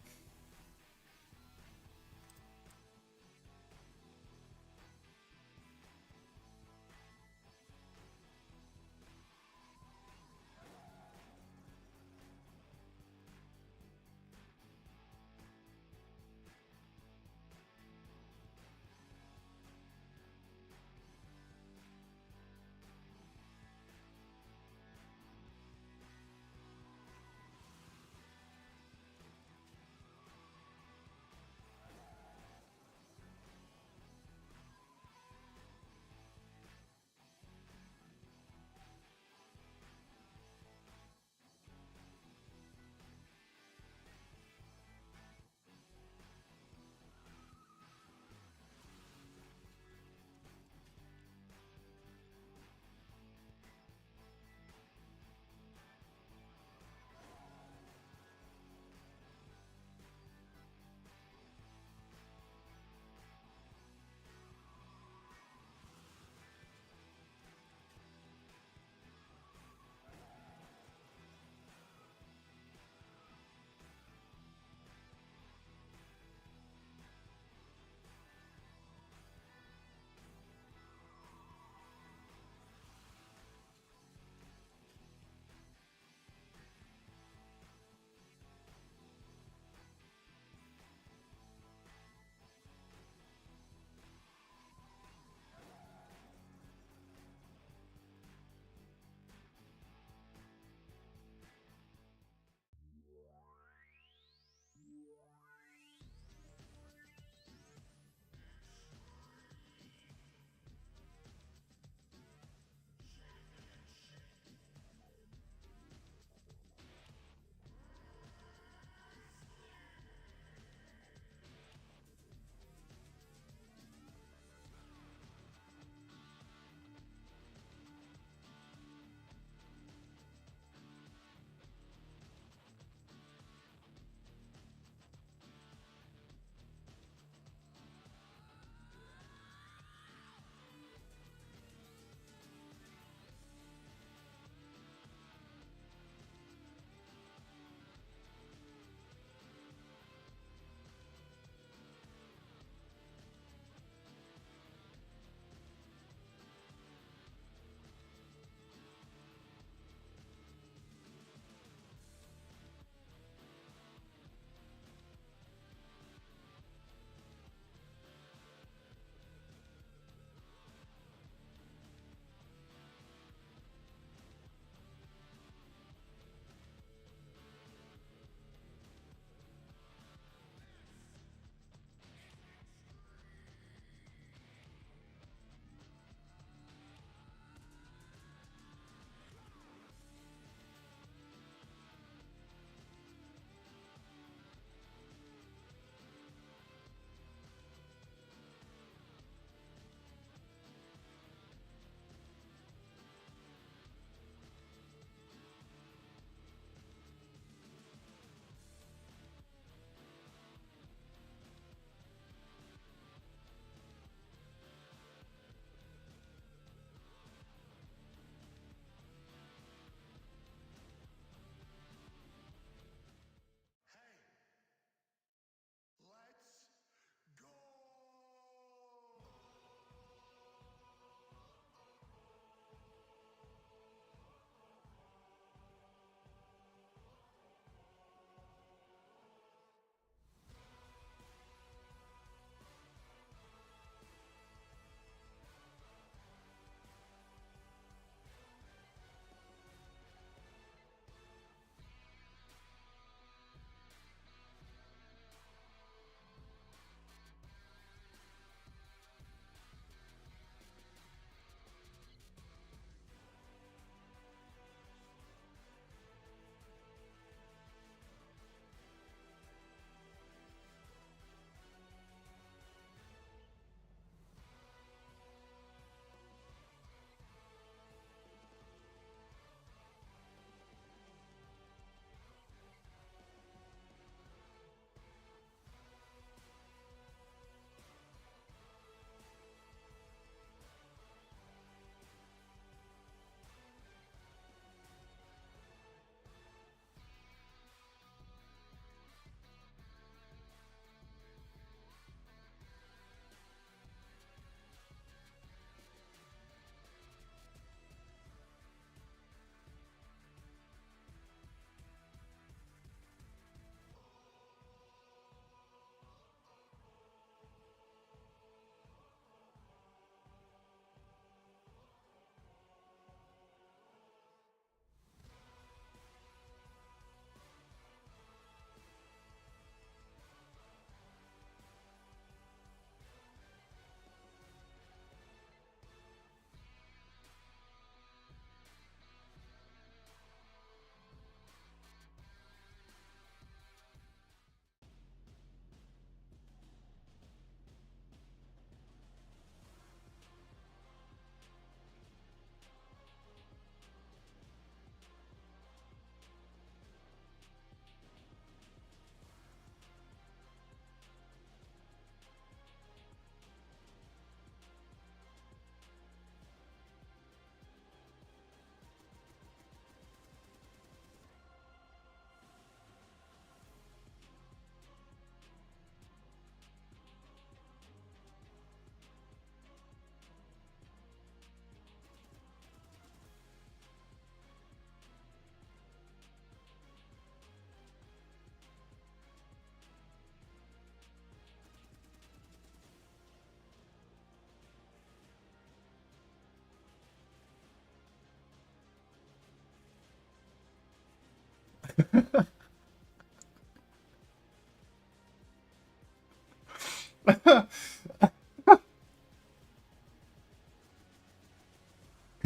I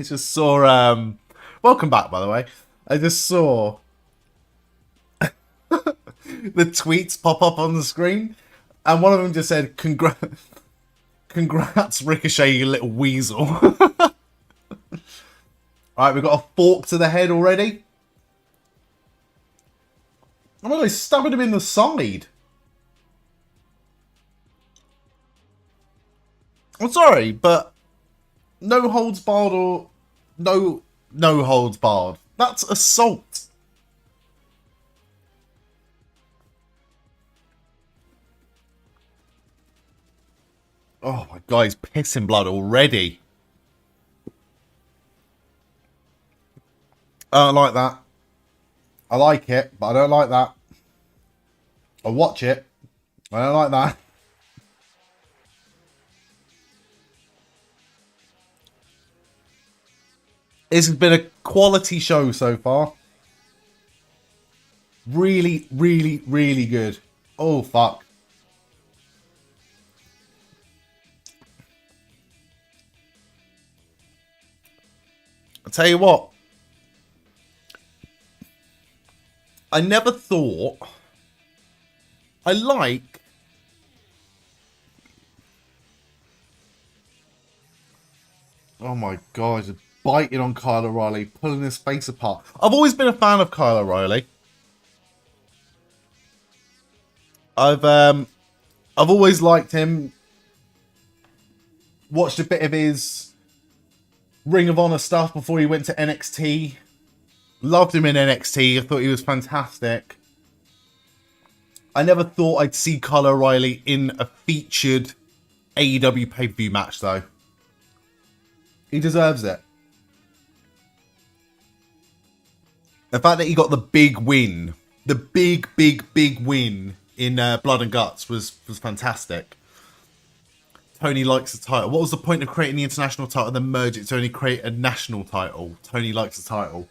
just saw, welcome back, by the way. I just saw the tweets pop up on the screen, and one of them just said, congrats, Ricochet, you little weasel. Alright, we've got a fork to the head already. I'm really stabbing him in the side. I'm sorry, but no holds barred or no holds barred. That's assault. Oh my god, he's pissing blood already. I don't like that. I like it, but I don't like that. I watch it. I don't like that. This has been a quality show so far. Really, really, really good. Oh, fuck. I'll tell you what. I never thought... I like... Oh my god, he's biting on Kyle O'Reilly, pulling his face apart. I've always been a fan of Kyle O'Reilly. I've always liked him. Watched a bit of his Ring of Honor stuff before he went to NXT. Loved him in NXT. I thought he was fantastic. I never thought I'd see Kyle O'Reilly in a featured AEW pay-per-view match, though. He deserves it. The fact that he got the big win, the big win in Blood and Guts was fantastic. Tony likes the title. What was the point of creating the international title and then merge it to only create a national title? Tony likes the title.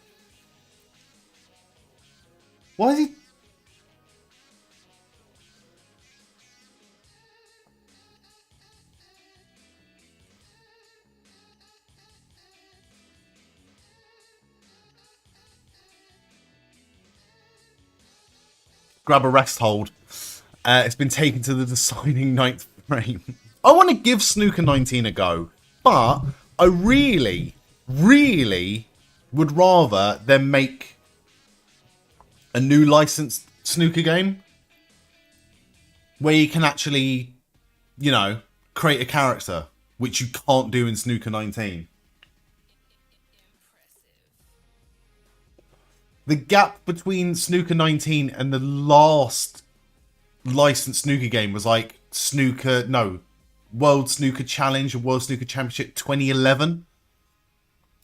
Why is he... Grab a rest hold. It's been taken to the deciding ninth frame. I want to give Snooker 19 a go, but I really would rather them make a new licensed snooker game where you can actually, you know, create a character, which you can't do in Snooker 19. The gap between Snooker 19 and the last licensed snooker game was like World Snooker Challenge or World Snooker Championship 2011.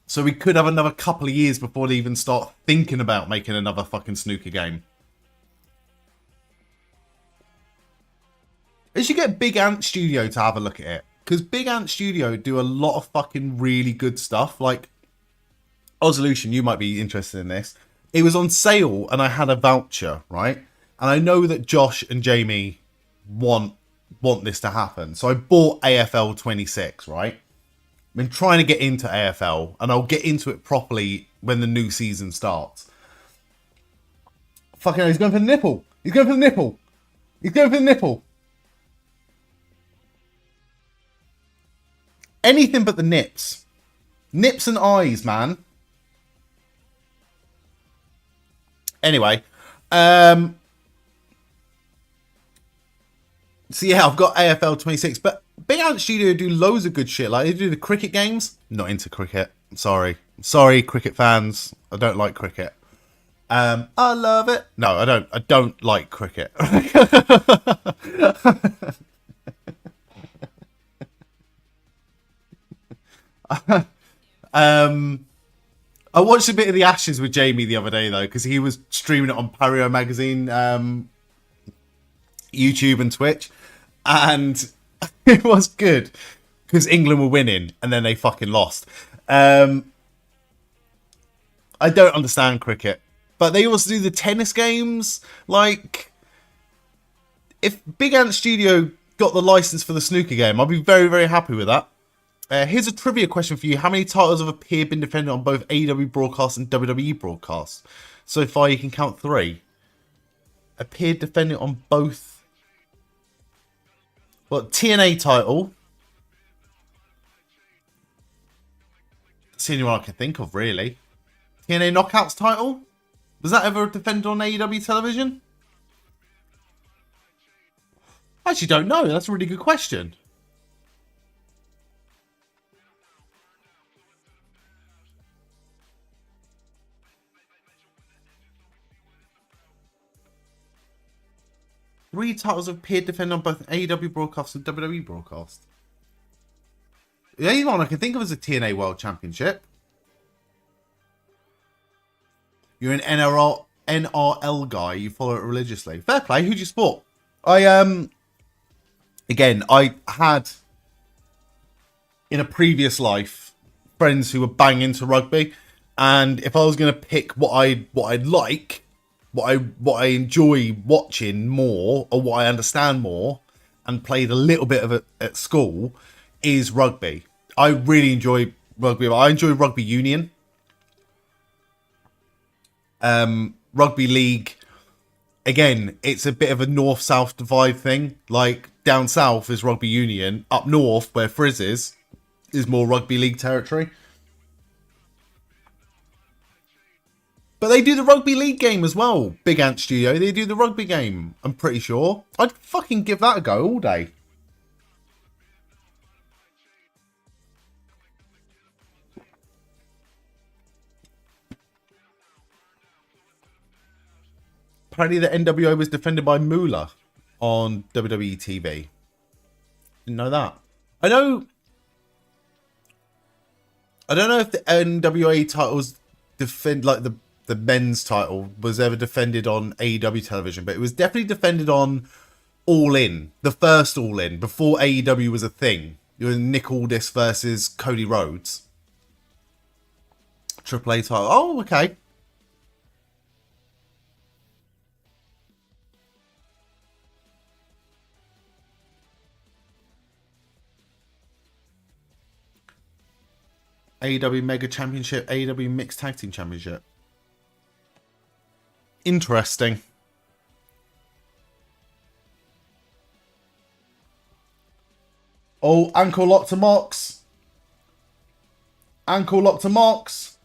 So we could have another couple of years before they even start thinking about making another fucking snooker game. They should get Big Ant Studio to have a look at it. Because Big Ant Studio do a lot of fucking really good stuff. Like, Ozolution, you might be interested in this. It was on sale and I had a voucher, right? And I know that Josh and Jamie want this to happen. So I bought AFL 26, right? I've been trying to get into AFL and I'll get into it properly when the new season starts. Fucking hell, he's going for the nipple. He's going for the nipple. He's going for the nipple. Anything but the nips. Nips and eyes, man. Anyway, so yeah, I've got AFL 26, but Big Ant Studio do loads of good shit. Like, they do the cricket games. Not into cricket. Sorry, cricket fans. I don't like cricket. I love it. No, I don't. I don't like cricket. I watched a bit of the Ashes with Jamie the other day, though, because he was streaming it on Pario Magazine, YouTube and Twitch. And it was good, because England were winning, and then they fucking lost. I don't understand cricket. But they also do the tennis games. Like, if Big Ant Studio got the license for the snooker game, I'd be very, very happy with that. Here's a trivia question for you. How many titles have appeared been defended on both AEW broadcasts and WWE broadcasts? So far, you can count 3. Appeared defended on both. Well, TNA title. That's the only one I can think of, really. TNA Knockouts title? Was that ever defended on AEW television? I actually don't know. That's a really good question. Three titles have appeared defended on both AEW broadcast and WWE broadcast. The only one I can think of is a TNA World Championship. You're an NRL guy. You follow it religiously. Fair play. Who'd you support? Again, I had in a previous life friends who were bang into rugby, and if I was going to pick what I like, what I enjoy watching more, or what I understand more, and played a little bit of it at school, is rugby. I really enjoy rugby. I enjoy rugby union. Rugby league, again, it's a bit of a north-south divide thing. Like, down south is rugby union. Up north, where Frizz is more rugby league territory. But they do the rugby league game as well, Big Ant Studio. They do the rugby game, I'm pretty sure. I'd fucking give that a go all day. Apparently the NWO was defended by Moolah on WWE TV. Didn't know that. I don't know if the NWA titles defend, like the men's title was ever defended on AEW television, but it was definitely defended on All In, the first All In, before AEW was a thing. It was Nick Aldis versus Cody Rhodes. AAA title. Oh, okay. AEW Mega Championship, AEW Mixed Tag Team Championship. Interesting. Oh, ankle lock to Mox. Ankle lock to Mox.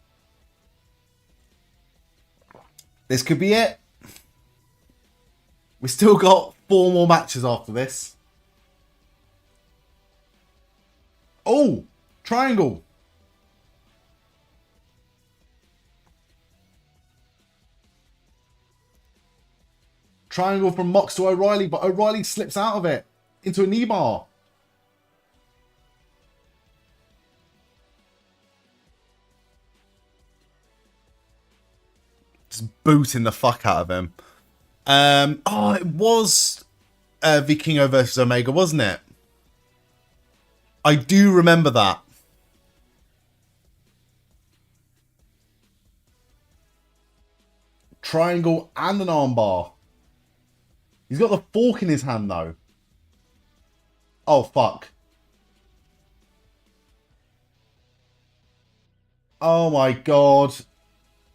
This could be it. We still got 4 more matches after this. Oh, triangle. Triangle from Mox to O'Reilly, but O'Reilly slips out of it into a knee bar. Just booting the fuck out of him. Oh, it was Vikingo versus Omega, wasn't it? I do remember that. Triangle and an armbar. He's got the fork in his hand, though. Oh, fuck. Oh, my God.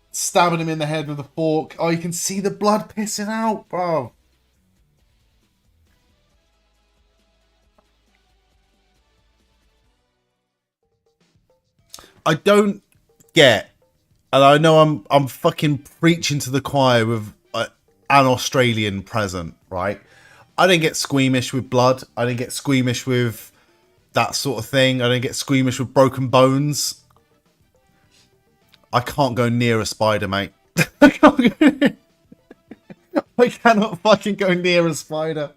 Stabbing him in the head with a fork. Oh, you can see the blood pissing out, bro. I don't get, and I know I'm fucking preaching to the choir with an Australian present, right? I don't get squeamish with blood. I don't get squeamish with that sort of thing. I don't get squeamish with broken bones. I can't go near a spider, mate. I cannot fucking go near a spider.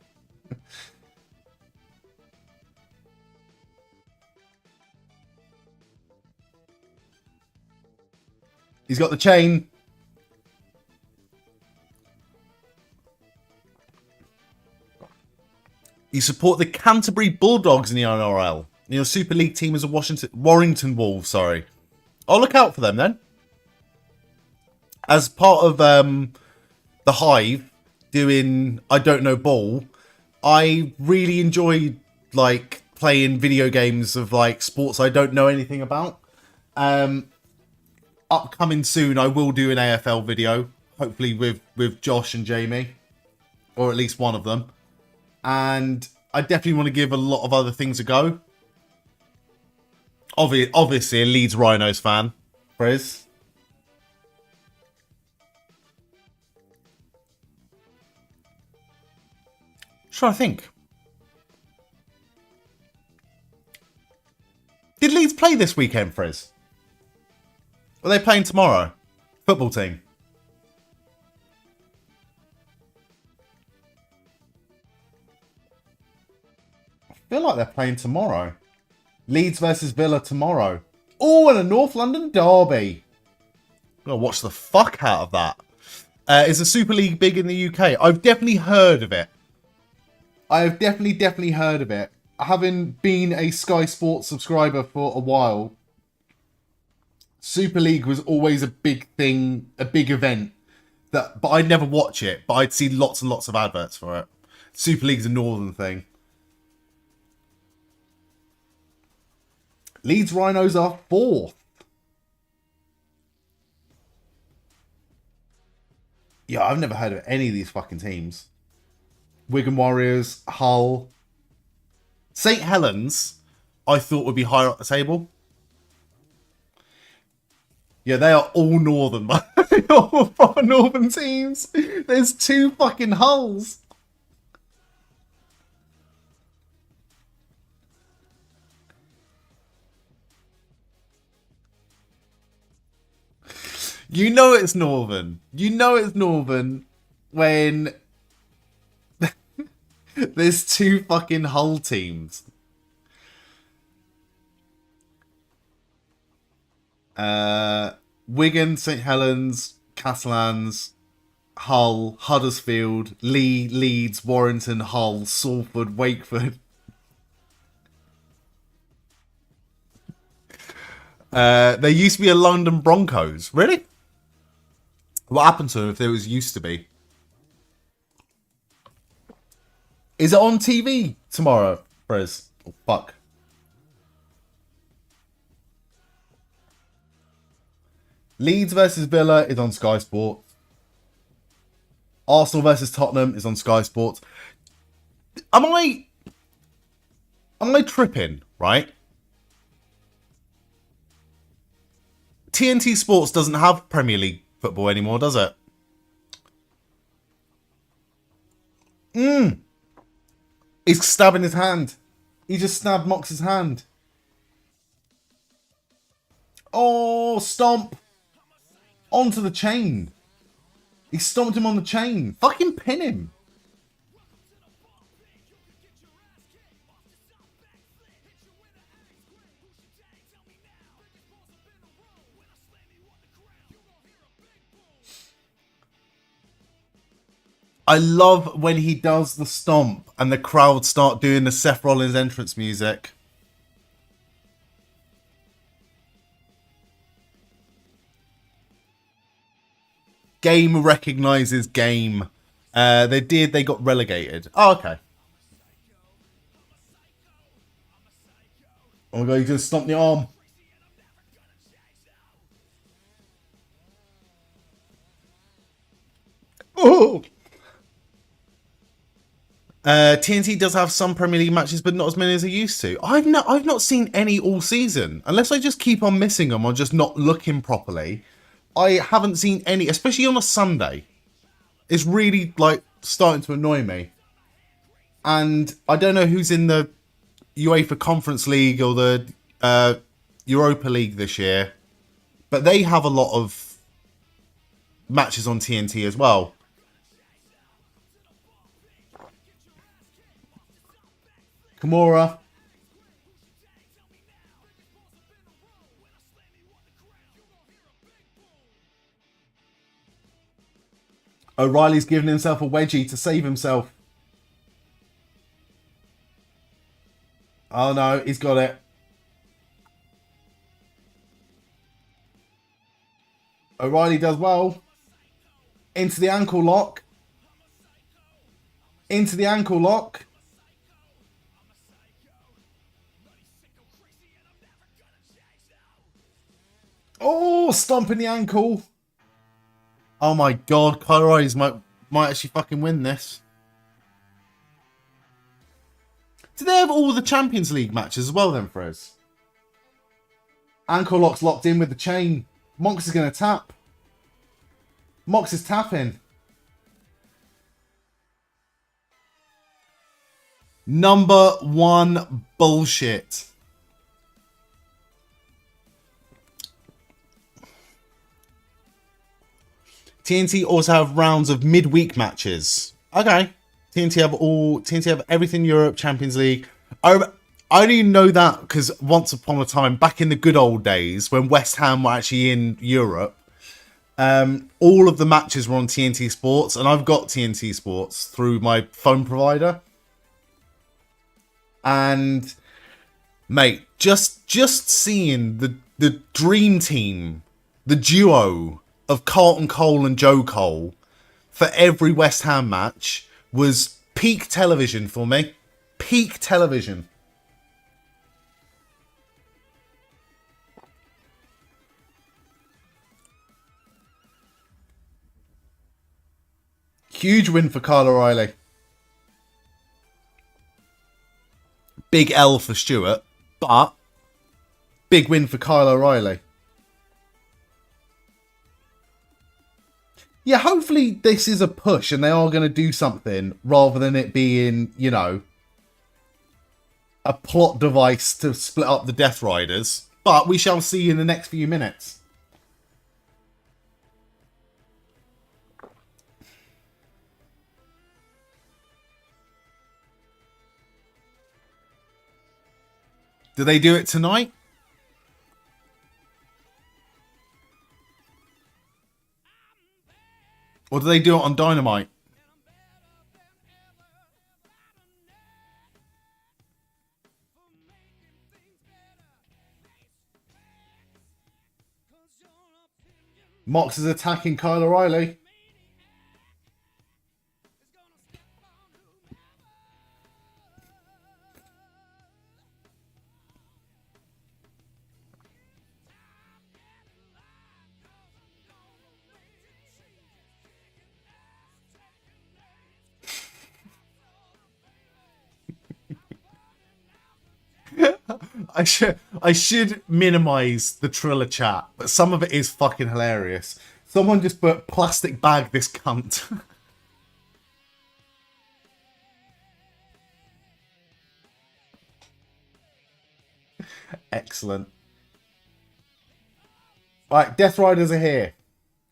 He's got the chain. You support the Canterbury Bulldogs in the NRL. Your Super League team is a Warrington Wolves, sorry. I'll look out for them then. as part of the Hive doing I Don't Know Ball, I really enjoyed like playing video games of like sports I don't know anything about. Upcoming soon, I will do an AFL video, hopefully with Josh and Jamie, or at least one of them. And I definitely want to give a lot of other things a go. Obviously, a Leeds Rhinos fan, Frizz. Trying to think. Did Leeds play this weekend, Frizz? Are they playing tomorrow? Football team. I feel like they're playing tomorrow. Leeds versus Villa tomorrow. Oh, and a North London derby. I'm going to watch the fuck out of that. Is the Super League big in the UK? I've definitely heard of it. I have definitely heard of it. Having been a Sky Sports subscriber for a while, Super League was always a big thing, a big event. But I'd never watch it, but I'd see lots and lots of adverts for it. Super League's a northern thing. Leeds Rhinos are 4th. Yeah, I've never heard of any of these fucking teams. Wigan Warriors, Hull. St. Helens, I thought would be higher up the table. Yeah, they are all northern. They're all proper northern teams. There's 2 fucking Hulls. You know it's northern. You know it's northern when there's 2 fucking Hull teams. Wigan, St. Helens, Catalans, Hull, Huddersfield, Leeds, Warrington, Hull, Salford, Wakeford. There used to be a London Broncos. Really? What happened to them if there was used to be? Is it on TV tomorrow, Brez? Oh, fuck. Leeds versus Villa is on Sky Sports. Arsenal versus Tottenham is on Sky Sports. Am I tripping, right? TNT Sports doesn't have Premier League football anymore, does it? He's stabbing his hand. He just stabbed Mox's hand. Oh, stomp. Onto the chain. He stomped him on the chain. Fucking pin him. I love when he does the stomp and the crowd start doing the Seth Rollins entrance music. Game recognizes game. They got relegated. Oh, okay. Oh my god, he just stomped the arm. Oh! TNT does have some Premier League matches, but not as many as they used to. I've not seen any all season, unless I just keep on missing them or just not looking properly. I haven't seen any, especially on a Sunday. It's really like starting to annoy me. And I don't know who's in the UEFA Conference League or the Europa League this year, but they have a lot of matches on TNT as well. Kimura. O'Reilly's giving himself a wedgie to save himself. Oh no, he's got it. O'Reilly does well. Into the ankle lock. Into the ankle lock. Oh, stomping the ankle. Oh my god, Kyle O'Reilly's might actually fucking win this. Do they have all the Champions League matches as well then, Frez? Ankle lock's locked in with the chain. Mox is going to tap. Mox is tapping. Number one bullshit. TNT also have rounds of midweek matches. Okay. TNT have everything Europe, Champions League. I only know that because once upon a time, back in the good old days, when West Ham were actually in Europe, all of the matches were on TNT Sports, and I've got TNT Sports through my phone provider. And mate, just seeing the dream team, the duo of Carlton Cole and Joe Cole for every West Ham match was peak television for me. Peak television. Huge win for Kyle O'Reilly. Big L for Stewart, but big win for Kyle O'Reilly. Yeah, hopefully this is a push and they are going to do something rather than it being, you know, a plot device to split up the Death Riders. But we shall see in the next few minutes. Do they do it tonight? Or do they do it on Dynamite? Mox is attacking Kyle O'Reilly. I should minimize the Triller chat, but some of it is fucking hilarious. Someone just put plastic bag this cunt. Excellent. Right, Death Riders are here.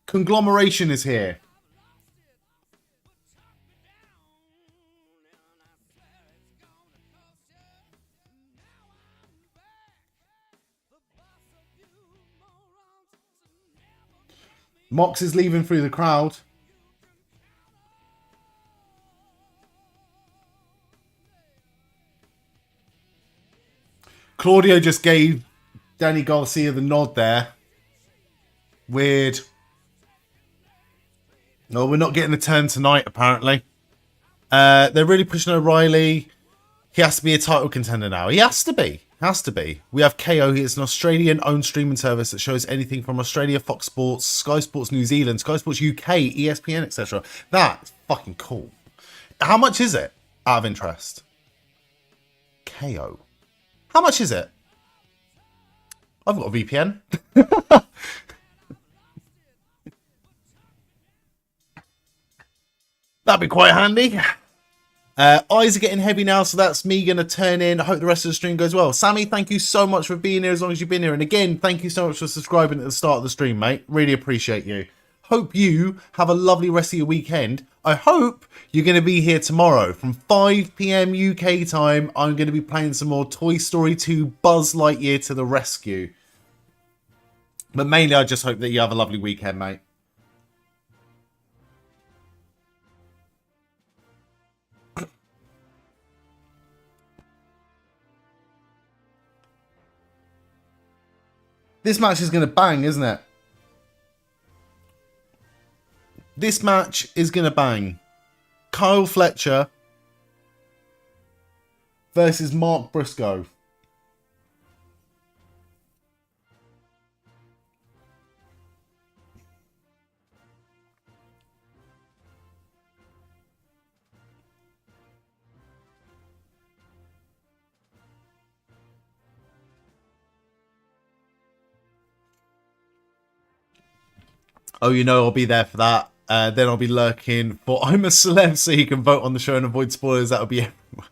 Conglomeration is here. Mox is leaving through the crowd. Claudio just gave Danny Garcia the nod there. Weird. No, we're not getting a turn tonight, apparently. They're really pushing O'Reilly. He has to be a title contender now. He has to be. Has to be. We have KO. It's an Australian-owned streaming service that shows anything from Australia, Fox Sports, Sky Sports New Zealand, Sky Sports UK, ESPN, etc. That's fucking cool. How much is it, out of interest? KO. How much is it? I've got a VPN. That'd be quite handy. Eyes are getting heavy now, so that's me going to turn in. I hope the rest of the stream goes well. Sammy, thank you so much for being here as long as you've been here. And again, thank you so much for subscribing at the start of the stream, mate. Really appreciate you. Hope you have a lovely rest of your weekend. I hope you're going to be here tomorrow from 5 PM UK time. I'm going to be playing some more Toy Story 2 Buzz Lightyear to the rescue. But mainly, I just hope that you have a lovely weekend, mate. This match is going to bang, isn't it? This match is going to bang. Kyle Fletcher versus Mark Briscoe. Oh, you know I'll be there for that. Then I'll be lurking for I'm a Celeb, so you can vote on the show and avoid spoilers. That'll be everyone.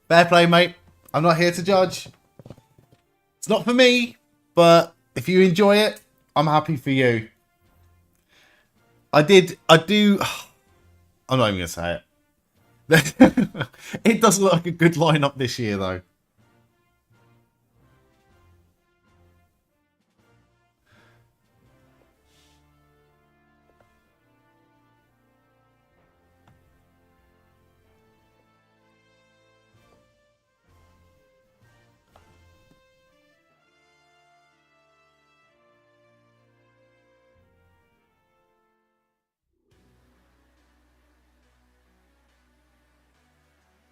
Fair play, mate. I'm not here to judge. It's not for me, but if you enjoy it, I'm happy for you. I do. I'm not even going to say it. It does look like a good lineup this year, though.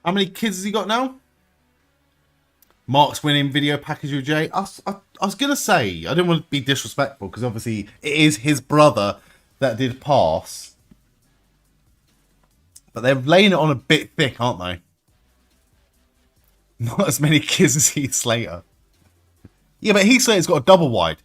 How many kids has he got now? Mark's winning video package with Jay. I was going to say, I didn't want to be disrespectful because obviously it is his brother that did pass. But they're laying it on a bit thick, aren't they? Not as many kids as Heath Slater. Yeah, but Heath Slater's got a double wide.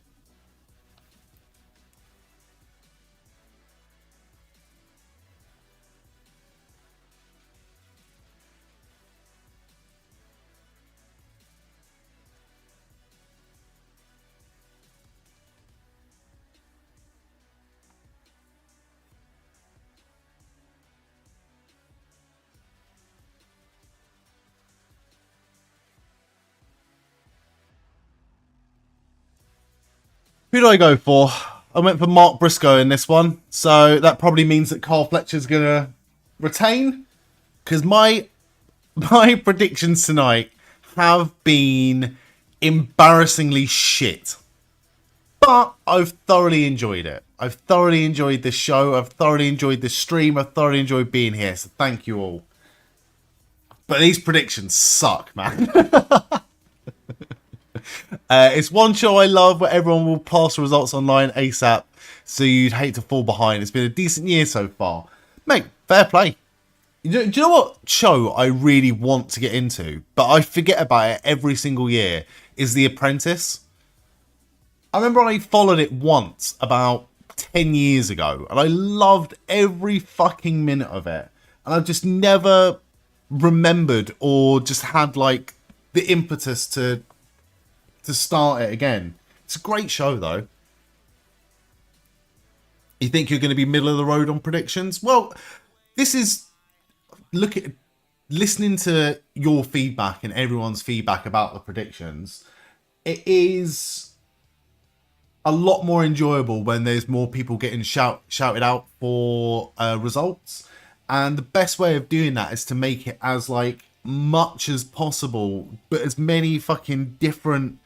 Who do I go for? I went for Mark Briscoe in this one. So that probably means that Carl Fletcher's going to retain. Because my predictions tonight have been embarrassingly shit. But I've thoroughly enjoyed it. I've thoroughly enjoyed this show. I've thoroughly enjoyed this stream. I've thoroughly enjoyed being here. So thank you all. But these predictions suck, man. It's one show I love where everyone will pass the results online ASAP, so you'd hate to fall behind. It's been a decent year so far. Mate, fair play. Do you know what show I really want to get into, but I forget about it every single year, is The Apprentice. I remember I followed it once about 10 years ago, and I loved every fucking minute of it. And I've just never remembered or just had, like, the impetus to start it again. It's a great show, though. You think you're going to be middle of the road on predictions? Well, this is listening to your feedback and everyone's feedback about the predictions. It is a lot more enjoyable when there's more people getting shouted out for results, and the best way of doing that is to make it as like much as possible, but as many fucking different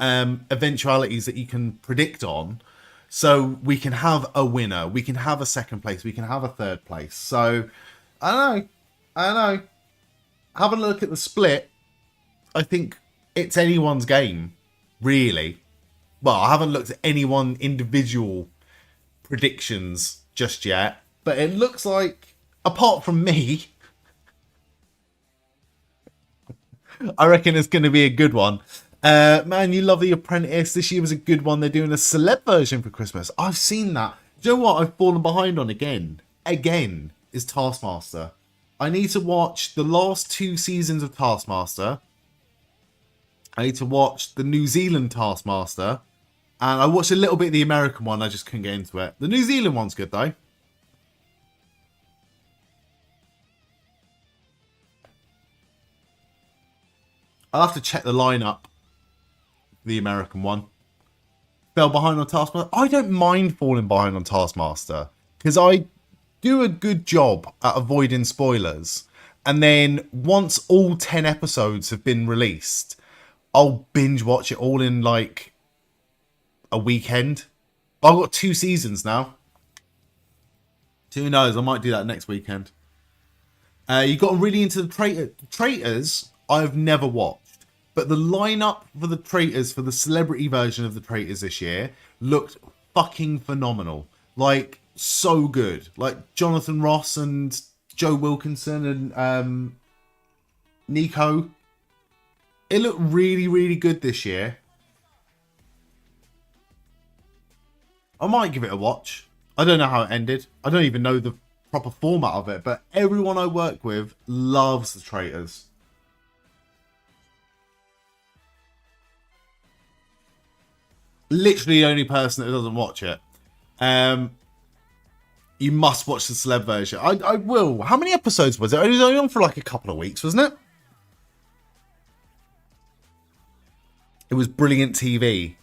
eventualities that you can predict on, so we can have a winner, we can have a second place, we can have a third place. So I don't know. Have a look at the split. I think it's anyone's game, really. Well, I haven't looked at any one individual predictions just yet, but it looks like, apart from me, I reckon it's going to be a good one. Man, you love The Apprentice. This year was a good one. They're doing a celeb version for Christmas. I've seen that. Do you know what I've fallen behind on again? Again, is Taskmaster. I need to watch the last 2 seasons of Taskmaster. I need to watch the New Zealand Taskmaster. And I watched a little bit of the American one. I just couldn't get into it. The New Zealand one's good, though. I'll have to check the lineup. The American one. Fell behind on Taskmaster. I don't mind falling behind on Taskmaster, because I do a good job at avoiding spoilers. And then once all 10 episodes have been released, I'll binge watch it all in like a weekend. I've got 2 seasons now. So who knows? I might do that next weekend. You got really into the Traitors. I've never watched, but the lineup for the Traitors, for the celebrity version of the Traitors this year, looked fucking phenomenal. Like, so good. Like Jonathan Ross and Joe Wilkinson and Nico. It looked really, really good this year. I might give it a watch. I don't know how it ended. I don't even know the proper format of it, but everyone I work with loves the Traitors. Literally the only person that doesn't watch it. You must watch the celeb version. I will. How many episodes was it? It was only on for like a couple of weeks, wasn't it? It was brilliant TV.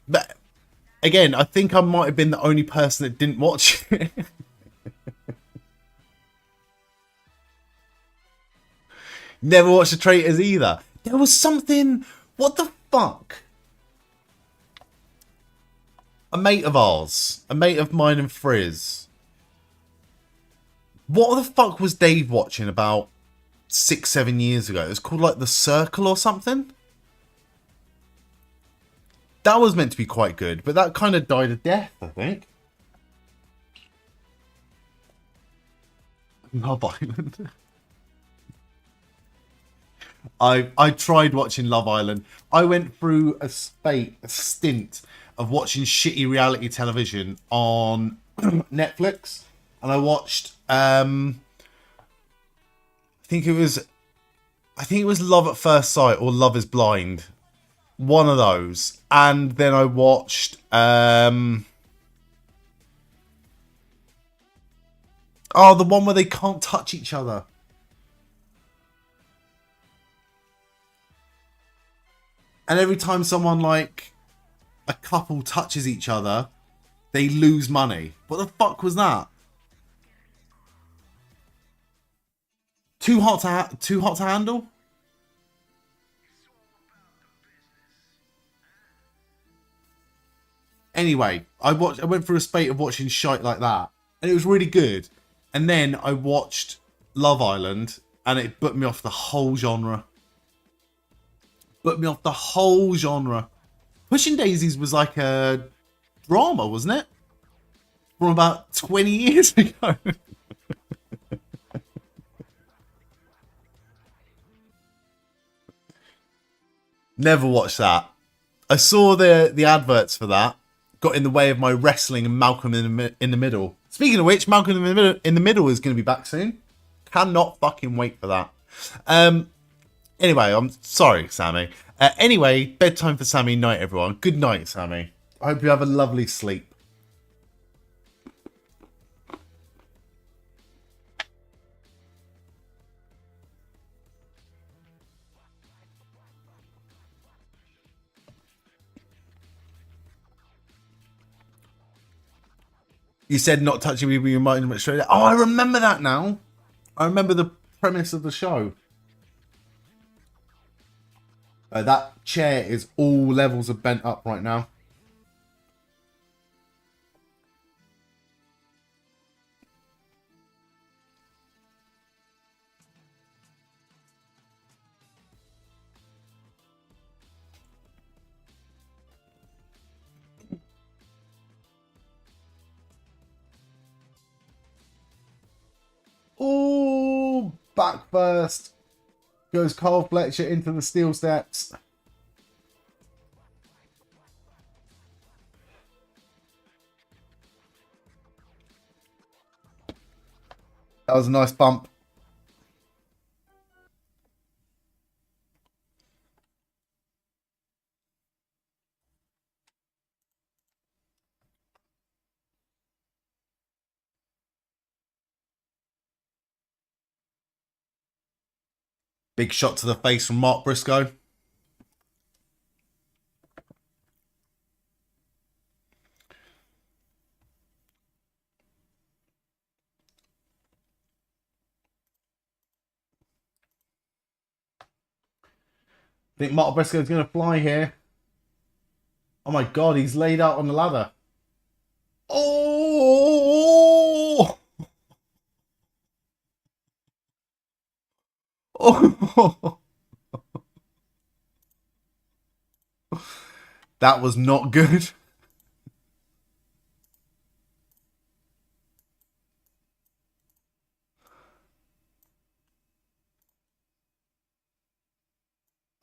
But again, I think I might have been the only person that didn't watch it. Never watched the Traitors either. There was something... What the fuck? A mate of ours. A mate of mine and Frizz. What the fuck was Dave watching about 6-7 years ago? It was called like The Circle or something. That was meant to be quite good, but that kind of died a death, I think. Love Island. I tried watching Love Island. I went through a stint of watching shitty reality television on Netflix, and I watched I think it was Love at First Sight or Love is Blind. One of those. And then I watched the one where they can't touch each other. And every time someone, like, a couple touches each other, they lose money. What the fuck was that? Too hot to handle? Anyway, I went through a spate of watching shite like that, and it was really good. And then I watched Love Island, and it put me off the whole genre. Pushing Daisies was like a drama, wasn't it? From about 20 years ago. Never watched that. I saw the adverts for that. Got in the way of my wrestling and Malcolm in the Middle. Speaking of which, Malcolm in the Middle is going to be back soon. Cannot fucking wait for that. Anyway, I'm sorry, Sammy. Anyway, bedtime for Sammy. Night, everyone. Good night, Sammy. I hope you have a lovely sleep. You said not touching me with your mind much straight. Oh, I remember that now. I remember the premise of the show. That chair is all levels of bent up right now. Oh, back first. Goes Carl Fletcher into the steel steps. That was a nice bump. Big shot to the face from Mark Briscoe. I think Mark Briscoe's going to fly here. Oh my god, he's laid out on the ladder. Oh! Oh. That was not good.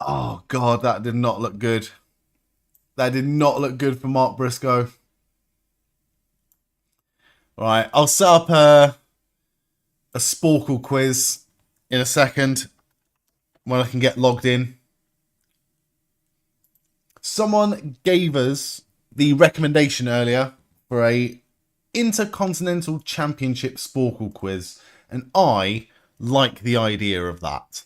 Oh, God, that did not look good. That did not look good for Mark Briscoe. All right, I'll set up a Sporcle quiz in a second when I can get logged in. Someone gave us the recommendation earlier for a Intercontinental Championship Sporcle quiz, and I like the idea of that.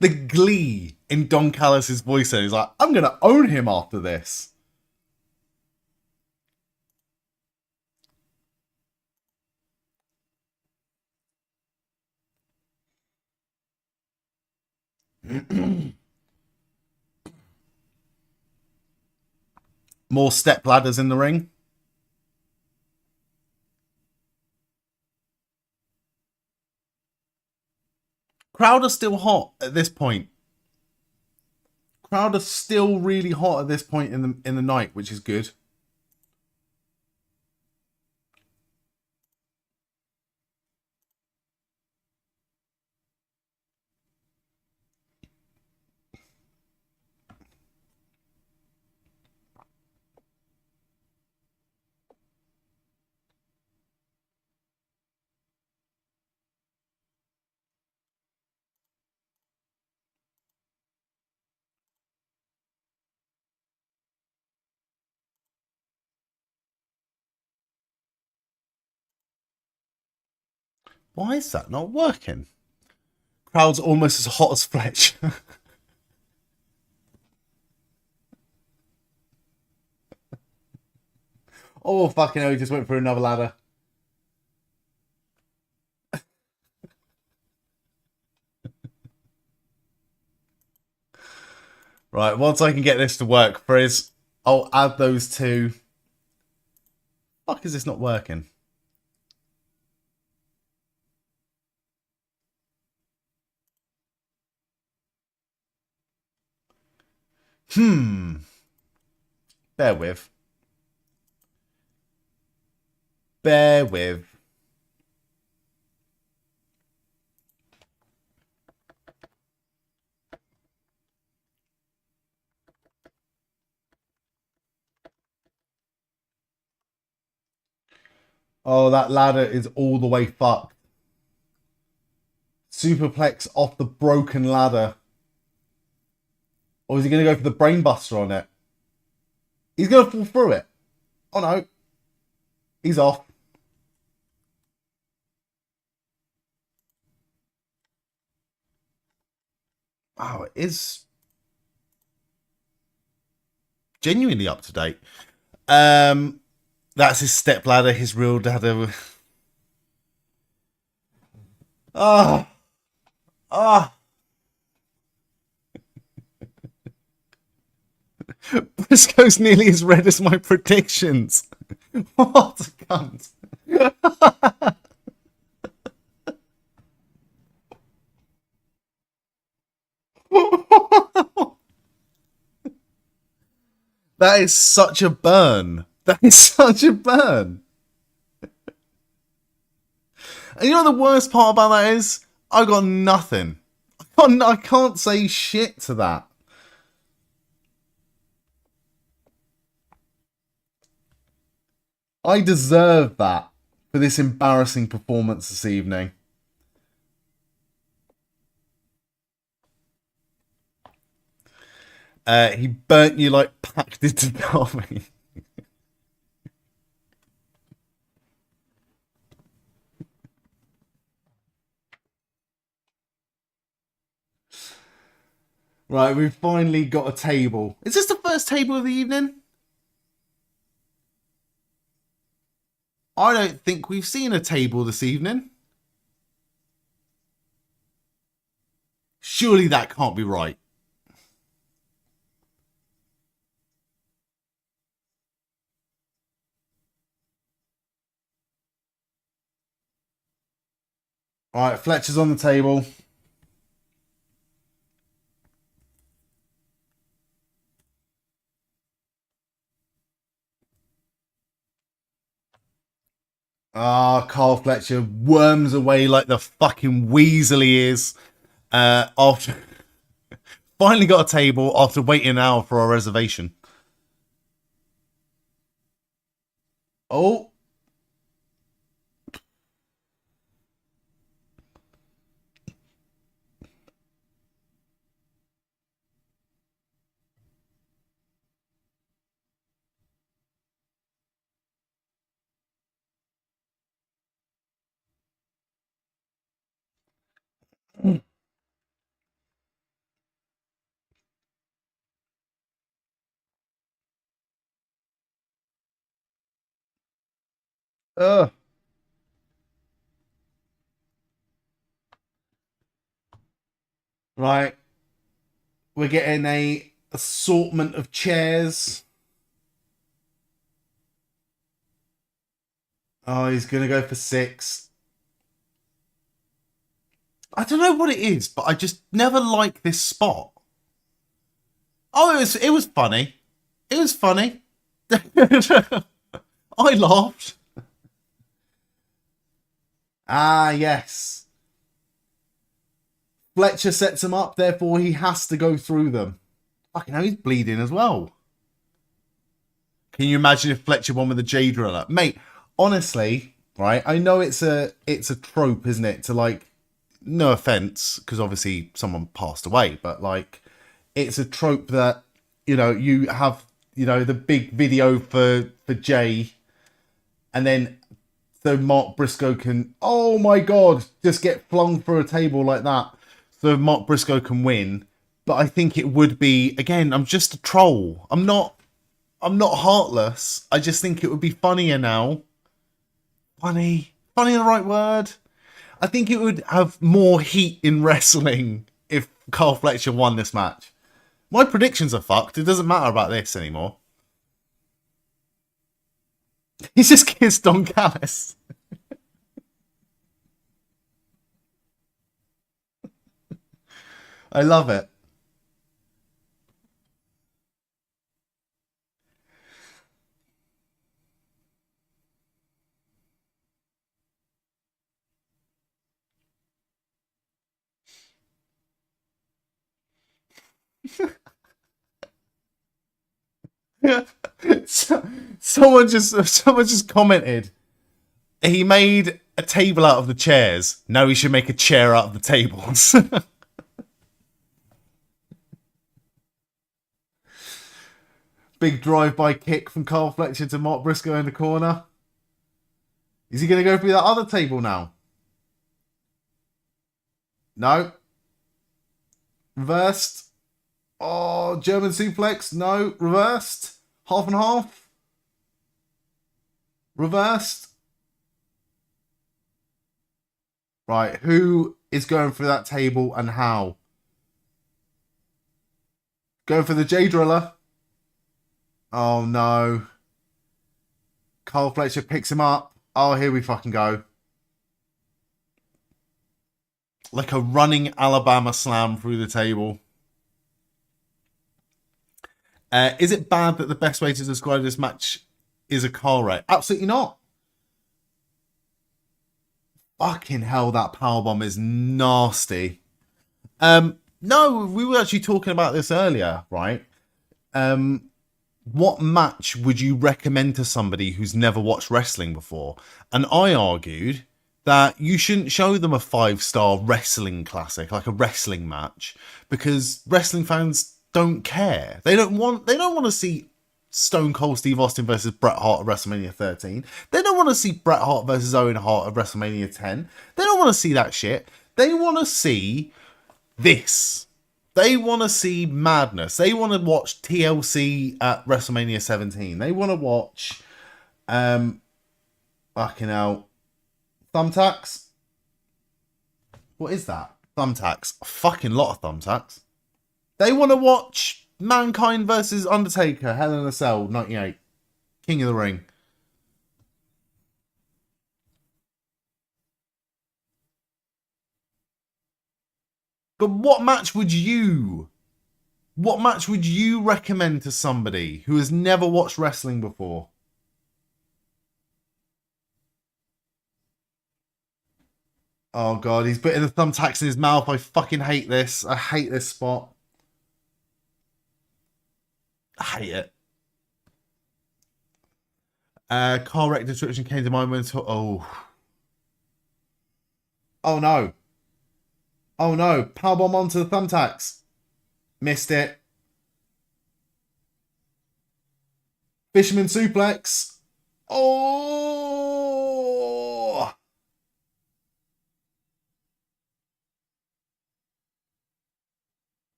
The glee in Don Callis' voice there. He's like, I'm going to own him after this. More step ladders in the ring. Crowd are still hot at this point. Crowd are still really hot at this point in the night, which is good. Why is that not working? Crowd's almost as hot as Fletch. Oh, fucking hell, he just went for another ladder. Right, once I can get this to work, Frizz, I'll add those two. Fuck, is this not working? Bear with. Bear with. Oh, that ladder is all the way fucked. Superplex off the broken ladder. Or is he going to go for the brainbuster on it? He's going to fall through it. Oh no. He's off. Wow, it is genuinely up to date. That's his step ladder, his real ladder. Ah. Ah. Briscoe's nearly as red as my predictions. What a cunt. That is such a burn. That is such a burn. And you know what the worst part about that is? I got nothing. I can't say shit to that. I deserve that for this embarrassing performance this evening. He burnt you like packed into coffee. Right, we've finally got a table. Is this the first table of the evening? I don't think we've seen a table this evening. Surely that can't be right. All right, Fletcher's on the table. Ah, Carl Fletcher worms away like the fucking weasel he is. After finally got a table after waiting an hour for our reservation. Oh. Ugh. Right. We're getting a assortment of chairs. Oh, he's going to go for 6. I don't know what it is, but I just never like this spot. Oh, it was funny. It was funny. I laughed. Ah, yes. Fletcher sets him up, therefore he has to go through them. Fucking hell, he's bleeding as well. Can you imagine if Fletcher won with a J Driller? Mate, honestly, right, I know it's a trope, isn't it? To like, no offense, because obviously someone passed away, but like, it's a trope that, you know, you have, you know, the big video for Jay, and then so Mark Briscoe can, oh my God, just get flung through a table like that. So Mark Briscoe can win. But I think it would be, again, I'm just a troll. I'm not heartless. I just think it would be funnier now. Funny the right word. I think it would have more heat in wrestling if Carl Fletcher won this match. My predictions are fucked. It doesn't matter about this anymore. He's just kissed Don Callis. I love it. Someone just commented. He made a table out of the chairs. Now he should make a chair out of the tables. Big drive-by kick from Carl Fletcher to Mark Briscoe in the corner. Is he going to go through that other table now? No. Reversed. Oh, German suplex. No. Reversed. Half and half. Reversed. Right. Who is going through that table and how? Going for the J Driller. Oh, no. Carl Fletcher picks him up. Oh, here we fucking go. Like a running Alabama slam through the table. Is it bad that the best way to describe this match is a car wreck? Absolutely not. Fucking hell, that powerbomb is nasty. No, we were actually talking about this earlier, right? What match would you recommend to somebody who's never watched wrestling before? And I argued that you shouldn't show them a 5-star wrestling classic, like a wrestling match, because wrestling fans don't care. They don't want to see Stone Cold Steve Austin versus Bret Hart at WrestleMania 13. They don't want to see Bret Hart versus Owen Hart at WrestleMania 10. They don't want to see that shit. They want to see this. They want to see madness. They want to watch TLC at WrestleMania 17. They want to watch fucking hell, Thumbtacks. What is that? Thumbtacks. A fucking lot of thumbtacks. They want to watch Mankind versus Undertaker, Hell in a Cell, 98. King of the Ring. But what match would you recommend to somebody who has never watched wrestling before? Oh god, he's putting the thumbtacks in his mouth. I fucking hate this. I hate this spot. I hate it. Car wreck description came to mind when... Oh no. Oh no. Powerbomb onto the thumbtacks. Missed it. Fisherman suplex. Oh!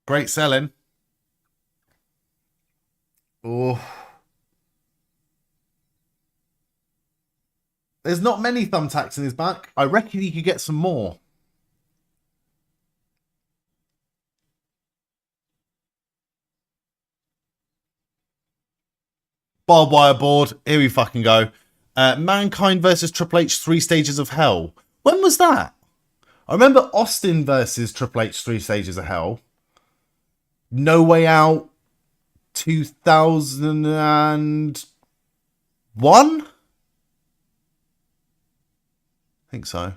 Great selling. Oh. There's not many thumbtacks in his back. I reckon he could get some more. Barbed wire board. Here we fucking go. Mankind versus Triple H 3 Stages of Hell. When was that? I remember Austin versus Triple H 3 Stages of Hell. No Way Out 2001? I think so.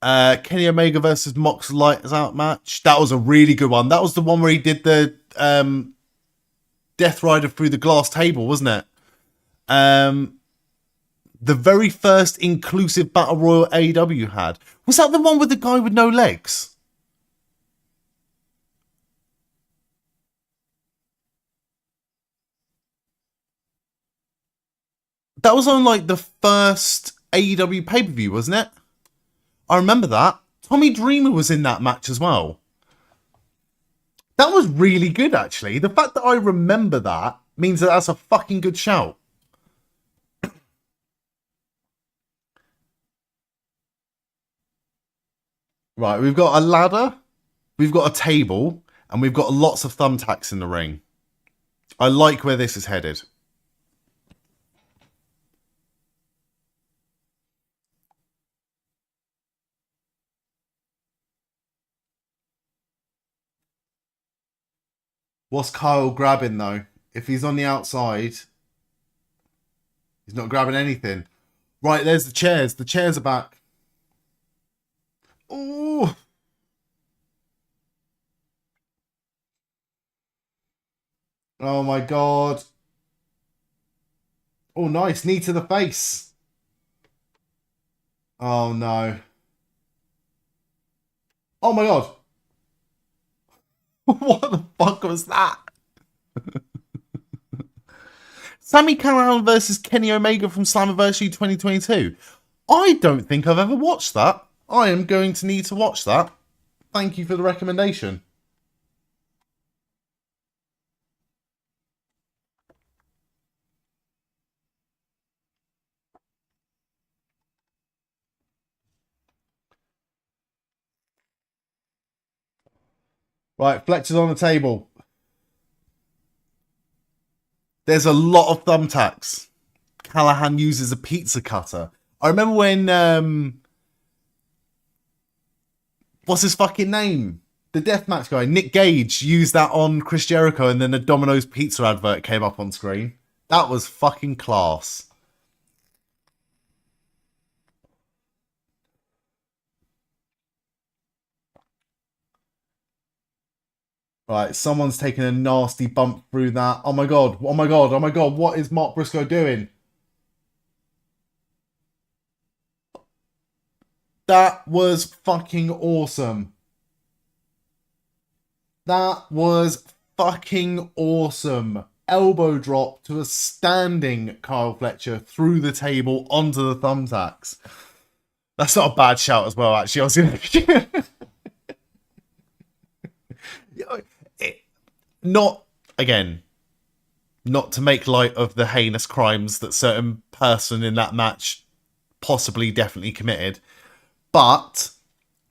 Kenny Omega versus Mox Lights Out match. That was a really good one. That was the one where he did the Death Rider through the glass table, wasn't it? The very first inclusive Battle Royal AEW had. Was that the one with the guy with no legs? That was on like the first AEW pay-per-view, wasn't it? I remember that. Tommy Dreamer was in that match as well. That was really good, actually. The fact that I remember that means that that's a fucking good shout. Right, we've got a ladder, we've got a table, and we've got lots of thumbtacks in the ring. I like where this is headed. What's Kyle grabbing, though? If he's on the outside, he's not grabbing anything. Right, there's the chairs. The chairs are back. Ooh. Oh, my God. Oh, nice. Knee to the face. Oh, no. Oh, my God. What the fuck was that? Sami Callihan versus Kenny Omega from Slammiversary 2022. I don't think I've ever watched that. I am going to need to watch that. Thank you for the recommendation. Right, Fletcher's on the table. There's a lot of thumbtacks. Callahan uses a pizza cutter. I remember when... what's his fucking name? The deathmatch guy, Nick Gage, used that on Chris Jericho, and then the Domino's pizza advert came up on screen. That was fucking class. Right, someone's taking a nasty bump through that. Oh my god, oh my god, oh my god, what is Mark Briscoe doing? That was fucking awesome. That was fucking awesome. Elbow drop to a standing Kyle Fletcher through the table onto the thumbtacks. That's not a bad shout as well, actually. I was gonna... Not, again, not to make light of the heinous crimes that certain person in that match possibly definitely committed, but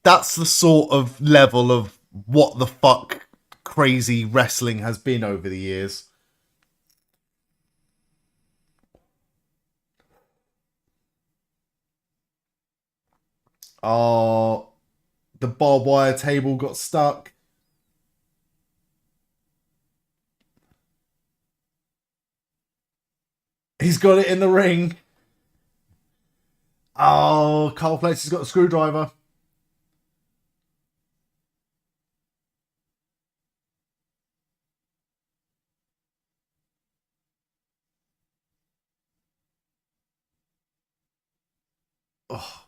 that's the sort of level of what the fuck crazy wrestling has been over the years. Oh, the barbed wire table got stuck. He's got it in the ring. Oh, Carl Fletcher's got a screwdriver. Oh.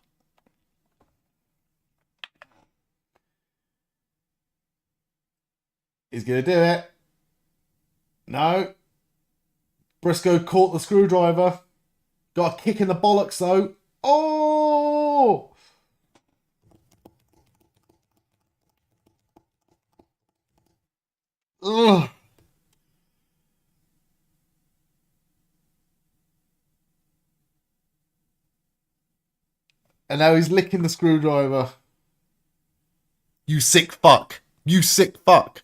He's going to do it. No. Briscoe caught the screwdriver. Got a kick in the bollocks, though. Oh! Ugh. And now he's licking the screwdriver. You sick fuck. You sick fuck.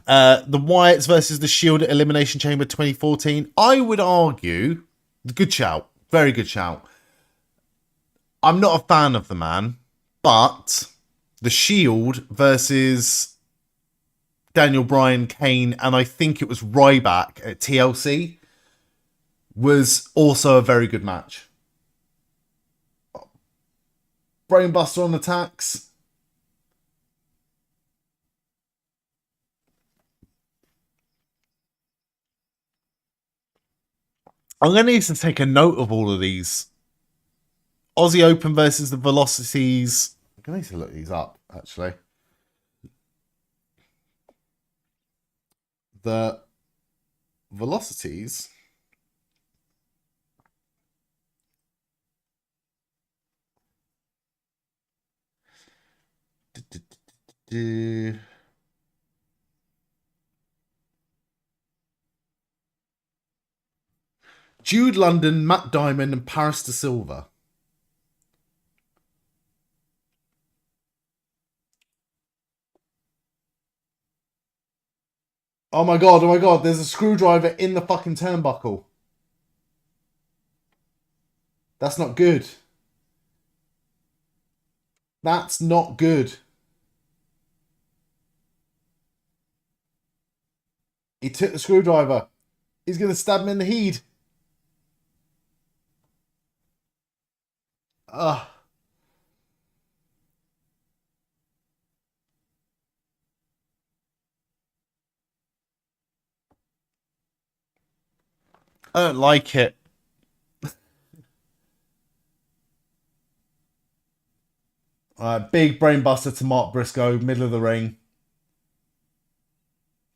The Wyatts versus the Shield at Elimination Chamber 2014. I would argue, good shout. Very good shout. I'm not a fan of the man, but the Shield versus Daniel Bryan, Kane, and I think it was Ryback at TLC was also a very good match. Brainbuster on the tax. I'm going to need to take a note of all of these. Aussie Open versus the Velocities. I'm going to need to look these up, actually. The Velocities. Jude London, Matt Diamond, and Paris De Silva. Oh my god, there's a screwdriver in the fucking turnbuckle. That's not good. That's not good. He took the screwdriver. He's going to stab him in the head. Ugh. I don't like it. Big brainbuster to Mark Briscoe, middle of the ring.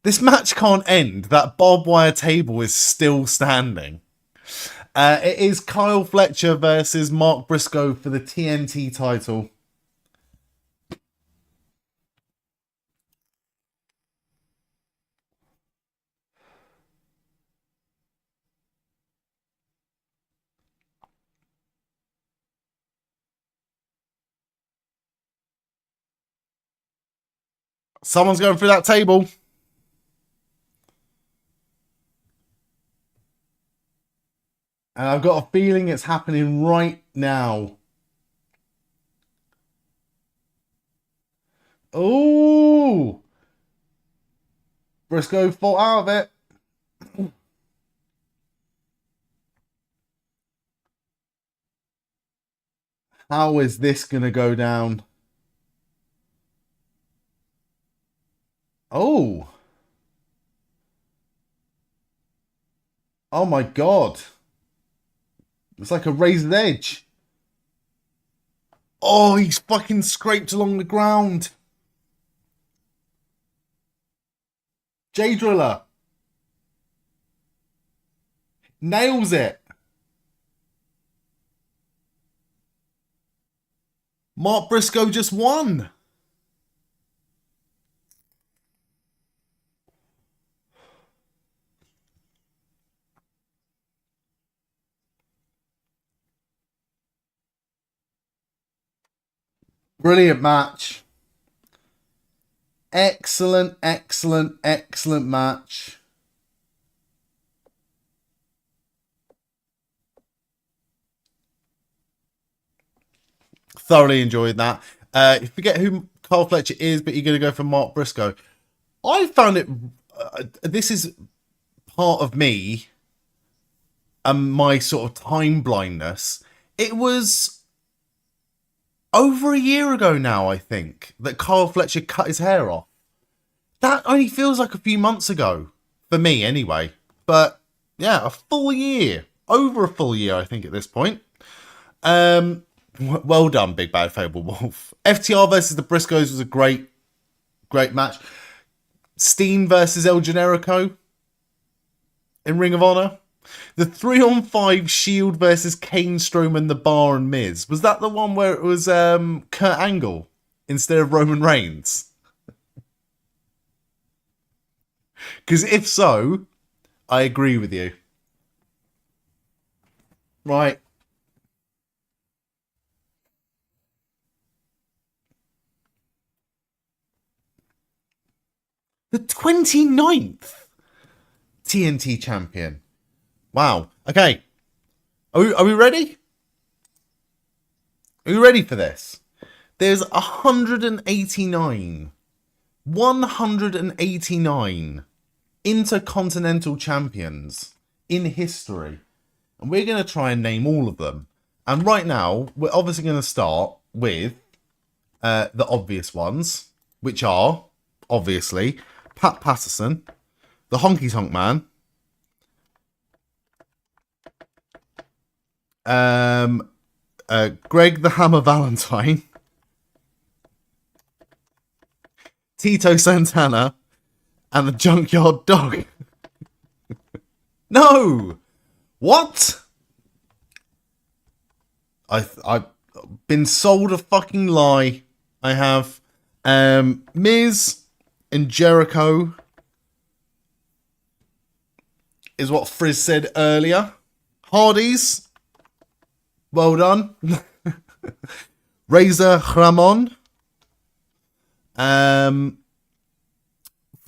This match can't end. That barbed wire table is still standing. It is Kyle Fletcher versus Mark Briscoe for the TNT title. Someone's going through that table. And I've got a feeling it's happening right now. Oh! Briscoe fought out of it. How is this going to go down? Oh. Oh my god. It's like a raised edge. Oh, he's fucking scraped along the ground. J Driller. Nails it. Mark Briscoe just won. Brilliant match. Excellent, excellent, excellent match. Thoroughly enjoyed that. You forget who Carl Fletcher is, but you're going to go for Mark Briscoe. I found it... this is part of me and my sort of time blindness. It was over a year ago now, I think, that Carl Fletcher cut his hair off. That only feels like a few months ago. For me, anyway. But, yeah, a full year. Over a full year, I think, at this point. Well done, Big Bad Fable Wolf. FTR versus the Briscoes was a great match. Steen versus El Generico in Ring of Honor. The 3-on-5 Shield versus Kane, Strowman, The Bar, and Miz. Was that the one where it was Kurt Angle instead of Roman Reigns? Because if so, I agree with you. Right. The 29th TNT champion. Wow. Okay. Are we ready? Are you ready for this? There's 189 Intercontinental champions in history. And we're going to try and name all of them. And right now, we're obviously going to start with the obvious ones, which are, obviously, Pat Patterson, the Honky Tonk Man, Greg the Hammer Valentine, Tito Santana, and the Junkyard Dog. No! What? I've been sold a fucking lie. I have. Miz and Jericho is what Frizz said earlier. Hardys. Well done. Razor Ramon. Got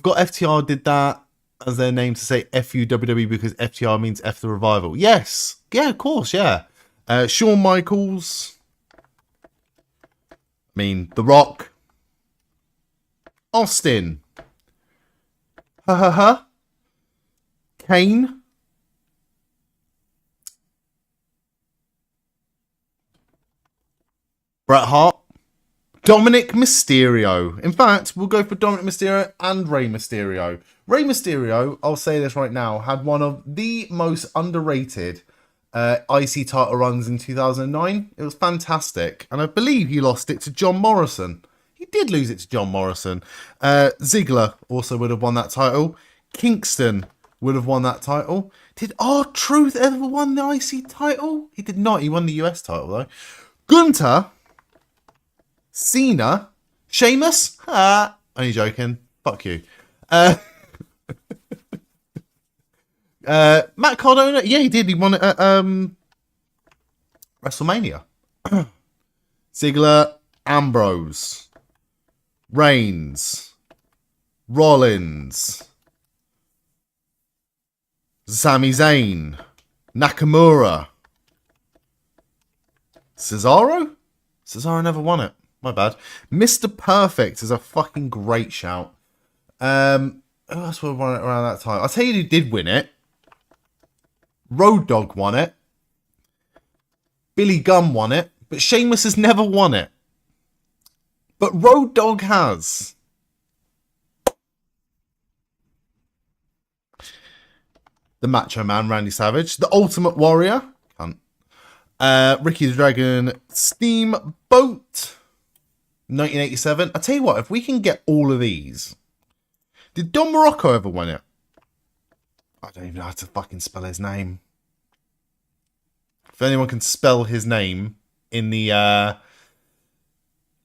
FTR did that as their name to say FUWW because FTR means F the Revival. Yes. Yeah, of course, yeah. Shawn Michaels. I mean, The Rock. Austin. Kane. Bret Hart. Dominic Mysterio. In fact, we'll go for Dominic Mysterio and Rey Mysterio. Rey Mysterio, I'll say this right now, had one of the most underrated IC title runs in 2009. It was fantastic. And I believe he lost it to John Morrison. He did lose it to John Morrison. Ziggler also would have won that title. Kingston would have won that title. Did R-Truth ever won the IC title? He did not. He won the US title, though. Gunther. Cena. Sheamus. Only joking. Fuck you. Matt Cardona. Yeah, he did. He won it at WrestleMania. Ziggler. Ambrose. Reigns. Rollins. Sami Zayn. Nakamura. Cesaro? Cesaro never won it. My bad. Mr. Perfect is a fucking great shout. Who else would have won it around that time? I'll tell you who did win it. Road Dogg won it. Billy Gunn won it. But Sheamus has never won it. But Road Dogg has. The Macho Man, Randy Savage. The Ultimate Warrior. Cunt. Ricky the Dragon. Steamboat. 1987. I tell you what, if we can get all of these. Did Don Morocco ever win it? I don't even know how to fucking spell his name. If anyone can spell his name in the...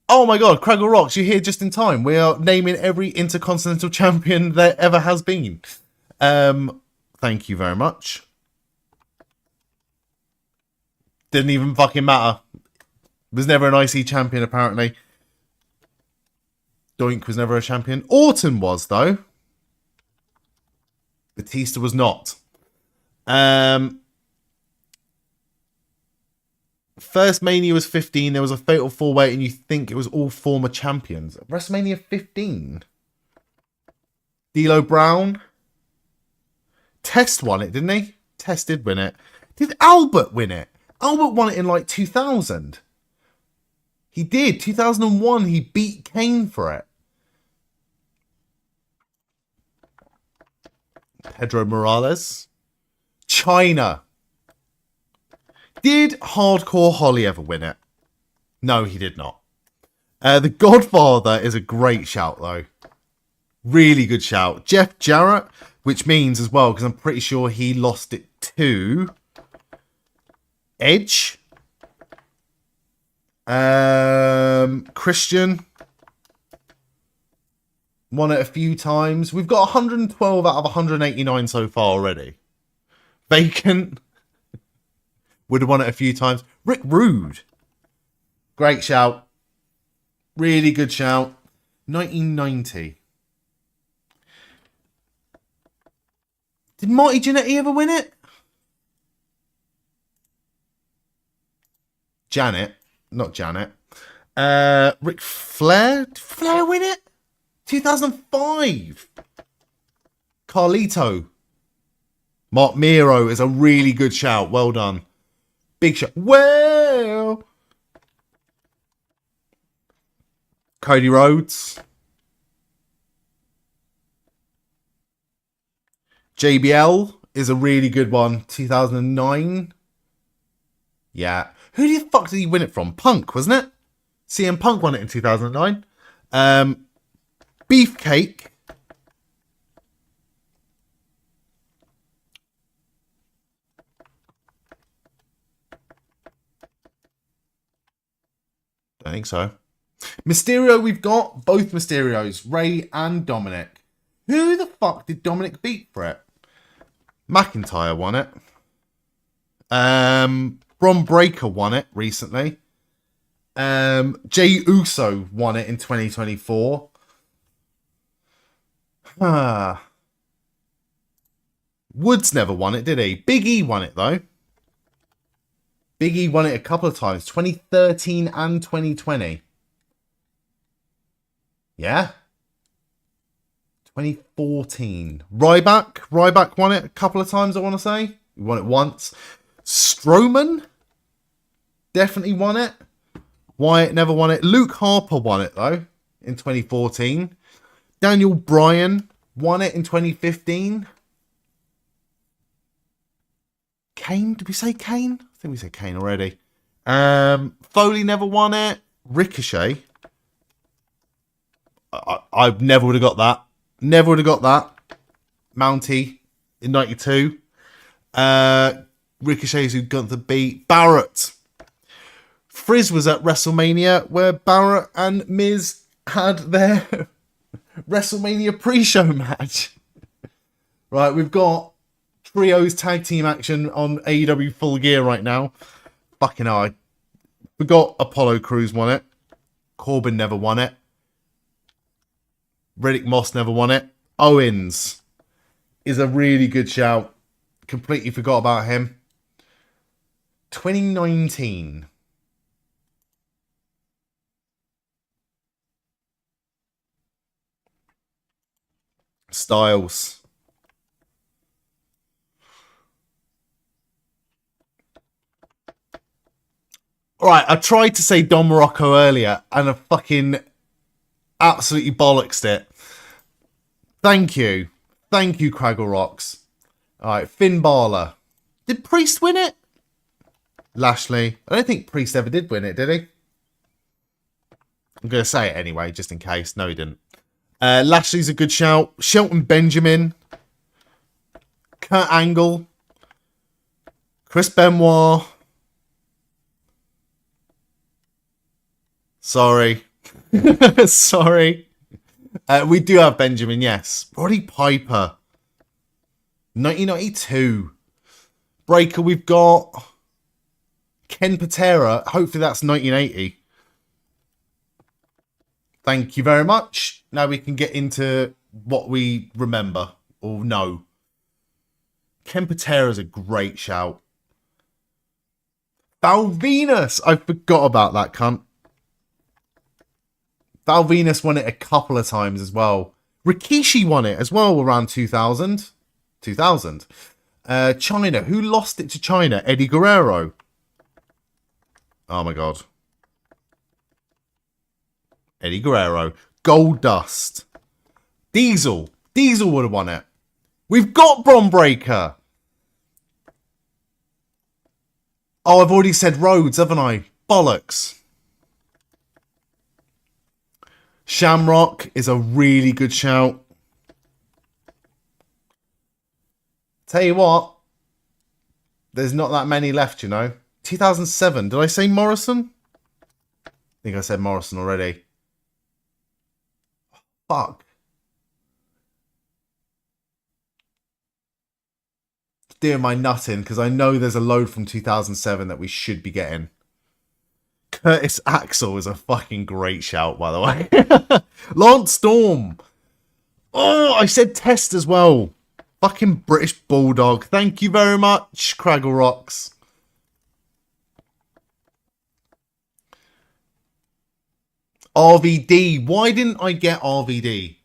Oh my god, Craggle Rocks, you're here just in time. We are naming every Intercontinental Champion there ever has been. Thank you very much. Didn't even fucking matter. Was never an IC champion, apparently. Doink was never a champion. Orton was, though. Batista was not. First Mania was 15. There was a Fatal 4-Way, and you think it was all former champions. WrestleMania 15. D'Lo Brown. Test won it, didn't he? Test did win it. Did Albert win it? Albert won it in like 2000. He did. 2001, he beat Kane for it. Pedro Morales. China. Did Hardcore Holly ever win it? No, he did not. The Godfather is a great shout, though. Really good shout. Jeff Jarrett, which means as well, because I'm pretty sure he lost it to Edge. Christian won it a few times. We've got 112 out of 189 so far already. Vacant would have won it a few times. Rick Rude. Great shout. Really good shout. 1990. Did Marty Jannetty ever win it? Janet. Not Janet. Ric Flair? Did Flair win it? 2005. Carlito. Mark Miro is a really good shout. Well done. Big shout. Well. Cody Rhodes. JBL is a really good one. 2009. Yeah. Who the fuck did he win it from? Punk, wasn't it? CM Punk won it in 2009. Beefcake. Don't think so. Mysterio, we've got both Mysterios, Ray and Dominic. Who the fuck did Dominic beat for it? McIntyre won it. Bron Breakker won it recently. Jey Uso won it in 2024. Woods never won it, did he? Big E won it, though. Big E won it a couple of times. 2013 and 2020. Yeah. 2014. Ryback won it a couple of times, I want to say. He won it once. Strowman definitely won it. Wyatt never won it. Luke Harper won it, though, in 2014. Daniel Bryan won it in 2015. Kane? Did we say Kane? I think we said Kane already. Foley never won it. Ricochet. I never would have got that. Never would have got that. Mountie in 92. Ricochet's who got the beat. Barrett. Frizz was at WrestleMania where Barrett and Miz had their WrestleMania pre-show match. Right, we've got trios tag team action on AEW Full Gear right now. Fucking hell, I forgot Apollo Crews won it. Corbin never won it. Riddick Moss never won it. Owens is a really good shout. Completely forgot about him. 2019. Styles. Alright, I tried to say Don Morocco earlier and I fucking absolutely bollocksed it. Thank you. Thank you, Craggle Rocks. Alright, Finn Balor. Did Priest win it? Lashley. I don't think Priest ever did win it, did he? I'm going to say it anyway, just in case. No, he didn't. Lashley's a good shout. Shelton Benjamin. Kurt Angle. Chris Benoit. Sorry. Sorry. We do have Benjamin, yes. Roddy Piper. 1992. Breaker, we've got Ken Patera. Hopefully that's 1980. Thank you very much. Now we can get into what we remember or know. Ken Patera is a great shout. Val Venus. I forgot about that cunt. Val Venus won it a couple of times as well. Rikishi won it as well around 2000. 2000. China. Who lost it to China? Eddie Guerrero. Oh my god. Eddie Guerrero. Gold Dust. Diesel. Diesel would have won it. We've got Bron Breakker. Oh, I've already said Rhodes, haven't I? Bollocks. Shamrock is a really good shout. Tell you what, there's not that many left, you know. 2007. Did I say Morrison? I think I said Morrison already. Fuck. Doing my nutting because I know there's a load from 2007 that we should be getting. Curtis Axel is a fucking great shout, by the way. Lance Storm. Oh, I said Test as well. Fucking British Bulldog. Thank you very much, Craggle Rocks. RVD. Why didn't I get RVD?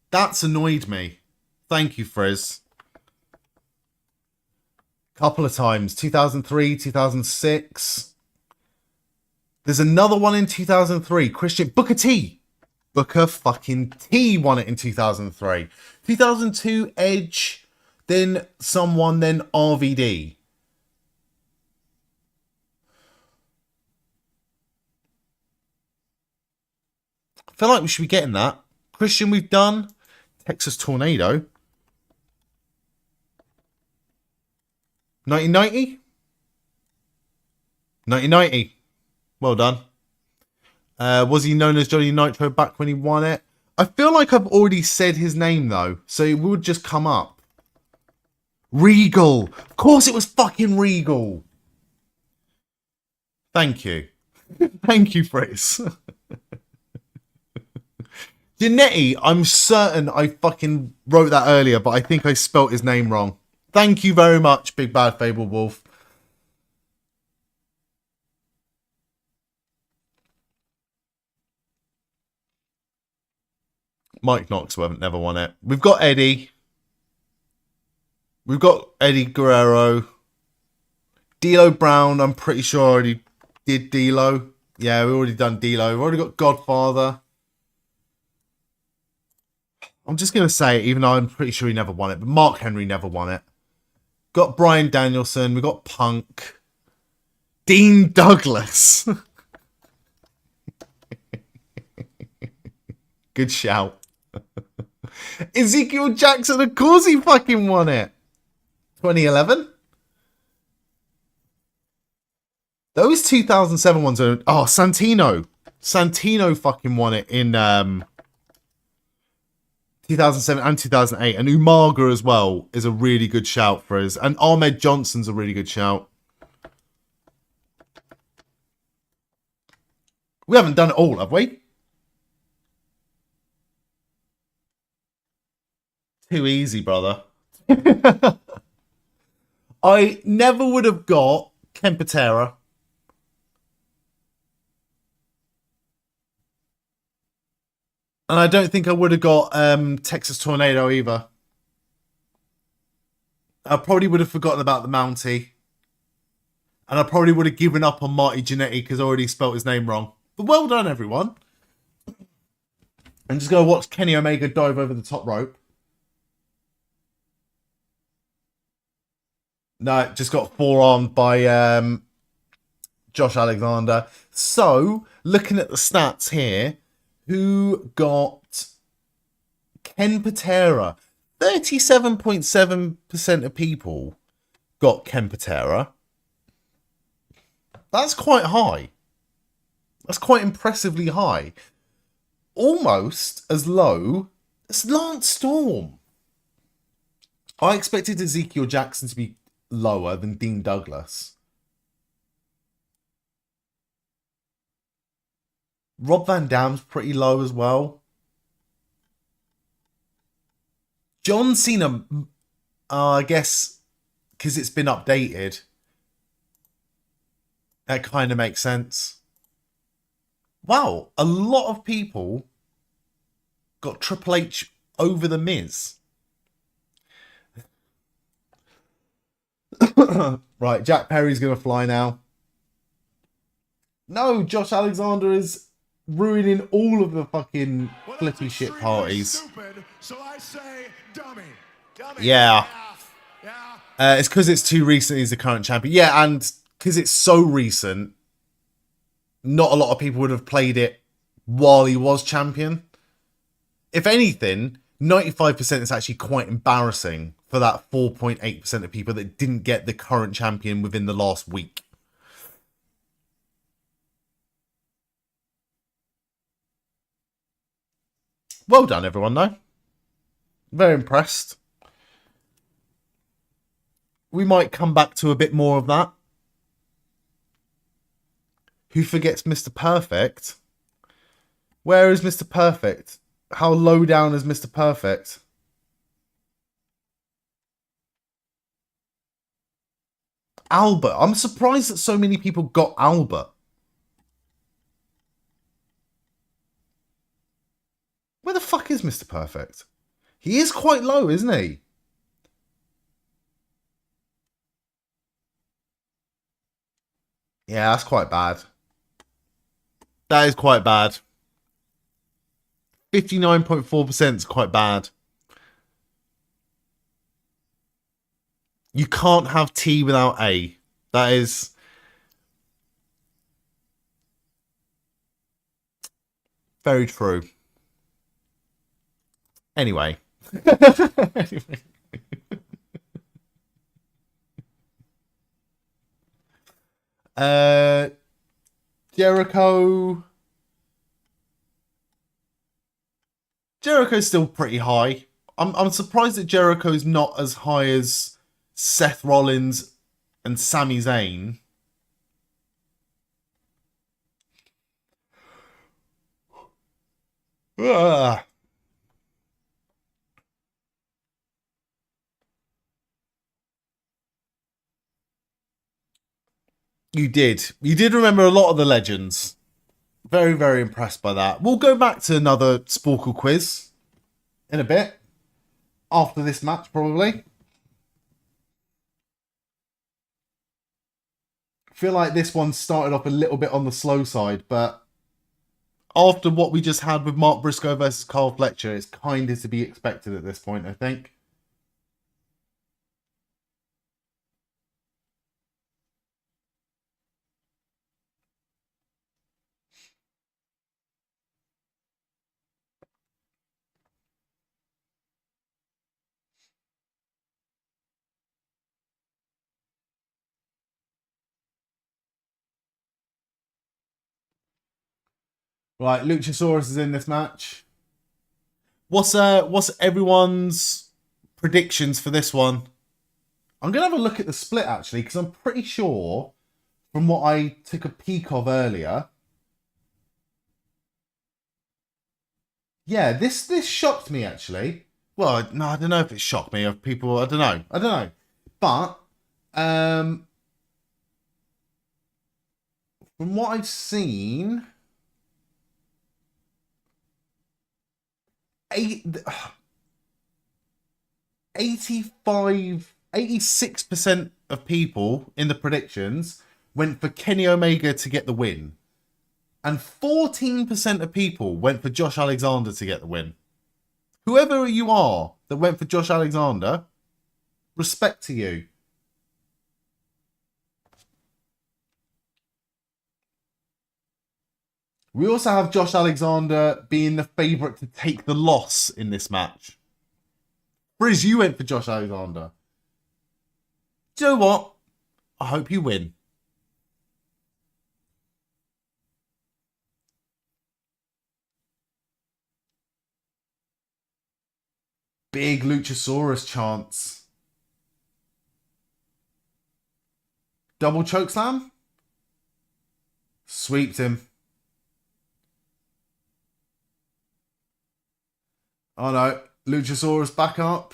That's annoyed me. Thank you, Frizz. Couple of times. 2003, 2006. There's another one in 2003. Christian Booker T. Booker fucking T won it in 2003. 2002, Edge. Then someone, then RVD. I feel like we should be getting that. Christian, we've done. Texas Tornado. 1990? 1990. Well done. Was he known as Johnny Nitro back when he won it? I feel like I've already said his name, though. So it would just come up. Regal. Of course it was fucking Regal. Thank you. Thank you, Fritz. Janetti, I'm certain I fucking wrote that earlier, but I think I spelt his name wrong. Thank you very much, Big Bad Fable Wolf. Mike Knoxwell never won it. We've got Eddie. We've got Eddie Guerrero. D'Lo Brown, I'm pretty sure I already did D'Lo. Yeah, we've already done D'Lo. We've already got Godfather. I'm just going to say it, even though I'm pretty sure he never won it. But Mark Henry never won it. Got Bryan Danielson. We've got Punk. Dean Douglas. Good shout. Ezekiel Jackson, of course he fucking won it. 2011? Those 2007 ones are... Oh, Santino. Santino fucking won it in 2007 and 2008. And Umaga as well is a really good shout for us. And Ahmed Johnson's a really good shout. We haven't done it all, have we? Too easy, brother. I never would have got Ken Patera. And I don't think I would have got Texas Tornado either. I probably would have forgotten about the Mountie. And I probably would have given up on Marty Jannetty because I already spelt his name wrong. But well done, everyone. I'm just going to watch Kenny Omega dive over the top rope. No, just got forearmed by Josh Alexander. So, looking at the stats here, who got Ken Patera? 37.7% of people got Ken Patera. That's quite high. That's quite impressively high. Almost as low as Lance Storm. I expected Ezekiel Jackson to be lower than Dean Douglas. Rob Van Dam's pretty low as well. John Cena, I guess, because it's been updated. That kind of makes sense. Wow, a lot of people got Triple H over The Miz. Right, Jack Perry's going to fly now. No, Josh Alexander is ruining all of the fucking flippy shit parties. Stupid, so I say dummy. Yeah. It's because it's too recent he's the current champion. Yeah, and because it's so recent, not a lot of people would have played it while he was champion. If anything, 95% is actually quite embarrassing for that 4.8% of people that didn't get the current champion within the last week. Well done, everyone, though. Very impressed. We might come back to a bit more of that. Who forgets Mr. Perfect? Where is Mr. Perfect? How low down is Mr. Perfect? Albert. I'm surprised that so many people got Albert. Where the fuck is Mr. Perfect? He is quite low, isn't he? Yeah, that's quite bad. That is quite bad. 59.4% is quite bad. You can't have T without A. That is... very true. Anyway. Jericho. Jericho's still pretty high. I'm surprised that Jericho's not as high as Seth Rollins and Sami Zayn. Ugh. You did. You did remember a lot of the legends. Very, very impressed by that. We'll go back to another Sporcle quiz in a bit. After this match, probably. I feel like this one started off a little bit on the slow side, but after what we just had with Mark Briscoe versus Carl Fletcher, it's kind of to be expected at this point, I think. Right, Luchasaurus is in this match. What's everyone's predictions for this one? I'm gonna have a look at the split actually, because I'm pretty sure from what I took a peek of earlier. Yeah, this shocked me actually. Well, no, I don't know if it shocked me. Of people, I don't know. But from what I've seen, 86% of people in the predictions went for Kenny Omega to get the win. And 14% of people went for Josh Alexander to get the win. Whoever you are that went for Josh Alexander, respect to you. We also have Josh Alexander being the favourite to take the loss in this match. Briz, you went for Josh Alexander. Do you know what? I hope you win. Big Luchasaurus chance. Double chokeslam? Sweeped him. Oh no, Luchasaurus back up.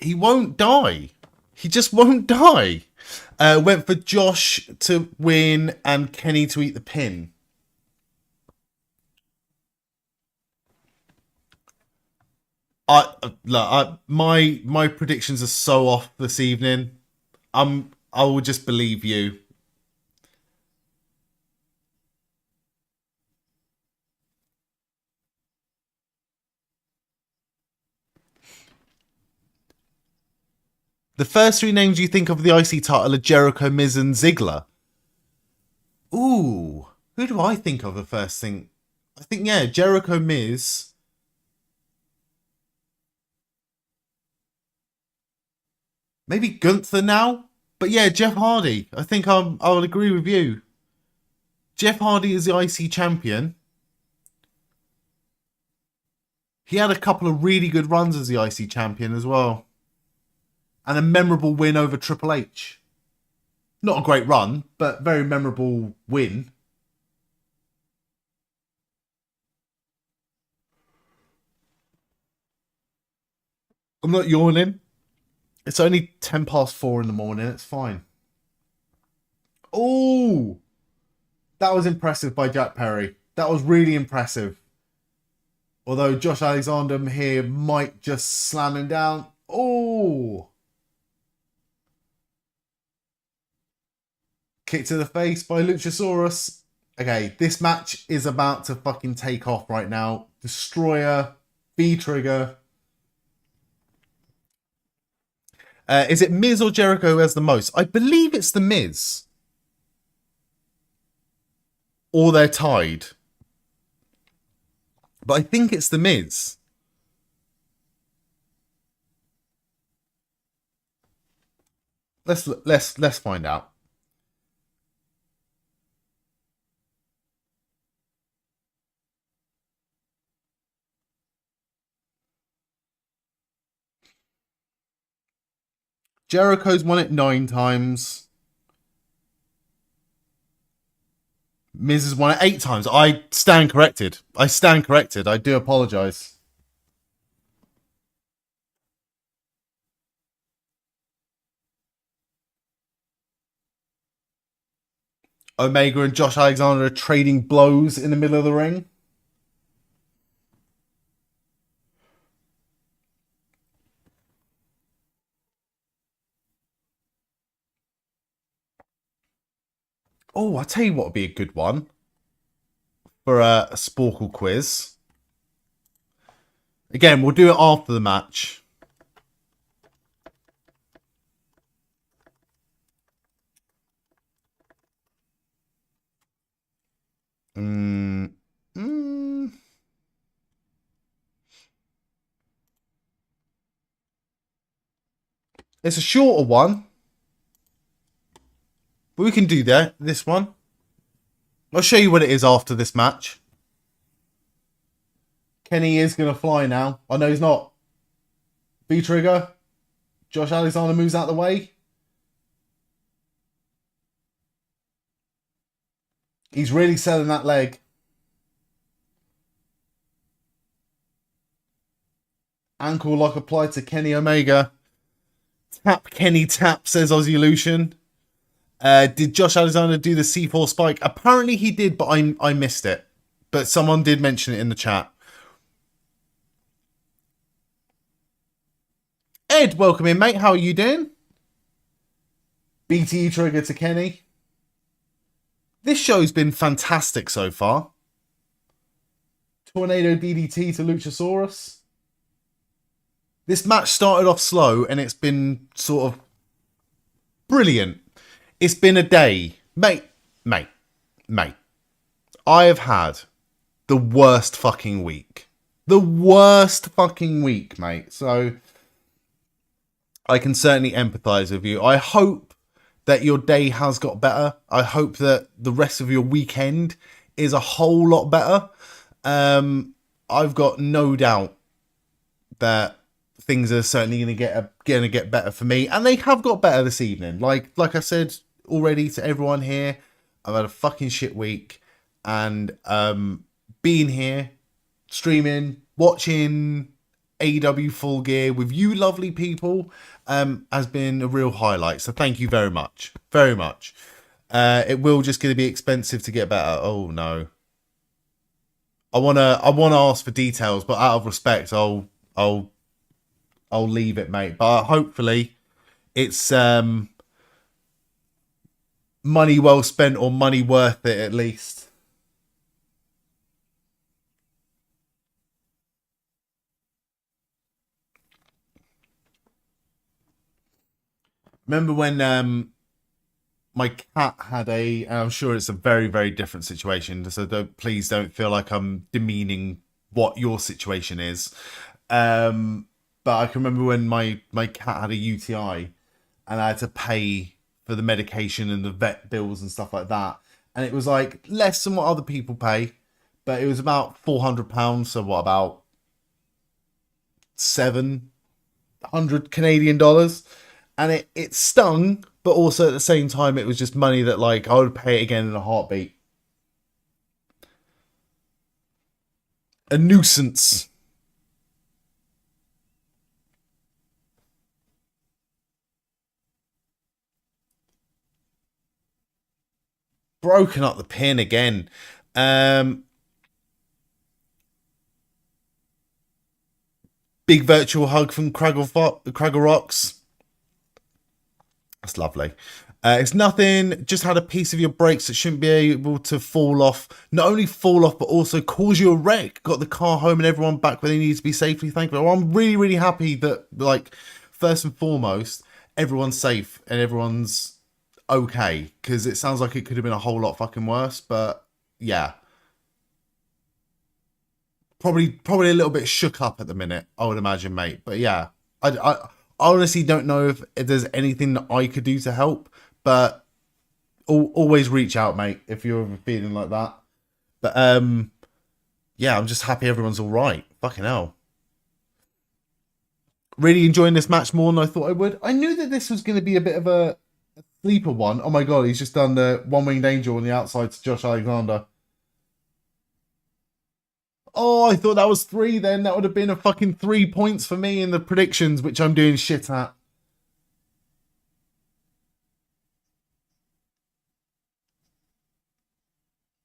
He won't die. He just won't die. Went for Josh to win and Kenny to eat the pin. My predictions are so off this evening. I will just believe you. The first three names you think of the IC title are Jericho, Miz, and Ziggler. Ooh, who do I think of the first thing? I think, yeah, Jericho, Miz. Maybe Gunther now? But yeah, Jeff Hardy. I think I would agree with you. Jeff Hardy is the IC champion. He had a couple of really good runs as the IC champion as well. And a memorable win over Triple H. Not a great run, but very memorable win. I'm not yawning. It's only 4:10 in the morning. It's fine. Oh, that was impressive by Jack Perry. That was really impressive. Although Josh Alexander here might just slam him down. Oh. Kick to the face by Luchasaurus. Okay, this match is about to fucking take off right now. Destroyer, V-Trigger. Is it Miz or Jericho who has the most? I believe it's the Miz. Or they're tied. But I think it's the Miz. Let's find out. Jericho's won it 9 times. Miz has won it 8 times. I stand corrected. I do apologise. Omega and Josh Alexander are trading blows in the middle of the ring. Oh, I'll tell you what would be a good one for a Sporcle quiz. Again, we'll do it after the match. It's a shorter one. But we can do that. This one. I'll show you what it is after this match. Kenny is going to fly now. I know he's not. V-Trigger. Josh Alexander moves out the way. He's really selling that leg. Ankle lock applied to Kenny Omega. Tap Kenny tap, says Aussie Lucian. Did Josh Alexander do the C4 spike? Apparently he did, but I missed it. But someone did mention it in the chat. Ed, welcome in, mate. How are you doing? BTE trigger to Kenny. This show's been fantastic so far. Tornado DDT to Luchasaurus. This match started off slow and it's been sort of brilliant. It's been a day. Mate. I have had the worst fucking week. The worst fucking week, mate. So I can certainly empathise with you. I hope that your day has got better. I hope that the rest of your weekend is a whole lot better. I've got no doubt that things are certainly going to get better for me, and they have got better this evening. Like I said already to everyone here, I've had a fucking shit week, and being here, streaming, watching AEW Full Gear with you lovely people has been a real highlight. So thank you very much. Very much. It will just going to be expensive to get better. Oh no. I wanna ask for details, but out of respect, I'll leave it, mate. But hopefully it's money well spent or money worth it at least. Remember when my cat had and I'm sure it's a very, very different situation, so please don't feel like I'm demeaning what your situation is. But I can remember when my cat had a UTI and I had to pay for the medication and the vet bills and stuff like that. And it was like less than what other people pay, but it was about £400. So what, about 700 Canadian dollars? And it stung, but also at the same time, it was just money that like I would pay it again in a heartbeat. A nuisance. Broken up the pin again. Big virtual hug from Craggle Rocks. That's lovely. It's nothing. Just had a piece of your brakes that shouldn't be able to fall off. Not only fall off, but also cause you a wreck. Got the car home and everyone back where they need to be safely. Thank you. Well, I'm really, really happy that, like, first and foremost, everyone's safe and everyone's okay. Because it sounds like it could have been a whole lot fucking worse. But yeah, probably a little bit shook up at the minute, I would imagine, mate. But yeah, I honestly don't know if there's anything that I could do to help, but always reach out, mate, if you're ever feeling like that. But yeah, I'm just happy everyone's all right. Fucking hell. Really enjoying this match more than I thought I would. I knew that this was going to be a bit of a sleeper one. Oh my god, he's just done the one-winged angel on the outside to Josh Alexander. Oh, I thought that was 3 then. That would have been a fucking 3 points for me in the predictions, which I'm doing shit at.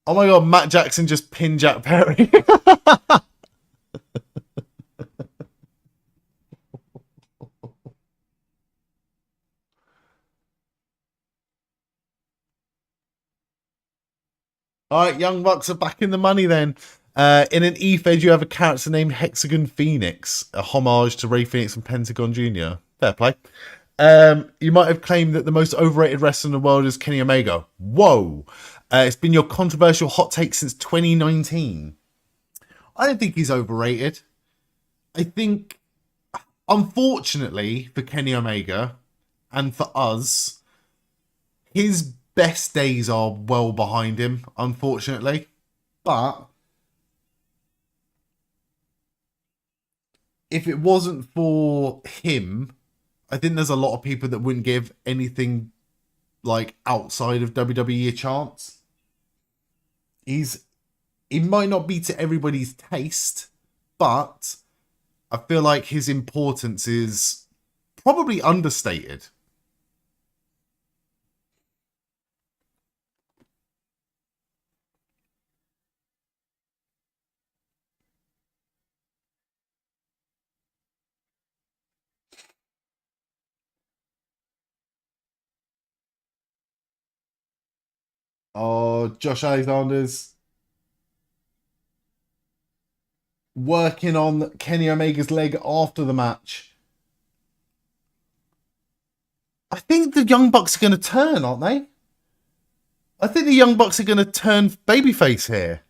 Oh my god, Matt Jackson just pinned Jack Perry. Alright, Young Bucks are back in the money then. In an E-Fed, you have a character named Hexagon Phoenix, a homage to Ray Phoenix and Pentagon Jr. Fair play. You might have claimed that the most overrated wrestler in the world is Kenny Omega. Whoa. It's been your controversial hot take since 2019. I don't think he's overrated. I think, unfortunately for Kenny Omega and for us, his best days are well behind him, unfortunately. But if it wasn't for him, I think there's a lot of people that wouldn't give anything like outside of WWE a chance. He might not be to everybody's taste, but I feel like his importance is probably understated. Oh, Josh Alexander's working on Kenny Omega's leg after the match. I think the Young Bucks are going to turn, aren't they? I think the Young Bucks are going to turn babyface here.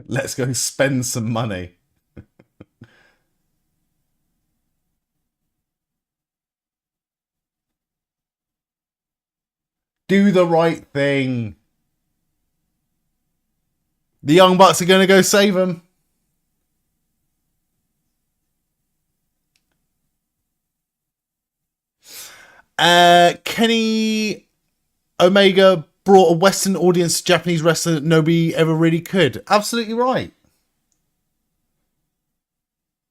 Let's go spend some money. Do the right thing. The Young Bucks are going to go save him. Kenny Omega brought a Western audience to Japanese wrestling that nobody ever really could. Absolutely right.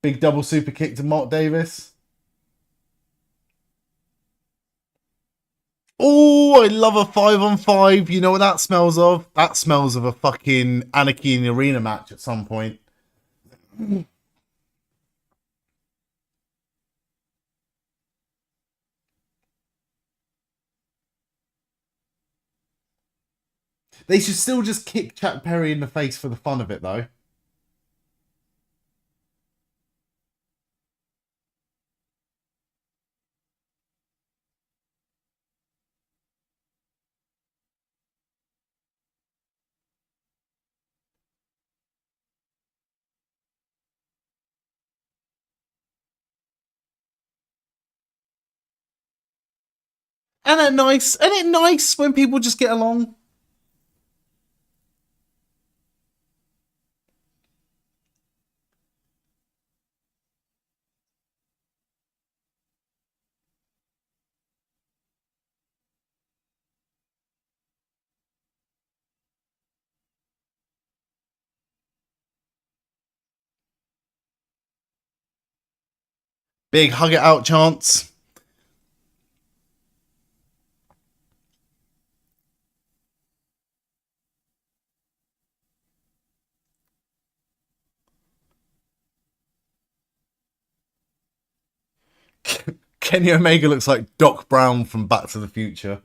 Big double super kick to Mark Davis. Oh, I love a 5-on-5. You know what that smells of? That smells of a fucking Anarchy in the Arena match at some point. They should still just kick Jack Perry in the face for the fun of it, though. And it nice? Isn't it nice when people just get along? Big hug it out chance. Kenny Omega looks like Doc Brown from Back to the Future.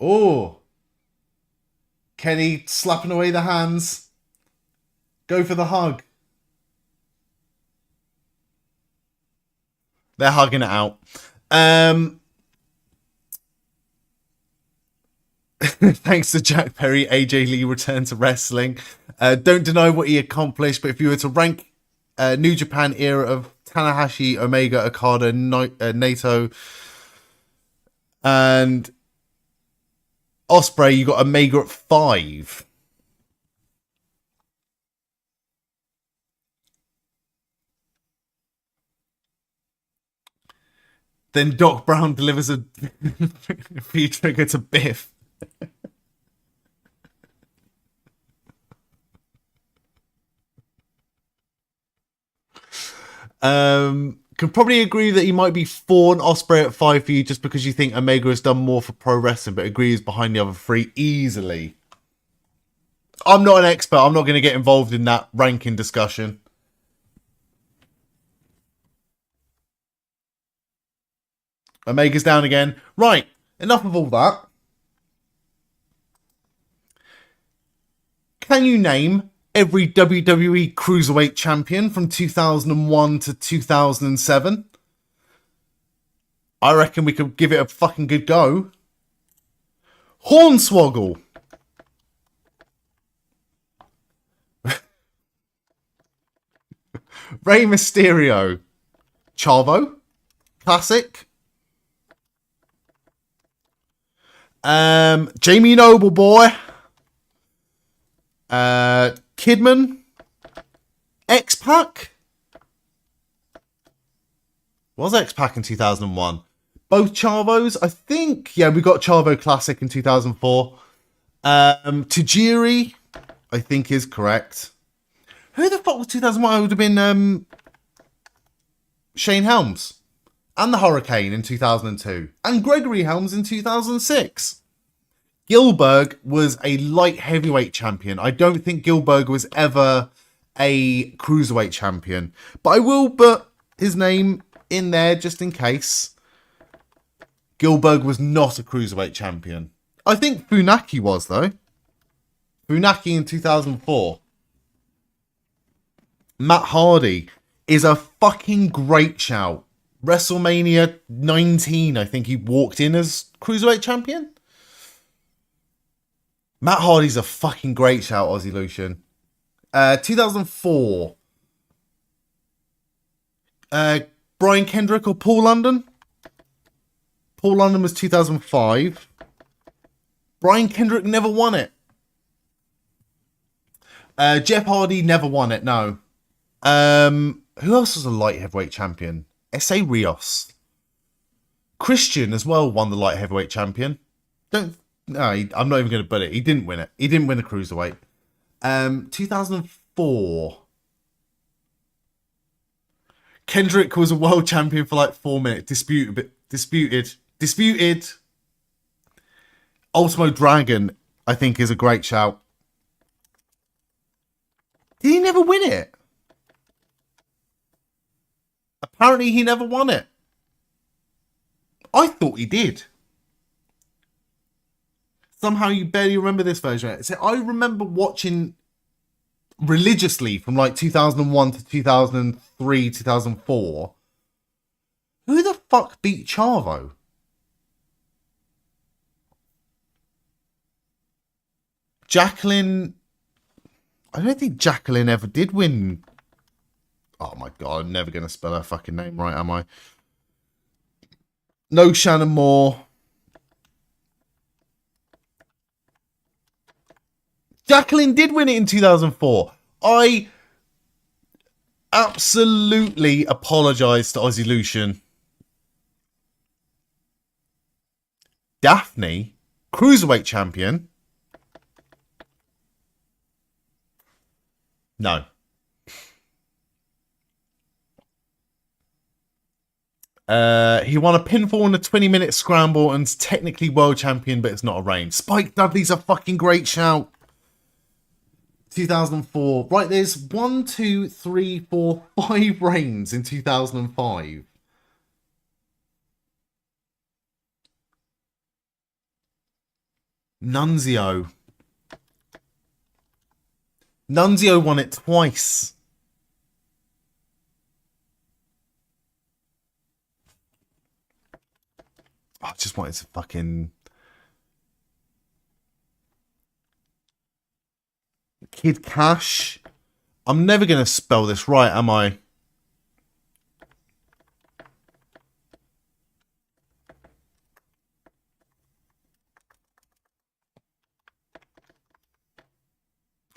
Oh. Kenny slapping away the hands. Go for the hug. They're hugging it out. Thanks to Jack Perry, AJ Lee returned to wrestling. Don't deny what he accomplished, but if you were to rank New Japan era of Tanahashi, Omega, Okada, Naito, and Ospreay, you got Omega at 5. Then Doc Brown delivers a V-trigger to Biff. Can probably agree that he might be 4 and Ospreay at 5 for you just because you think Omega has done more for pro wrestling, but agrees behind the other 3 easily. I'm not an expert. I'm not going to get involved in that ranking discussion. Omega's down again. Right, enough of all that. Can you name every WWE Cruiserweight champion from 2001 to 2007? I reckon we could give it a fucking good go. Hornswoggle. Rey Mysterio. Chavo. Classic. Jamie Noble boy. Kidman. X-Pac. Was X-Pac in 2001? Both Chavos, I think. Yeah, we got Chavo Classic in 2004. Tajiri, I think is correct. Who the fuck was 2001? It would have been Shane Helms. And the Hurricane in 2002. And Gregory Helms in 2006. Gilbert was a light heavyweight champion. I don't think Gilbert was ever a cruiserweight champion. But I will put his name in there just in case. Gilbert was not a cruiserweight champion. I think Funaki was, though. Funaki in 2004. Matt Hardy is a fucking great shout. WrestleMania 19, I think he walked in as Cruiserweight Champion. Matt Hardy's a fucking great shout, Aussie Lucian. 2004. Brian Kendrick or Paul London? Paul London was 2005. Brian Kendrick never won it. Jeff Hardy never won it, no. Who else was a light heavyweight champion? S.A. Rios. Christian as well won the light heavyweight champion. I'm not even going to put it. He didn't win it. He didn't win the cruiserweight. 2004. Kendrick was a world champion for like 4 minutes. Disputed. Ultimo Dragon, I think, is a great shout. Did he never win it? Apparently he never won it. I thought he did. Somehow you barely remember this version. So I remember watching religiously from like 2001 to 2003, 2004. Who the fuck beat Chavo? Jacqueline. I don't think Jacqueline ever did win. Oh my god, I'm never going to spell her fucking name right, am I? No Shannon Moore. Jacqueline did win it in 2004. I absolutely apologise to Aussie Lucian. Daphne, Cruiserweight Champion. No. He won a pinfall in a 20-minute scramble and's technically world champion, but it's not a reign. Spike Dudley's a fucking great shout. 2004. Right, there's 1, 2, 3, 4, 5 reigns in 2005. Nunzio. Nunzio won it twice. I just wanted to fucking... Kid Cash. I'm never going to spell this right, am I?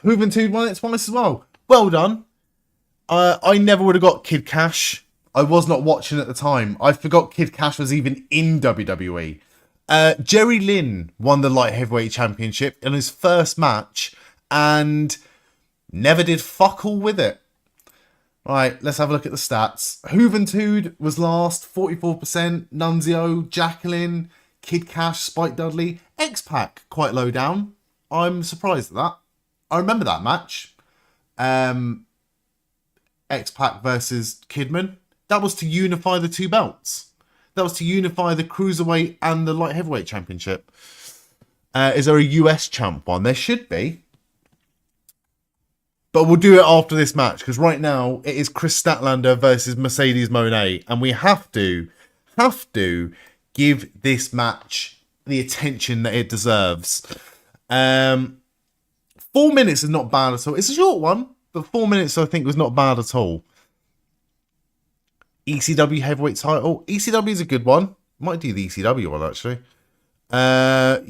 Juventud won it twice as well. Well done. I never would have got Kid Cash. I was not watching at the time. I forgot Kid Cash was even in WWE. Jerry Lynn won the light heavyweight championship in his first match and never did fuck all with it. Right, let's have a look at the stats. Juventud was last, 44%. Nunzio, Jacqueline, Kid Cash, Spike Dudley. X-Pac, quite low down. I'm surprised at that. I remember that match. X-Pac versus Kidman. That was to unify the two belts. That was to unify the Cruiserweight and the Light Heavyweight Championship. Is there a US champ one? There should be. But we'll do it after this match, because right now it is Chris Statlander versus Mercedes Moné. And we have to give this match the attention that it deserves. 4 minutes is not bad at all. It's a short one, but 4 minutes I think was not bad at all. ECW heavyweight title. ECW is a good one. Might do the ECW one, actually.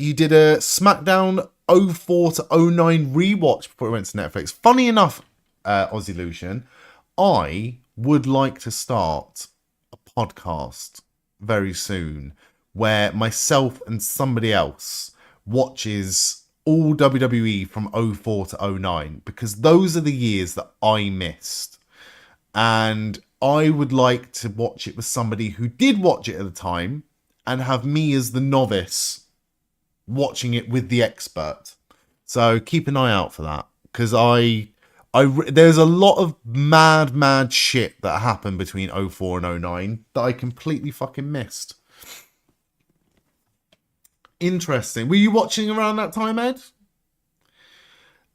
You did a SmackDown 04 to 09 rewatch before it went to Netflix. Funny enough, Aussie Lucian, I would like to start a podcast very soon where myself and somebody else watches all WWE from 04 to 09, because those are the years that I missed. And I would like to watch it with somebody who did watch it at the time and have me as the novice watching it with the expert. So keep an eye out for that, because there's a lot of mad shit that happened between 04 and 09 that I completely fucking missed. Interesting. Were you watching around that time, Ed?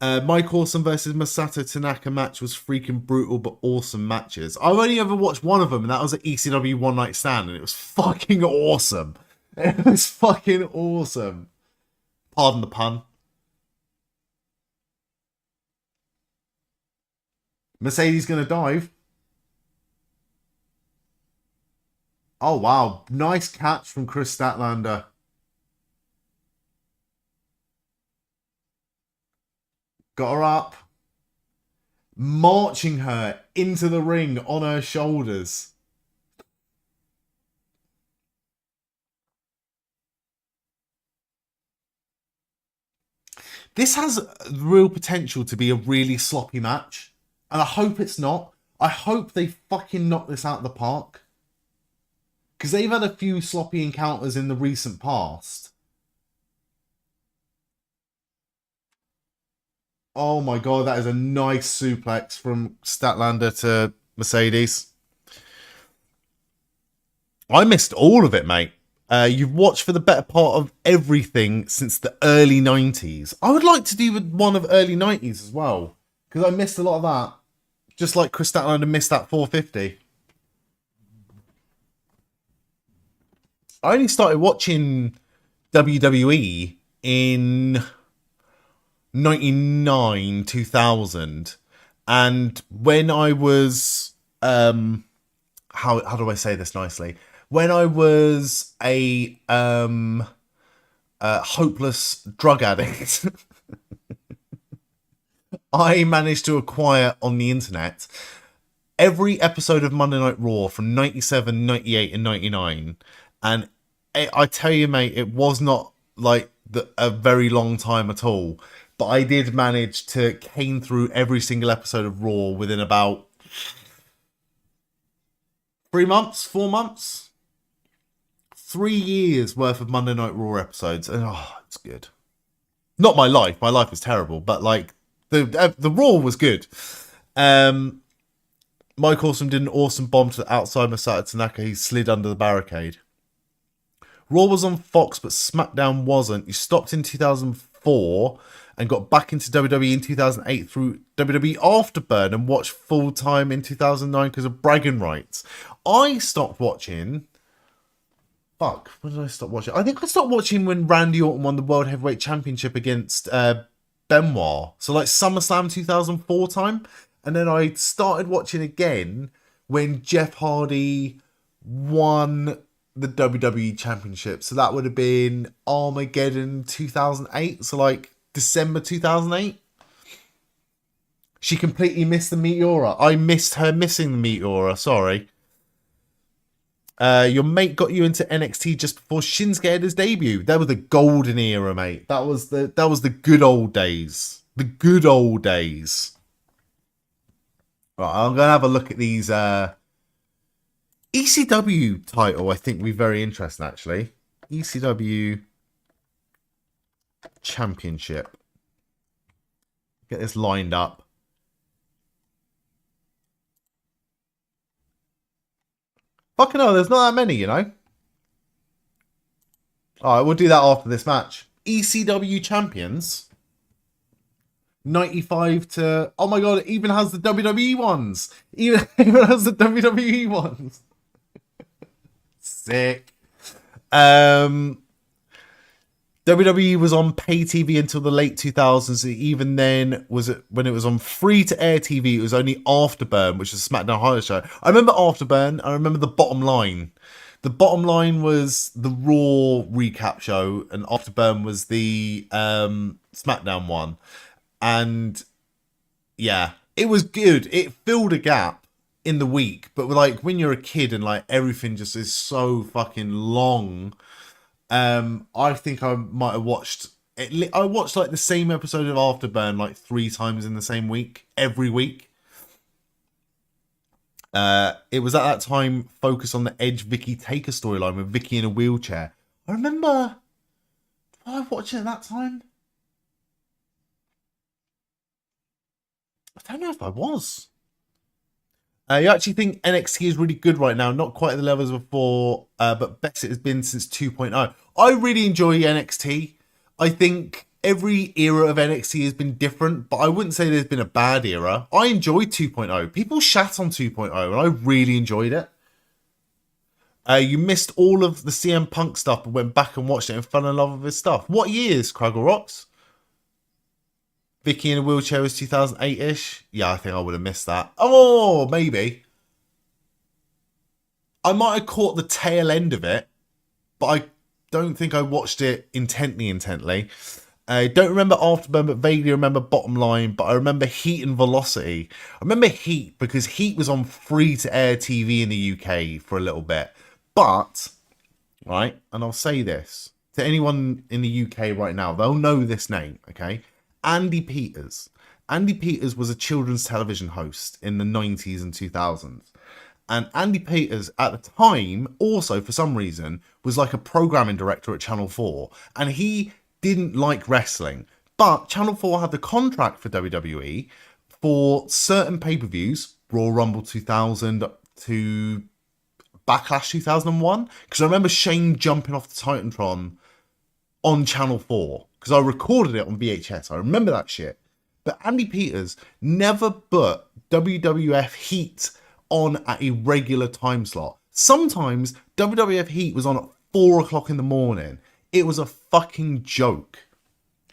Mike Awesome versus Masato Tanaka match was freaking brutal but awesome matches. I've only ever watched one of them, and that was at ECW One Night Stand, and it was fucking awesome. It was fucking awesome. Pardon the pun. Mercedes gonna dive. Oh wow, nice catch from Chris Statlander. Got her up. Marching her into the ring on her shoulders. This has real potential to be a really sloppy match. And I hope it's not. I hope they fucking knock this out of the park. Because they've had a few sloppy encounters in the recent past. Oh my god, that is a nice suplex from Statlander to Mercedes. I missed all of it, mate. You've watched for the better part of everything since the early 90s. I would like to do one of early 90s as well. Because I missed a lot of that. Just like Chris Statlander missed that 450. I only started watching WWE in 99, 2000. And when I was... how do I say this nicely? When I was a hopeless drug addict, I managed to acquire on the internet every episode of Monday Night Raw from 97, 98 and 99. And I tell you, mate, it was not like a very long time at all. But I did manage to cane through every single episode of Raw within about 3 months, 4 months. 3 years worth of Monday Night Raw episodes. And it's good. Not my life. My life was terrible. But like the Raw was good. Mike Awesome did an awesome bomb to the outside Masato Tanaka. He slid under the barricade. Raw was on Fox, but SmackDown wasn't. You stopped in 2004 and got back into WWE in 2008 through WWE Afterburn and watched full time in 2009 because of bragging rights. I stopped watching... Fuck, when did I stop watching? I think I stopped watching when Randy Orton won the World Heavyweight Championship against Benoit. So like SummerSlam 2004 time. And then I started watching again when Jeff Hardy won the WWE Championship. So that would have been Armageddon 2008. So like December 2008. She completely missed the Meteora. I missed her missing the Meteora. Sorry. Your mate got you into NXT just before Shinsuke had his debut. That was the golden era, mate. That was the good old days. The good old days. Right, I'm gonna have a look at these ECW title. I think will be very interesting actually. ECW Championship. Get this lined up. Fucking hell, there's not that many, you know. Alright, we'll do that after this match. ECW Champions. 95 to... Oh my god, it even has the WWE ones. Even has the WWE ones. Sick. WWE was on pay TV until the late 2000s. Even then, when it was on free-to-air TV, it was only Afterburn, which is a SmackDown highlight show. I remember Afterburn. I remember the bottom line. The bottom line was the Raw recap show, and Afterburn was the SmackDown one. And yeah, it was good. It filled a gap in the week, but like when you're a kid and like everything just is so fucking long. I think I might have watched it. I watched like the same episode of Afterburn like 3 times in the same week, every week. It was at that time focused on the Edge Vicky Taker storyline with Vicky in a wheelchair. I remember, was I watching it at that time? I don't know if I was. You actually think NXT is really good right now? Not quite at the levels before, but best it has been since 2.0. I really enjoy NXT. I think every era of NXT has been different, but I wouldn't say there's been a bad era. I enjoyed 2.0. People shat on 2.0, and I really enjoyed it. You missed all of the CM Punk stuff, but went back and watched it and fell in love with his stuff. What years, Craggle Rocks? Vicky in a wheelchair was 2008-ish. Yeah, I think I would have missed that. Oh, maybe. I might have caught the tail end of it, but I don't think I watched it intently. I don't remember Afterburn, but vaguely remember Bottom Line, but I remember Heat and Velocity. I remember Heat because Heat was on free-to-air TV in the UK for a little bit. But, right, and I'll say this to anyone in the UK right now, they'll know this name, okay? Andy Peters. Andy Peters was a children's television host in the 90s and 2000s. And Andy Peters, at the time, also, for some reason, was like a programming director at Channel 4. And he didn't like wrestling. But Channel 4 had the contract for WWE for certain pay-per-views, Royal Rumble 2000 to Backlash 2001. Because I remember Shane jumping off the Titantron on Channel 4. Because I recorded it on VHS. I remember that shit. But Andy Peters never put WWF Heat on at a regular time slot. Sometimes WWF Heat was on at 4 o'clock in the morning. It was a fucking joke.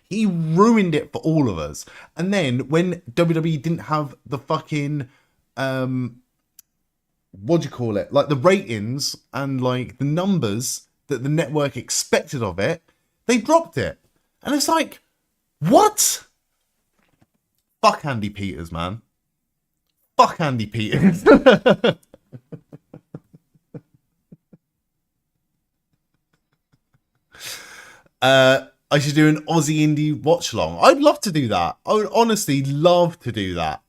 He ruined it for all of us. And then when WWE didn't have the fucking what do you call it? Like the ratings and like the numbers that the network expected of it, they dropped it. And it's like, what? Fuck Andy Peters, man. Fuck Andy Peters. I should do an Aussie indie watch along. I'd love to do that. I would honestly love to do that.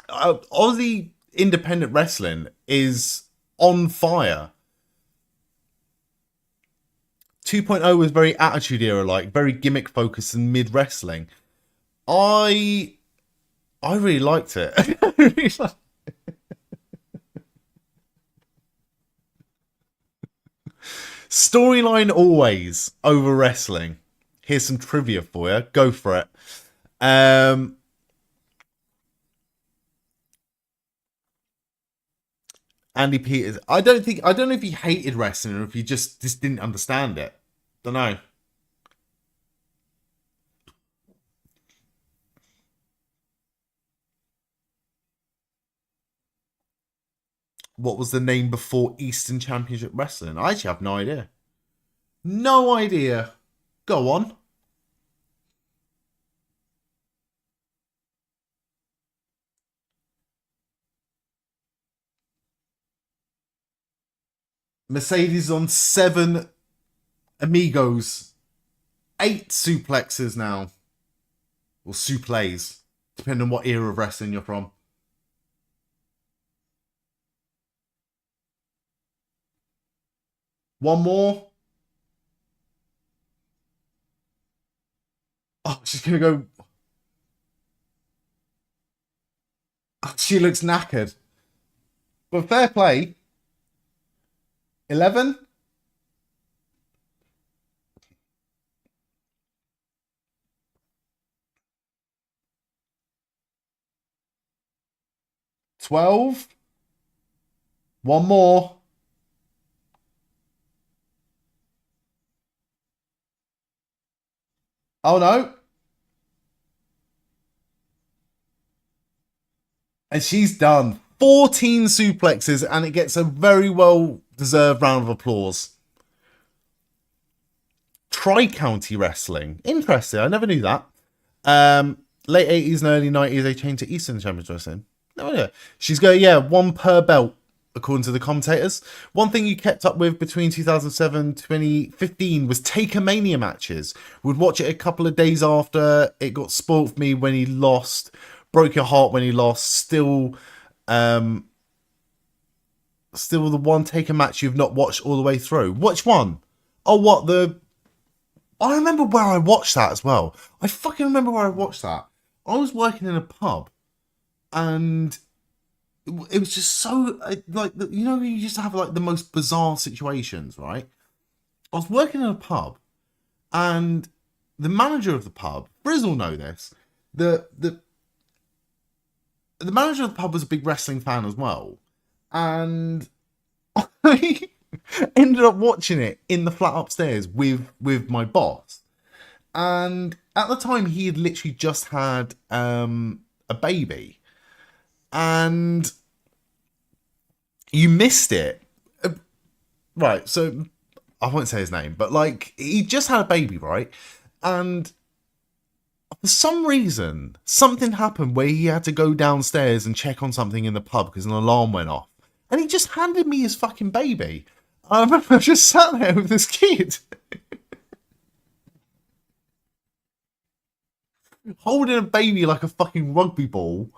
Aussie independent wrestling is on fire. 2.0 was very attitude era like, very gimmick focused and mid wrestling. I really liked it. Storyline always over wrestling. Here's some trivia for you. Go for it. Andy Peters. I don't know if he hated wrestling or if he just didn't understand it. Don't know. What was the name before Eastern Championship Wrestling? I actually have no idea. No idea. Go on. Mercedes on 7 Amigos. 8 suplexes now. Or suples. Depending on what era of wrestling you're from. One more. Oh, she's going to go. Oh, she looks knackered. But fair play. 11. $12. One more. Oh no. And she's done 14 suplexes and it gets a very well deserved round of applause. Tri-County Wrestling. Interesting. I never knew that. Late 80s and early 90s they changed to Eastern Championship Wrestling. No idea. She's going, yeah, 1 per belt. According to the commentators, one thing you kept up with between 2007 and 2015 was Taker Mania matches. Would watch it a couple of days after. It got spoiled for me when he lost. Broke your heart when he lost. Still the one Taker match you've not watched all the way through. Which one? Oh, what the? I remember where I watched that as well. I fucking remember where I watched that. I was working in a pub, and it was just so, like, you know, you used to have, like, the most bizarre situations, right? I was working in a pub, and the manager of the pub, Briz will know this, the manager of the pub was a big wrestling fan as well. And I ended up watching it in the flat upstairs with my boss. And at the time, he had literally just had a baby. And you missed it. Right, so I won't say his name, but like, he just had a baby, right? And for some reason, something happened where he had to go downstairs and check on something in the pub because an alarm went off. And he just handed me his fucking baby. I remember I just sat there with this kid. Holding a baby like a fucking rugby ball.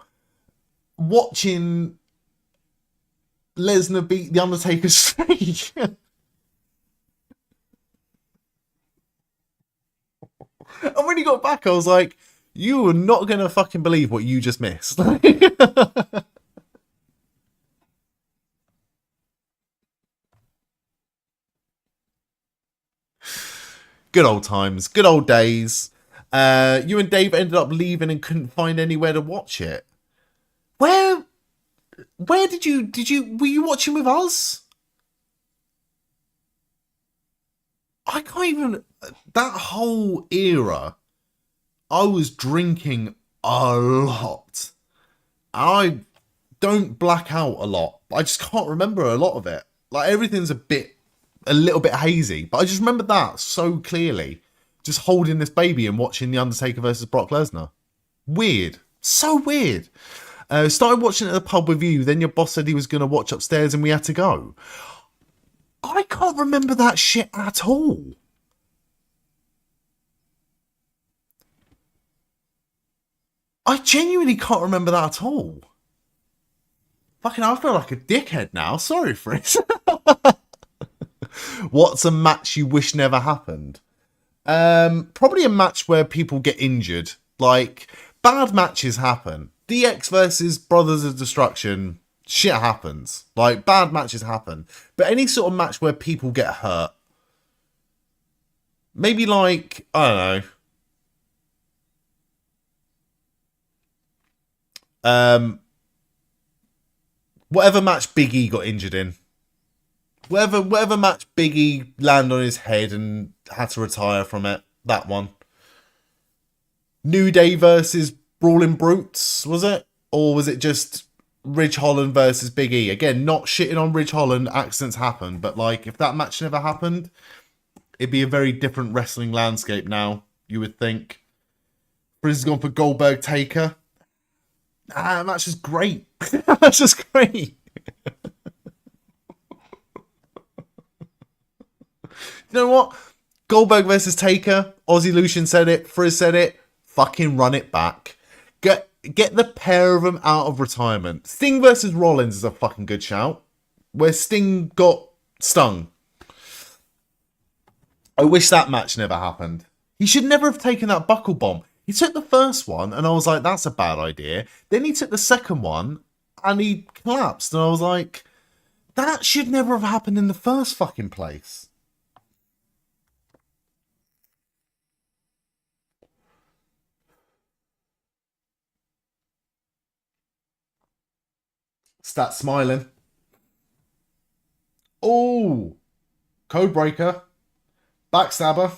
Watching Lesnar beat The Undertaker's snake. And when he got back, I was like, you are not going to fucking believe what you just missed. Good old times, good old days. You and Dave ended up leaving and couldn't find anywhere to watch it. Where were you watching with us? I can't even, that whole era, I was drinking a lot. I don't black out a lot. I just can't remember a lot of it. Like, everything's a little bit hazy, but I just remember that so clearly. Just holding this baby and watching The Undertaker versus Brock Lesnar. Weird. So weird. Started watching it at the pub with you, then your boss said he was going to watch upstairs and we had to go. I can't remember that shit at all. I genuinely can't remember that at all. Fucking, I feel like a dickhead now. Sorry, Fritz. What's a match you wish never happened? Probably a match where people get injured. Like, bad matches happen. DX versus Brothers of Destruction, shit happens. Like, bad matches happen. But any sort of match where people get hurt. Maybe like, I don't know. Whatever match Big E got injured in. Whatever match Big E landed on his head and had to retire from it. That one. New Day versus Brawling Brutes, was it? Or was it just Ridge Holland versus Big E? Again, not shitting on Ridge Holland, accidents happen. But like, if that match never happened, it'd be a very different wrestling landscape now, you would think. Briz has gone for Goldberg Taker. That match is great. That's just great. You know what? Goldberg versus Taker. Aussie Lucian said it. Frizz said it. Fucking run it back. Get the pair of them out of retirement. Sting versus Rollins is a fucking good shout. Where Sting got stung. I wish that match never happened. He should never have taken that buckle bomb. He took the first one and I was like, that's a bad idea. Then he took the second one and he collapsed. And I was like, that should never have happened in the first fucking place. Start smiling. Oh, Codebreaker. Backstabber.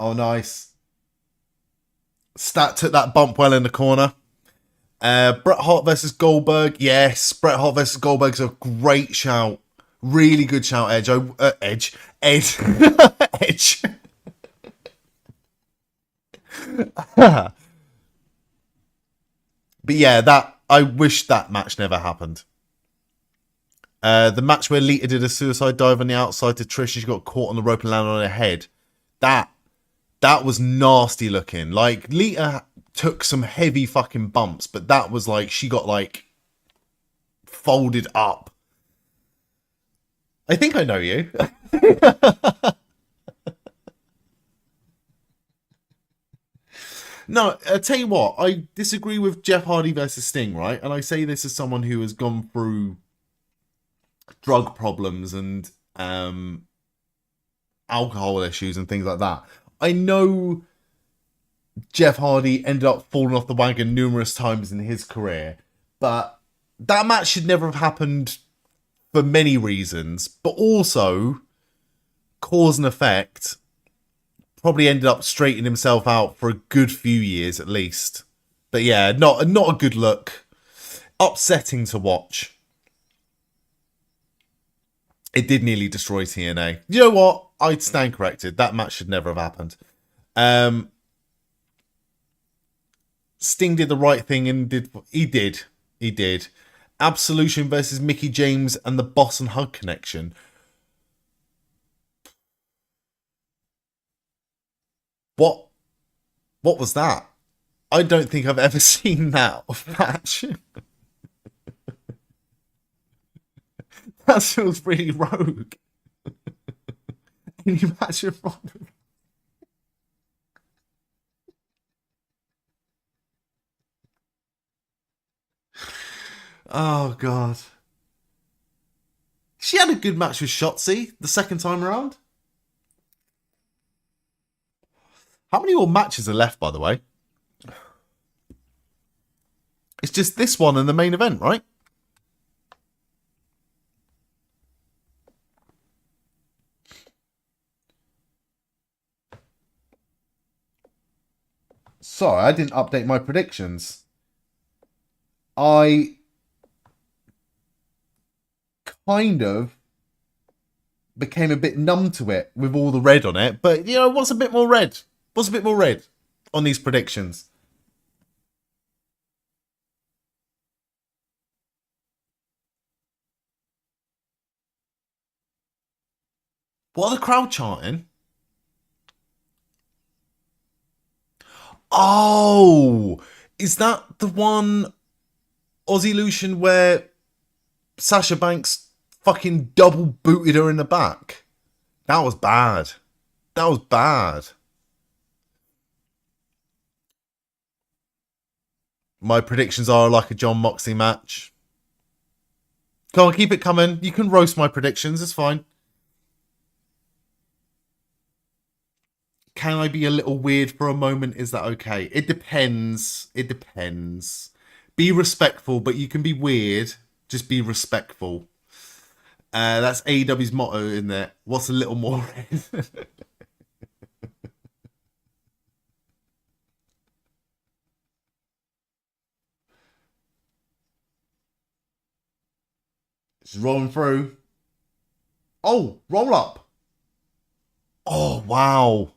Oh, nice. Stat took that bump well in the corner. Bret Hart versus Goldberg. Yes, Bret Hart versus Goldberg's a great shout. Really good shout, Edge. Ed. Edge. But yeah, that I wish that match never happened. The match where Lita did a suicide dive on the outside to Trish and she got caught on the rope and landed on her head. That was nasty looking. Like, Lita took some heavy fucking bumps, but that was like, she got like folded up. I think I know you. No, I tell you what, I disagree with Jeff Hardy versus Sting, right? And I say this as someone who has gone through drug problems and alcohol issues and things like that. I know Jeff Hardy ended up falling off the wagon numerous times in his career, but that match should never have happened for many reasons, but also cause and effect. Probably ended up straightening himself out for a good few years at least. But yeah, not a good look. Upsetting to watch. It did nearly destroy TNA. You know what? I'd stand corrected. That match should never have happened. Sting did the right thing and he did. Absolution versus Mickie James and the Boss and Hug connection. What was that? I don't think I've ever seen that match. That feels really rogue. Can you imagine? Oh, God. She had a good match with Shotzi the second time around. How many more matches are left, by the way? It's just this one and the main event, right? Sorry, I didn't update my predictions. I kind of became a bit numb to it with all the red on it. But, you know, what's a bit more red? What's a bit more red on these predictions? What are the crowd chanting? Oh, is that the one Aussie Lucian where Sasha Banks fucking double booted her in the back? That was bad. That was bad. My predictions are like a John Moxley match. Come on, keep it coming. You can roast my predictions. It's fine. Can I be a little weird for a moment? Is that okay? It depends. It depends. Be respectful, but you can be weird. Just be respectful. That's AEW's motto in there. What's a little more red? It's rolling through. Oh, roll up. Oh, wow.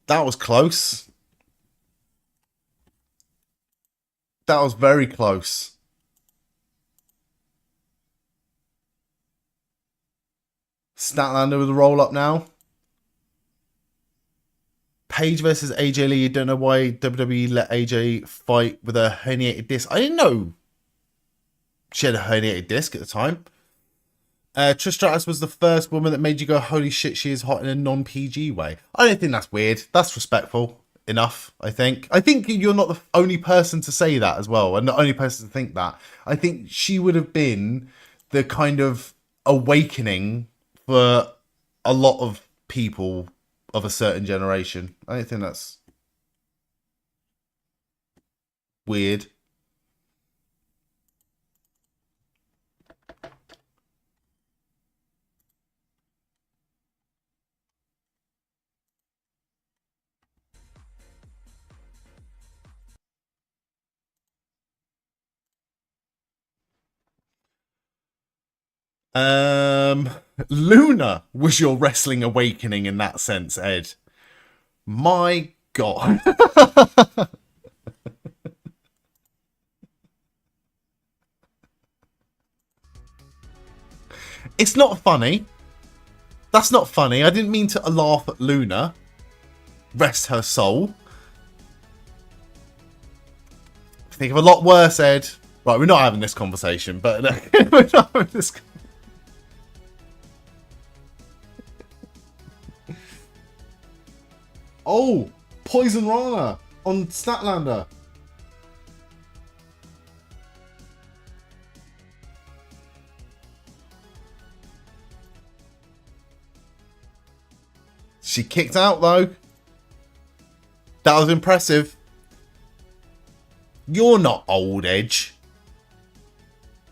That was close. That was very close. Statlander with a roll up now. Paige versus AJ Lee. You don't know why WWE let AJ fight with a herniated disc. I didn't know she had a herniated disc at the time. Trish Stratus was the first woman that made you go, holy shit, she is hot in a non-PG way. I don't think that's weird. That's respectful enough, I think. I think you're not the only person to say that as well, and the only person to think that. I think she would have been the kind of awakening for a lot of people of a certain generation. I don't think that's weird. Luna was your wrestling awakening in that sense, Ed. My God. It's not funny. That's not funny. I didn't mean to laugh at Luna. Rest her soul. Think of a lot worse, Ed. Right, we're not having this conversation, but we're not having this. Oh, Poison Rana on Statlander. She kicked out, though. That was impressive. You're not old, Edge.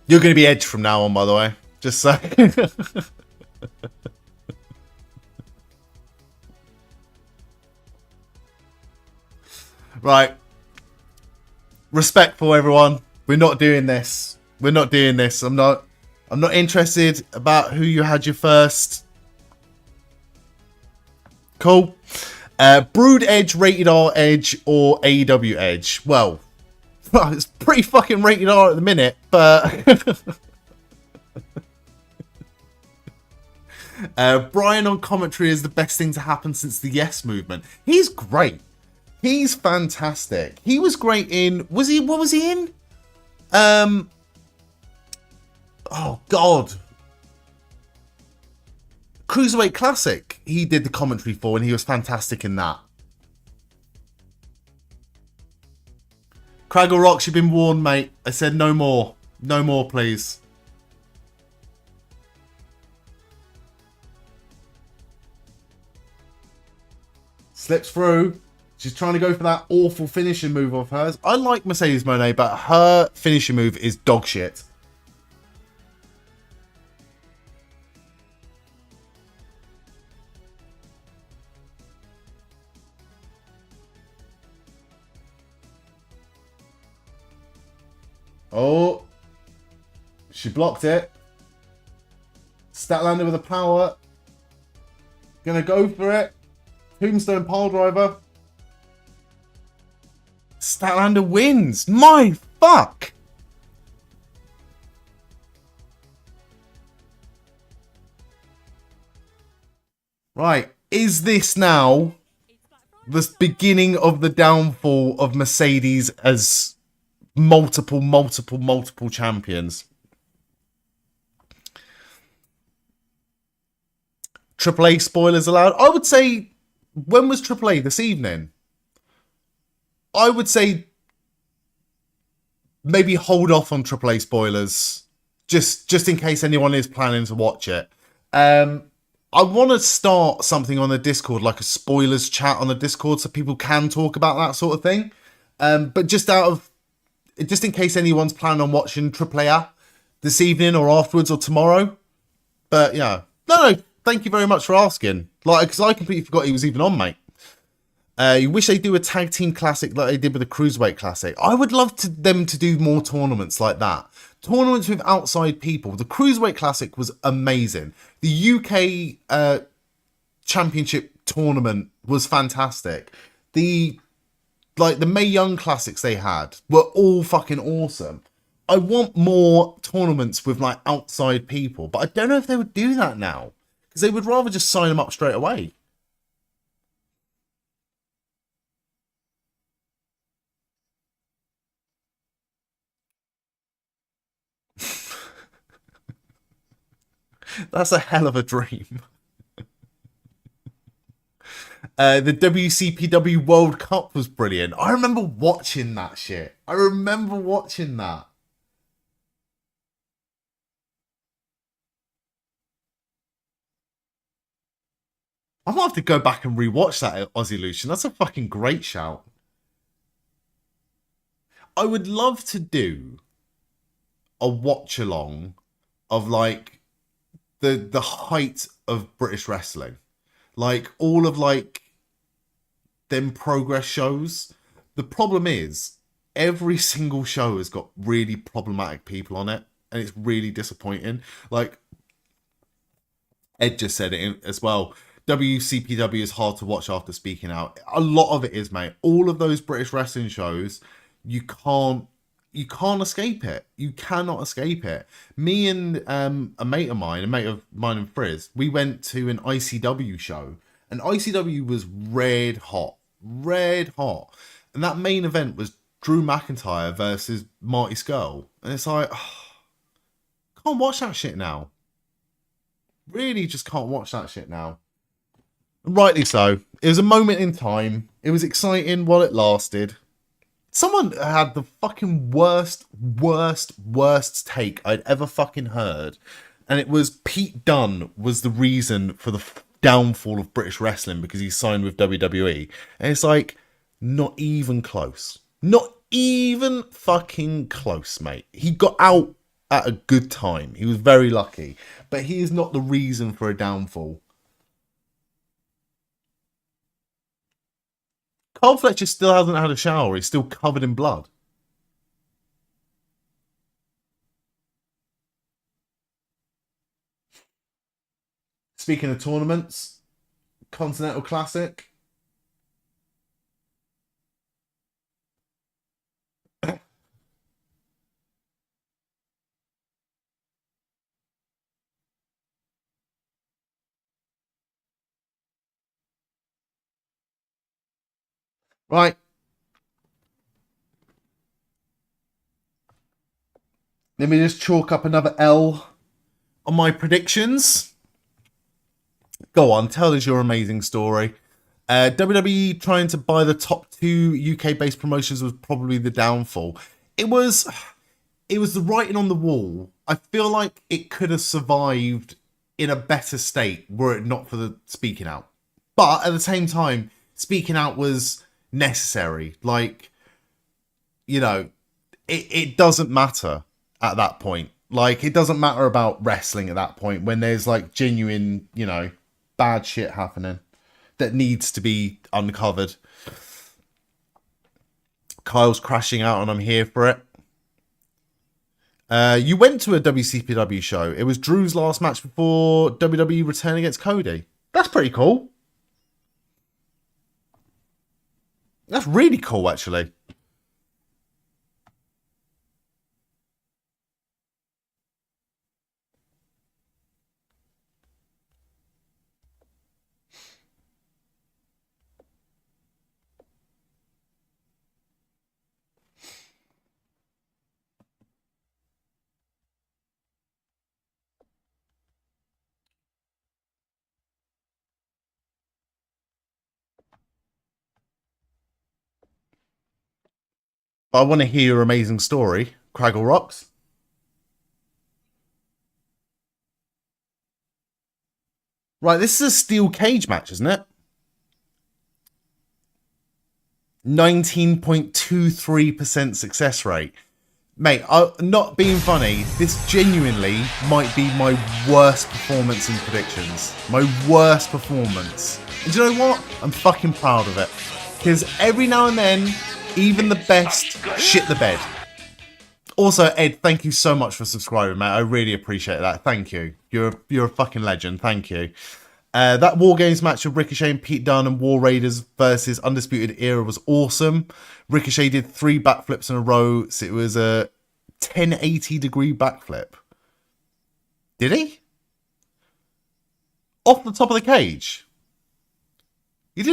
You're going to be Edge from now on, by the way. Just so. Right. Respectful, everyone. We're not doing this. We're not doing this. I'm not interested about who you had your first. Cool. Brood Edge, Rated R Edge, or AEW Edge? Well, it's pretty fucking Rated R at the minute, but... Brian on commentary is the best thing to happen since the Yes Movement. He's great. He's fantastic. He was great in... What was he in? Oh, God. Cruiserweight Classic. He did the commentary for, and he was fantastic in that. Craggle Rocks, you've been warned, mate. I said no more. No more, please. Slips through. She's trying to go for that awful finishing move of hers. I like Mercedes Moné, but her finishing move is dog shit. Oh. She blocked it. Statlander with a power. Gonna go for it. Tombstone piledriver. Statlander wins. My fuck. Right. Is this now the beginning of the downfall of Mercedes as multiple champions? AAA spoilers allowed? I would say, when was AAA this evening? I would say maybe hold off on AAA spoilers, just in case anyone is planning to watch it. I want to start something on the Discord, like a spoilers chat on the Discord, so people can talk about that sort of thing. But just in case anyone's planning on watching AAA this evening or afterwards or tomorrow. But yeah, no, thank you very much for asking. Like, because I completely forgot he was even on, mate. You wish they do a tag team classic like they did with the Cruiserweight Classic. I would love them to do more tournaments like that. Tournaments with outside people. The Cruiserweight Classic was amazing. The UK Championship tournament was fantastic. The Mae Young Classics they had were all fucking awesome. I want more tournaments with like outside people, but I don't know if they would do that now, because they would rather just sign them up straight away. That's a hell of a dream. The WCPW World Cup was brilliant. I remember watching that shit. I remember watching that. I might have to go back and rewatch that Aussie Lucian. That's a fucking great shout. I would love to do a watch along of like the height of British wrestling. Like all of like them progress shows. The problem is every single show has got really problematic people on it, and it's really disappointing. Like Ed just said it as well. WCPW is hard to watch after speaking out. A lot of it is, mate. All of those British wrestling shows, you can't escape it. You cannot escape it. Me and a mate of mine and Frizz, we went to an ICW show, and ICW was red hot. And that main event was Drew McIntyre versus Marty Scurll. And it's like, can't watch that shit now. Really just can't watch that shit now. Rightly so. It was a moment in time. It was exciting while it lasted. Someone had the fucking worst take I'd ever fucking heard. And it was Pete Dunne was the reason for the downfall of British wrestling because he signed with WWE. And it's like, not even close. Not even fucking close, mate. He got out at a good time. He was very lucky. But he is not the reason for a downfall. Carl Fletcher still hasn't had a shower. He's still covered in blood. Speaking of tournaments, Continental Classic. Right. Let me just chalk up another L on my predictions. Go on, tell us your amazing story. WWE trying to buy the top 2 UK-based promotions was probably the downfall. It was the writing on the wall. I feel like it could have survived in a better state were it not for the speaking out. But at the same time, speaking out was necessary. Like, you know, it doesn't matter at that point. Like, it doesn't matter about wrestling at that point when there's like genuine, you know, bad shit happening that needs to be uncovered. Kyle's crashing out and I'm here for it. You went to a WCPW show. It was Drew's last match before WWE return against Cody. That's pretty cool. That's really cool, actually. I want to hear your amazing story, Craggle Rocks. Right, this is a steel cage match, isn't it? 19.23% success rate. Mate, not being funny, this genuinely might be my worst performance in predictions. My worst performance. And do you know what? I'm fucking proud of it. Because every now and then, even the best shit the bed. Also, Ed, thank you so much for subscribing, mate. I really appreciate that. Thank you. You're a fucking legend. Thank you. That War Games match of Ricochet and Pete Dunne and War Raiders versus Undisputed Era was awesome. Ricochet did 3 backflips in a row, so it was a 1080-degree backflip. Did he? Off the top of the cage? It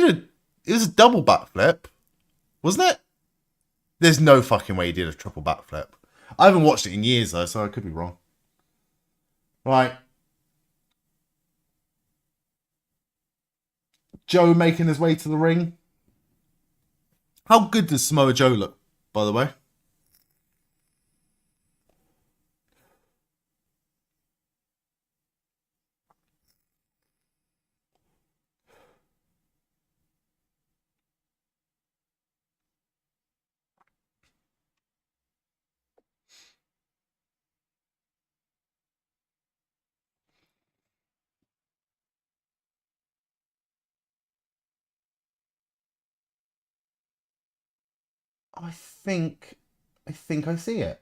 was a double backflip, wasn't it? There's no fucking way he did a triple backflip. I haven't watched it in years, though, so I could be wrong. Right. Joe making his way to the ring. How good does Samoa Joe look, by the way? I think I see it.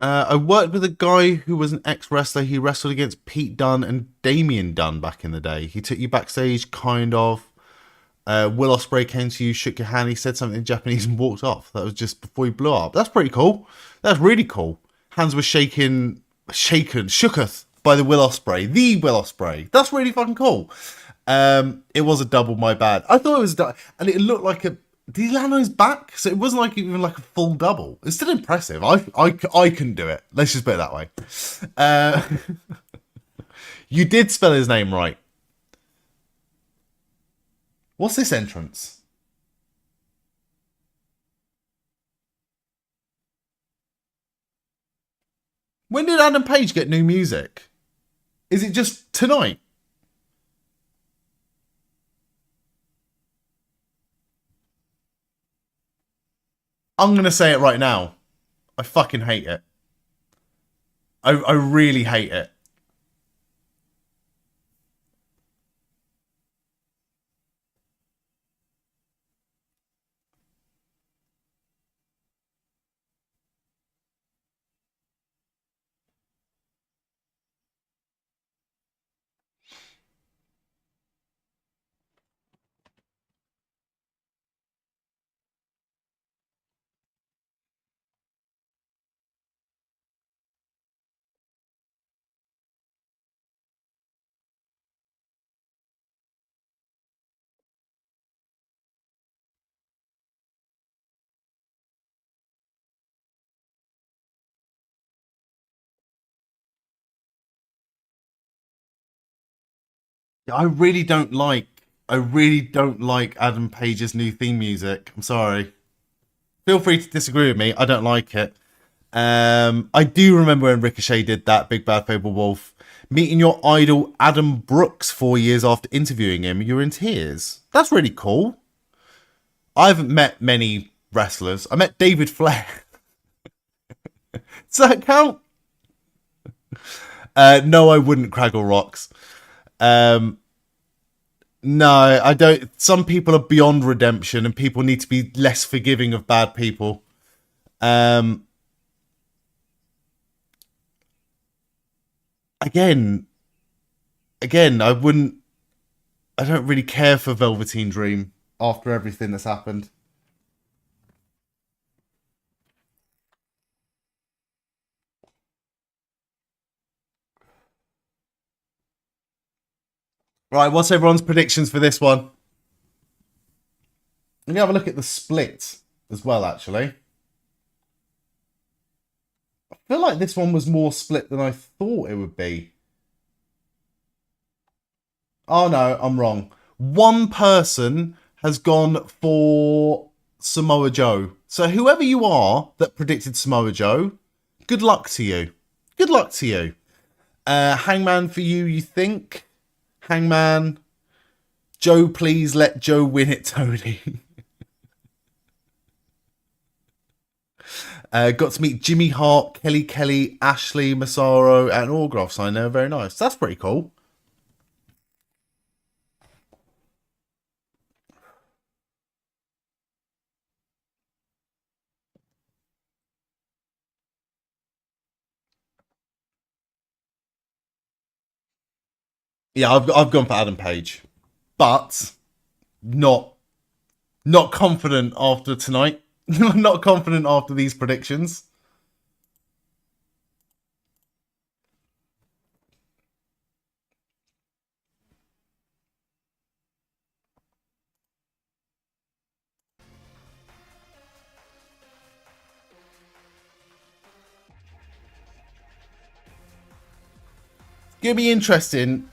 I worked with a guy who was an ex-wrestler. He wrestled against Pete Dunne and Damian Dunne back in the day. He took you backstage, kind of. Will Ospreay came to you, shook your hand, he said something in Japanese and walked off. That was just before he blew up. That's pretty cool. That's really cool. Hands were shooketh by the Will Ospreay. The Will Ospreay. That's really fucking cool. It was a double, my bad. I thought it was and it looked like a... Did he land on his back? So it wasn't like even like a full double. It's still impressive. I couldn't do it. Let's just put it that way. You did spell his name right. What's this entrance? When did Adam Page get new music? Is it just tonight? I'm going to say it right now. I fucking hate it. I really hate it. I really don't like Adam Page's new theme music. I'm sorry. Feel free to disagree with me. I don't like it. I do remember when Ricochet did that, Big Bad Fable Wolf. Meeting your idol Adam Brooks 4 years after interviewing him, you're in tears. That's really cool. I haven't met many wrestlers. I met David Flair. Does that count? No, I wouldn't, Craggle Rocks. No, I don't. Some people are beyond redemption and people need to be less forgiving of bad people. Again, I don't really care for Velveteen Dream after everything that's happened. Right, what's everyone's predictions for this one? Let me have a look at the split as well, actually. I feel like this one was more split than I thought it would be. Oh no, I'm wrong. One person has gone for Samoa Joe. So whoever you are that predicted Samoa Joe, good luck to you. Good luck to you. Hangman for you think? Hangman. Joe, please let Joe win it, Tony. Got to meet Jimmy Hart, Kelly, Ashley, Massaro, and autograph sign there. Very nice. That's pretty cool. Yeah, I've gone for Adam Page, but not confident after tonight. Not confident after these predictions. It's gonna be interesting.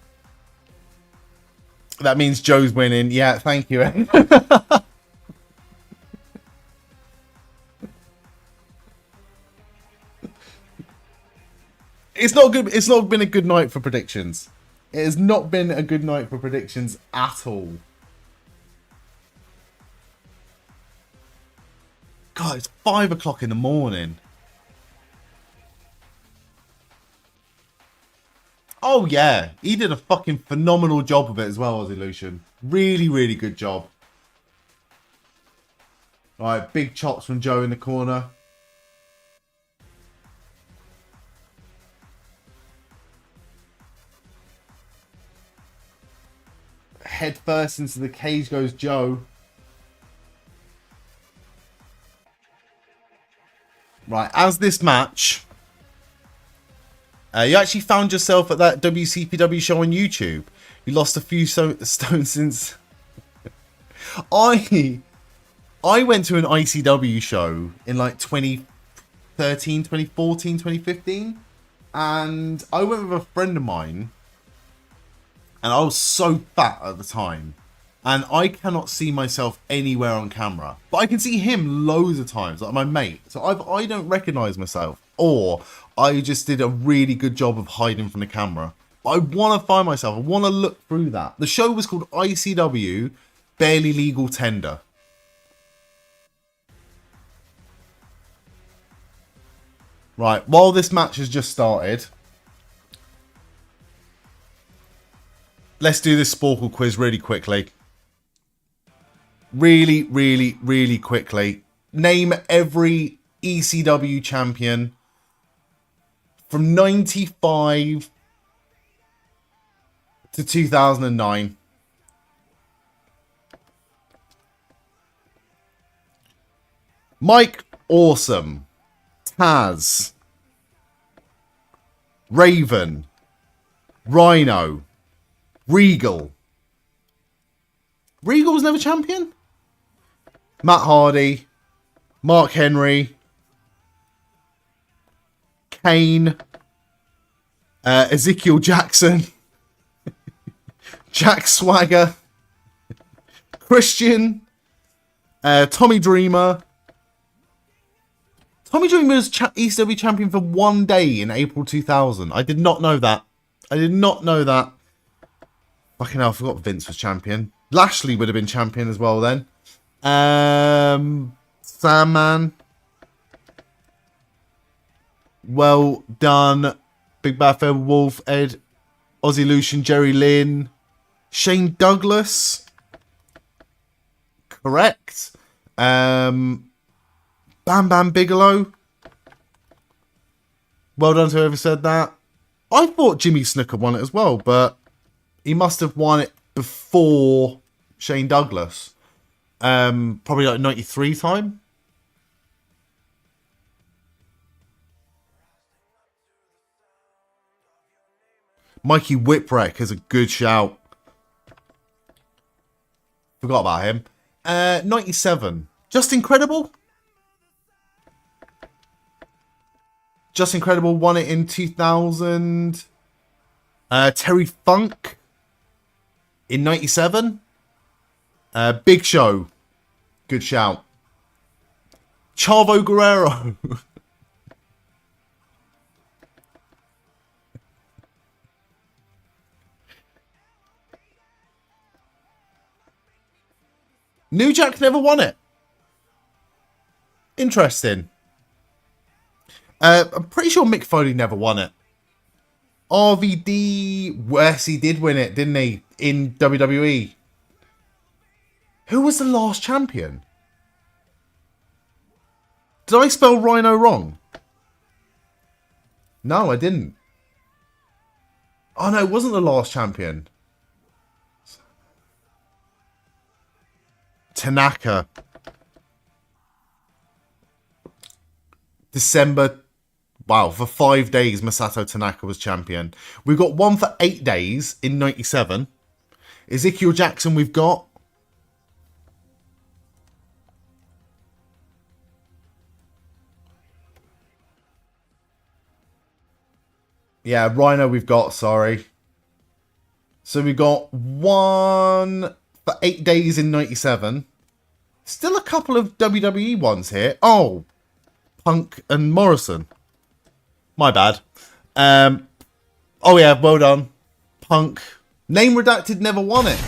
That means Joe's winning. Yeah, thank you. It's not good. It's not been a good night for predictions. It has not been a good night for predictions at all. God, it's 5 o'clock in the morning. Oh yeah, he did a fucking phenomenal job of it as well, Aussie Lucian. Really, really good job. All right, big chops from Joe in the corner. Head first into the cage goes Joe. Right, as this match, you actually found yourself at that WCPW show on YouTube. You lost a few stones since. I went to an ICW show in like 2013, 2014, 2015. And I went with a friend of mine and I was so fat at the time, and I cannot see myself anywhere on camera, but I can see him loads of times, like my mate. So I don't recognise myself, or I just did a really good job of hiding from the camera. But I want to find myself. I want to look through that. The show was called ICW Barely Legal Tender. Right, while this match has just started, let's do this Sporcle quiz really quickly. Really quickly. Name every ECW champion from 95 to 2009. Mike Awesome, Taz, Raven, Rhino, Regal. Regal was never champion? Matt Hardy, Mark Henry, Kane, Ezekiel Jackson, Jack Swagger, Christian, Tommy Dreamer. Tommy Dreamer was ECW champion for 1 day in April 2000. I did not know that. I did not know that. Fucking hell, I forgot Vince was champion. Lashley would have been champion as well then. Sandman. Well done. Big Bad Fair Wolf, Ed, Ozzy Lucian, Jerry Lynn, Shane Douglas. Correct. Bam Bam Bigelow. Well done to whoever said that. I thought Jimmy Snuka won it as well, but he must have won it before Shane Douglas. Probably like 93 time. Mikey Whipwreck is a good shout. Forgot about him. 97. Just Incredible. Just Incredible won it in 2000. Terry Funk in 97. Big Show. Good shout. Chavo Guerrero. New Jack never won it. Interesting. I'm pretty sure Mick Foley never won it. RVD, yes, he did win it, didn't he? In WWE. Who was the last champion? Did I spell Rhino wrong? No, I didn't. Oh no, it wasn't the last champion. Tanaka. December. Wow, for 5 days, Masato Tanaka was champion. We've got one for 8 days in 97. Ezekiel Jackson we've got. Yeah, Rhino we've got, sorry. So we've got one for 8 days in 97. Still a couple of WWE ones here. Oh, Punk and Morrison. My bad. Oh yeah, well done. Punk. Name redacted, never won it.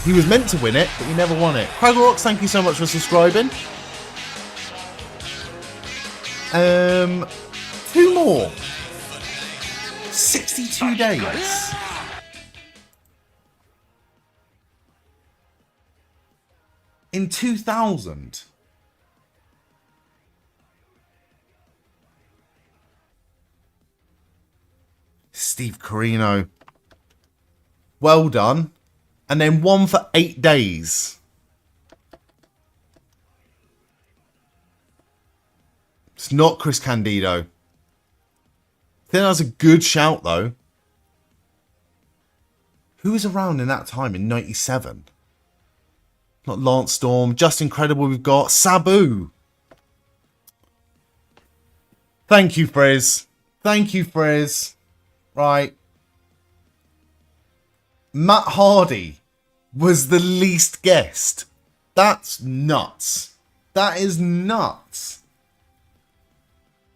He was meant to win it, but he never won it. Craggle Rocks, thank you so much for subscribing. 2 more. 62 days. In 2000. Steve Corino. Well done. And then one for 8 days. It's not Chris Candido. I think that was a good shout, though. Who was around in that time in 97? Not Lance Storm. Just Incredible we've got. Sabu. Thank you, Frizz. Thank you, Frizz. Right. Matt Hardy was the least guessed. That's nuts. That is nuts.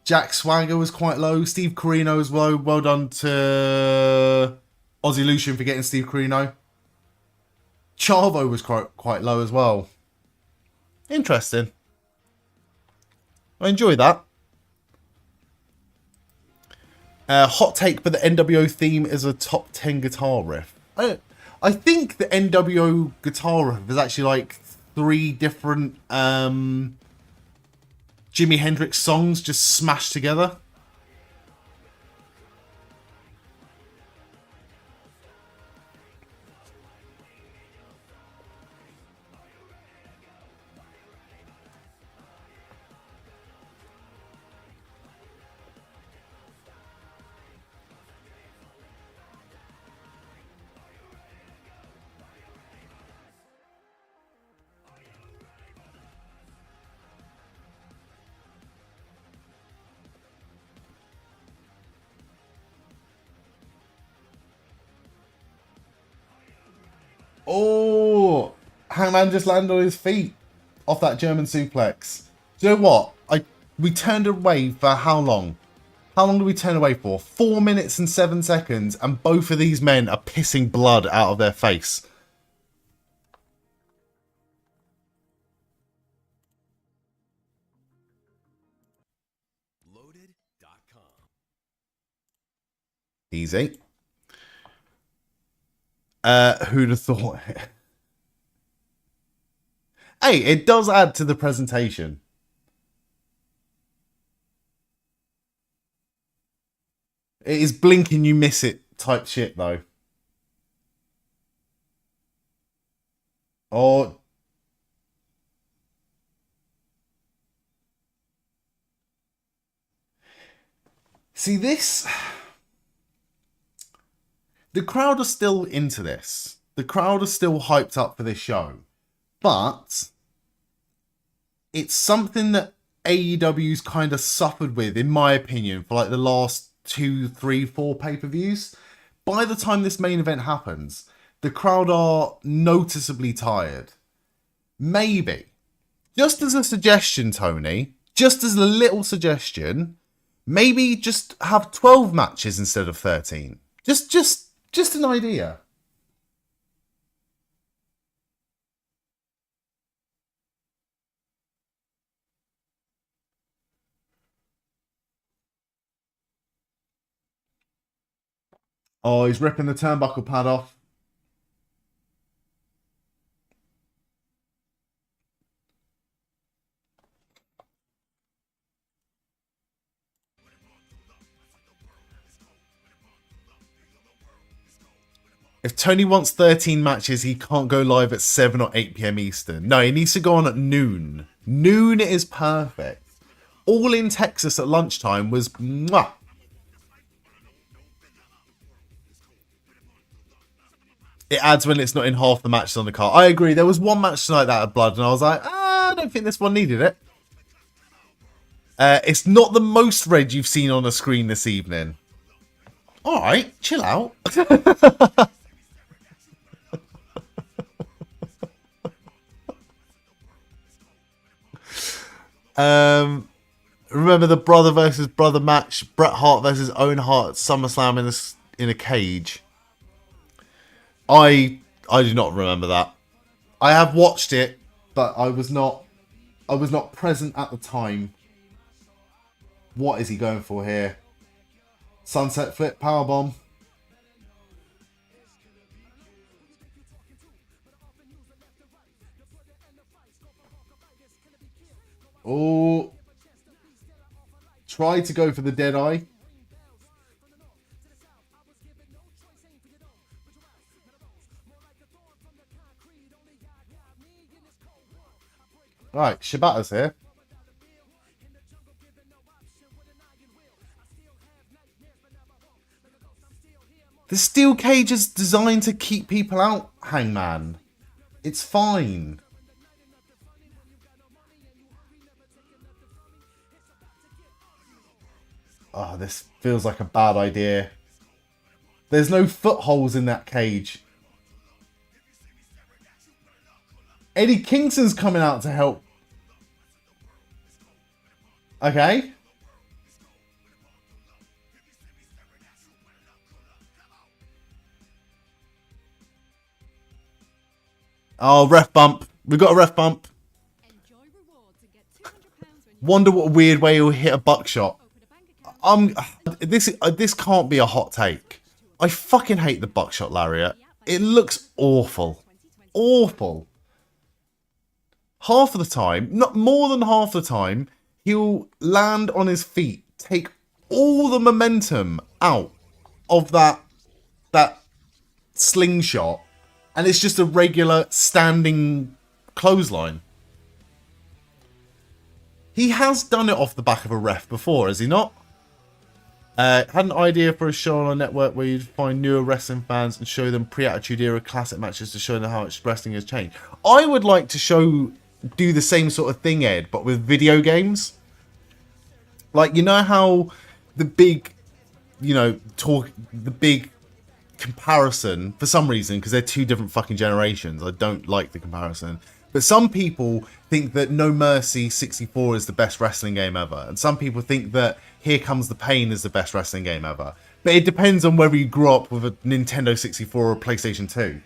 Jack Swagger was quite low. Steve Corino was low. Well done to Aussie Lucian for getting Steve Corino. Chavo was quite low as well. Interesting. I enjoy that. Hot take, but the NWO theme is a top 10 guitar riff. I think the NWO guitar riff is actually like 3 different Jimi Hendrix songs just smashed together. Oh, Hangman just landed on his feet off that German suplex. Do you know what? We turned away for how long? How long did we turn away for? 4 minutes and 7 seconds, and both of these men are pissing blood out of their face. Loaded.com. Easy. Who'd have thought? Hey, it does add to the presentation. It is blink and you miss it type shit though. Oh. See this? The crowd are still into this. The crowd are still hyped up for this show. But it's something that AEW's kind of suffered with, in my opinion, for like the last 2, 3, 4 pay-per-views. By the time this main event happens, the crowd are noticeably tired. Maybe, just as a suggestion, Tony, just as a little suggestion, maybe just have 12 matches instead of 13. Just an idea. Oh, he's ripping the turnbuckle pad off. If Tony wants 13 matches, he can't go live at 7 or 8 p.m. Eastern. No, he needs to go on at noon. Noon is perfect. All in Texas at lunchtime was mwah. It adds when it's not in half the matches on the card. I agree. There was one match tonight that had blood, and I was like, I don't think this one needed it. It's not the most red you've seen on a screen this evening. All right, chill out. Remember the brother versus brother match? Bret Hart versus Owen Hart at SummerSlam in a cage. I do not remember that. I have watched it, but I was not present at the time. What is he going for here? Sunset flip, powerbomb. Oh. Try to go for the dead eye. Right, Shibata's here. The steel cage is designed to keep people out, Hangman. It's fine. Oh, this feels like a bad idea. There's no footholes in that cage. Eddie Kingston's coming out to help. Okay. Oh, ref bump. We got a ref bump. Wonder what weird way he'll hit a buckshot. This can't be a hot take. I fucking hate the buckshot lariat. It looks awful. Awful. Half of the time, not more than half the time, he'll land on his feet, take all the momentum out of that slingshot, and it's just a regular standing clothesline. He has done it off the back of a ref before, has he not? Had an idea for a show on a network where you'd find newer wrestling fans and show them pre-Attitude Era classic matches to show them how much wrestling has changed. I would like to do the same sort of thing, Ed, but with video games. Like, you know how the big, the big comparison, for some reason, because they're two different fucking generations, I don't like the comparison. But some people think that No Mercy 64 is the best wrestling game ever. And some people think that Here Comes the Pain is the best wrestling game ever. But it depends on whether you grew up with a Nintendo 64 or a PlayStation 2.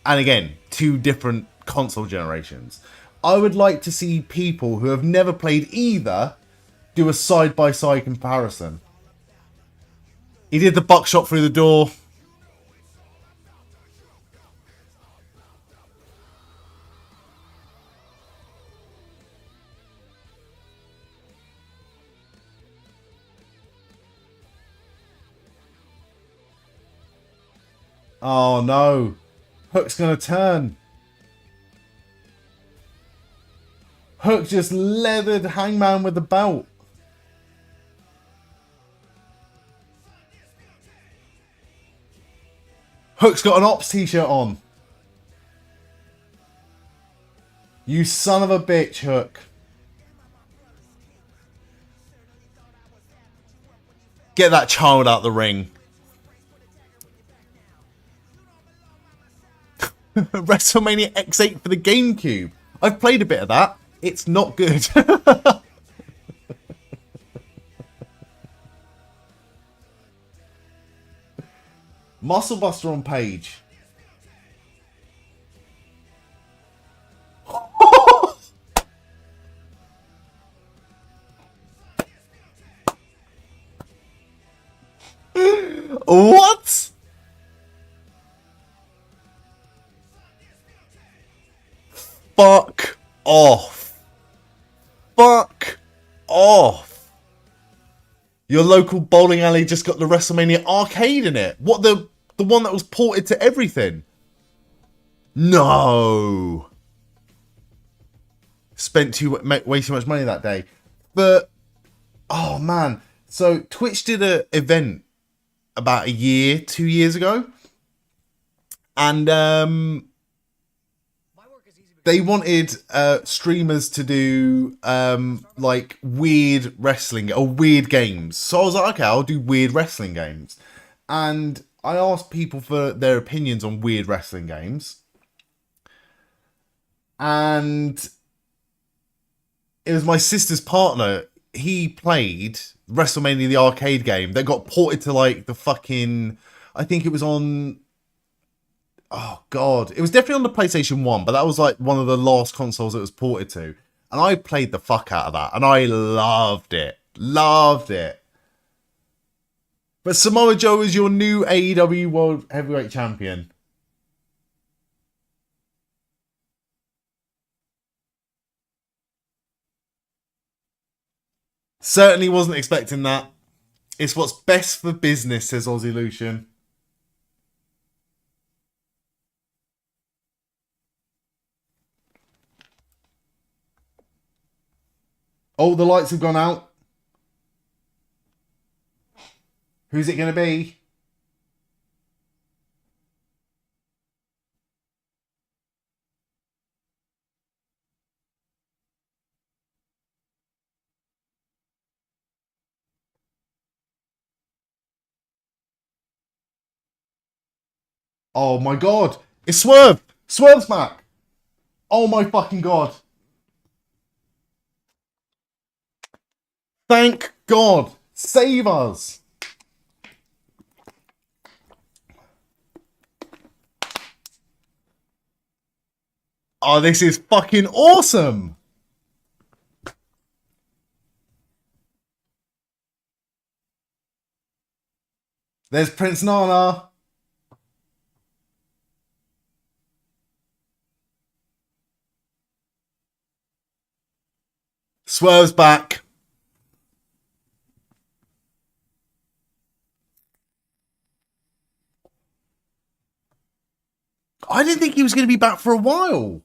And again, two different console generations. I would like to see people who have never played either do a side-by-side comparison. He did the buckshot through the door. Oh no. Hook's gonna turn. Hook just leathered Hangman with the belt. Hook's got an Ops t-shirt on. You son of a bitch, Hook. Get that child out the ring. WrestleMania X8 for the GameCube. I've played a bit of that. It's not good. Muscle Buster on Page. What? Fuck off. Fuck off. Your local bowling alley just got the WrestleMania arcade in it. What, the one that was ported to everything? No. Spent way too much money that day. But, oh man. So Twitch did an event about 2 years ago. And they wanted streamers to do like weird wrestling or weird games. So I was like, okay, I'll do weird wrestling games. And I asked people for their opinions on weird wrestling games. And it was my sister's partner. He played WrestleMania, the arcade game, that got ported to like the fucking, I think it was on, oh god, it was definitely on the PlayStation 1, but that was like one of the last consoles it was ported to. And I played the fuck out of that, and I loved it. Loved it. But Samoa Joe is your new AEW World Heavyweight Champion. Certainly wasn't expecting that. It's what's best for business, says Aussie Lucian. Oh, the lights have gone out. Who's it going to be? Oh my god. It's Swerve. Swerve's back. Oh my fucking God. Thank God. Save us. Oh, this is fucking awesome. There's Prince Nana. Swerve's back. I didn't think he was going to be back for a while.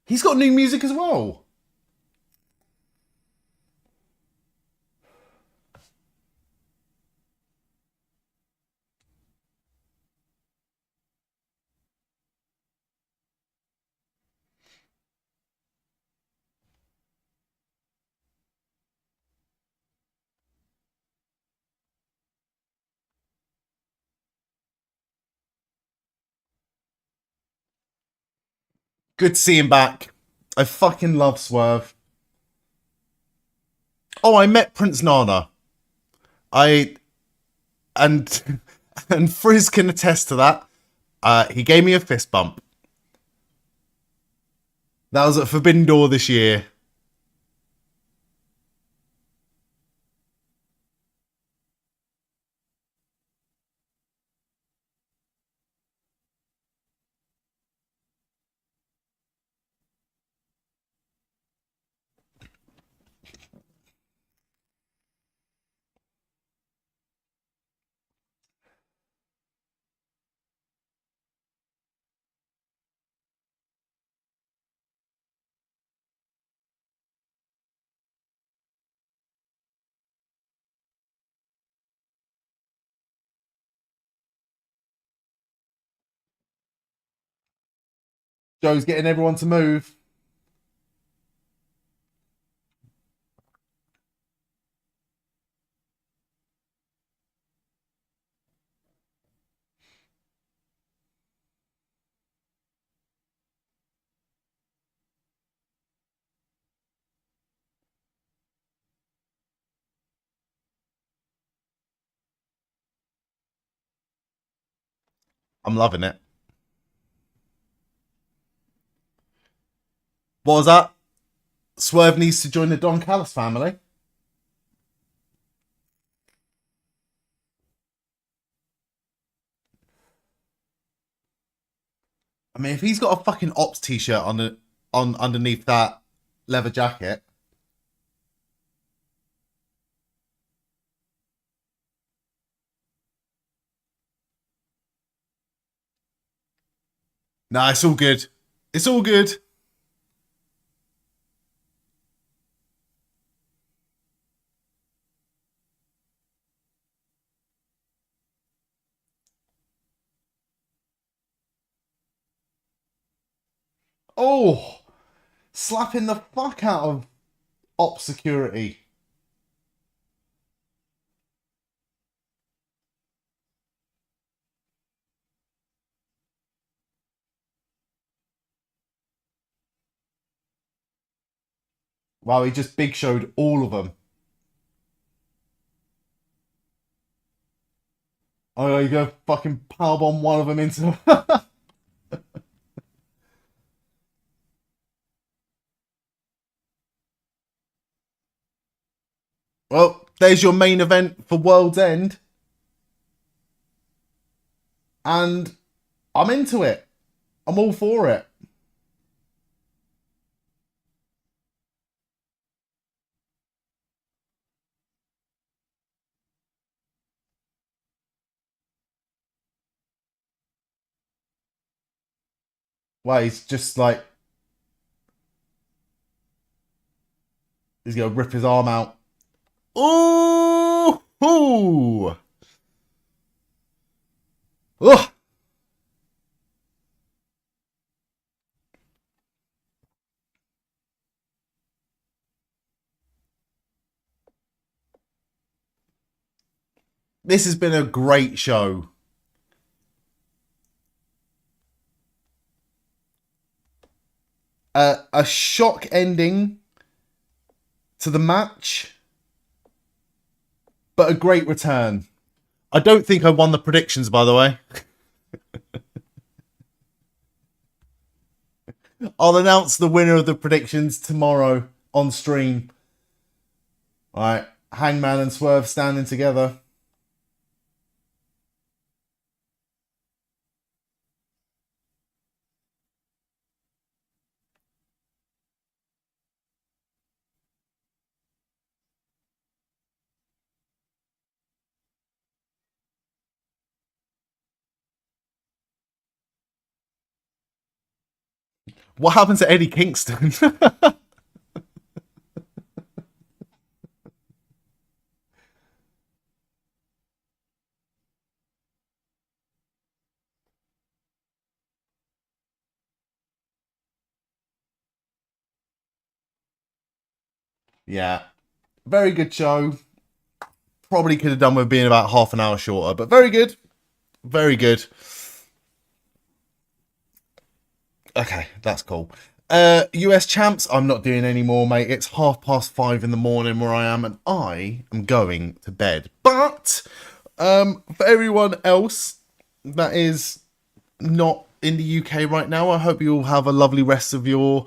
He's got new music as well. Good to see him back. I fucking love Swerve. Oh, I met Prince Nana. And Frizz can attest to that. He gave me a fist bump. That was at Forbidden Door this year. Joe's getting everyone to move. I'm loving it. What was that? Swerve needs to join the Don Callis family. I mean, if he's got a fucking Ops t-shirt on underneath that leather jacket. Nah, it's all good. It's all good. Oh, slapping the fuck out of Ops security. Wow, he just big showed all of them. Oh, you go fucking powerbomb one of them into... Well, there's your main event for World's End. And I'm into it. I'm all for it. Well, he's just like... He's going to rip his arm out. Ooh! Ooh! Ugh! This has been a great show. A shock ending to the match, but a great return. I don't think I won the predictions, by the way. I'll announce the winner of the predictions tomorrow on stream. All right, Hangman and Swerve standing together. What happened to Eddie Kingston? Yeah, very good show. Probably could have done with being about half an hour shorter, but very good. Very good. Okay, that's cool. US champs, I'm not doing anymore, mate. It's 5:30 in the morning where I am, and I am going to bed. But for everyone else that is not in the UK right now, I hope you all have a lovely rest of your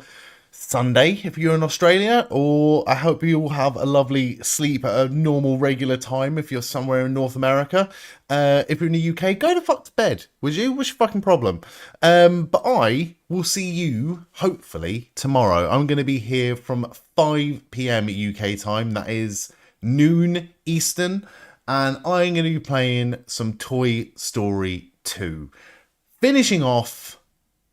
Sunday if you're in Australia, or I hope you all have a lovely sleep at a normal regular time if you're somewhere in North America. If you're in the UK, go the fuck to bed, would you? What's your fucking problem? But I will see you hopefully tomorrow. I'm going to be here from 5 p.m. UK time, that is noon Eastern, and I'm going to be playing some Toy Story 2, finishing off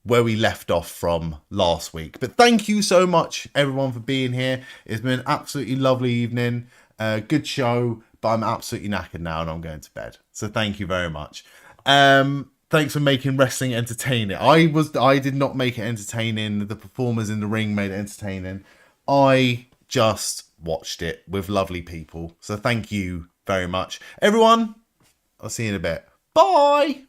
where we left off from last week. But thank you so much, everyone, for being here. It's been an absolutely lovely evening. Good show, but I'm absolutely knackered now and I'm going to bed. So thank you very much. Thanks for making wrestling entertaining. I did not make it entertaining. The performers in the ring made it entertaining. I just watched it with lovely people. So thank you very much. Everyone, I'll see you in a bit. Bye!